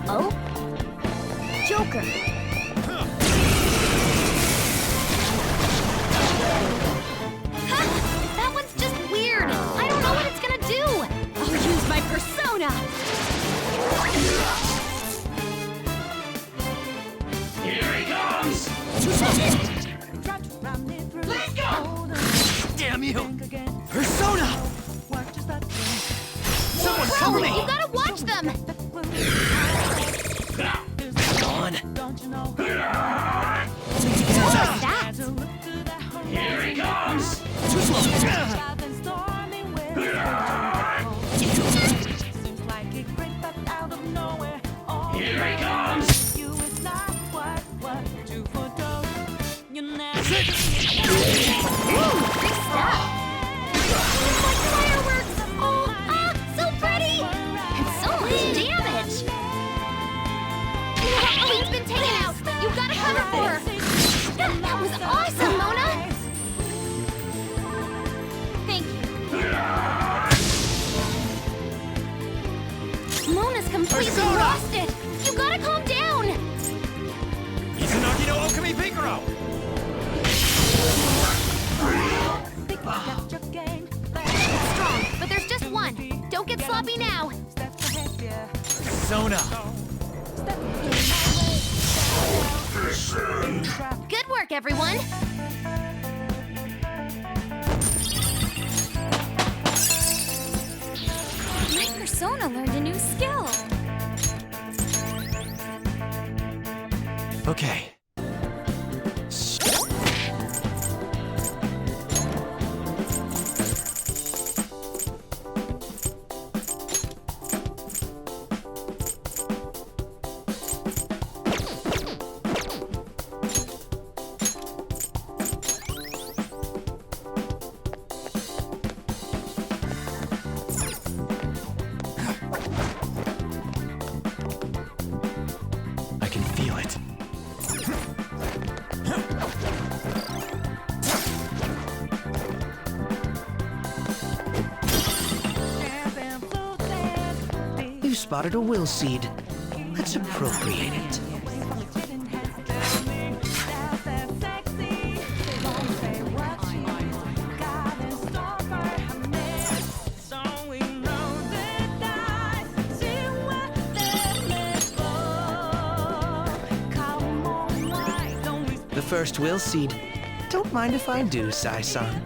[SPEAKER 9] Oh? Joker. That one's just weird. I don't know what it's gonna do. I'll use my persona.
[SPEAKER 18] Here he comes!
[SPEAKER 3] Let's go! Damn you! Persona! Someone cover me!
[SPEAKER 9] You gotta watch them.
[SPEAKER 3] On.
[SPEAKER 9] What was that?
[SPEAKER 18] Here he comes!
[SPEAKER 3] Too slow.
[SPEAKER 18] Here he comes!
[SPEAKER 9] Fireworks! Oh, so pretty! And so much damage! Eileen's been taken out! You gotta cover for her! That was awesome, Mona! Thank you. Mona's completely lost it! You gotta calm down!
[SPEAKER 8] Izanagi no Okami Picaro!
[SPEAKER 9] Strong, but there's just one. Don't get sloppy now.
[SPEAKER 24] Sona!
[SPEAKER 9] Good work, everyone. My persona learned a new skill.
[SPEAKER 24] Okay. I can feel it.
[SPEAKER 20] You spotted a will seed. Let's appropriate it. The first will seed. Don't mind if I do, Sai-san.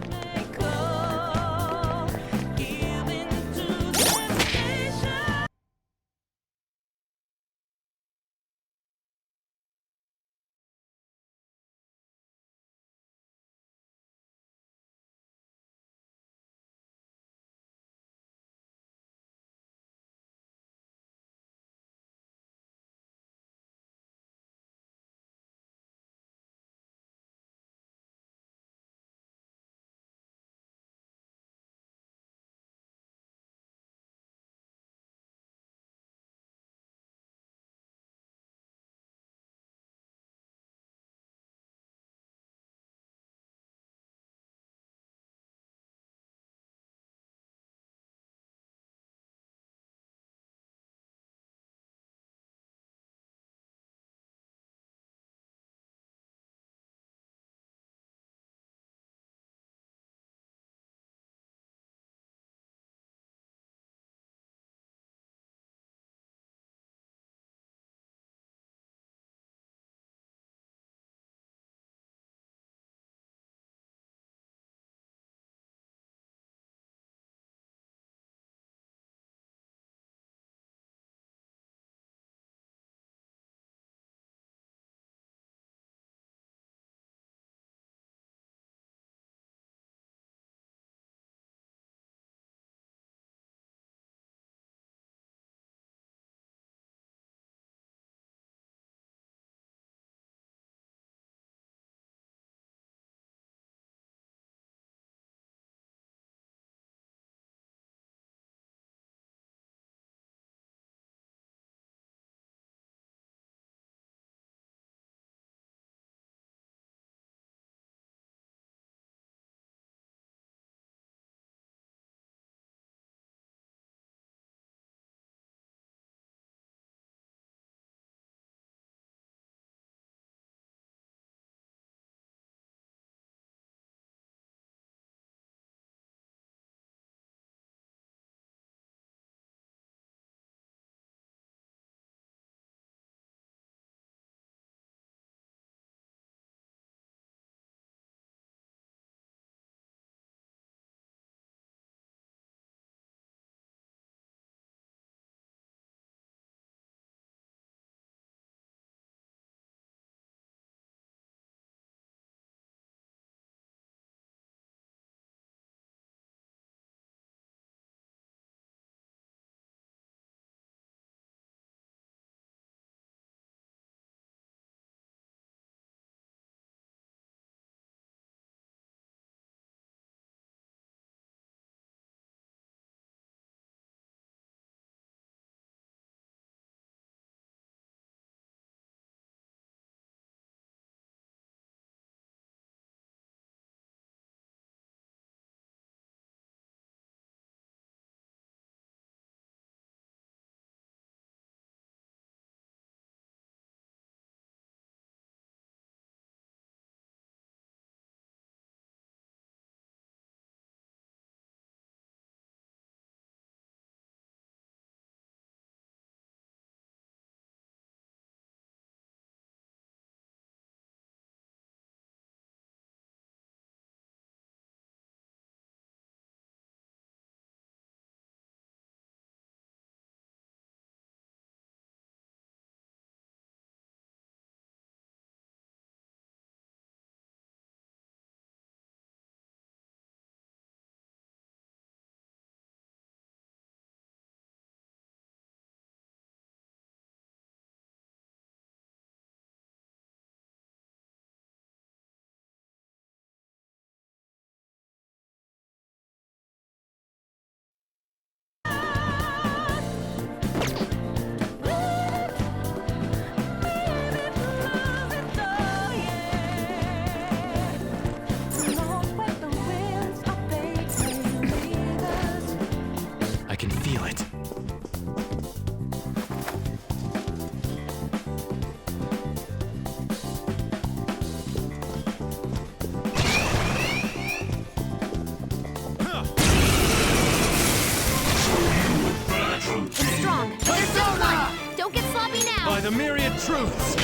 [SPEAKER 24] the myriad truths!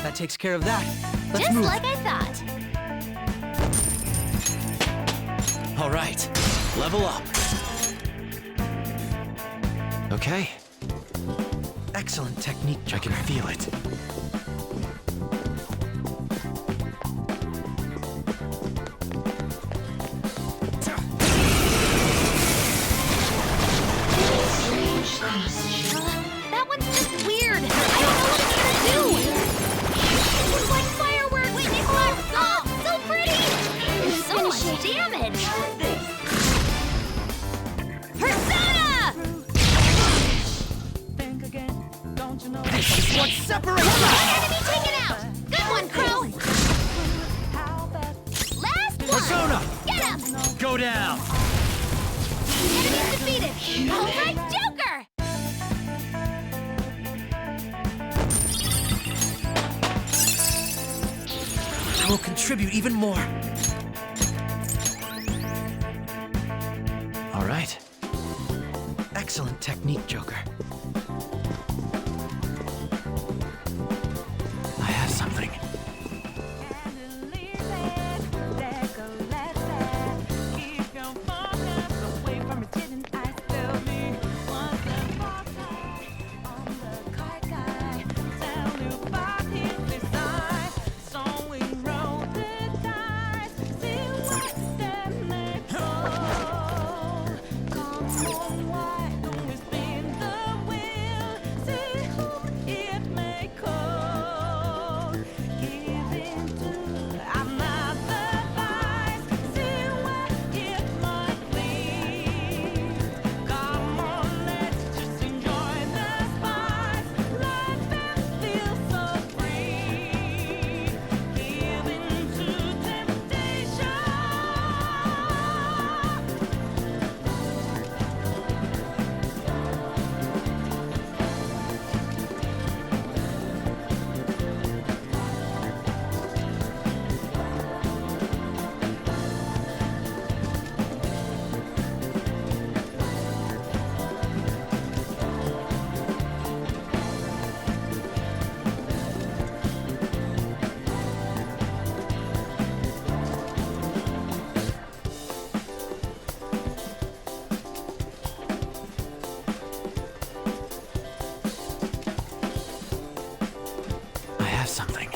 [SPEAKER 20] That takes care of that. Let's
[SPEAKER 9] Just
[SPEAKER 20] move.
[SPEAKER 9] like I thought.
[SPEAKER 24] All right, level up. Okay,
[SPEAKER 20] Excellent technique,
[SPEAKER 24] I can feel it.
[SPEAKER 9] That one's just weird. I don't know what it's gonna do. It looks like fireworks. Wait, Nicholas! Oh, so pretty. So much damage. Persona!
[SPEAKER 24] This is what separates us!
[SPEAKER 9] Enemy taken out. Good one, Crow. Last one.
[SPEAKER 24] Persona!
[SPEAKER 9] Get him.
[SPEAKER 24] Go down!
[SPEAKER 9] Enemy's defeated. All right, Joker.
[SPEAKER 20] I will contribute even more.
[SPEAKER 24] All right.
[SPEAKER 20] Excellent technique, Joker.
[SPEAKER 24] I have something. Something.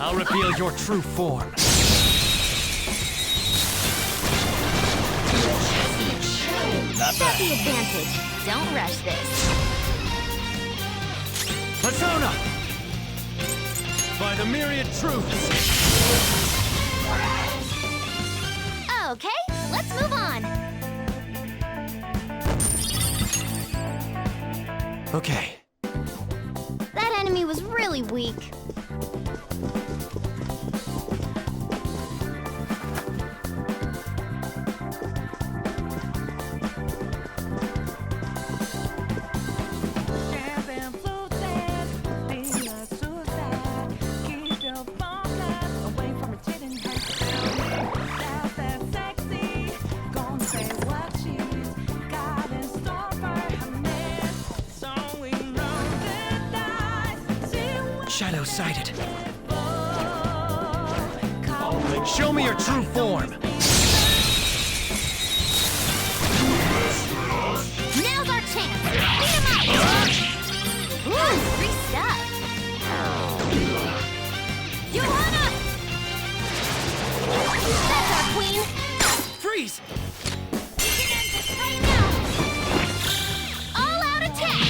[SPEAKER 24] I'll reveal your true form. Not
[SPEAKER 9] Set the
[SPEAKER 24] bad.
[SPEAKER 9] advantage. Don't rush this.
[SPEAKER 24] Persona! By the myriad truths!
[SPEAKER 9] Okay, let's move on.
[SPEAKER 24] Okay.
[SPEAKER 9] That enemy was really weak.
[SPEAKER 20] Shadow sighted.
[SPEAKER 24] Show me your true form!
[SPEAKER 9] Now's our chance. Beat him up. Ooh, free stuff. Johanna! That's our queen.
[SPEAKER 20] Freeze!
[SPEAKER 9] You can end this right now. All out attack.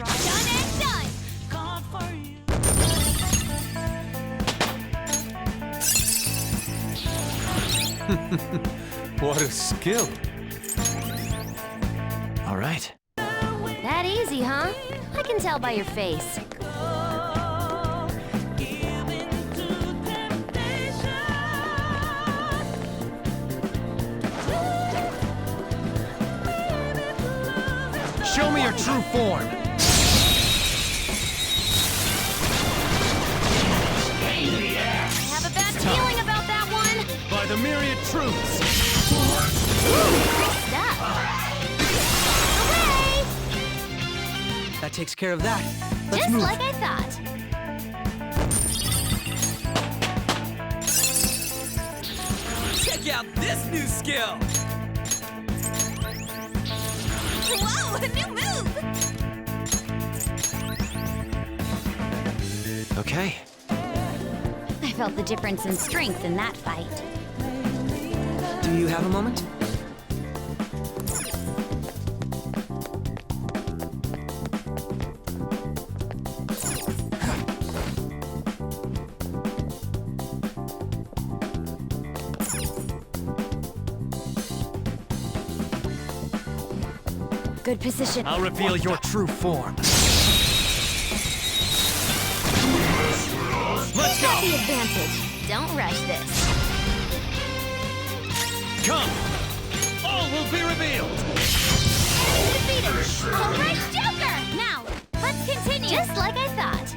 [SPEAKER 9] Done and done.
[SPEAKER 7] What a skill.
[SPEAKER 24] All right.
[SPEAKER 9] That easy, huh? I can tell by your face.
[SPEAKER 24] Show me your true form!
[SPEAKER 9] I have a bad feeling about that one.
[SPEAKER 24] the myriad truths.
[SPEAKER 20] That takes care of that. Let's
[SPEAKER 9] Just
[SPEAKER 20] move.
[SPEAKER 9] like I thought.
[SPEAKER 3] Check out this new skill!
[SPEAKER 9] Whoa, a new move!
[SPEAKER 7] Okay.
[SPEAKER 11] I felt the difference in strength in that fight.
[SPEAKER 20] Do you have a moment?
[SPEAKER 11] Good position.
[SPEAKER 8] I'll reveal your true form. Let's go!
[SPEAKER 11] Got the advantage. Don't rush this.
[SPEAKER 8] Come! All will be revealed!
[SPEAKER 9] Defeated! Alright, Joker! Now, let's continue! Just like I thought.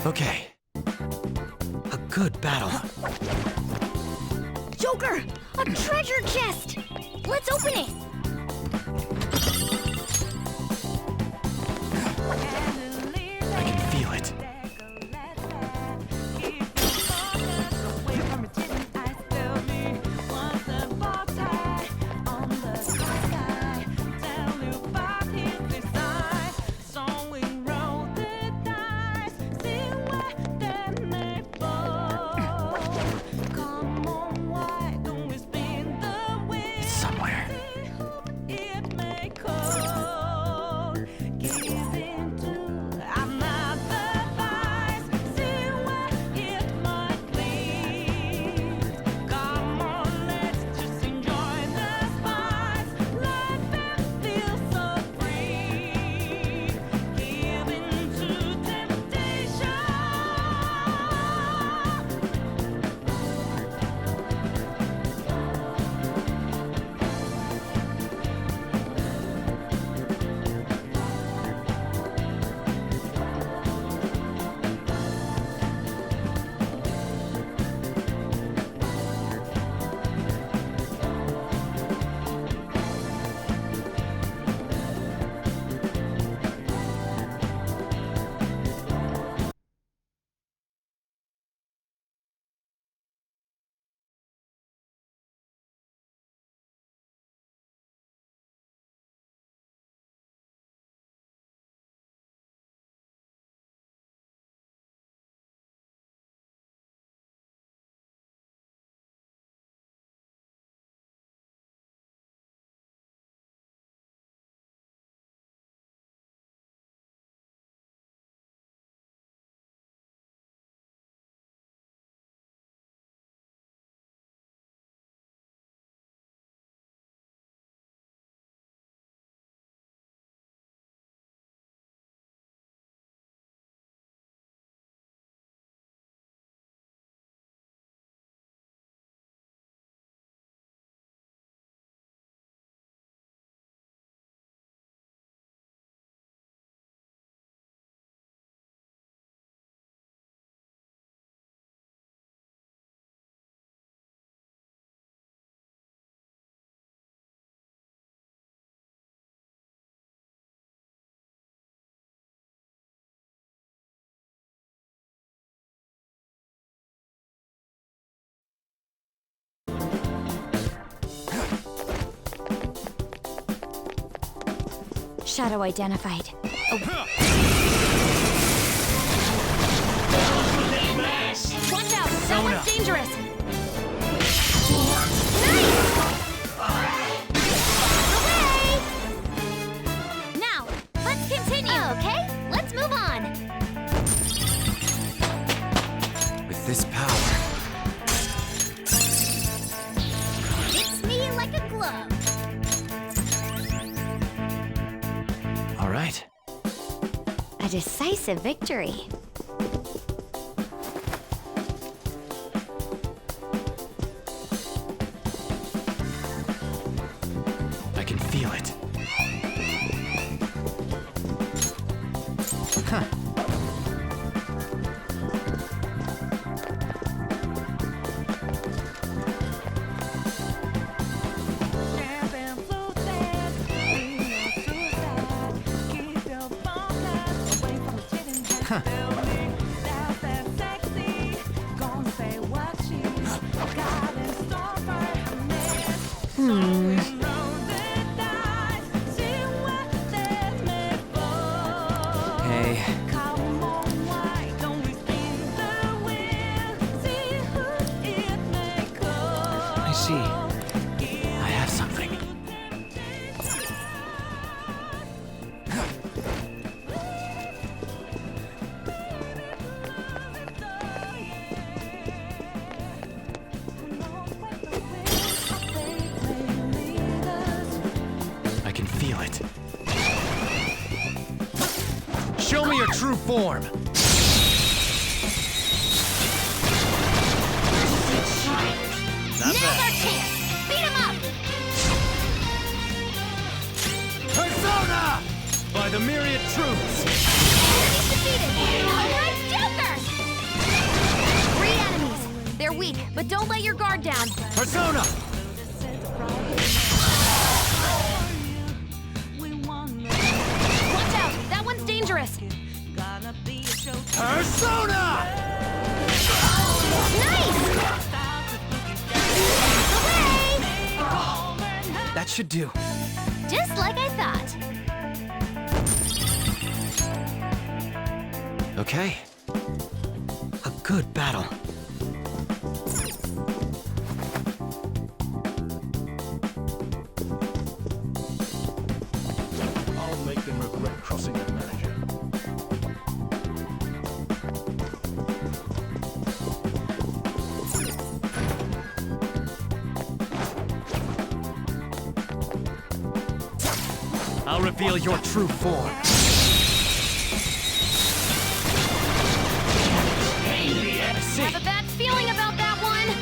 [SPEAKER 20] Okay. A good battle.
[SPEAKER 9] Joker! A treasure chest! Let's open it!
[SPEAKER 20] I can feel it. It's somewhere.
[SPEAKER 11] Shadow identified.
[SPEAKER 9] Watch out! Someone's dangerous! Now, let's continue! Okay, let's move on!
[SPEAKER 20] With this power,
[SPEAKER 9] Fits me like a glove!
[SPEAKER 20] all right.
[SPEAKER 11] A decisive victory.
[SPEAKER 20] I can feel it. Huh.
[SPEAKER 3] Hey. I see. I have something. I can feel it. Show me your true form! Not
[SPEAKER 9] Now's our chance! Beat him up!
[SPEAKER 3] Persona! By the myriad truths!
[SPEAKER 9] Enemies defeated! Alright, Joker! 3 enemies. They're weak, but don't let your guard down.
[SPEAKER 3] Persona!
[SPEAKER 9] Watch out! That one's dangerous!
[SPEAKER 3] Persona!
[SPEAKER 9] Nice!
[SPEAKER 3] That should do.
[SPEAKER 9] Just like I thought.
[SPEAKER 3] Okay. A good battle.
[SPEAKER 18] I'll make them regret crossing their manager.
[SPEAKER 3] I'll reveal your true form. I see.
[SPEAKER 9] Have a bad feeling about that one.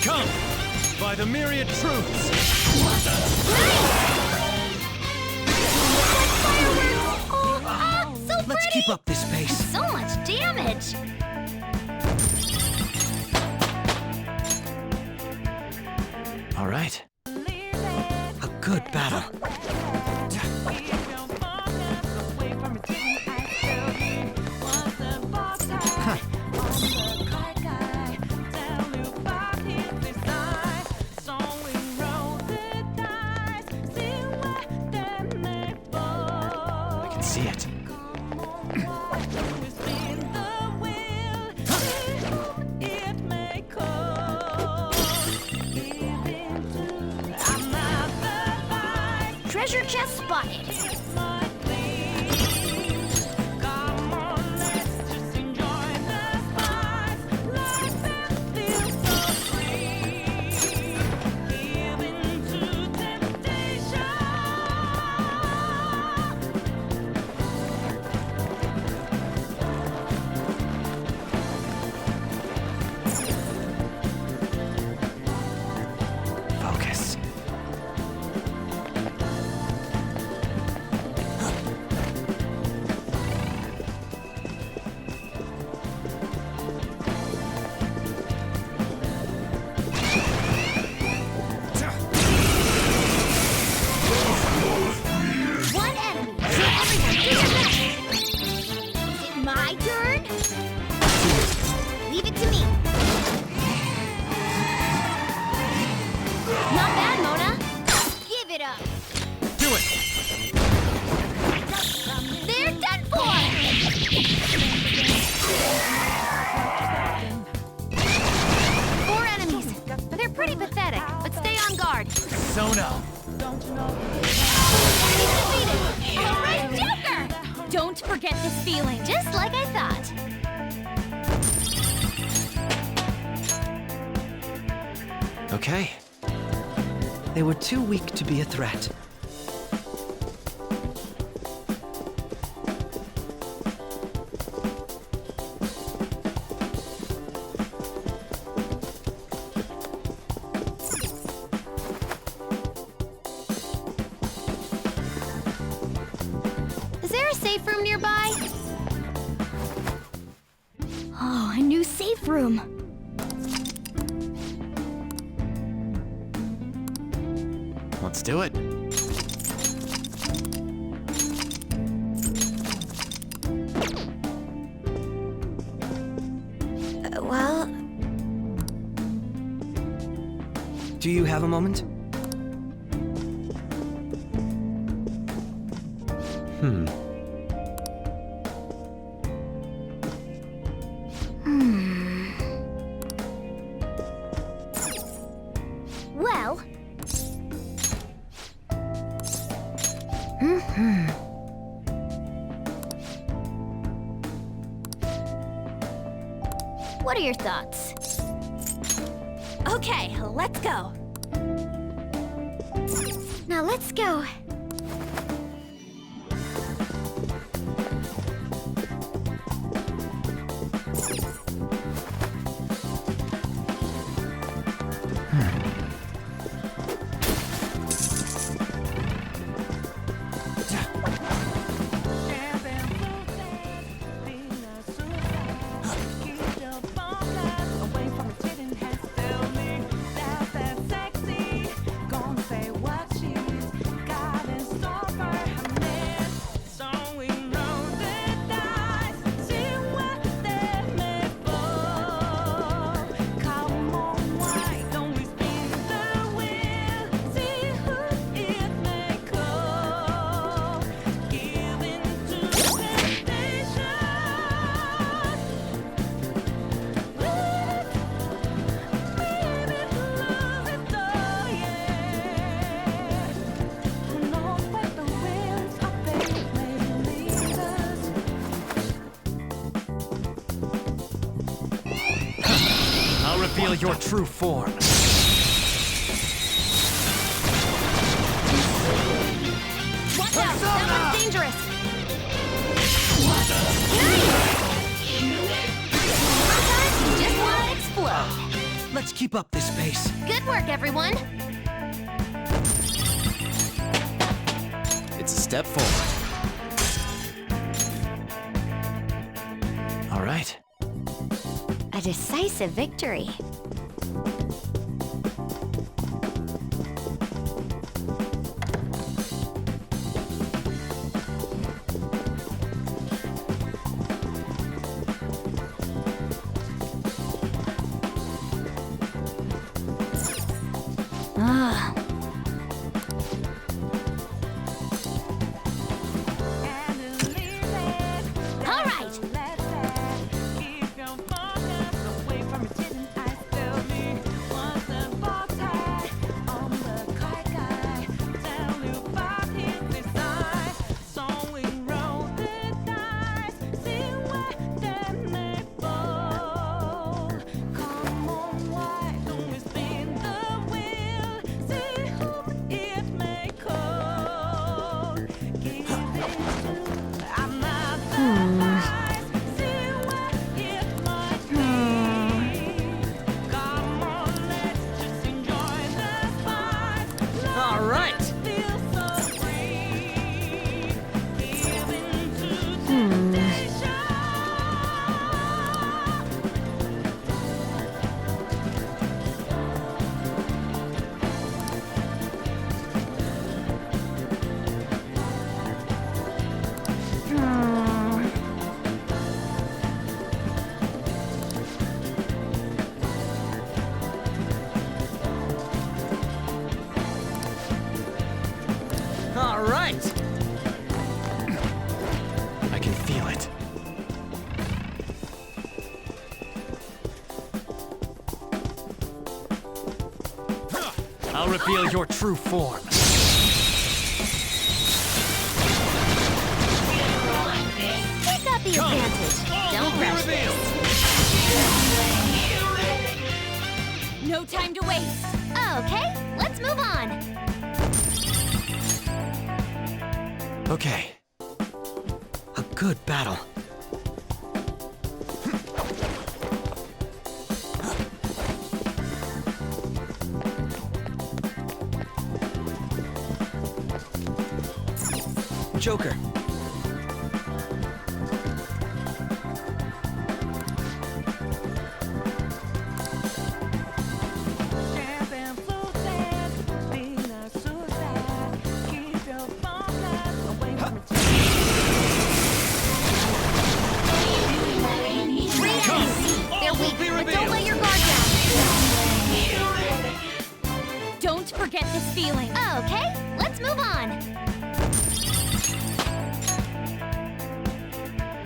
[SPEAKER 3] Come! By the myriad truths!
[SPEAKER 9] So
[SPEAKER 3] Let's keep up this pace.
[SPEAKER 9] So much damage.
[SPEAKER 3] All right. A good battle. I can see it.
[SPEAKER 9] Treasure chest spotted.
[SPEAKER 3] Focus.
[SPEAKER 9] One enemy. Everyone, do your best. Is it my turn? Leave it to me. Not bad, Mona. Give it up.
[SPEAKER 3] Do it!
[SPEAKER 9] They're done for. 4 enemies. They're pretty pathetic, but stay on guard.
[SPEAKER 3] Persona!
[SPEAKER 9] All right, Joker! Don't forget this feeling, just like I thought.
[SPEAKER 3] Okay.
[SPEAKER 20] They were too weak to be a threat.
[SPEAKER 9] Is there a safe room nearby? Oh, a new safe room.
[SPEAKER 3] Let's do it.
[SPEAKER 20] Do you have a moment?
[SPEAKER 5] Well... What are your thoughts?
[SPEAKER 1] Okay, let's go.
[SPEAKER 5] Now let's go.
[SPEAKER 3] I'll reveal your true form.
[SPEAKER 1] Watch out! That one's dangerous!
[SPEAKER 5] Sometimes you just want to explode.
[SPEAKER 20] Let's keep up this pace.
[SPEAKER 5] Good work, everyone.
[SPEAKER 16] It's a step forward. All right.
[SPEAKER 5] A decisive victory. All right.
[SPEAKER 3] All right. All right.
[SPEAKER 16] I can feel it.
[SPEAKER 3] I'll reveal your true form.
[SPEAKER 5] We got the advantage. Don't rush this.
[SPEAKER 1] No time to waste.
[SPEAKER 5] Okay, let's move on.
[SPEAKER 16] Okay.
[SPEAKER 20] A good battle. Joker.
[SPEAKER 5] They're weak, but don't let your guard down.
[SPEAKER 9] Don't forget this feeling.
[SPEAKER 5] Okay, let's move on.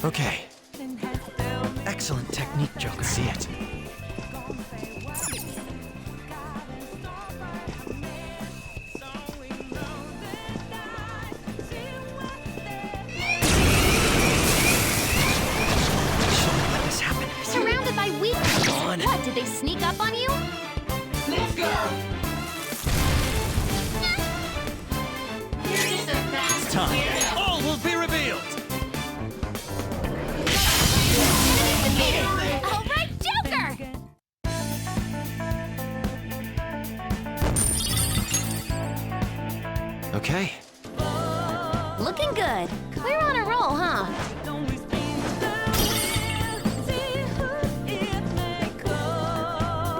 [SPEAKER 16] Okay.
[SPEAKER 20] Excellent technique, Joker.
[SPEAKER 16] See it.
[SPEAKER 5] Surrounded by weakness.
[SPEAKER 16] Gone.
[SPEAKER 5] What, did they sneak up on you?
[SPEAKER 18] Let's go! You're just a fast
[SPEAKER 24] It's time. All will be revealed!
[SPEAKER 5] All right, Joker!
[SPEAKER 16] Okay.
[SPEAKER 5] Looking good. We're on a roll, huh?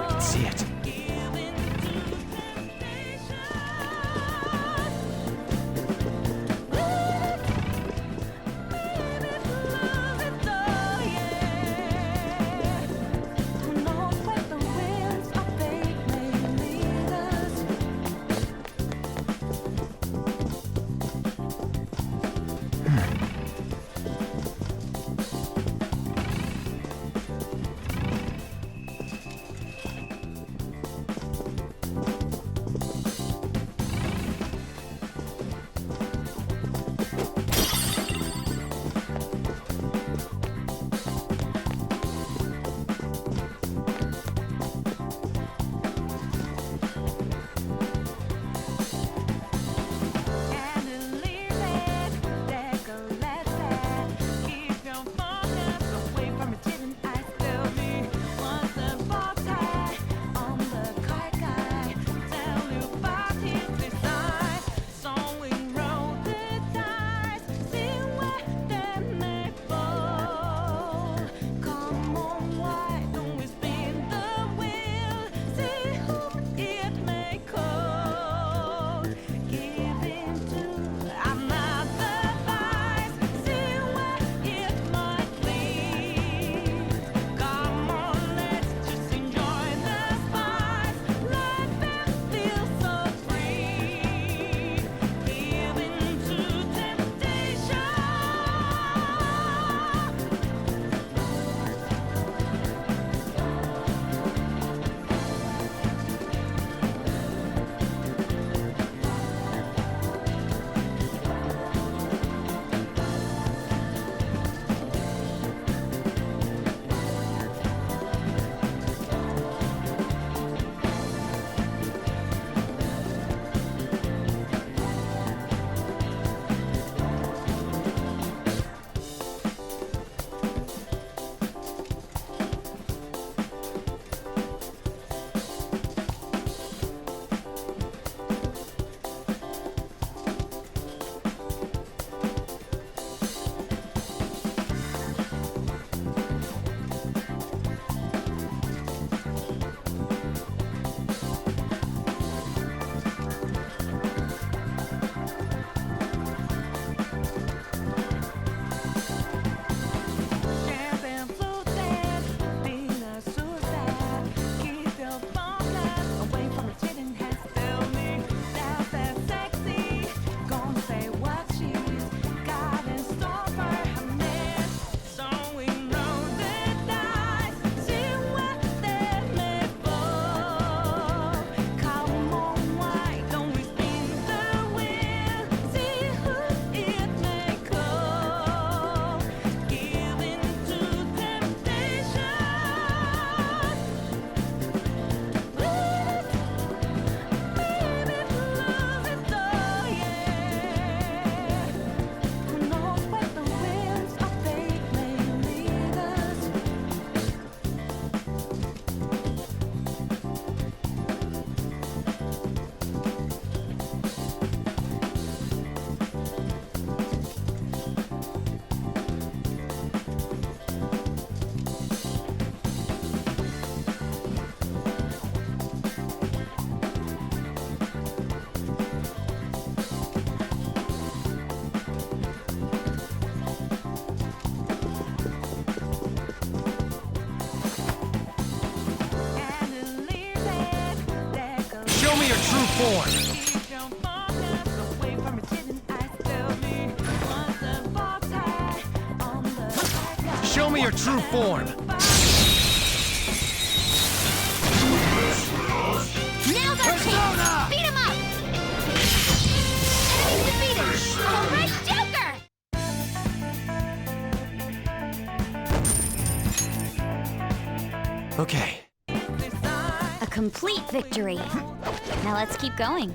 [SPEAKER 16] I can see it.
[SPEAKER 8] your true form! Show me your true form!
[SPEAKER 9] Now's our chance! Beat him up! Enemy defeated! All right, Joker!
[SPEAKER 16] Okay.
[SPEAKER 11] A complete victory. Now let's keep going.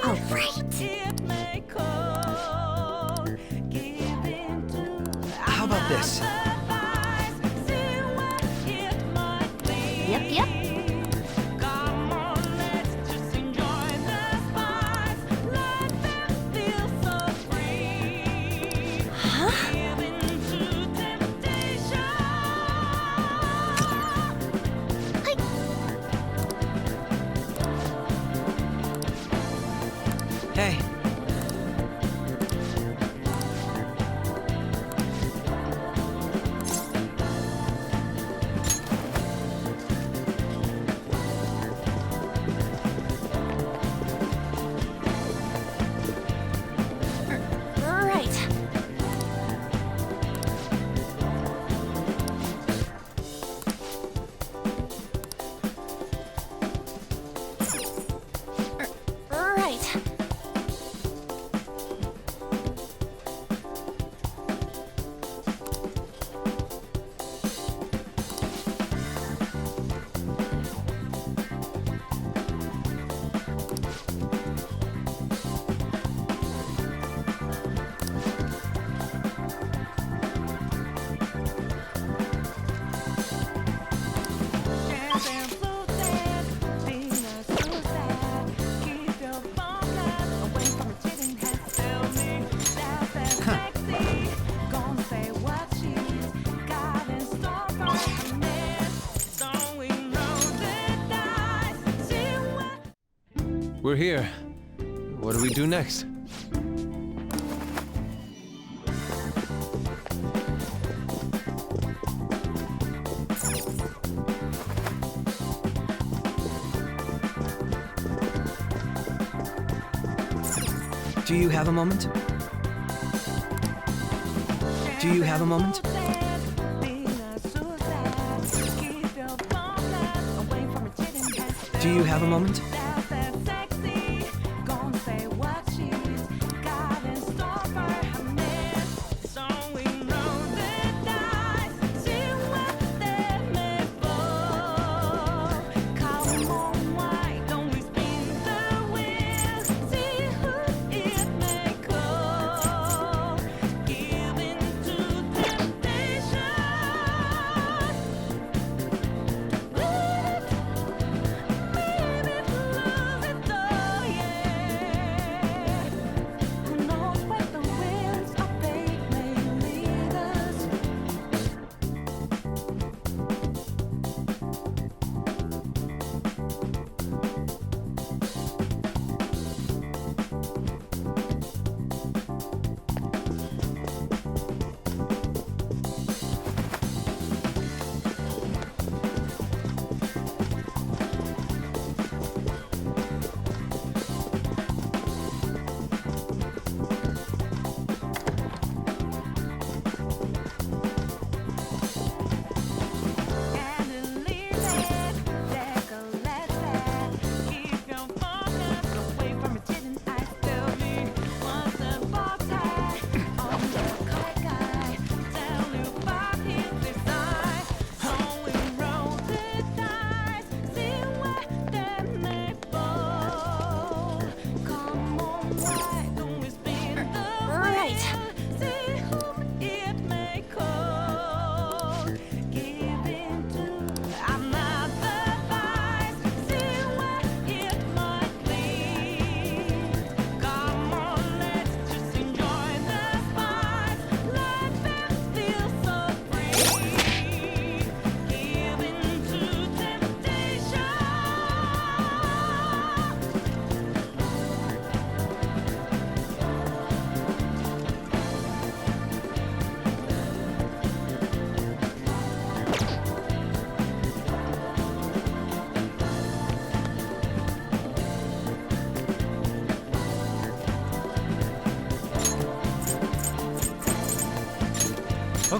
[SPEAKER 9] All right.
[SPEAKER 20] How about this?
[SPEAKER 11] Yep, yep.
[SPEAKER 20] Hey.
[SPEAKER 9] Right. Right.
[SPEAKER 7] We're here. What do we do next?
[SPEAKER 20] Do you have a moment? Do you have a moment? Do you have a moment?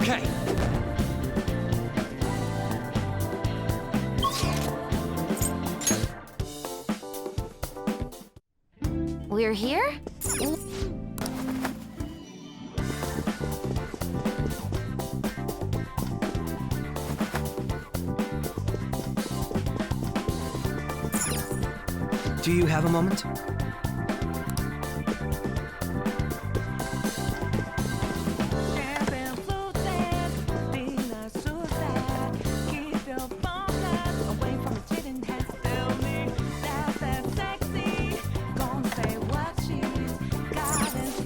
[SPEAKER 8] Okay.
[SPEAKER 14] We're here?
[SPEAKER 20] Do you have a moment?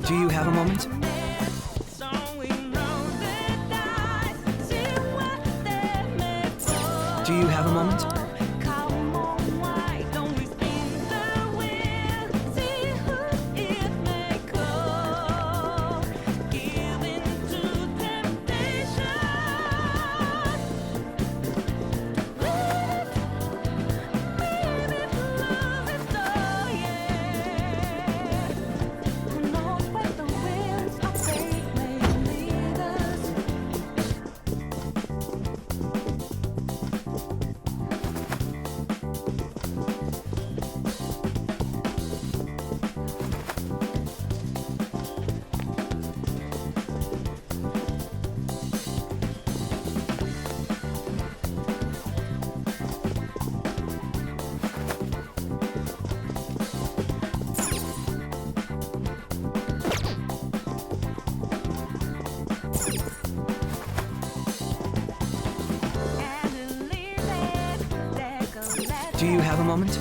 [SPEAKER 20] Do you have a moment? Do you have a moment? Do you have a moment?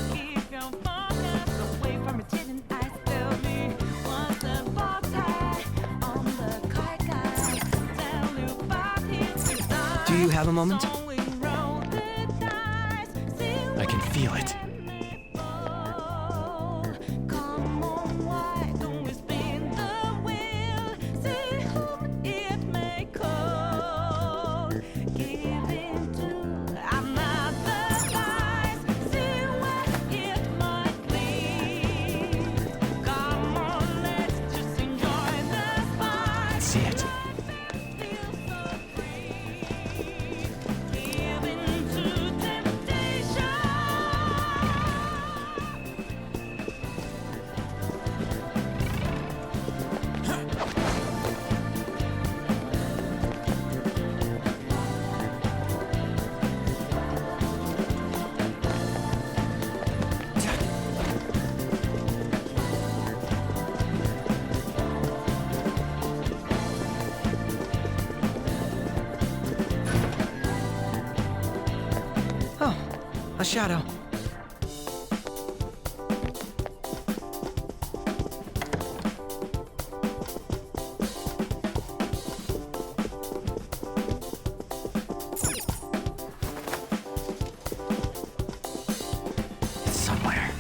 [SPEAKER 20] Do you have a moment?
[SPEAKER 16] I can feel it. See it.
[SPEAKER 20] Oh, a shadow.
[SPEAKER 16] It's somewhere.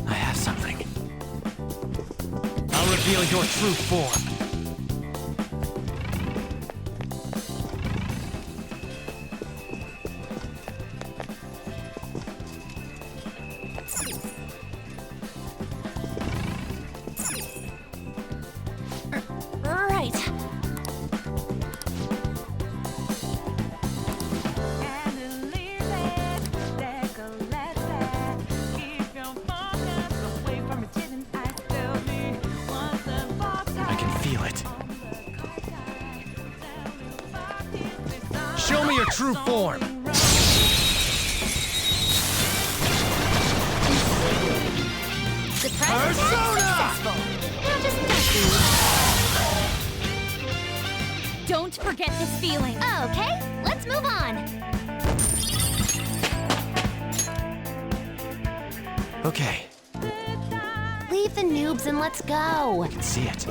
[SPEAKER 16] I have something. I'll reveal your true form.
[SPEAKER 1] Right.
[SPEAKER 16] true form.
[SPEAKER 9] Surprise attack successful. Now just duck.
[SPEAKER 11] Don't forget this feeling.
[SPEAKER 9] Okay, let's move on.
[SPEAKER 16] Okay,
[SPEAKER 9] Leave the noobs and let's go.
[SPEAKER 16] I can see it.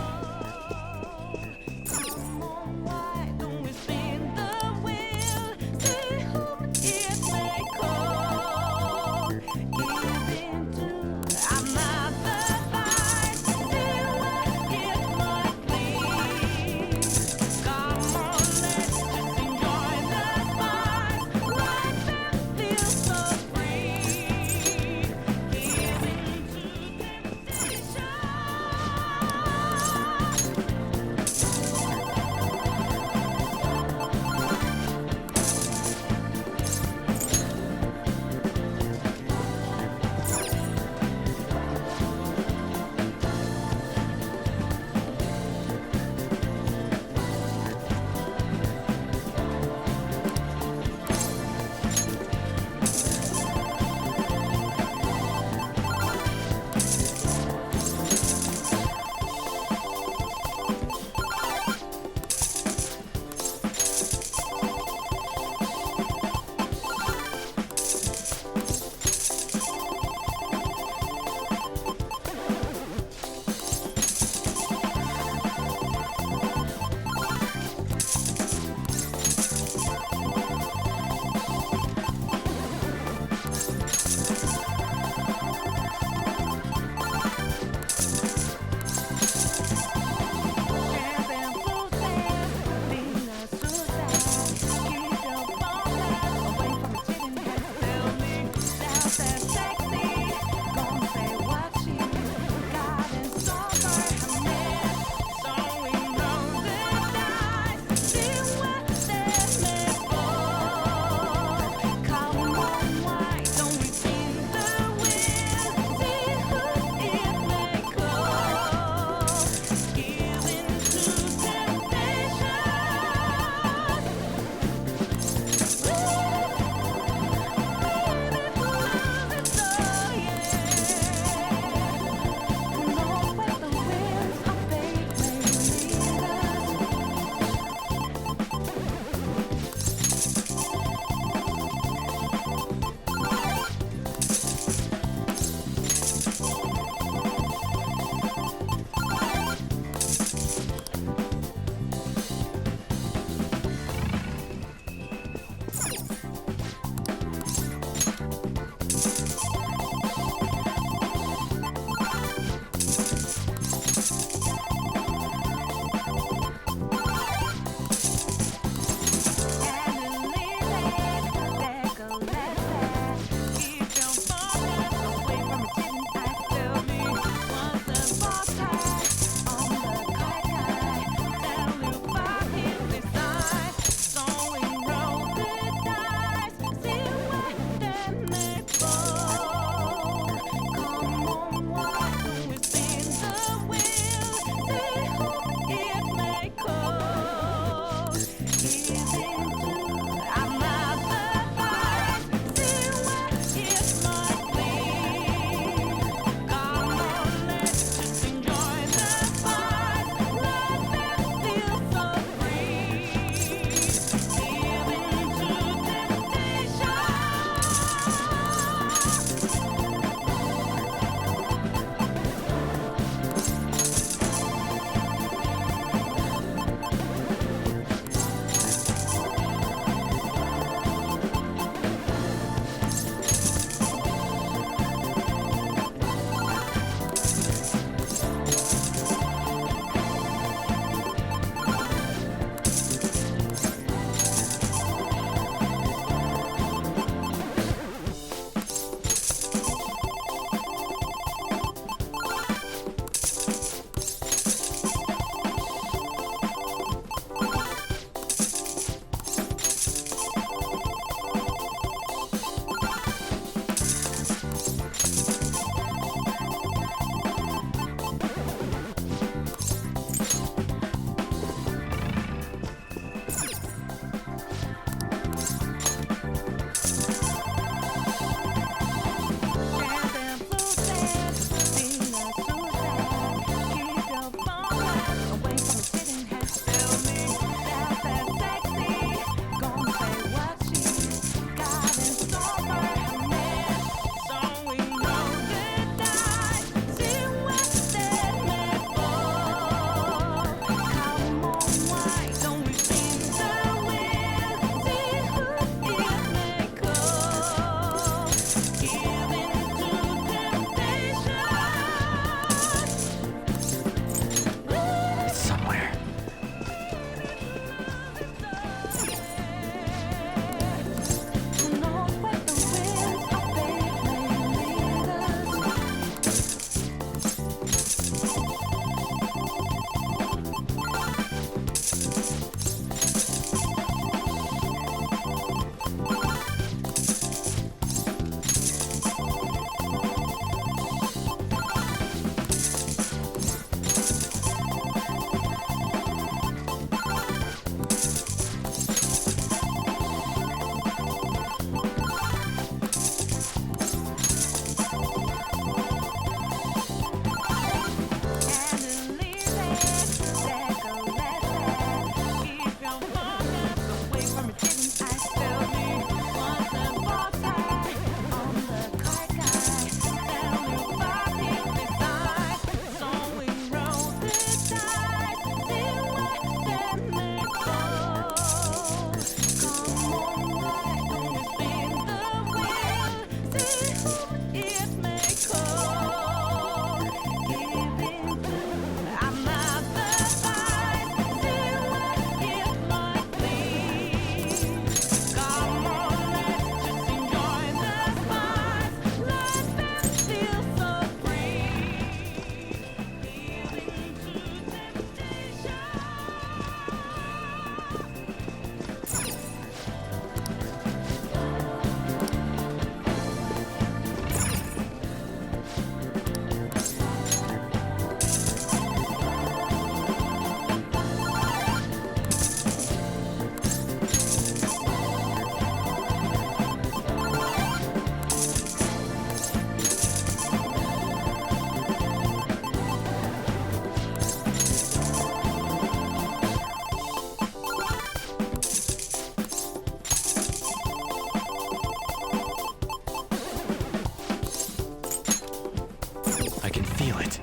[SPEAKER 16] it.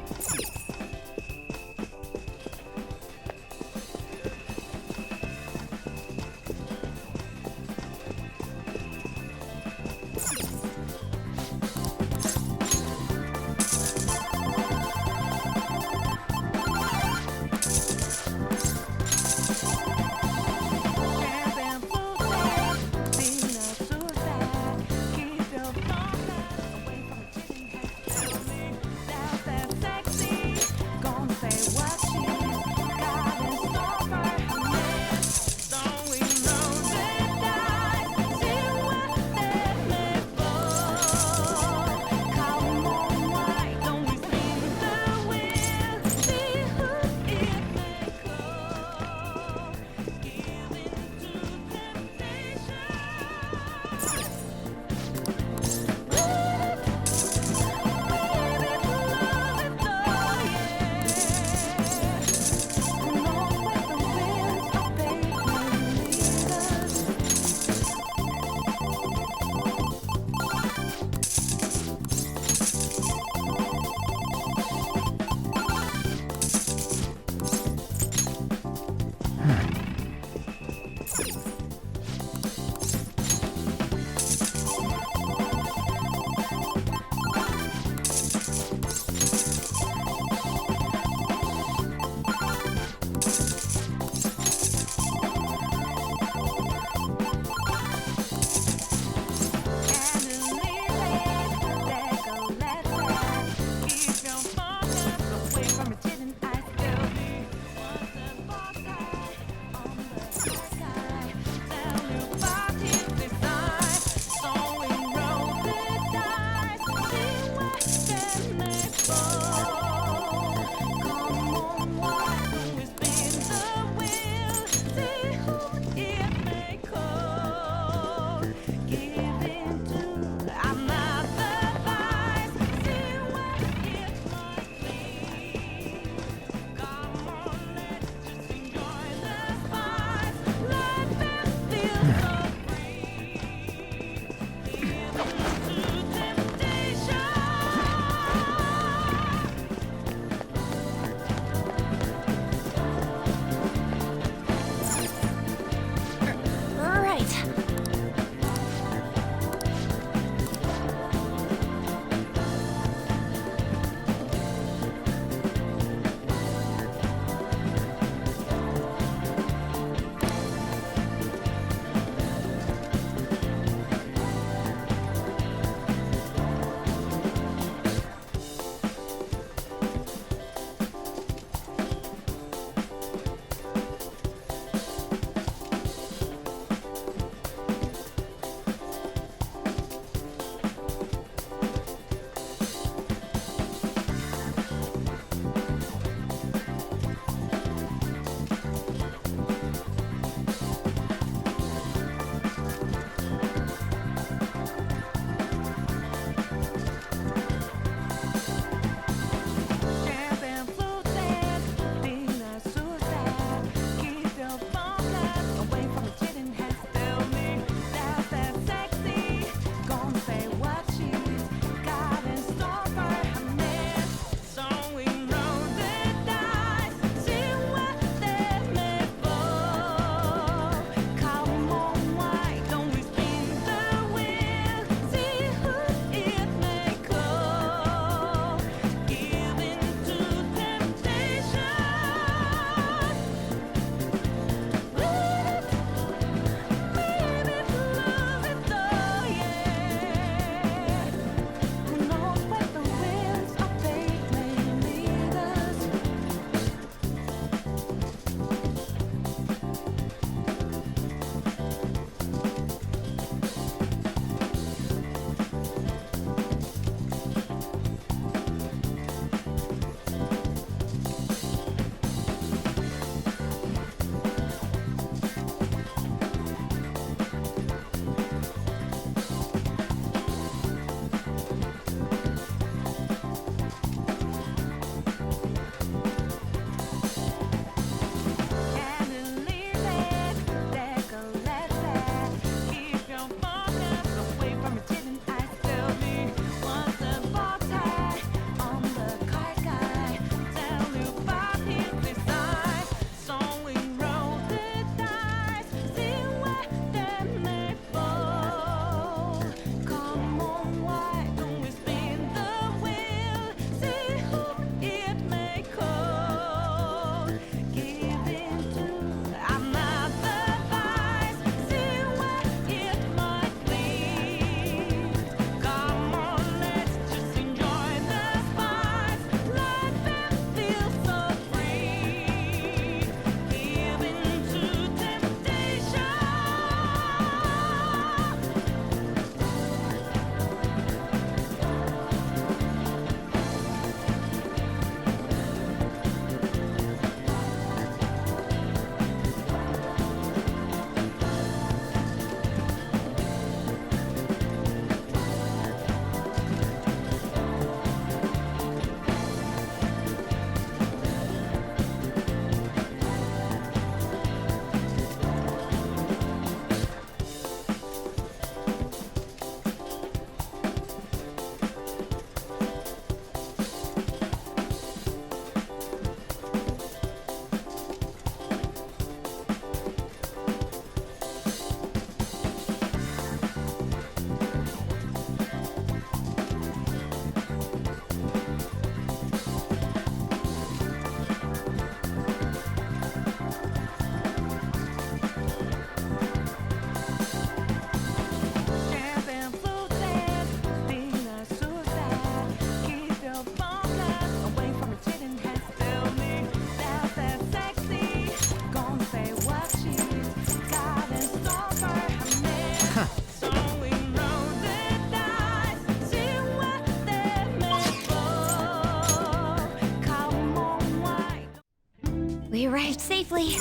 [SPEAKER 5] We arrived safely.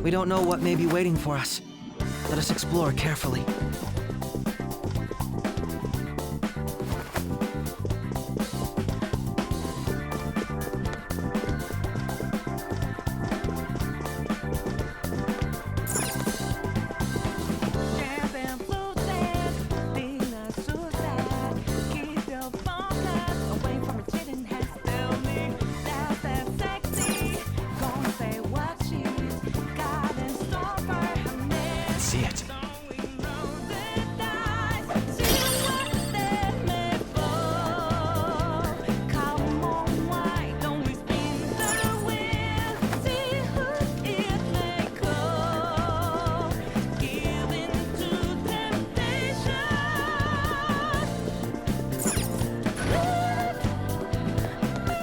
[SPEAKER 20] We don't know what may be waiting for us. Let us explore carefully.
[SPEAKER 16] See it.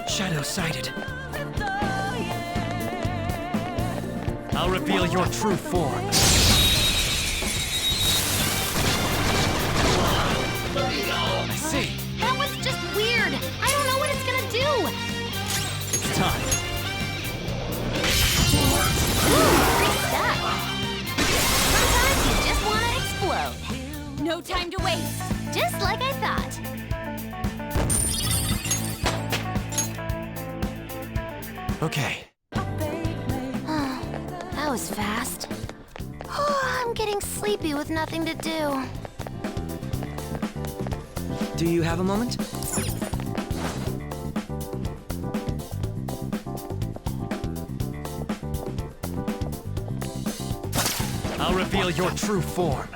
[SPEAKER 20] Shadow sighted.
[SPEAKER 16] I'll reveal your true form. I see.
[SPEAKER 9] That was just weird. I don't know what it's gonna do.
[SPEAKER 16] It's time.
[SPEAKER 9] Great stuff. Sometimes you just wanna explode. No time to waste. Just like I thought.
[SPEAKER 16] Okay.
[SPEAKER 14] That was fast. I'm getting sleepy with nothing to do.
[SPEAKER 20] Do you have a moment?
[SPEAKER 16] I'll reveal your true form.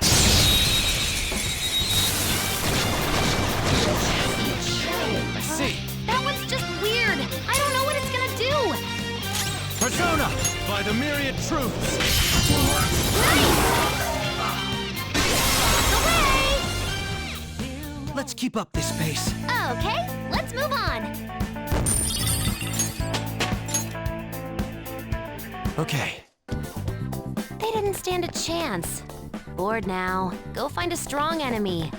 [SPEAKER 16] I see.
[SPEAKER 9] That one's just weird. I don't know what it's gonna do.
[SPEAKER 16] Persona by the myriad truths.
[SPEAKER 20] Let's keep up this pace.
[SPEAKER 9] Okay, let's move on.
[SPEAKER 16] Okay.
[SPEAKER 14] They didn't stand a chance. Bored now. Go find a strong enemy.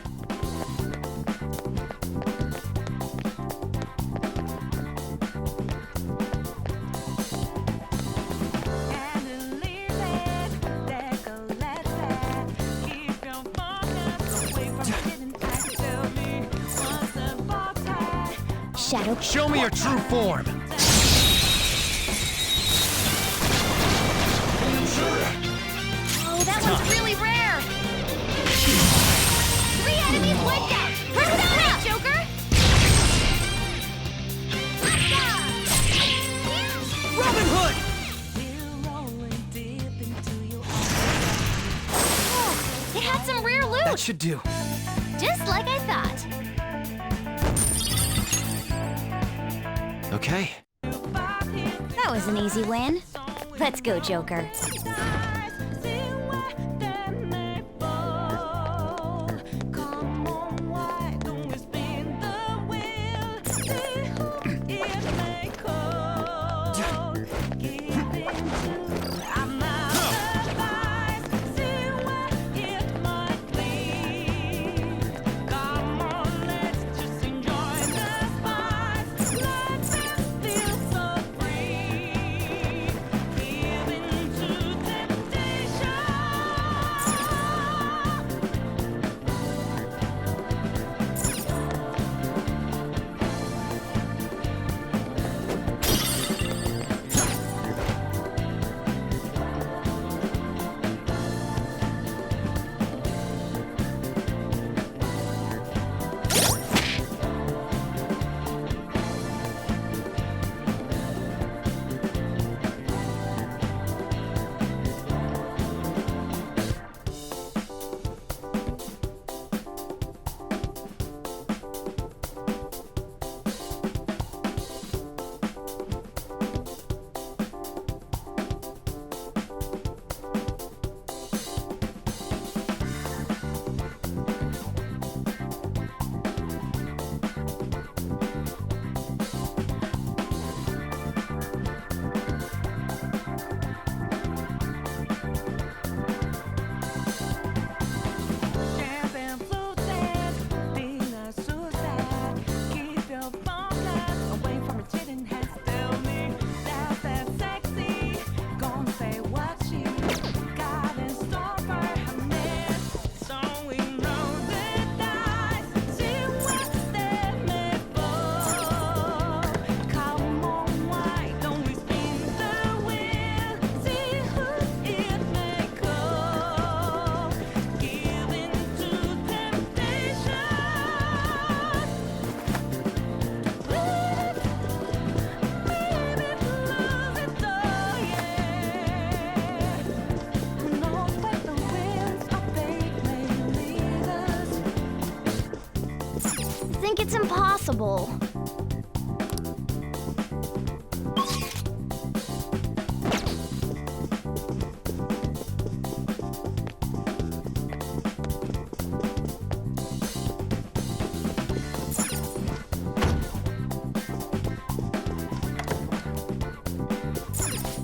[SPEAKER 9] Shadow.
[SPEAKER 16] Show me your true form.
[SPEAKER 9] Oh, that one's really rare. 3 enemies wiped out. Persona, Joker.
[SPEAKER 20] Robin Hood!
[SPEAKER 9] Oh, it had some rare loot.
[SPEAKER 20] That should do.
[SPEAKER 9] Just like I thought.
[SPEAKER 16] Okay.
[SPEAKER 9] That was an easy win. Let's go, Joker.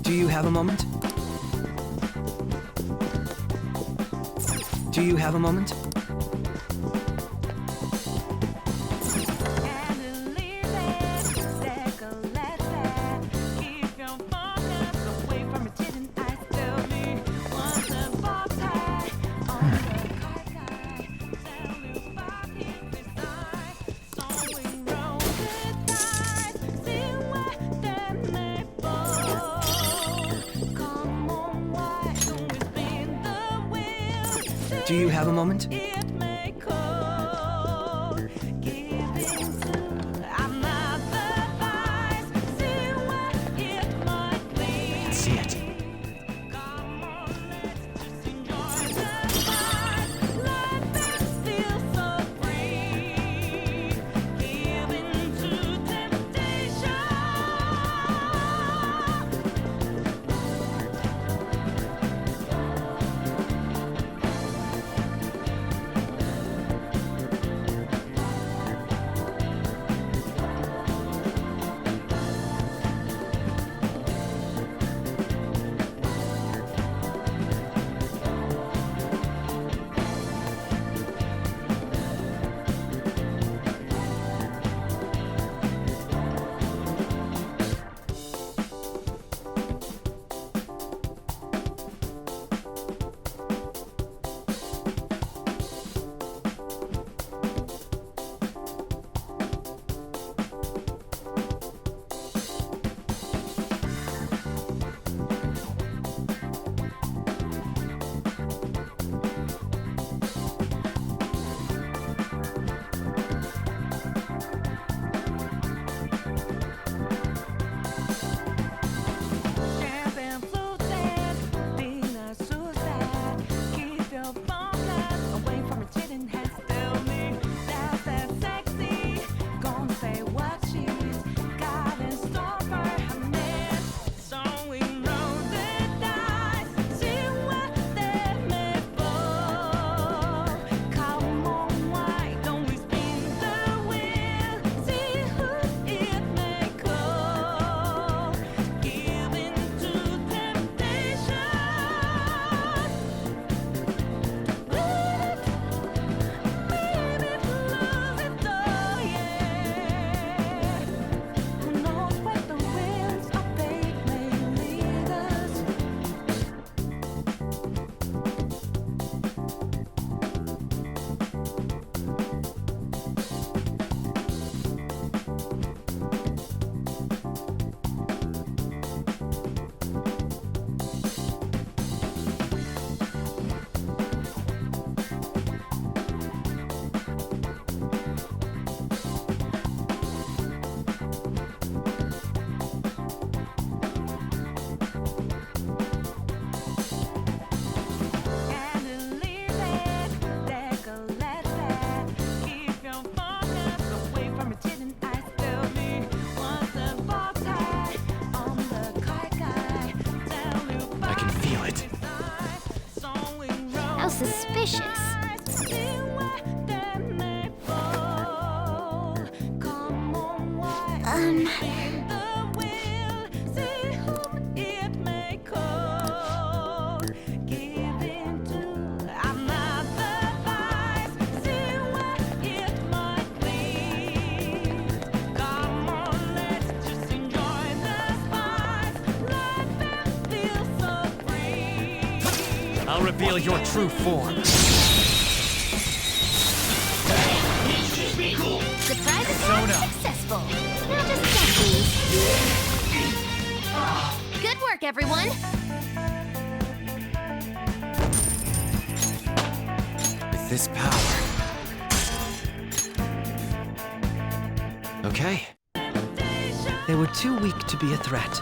[SPEAKER 20] Do you have a moment? Do you have a moment? Do you have a moment?
[SPEAKER 3] See it.
[SPEAKER 9] Suspicious.
[SPEAKER 16] I'll reveal your true form.
[SPEAKER 9] Surprise
[SPEAKER 16] Persona.
[SPEAKER 9] attack successful. Now just check these. Good work, everyone.
[SPEAKER 20] With this power. Okay. They were too weak to be a threat.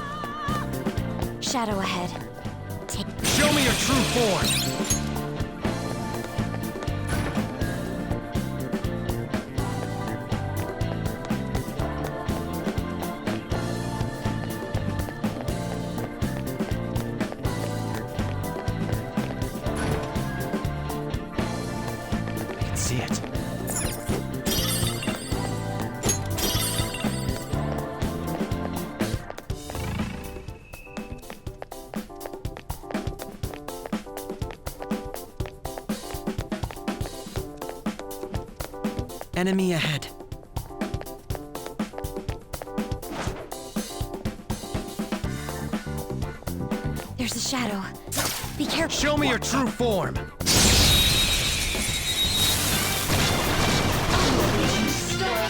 [SPEAKER 11] Shadow ahead.
[SPEAKER 16] Show me your true form!
[SPEAKER 20] I can see it. enemy ahead.
[SPEAKER 9] There's a shadow. Be careful.
[SPEAKER 16] Show me your true form.
[SPEAKER 11] Have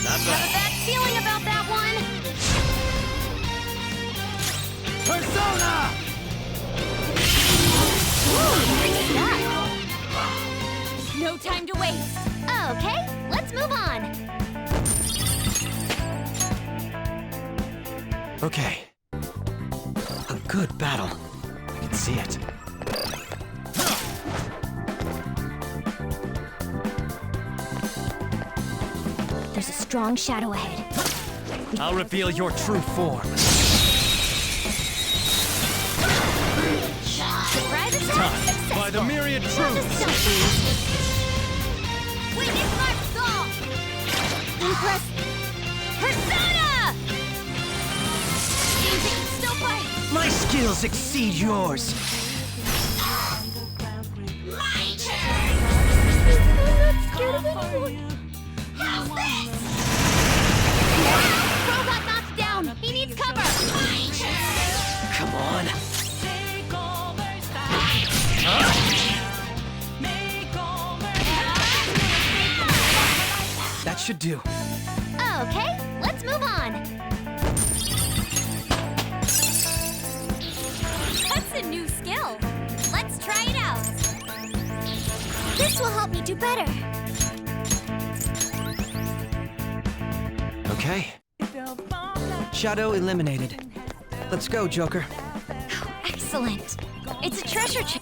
[SPEAKER 11] a bad feeling about that one.
[SPEAKER 16] Persona!
[SPEAKER 11] No time to waste.
[SPEAKER 9] Okay, let's move on.
[SPEAKER 8] Okay. A good battle. I can see it.
[SPEAKER 9] There's a strong shadow ahead.
[SPEAKER 16] I'll reveal your true form.
[SPEAKER 11] Surprise attack
[SPEAKER 16] Tough
[SPEAKER 11] successful.
[SPEAKER 16] by the myriad truths.
[SPEAKER 11] Weakness mark solved. Impress. Persona! Seems it can still fight.
[SPEAKER 20] My skills exceed yours.
[SPEAKER 11] My turn. I'm not scared of anyone. How's this? Bro got knocked down. He needs cover. My turn.
[SPEAKER 20] Come on. That should do.
[SPEAKER 9] Okay, let's move on.
[SPEAKER 11] That's a new skill. Let's try it out.
[SPEAKER 9] This will help me do better.
[SPEAKER 8] Okay.
[SPEAKER 20] Shadow eliminated. Let's go, Joker.
[SPEAKER 9] Excellent. It's a treasure chest.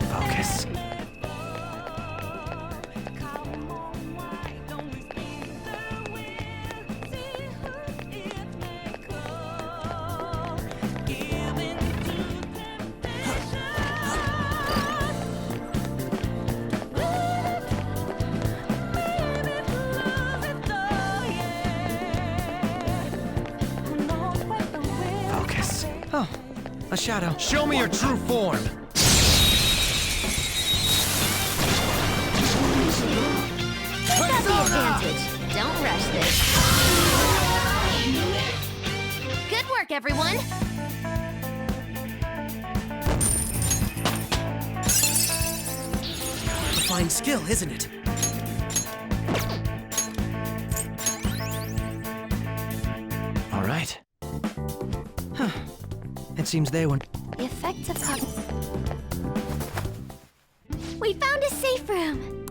[SPEAKER 8] Focus. Focus.
[SPEAKER 20] Oh, a shadow.
[SPEAKER 16] Show me your true form.
[SPEAKER 11] Who's got the advantage? Don't rush this. Good work, everyone.
[SPEAKER 20] A fine skill, isn't it?
[SPEAKER 8] All right.
[SPEAKER 20] Huh. It seems they were.
[SPEAKER 9] The effects of We found a safe room.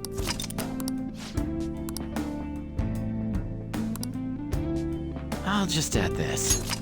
[SPEAKER 8] I'll just add this.